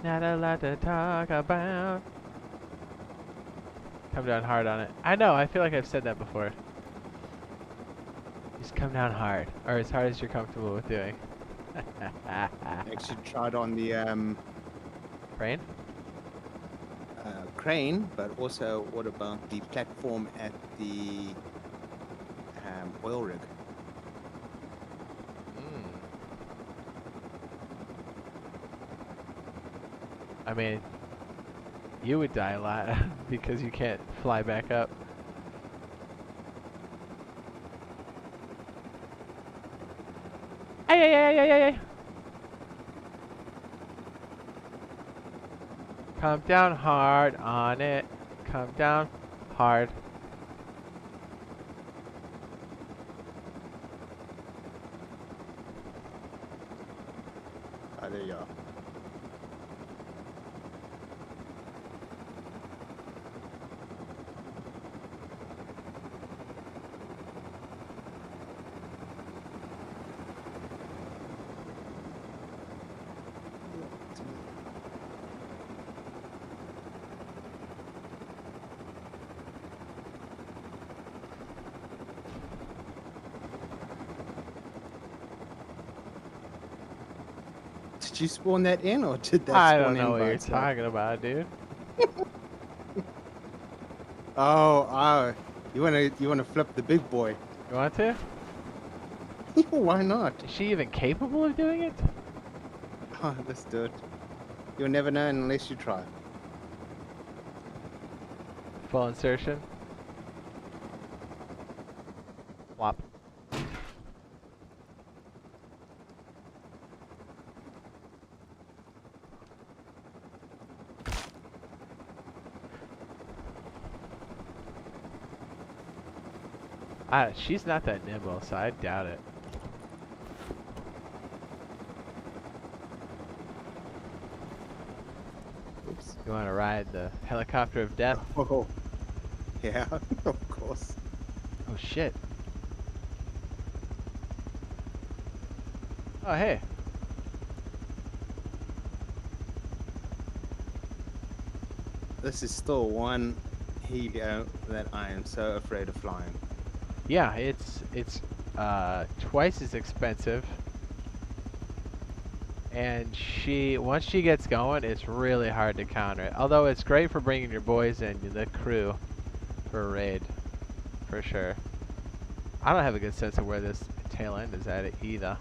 Not a lot to talk about. Come down hard on it. I know, I feel like I've said that before. Just come down hard. Or as hard as you're comfortable with doing. Actually tried on the Crane? crane, but also what about the platform at the oil rig? I mean, you would die a lot because you can't fly back up. Ay, ay, ay, ay, ay, ay. Come down hard on it. Come down hard. There you go. Did you spawn that in, or did that I spawn don't in know what by you're itself? talking about, dude. Oh, you wanna flip the big boy? You want to? Why not? Is she even capable of doing it? Oh, let's do it. You'll never know unless you try. Full insertion. Whop. She's not that nimble, so I doubt it. Oops. You want to ride the helicopter of death? Oh, yeah, of course. Oh shit. Oh hey. This is still one helio that I am so afraid of flying. Yeah, it's twice as expensive. And once she gets going, it's really hard to counter it. Although it's great for bringing your boys in, the crew, for a raid, for sure. I don't have a good sense of where this tail end is at either.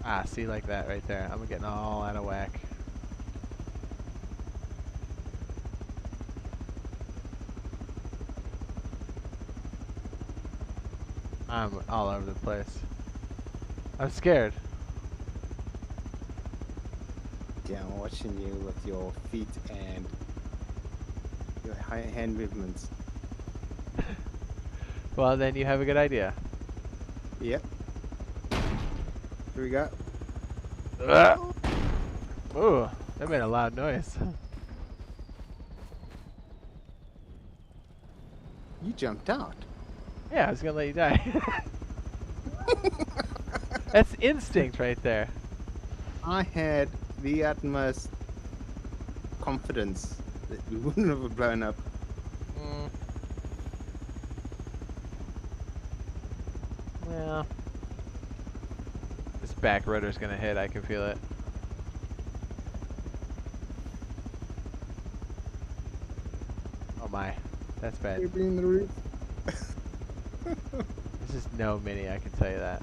Ah, see, like that right there. I'm getting all out of whack. I'm all over the place. I'm scared. Yeah, I'm watching you with your feet and your hand movements. Well, then you have a good idea. Yep. Here we go. Ooh, that made a loud noise. You jumped out. Yeah, I was gonna let you die. That's instinct right there. I had the utmost confidence that we wouldn't have blown up. Well, this back rudder's gonna hit. I can feel it. Oh my, That's bad. Maybe in the roof. This is no mini, I can tell you that.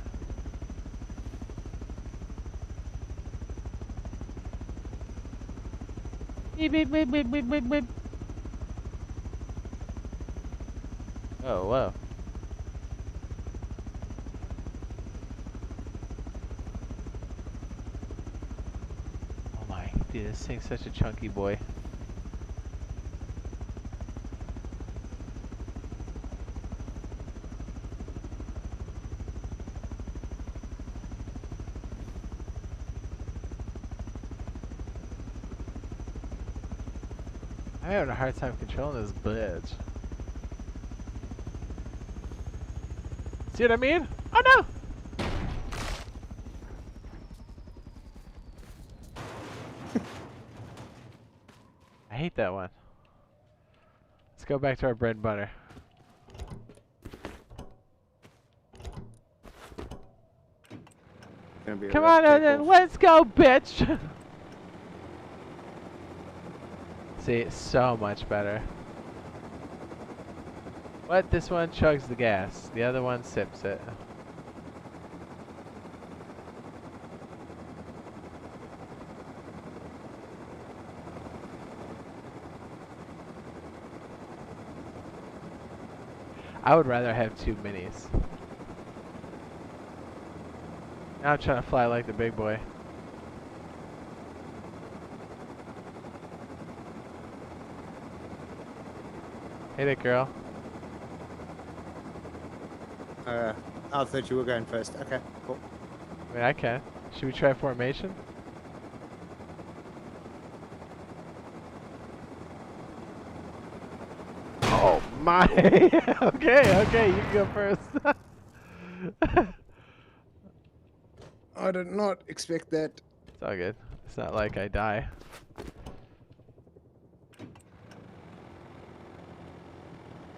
Beep, beep, beep, beep, beep, beep, beep. Oh, whoa. Oh my, dude, this thing's such a chunky boy. I'm having a hard time controlling this bitch. See what I mean? Oh no! I hate that one. Let's go back to our bread and butter. Come on, Odin, let's go, bitch! See, so much better. What? This one chugs the gas. The other one sips it. I would rather have two minis. Now I'm trying to fly like the big boy. Hey there, girl. I thought you were going first. Okay, cool. I mean, I can. Should we try formation? Oh my! okay, you can go first. I did not expect that. It's all good. It's not like I die.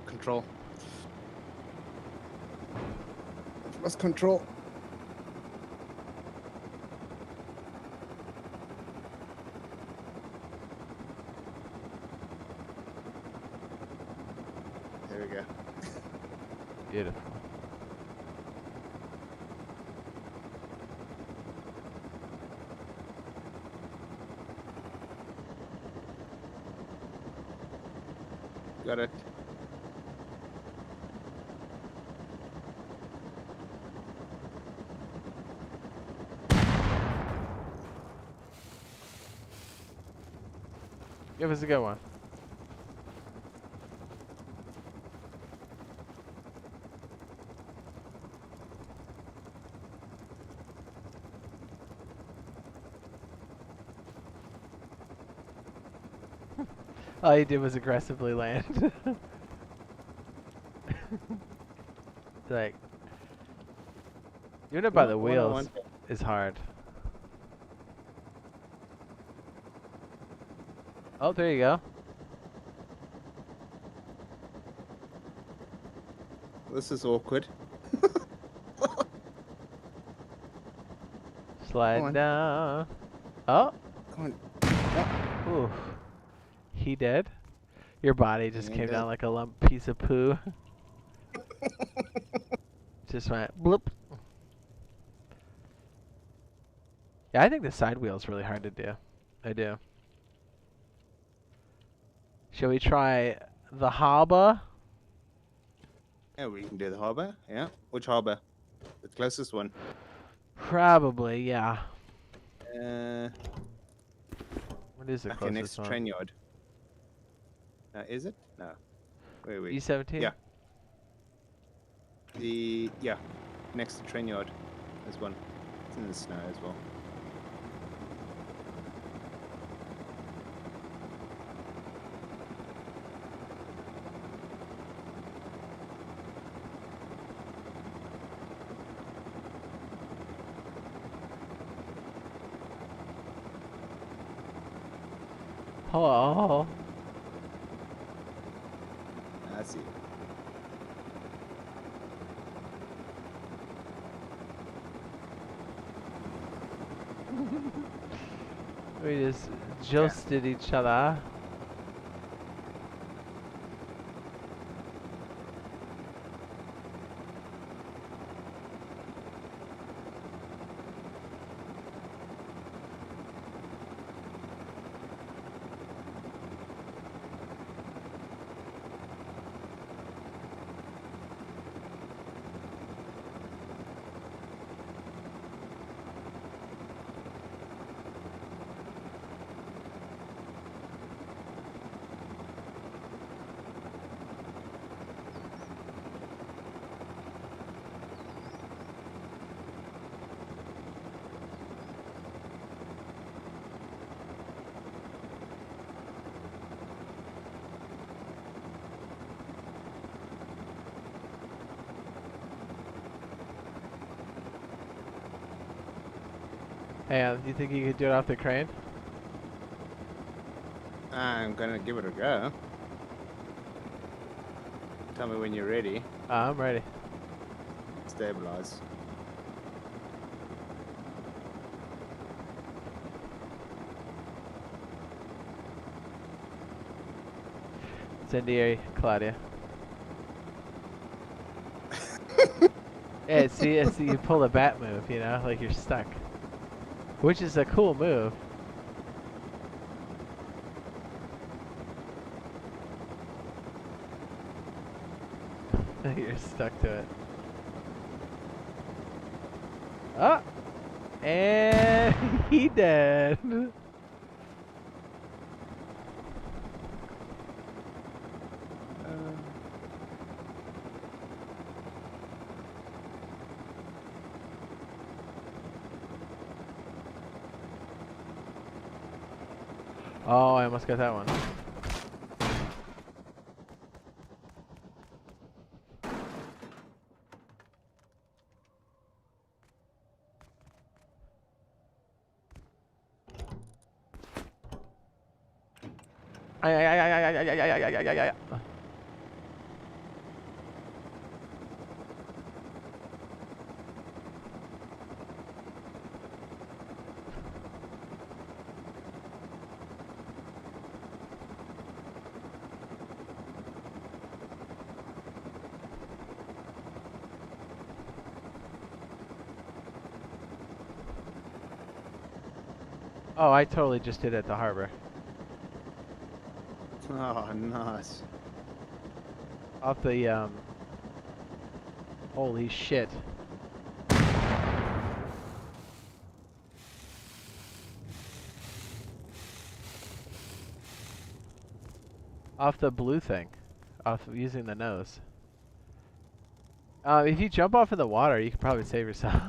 Control. Lost control. There we go. Beautiful. Got it. Give us a good one. All you did was aggressively land. Like, doing it by the wheels is hard. Oh, there you go. This is awkward. Slide down. Oh. Come on. Oh. Oof. He dead? Your body just came down like a lump piece of poo. Just went bloop. Yeah, I think the side wheel is really hard to do. I do. Shall we try the harbor? Yeah, we can do the harbor. Yeah. Which harbor? The closest one. Probably, yeah. What is the Okay, closest next one? train yard. Is it? No. Wait. E17? Yeah. Yeah, next to train yard. There's one. It's in the snow as well. Oh. I see. We just josted each other. Hey, do you think you could do it off the crane? I'm gonna give it a go. Tell me when you're ready. I'm ready. Stabilize. Incendiary, Claudia. Yeah, see, you pull the bat move, you know, like you're stuck. Which is a cool move. You're stuck to it. Oh! And he dead. Oh, I almost got that one. Ay. Oh, I totally just did it at the harbor. Oh, nice. Off the, holy shit. Off the blue thing. Off of using the nose. If you jump off in the water, you can probably save yourself.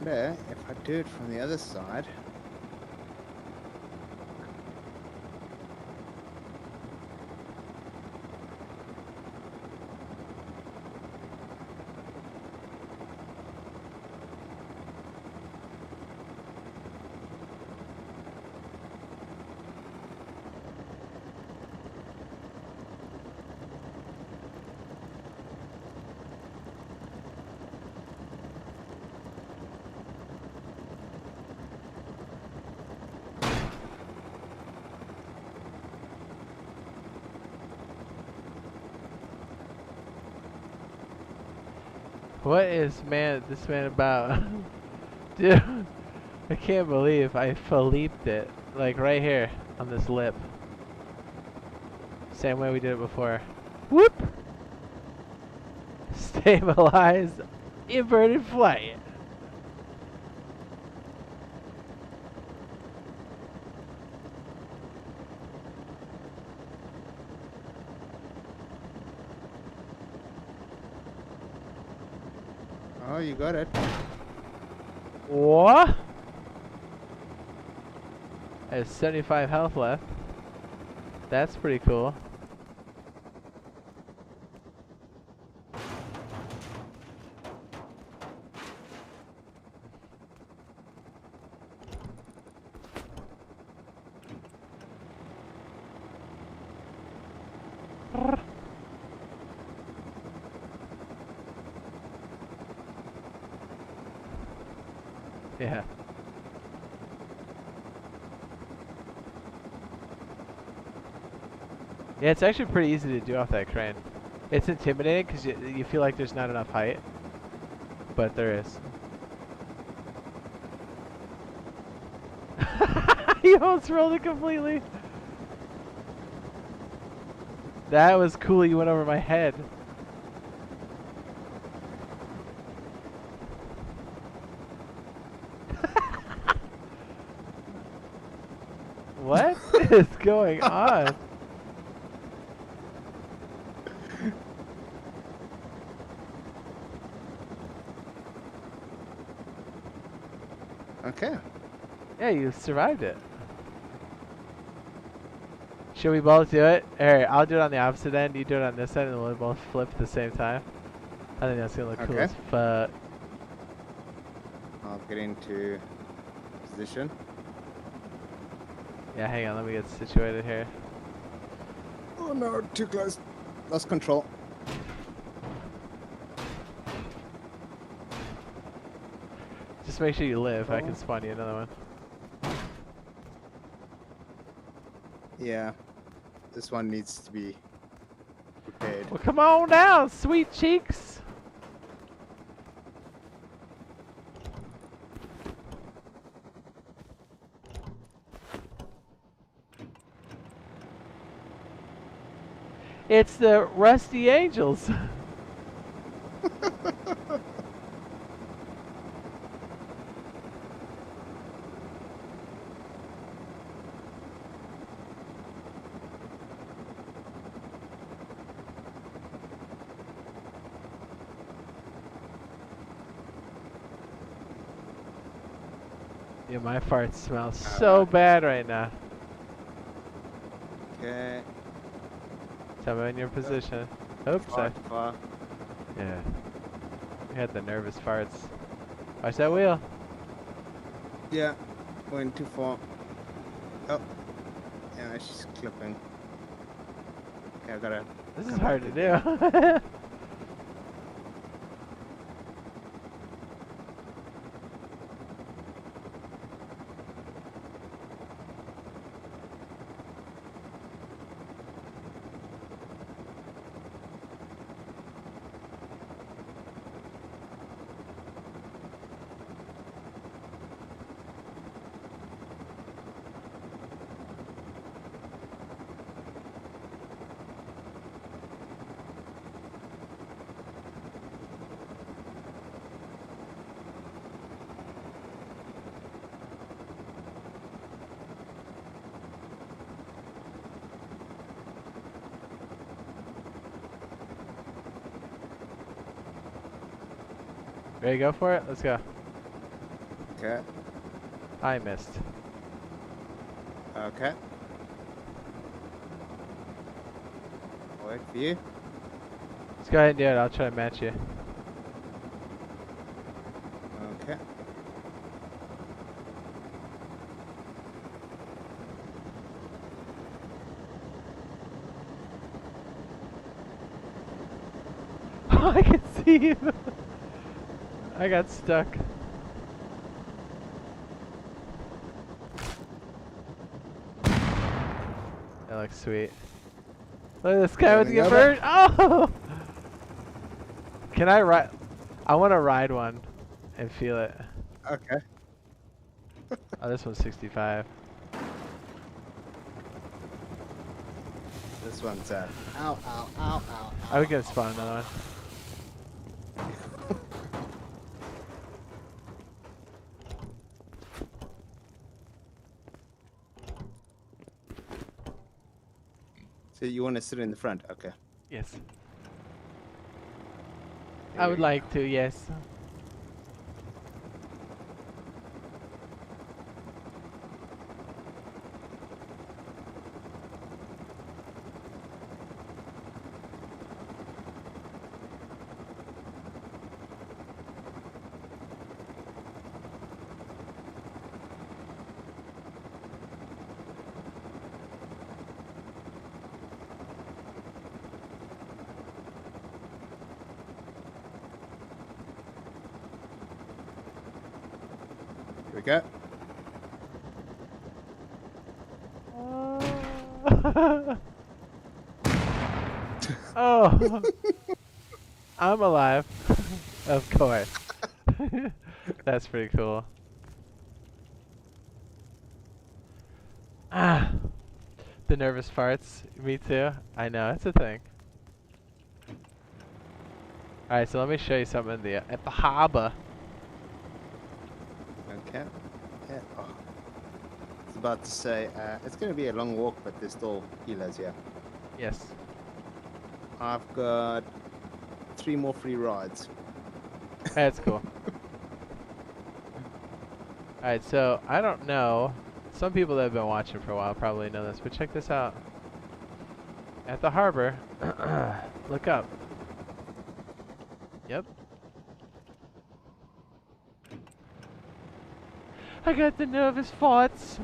There, if I do it from the other side. What is this man about? Dude, I can't believe I Philipped it. Like right here on this lip. Same way we did it before. Whoop! Stabilize. Inverted flight. Oh, you got it. What? I have 75 health left. That's pretty cool. Yeah. Yeah, it's actually pretty easy to do off that crane. It's intimidating because you feel like there's not enough height, but there is. You almost rolled it completely. That was cool. You went over my head. What is going on? Okay. Yeah, you survived it. Should we both do it? Alright, I'll do it on the opposite end, you do it on this end, and we'll both flip at the same time. I think that's gonna look cool Okay. as fuck. I'll get into position. Yeah, hang on, let me get situated here. Oh no, too close. Lost control. Just make sure you live, I can spawn you another one. Yeah. This one needs to be repaired. Well, come on down, sweet cheeks! It's the Rusty Angels. Yeah, my fart smells so bad right now. Okay. Tell me in your position. Oops, Far. yeah. We had the nervous farts. Watch that wheel. Yeah. Going too far. Oh. Yeah, she's clipping. Okay, I gotta. This is come hard back to do. Ready to go for it? Let's go. Okay. I missed. Okay. I'll wait for you. Let's go ahead and do it. I'll try to match you. Okay. Oh, I can see you. I got stuck. That looks sweet. Look at this guy with the bird. Oh! Can I ride? I want to ride one and feel it. Okay. Oh, this one's 65. This one's ow, ow, ow, ow. I would get spawn another one. So you want to sit in the front? Okay. Yes. Here I we would go. like to, yes. Here we go. Oh, I'm alive. Of course. That's pretty cool. Ah, the nervous farts. Me too. I know, it's a thing. Alright, so let me show you something at the harbor. Okay. Yeah. Oh. I was about to say, it's going to be a long walk, but there's still healers here. Yes. I've got 3 more free rides. That's cool. Alright, so I don't know. Some people that have been watching for a while probably know this, but check this out. At the harbor. Look up. Yep. I got the nervous farts.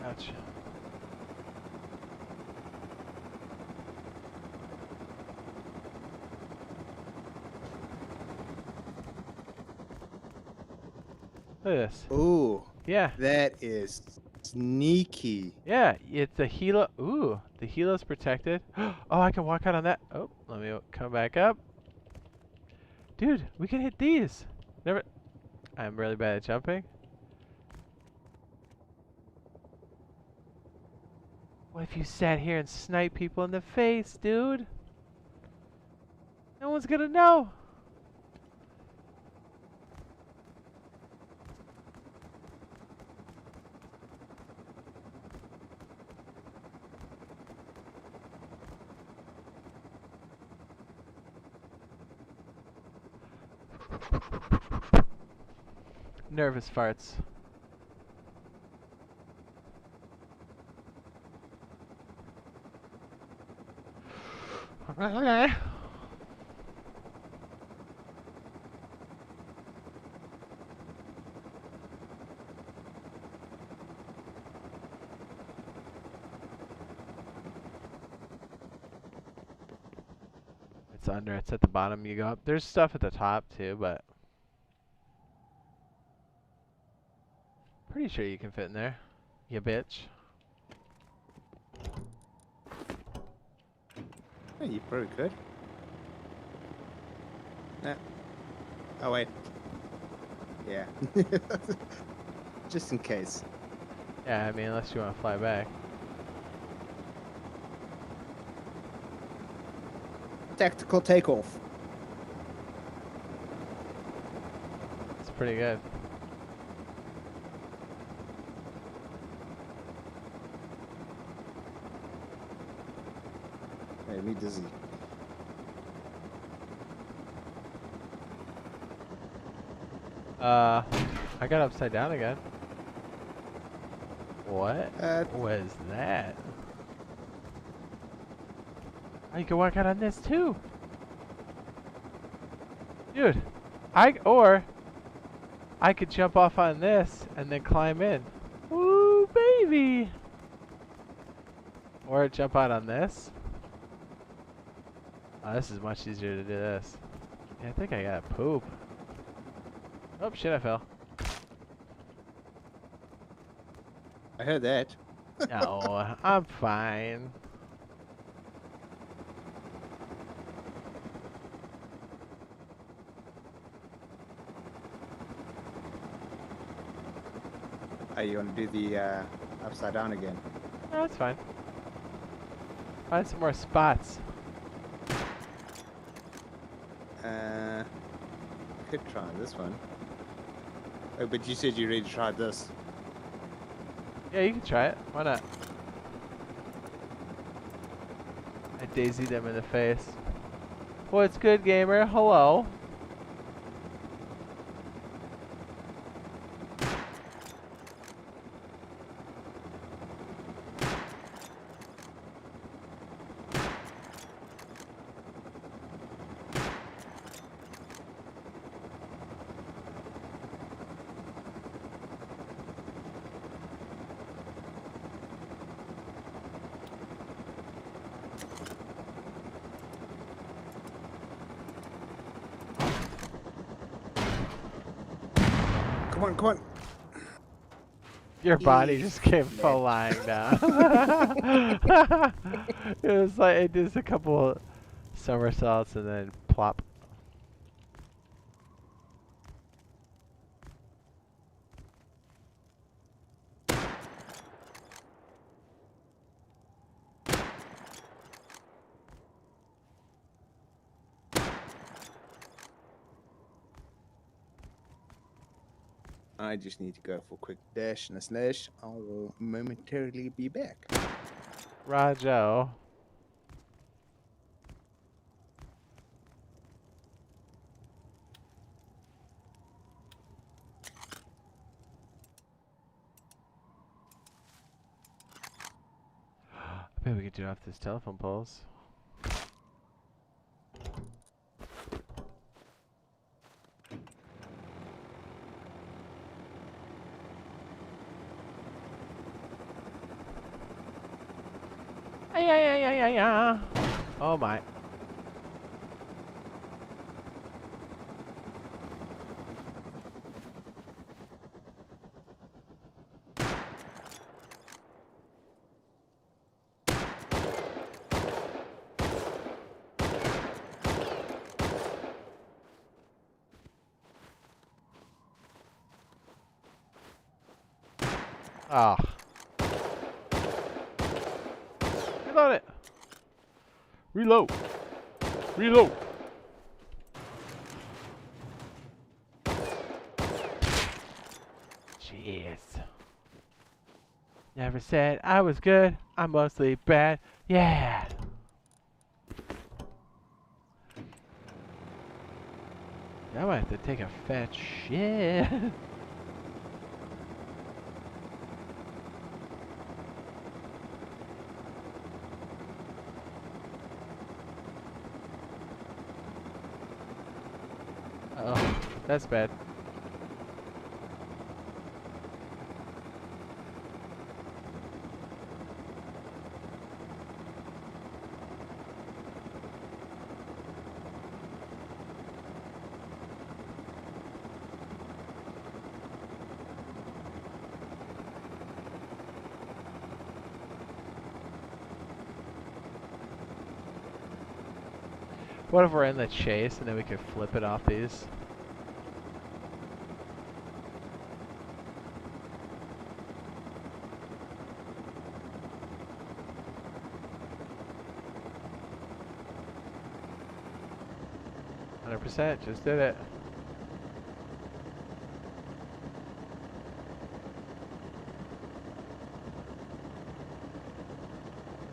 Ouch. Look at this. Ooh, Yeah. that is sneaky. Yeah, it's the helo. Ooh, the helo's protected. Oh, I can walk out on that. Oh, let me come back up. Dude, we can hit these. Never. I'm really bad at jumping. What if you sat here and sniped people in the face, dude? No one's gonna know. Nervous farts. It's under, it's at the bottom, you go up. There's stuff at the top too, but pretty sure you can fit in there, you bitch. Yeah, you probably could. Oh wait. Yeah. Just in case. Yeah, I mean, unless you want to fly back. Tactical takeoff. It's pretty good. Made me dizzy. I got upside down again. What was that? Oh, you can walk out on this too. Dude, I could jump off on this and then climb in. Woo, baby! Or jump out on this. Oh, this is much easier to do this. Yeah, I think I gotta poop. Oh, shit, I fell. I heard that. No, I'm fine. Oh, you want to do the upside down again? No, that's fine. Find some more spots. Could try this one. Oh, but you said you already tried this. Yeah, you can try it. Why not? I DayZ'd them in the face. What's good, gamer? Hello. Come on, come on. Your body just came flying down. It was like it did a couple somersaults and then plop. I just need to go for a quick dash and a slash. I will momentarily be back. Rajo. I bet we could do off this telephone poles. Yeah. Oh my. Ah. Reload it. Reload. Reload. Jeez. Never said I was good. I'm mostly bad. Yeah. I might have to take a fat shit. Oh, that's bad. What if we're in the chase and then we could flip it off these? Just did it.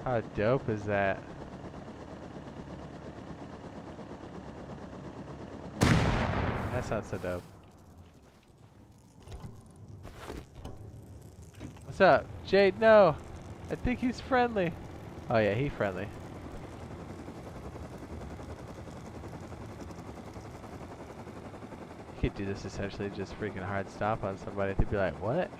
How dope is that? That's not so dope. What's up? Jade, no! I think he's friendly. Oh yeah, he's friendly. You could do this essentially just freaking hard stop on somebody. They'd be like, what?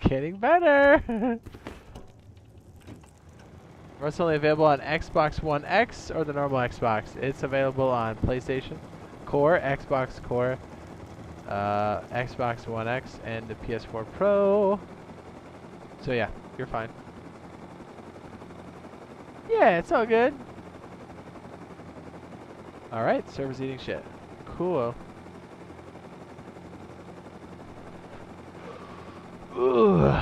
Getting better! Russ only available on Xbox One X or the normal Xbox. It's available on PlayStation Core, Xbox Core, Xbox One X, and the PS4 Pro. So yeah, you're fine. Yeah, it's all good. Alright, server's eating shit. Cool. Ooh.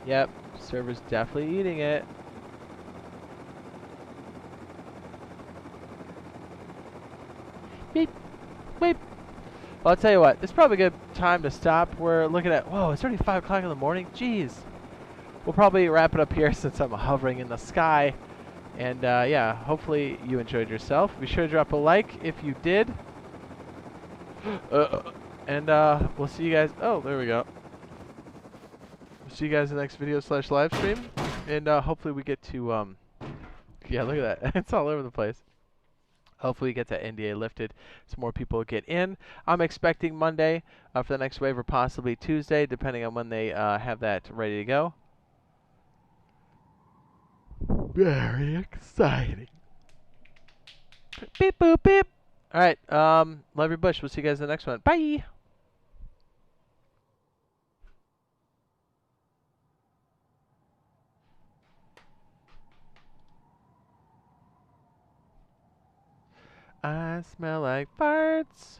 Yep, server's definitely eating it. Beep, beep. Well, I'll tell you what, this is probably a good time to stop. We're looking at, whoa, it's already 5 o'clock in the morning? Jeez. We'll probably wrap it up here since I'm hovering in the sky. And yeah, hopefully you enjoyed yourself. Be sure to drop a like if you did. And we'll see you guys. Oh, there we go. We'll see you guys in the next video / live stream. And hopefully we get to, yeah, look at that. It's all over the place. Hopefully we get that NDA lifted so more people get in. I'm expecting Monday for the next wave or possibly Tuesday, depending on when they have that ready to go. Very exciting. Beep, boop, beep. All right. Love your bush. We'll see you guys in the next one. Bye. I smell like farts.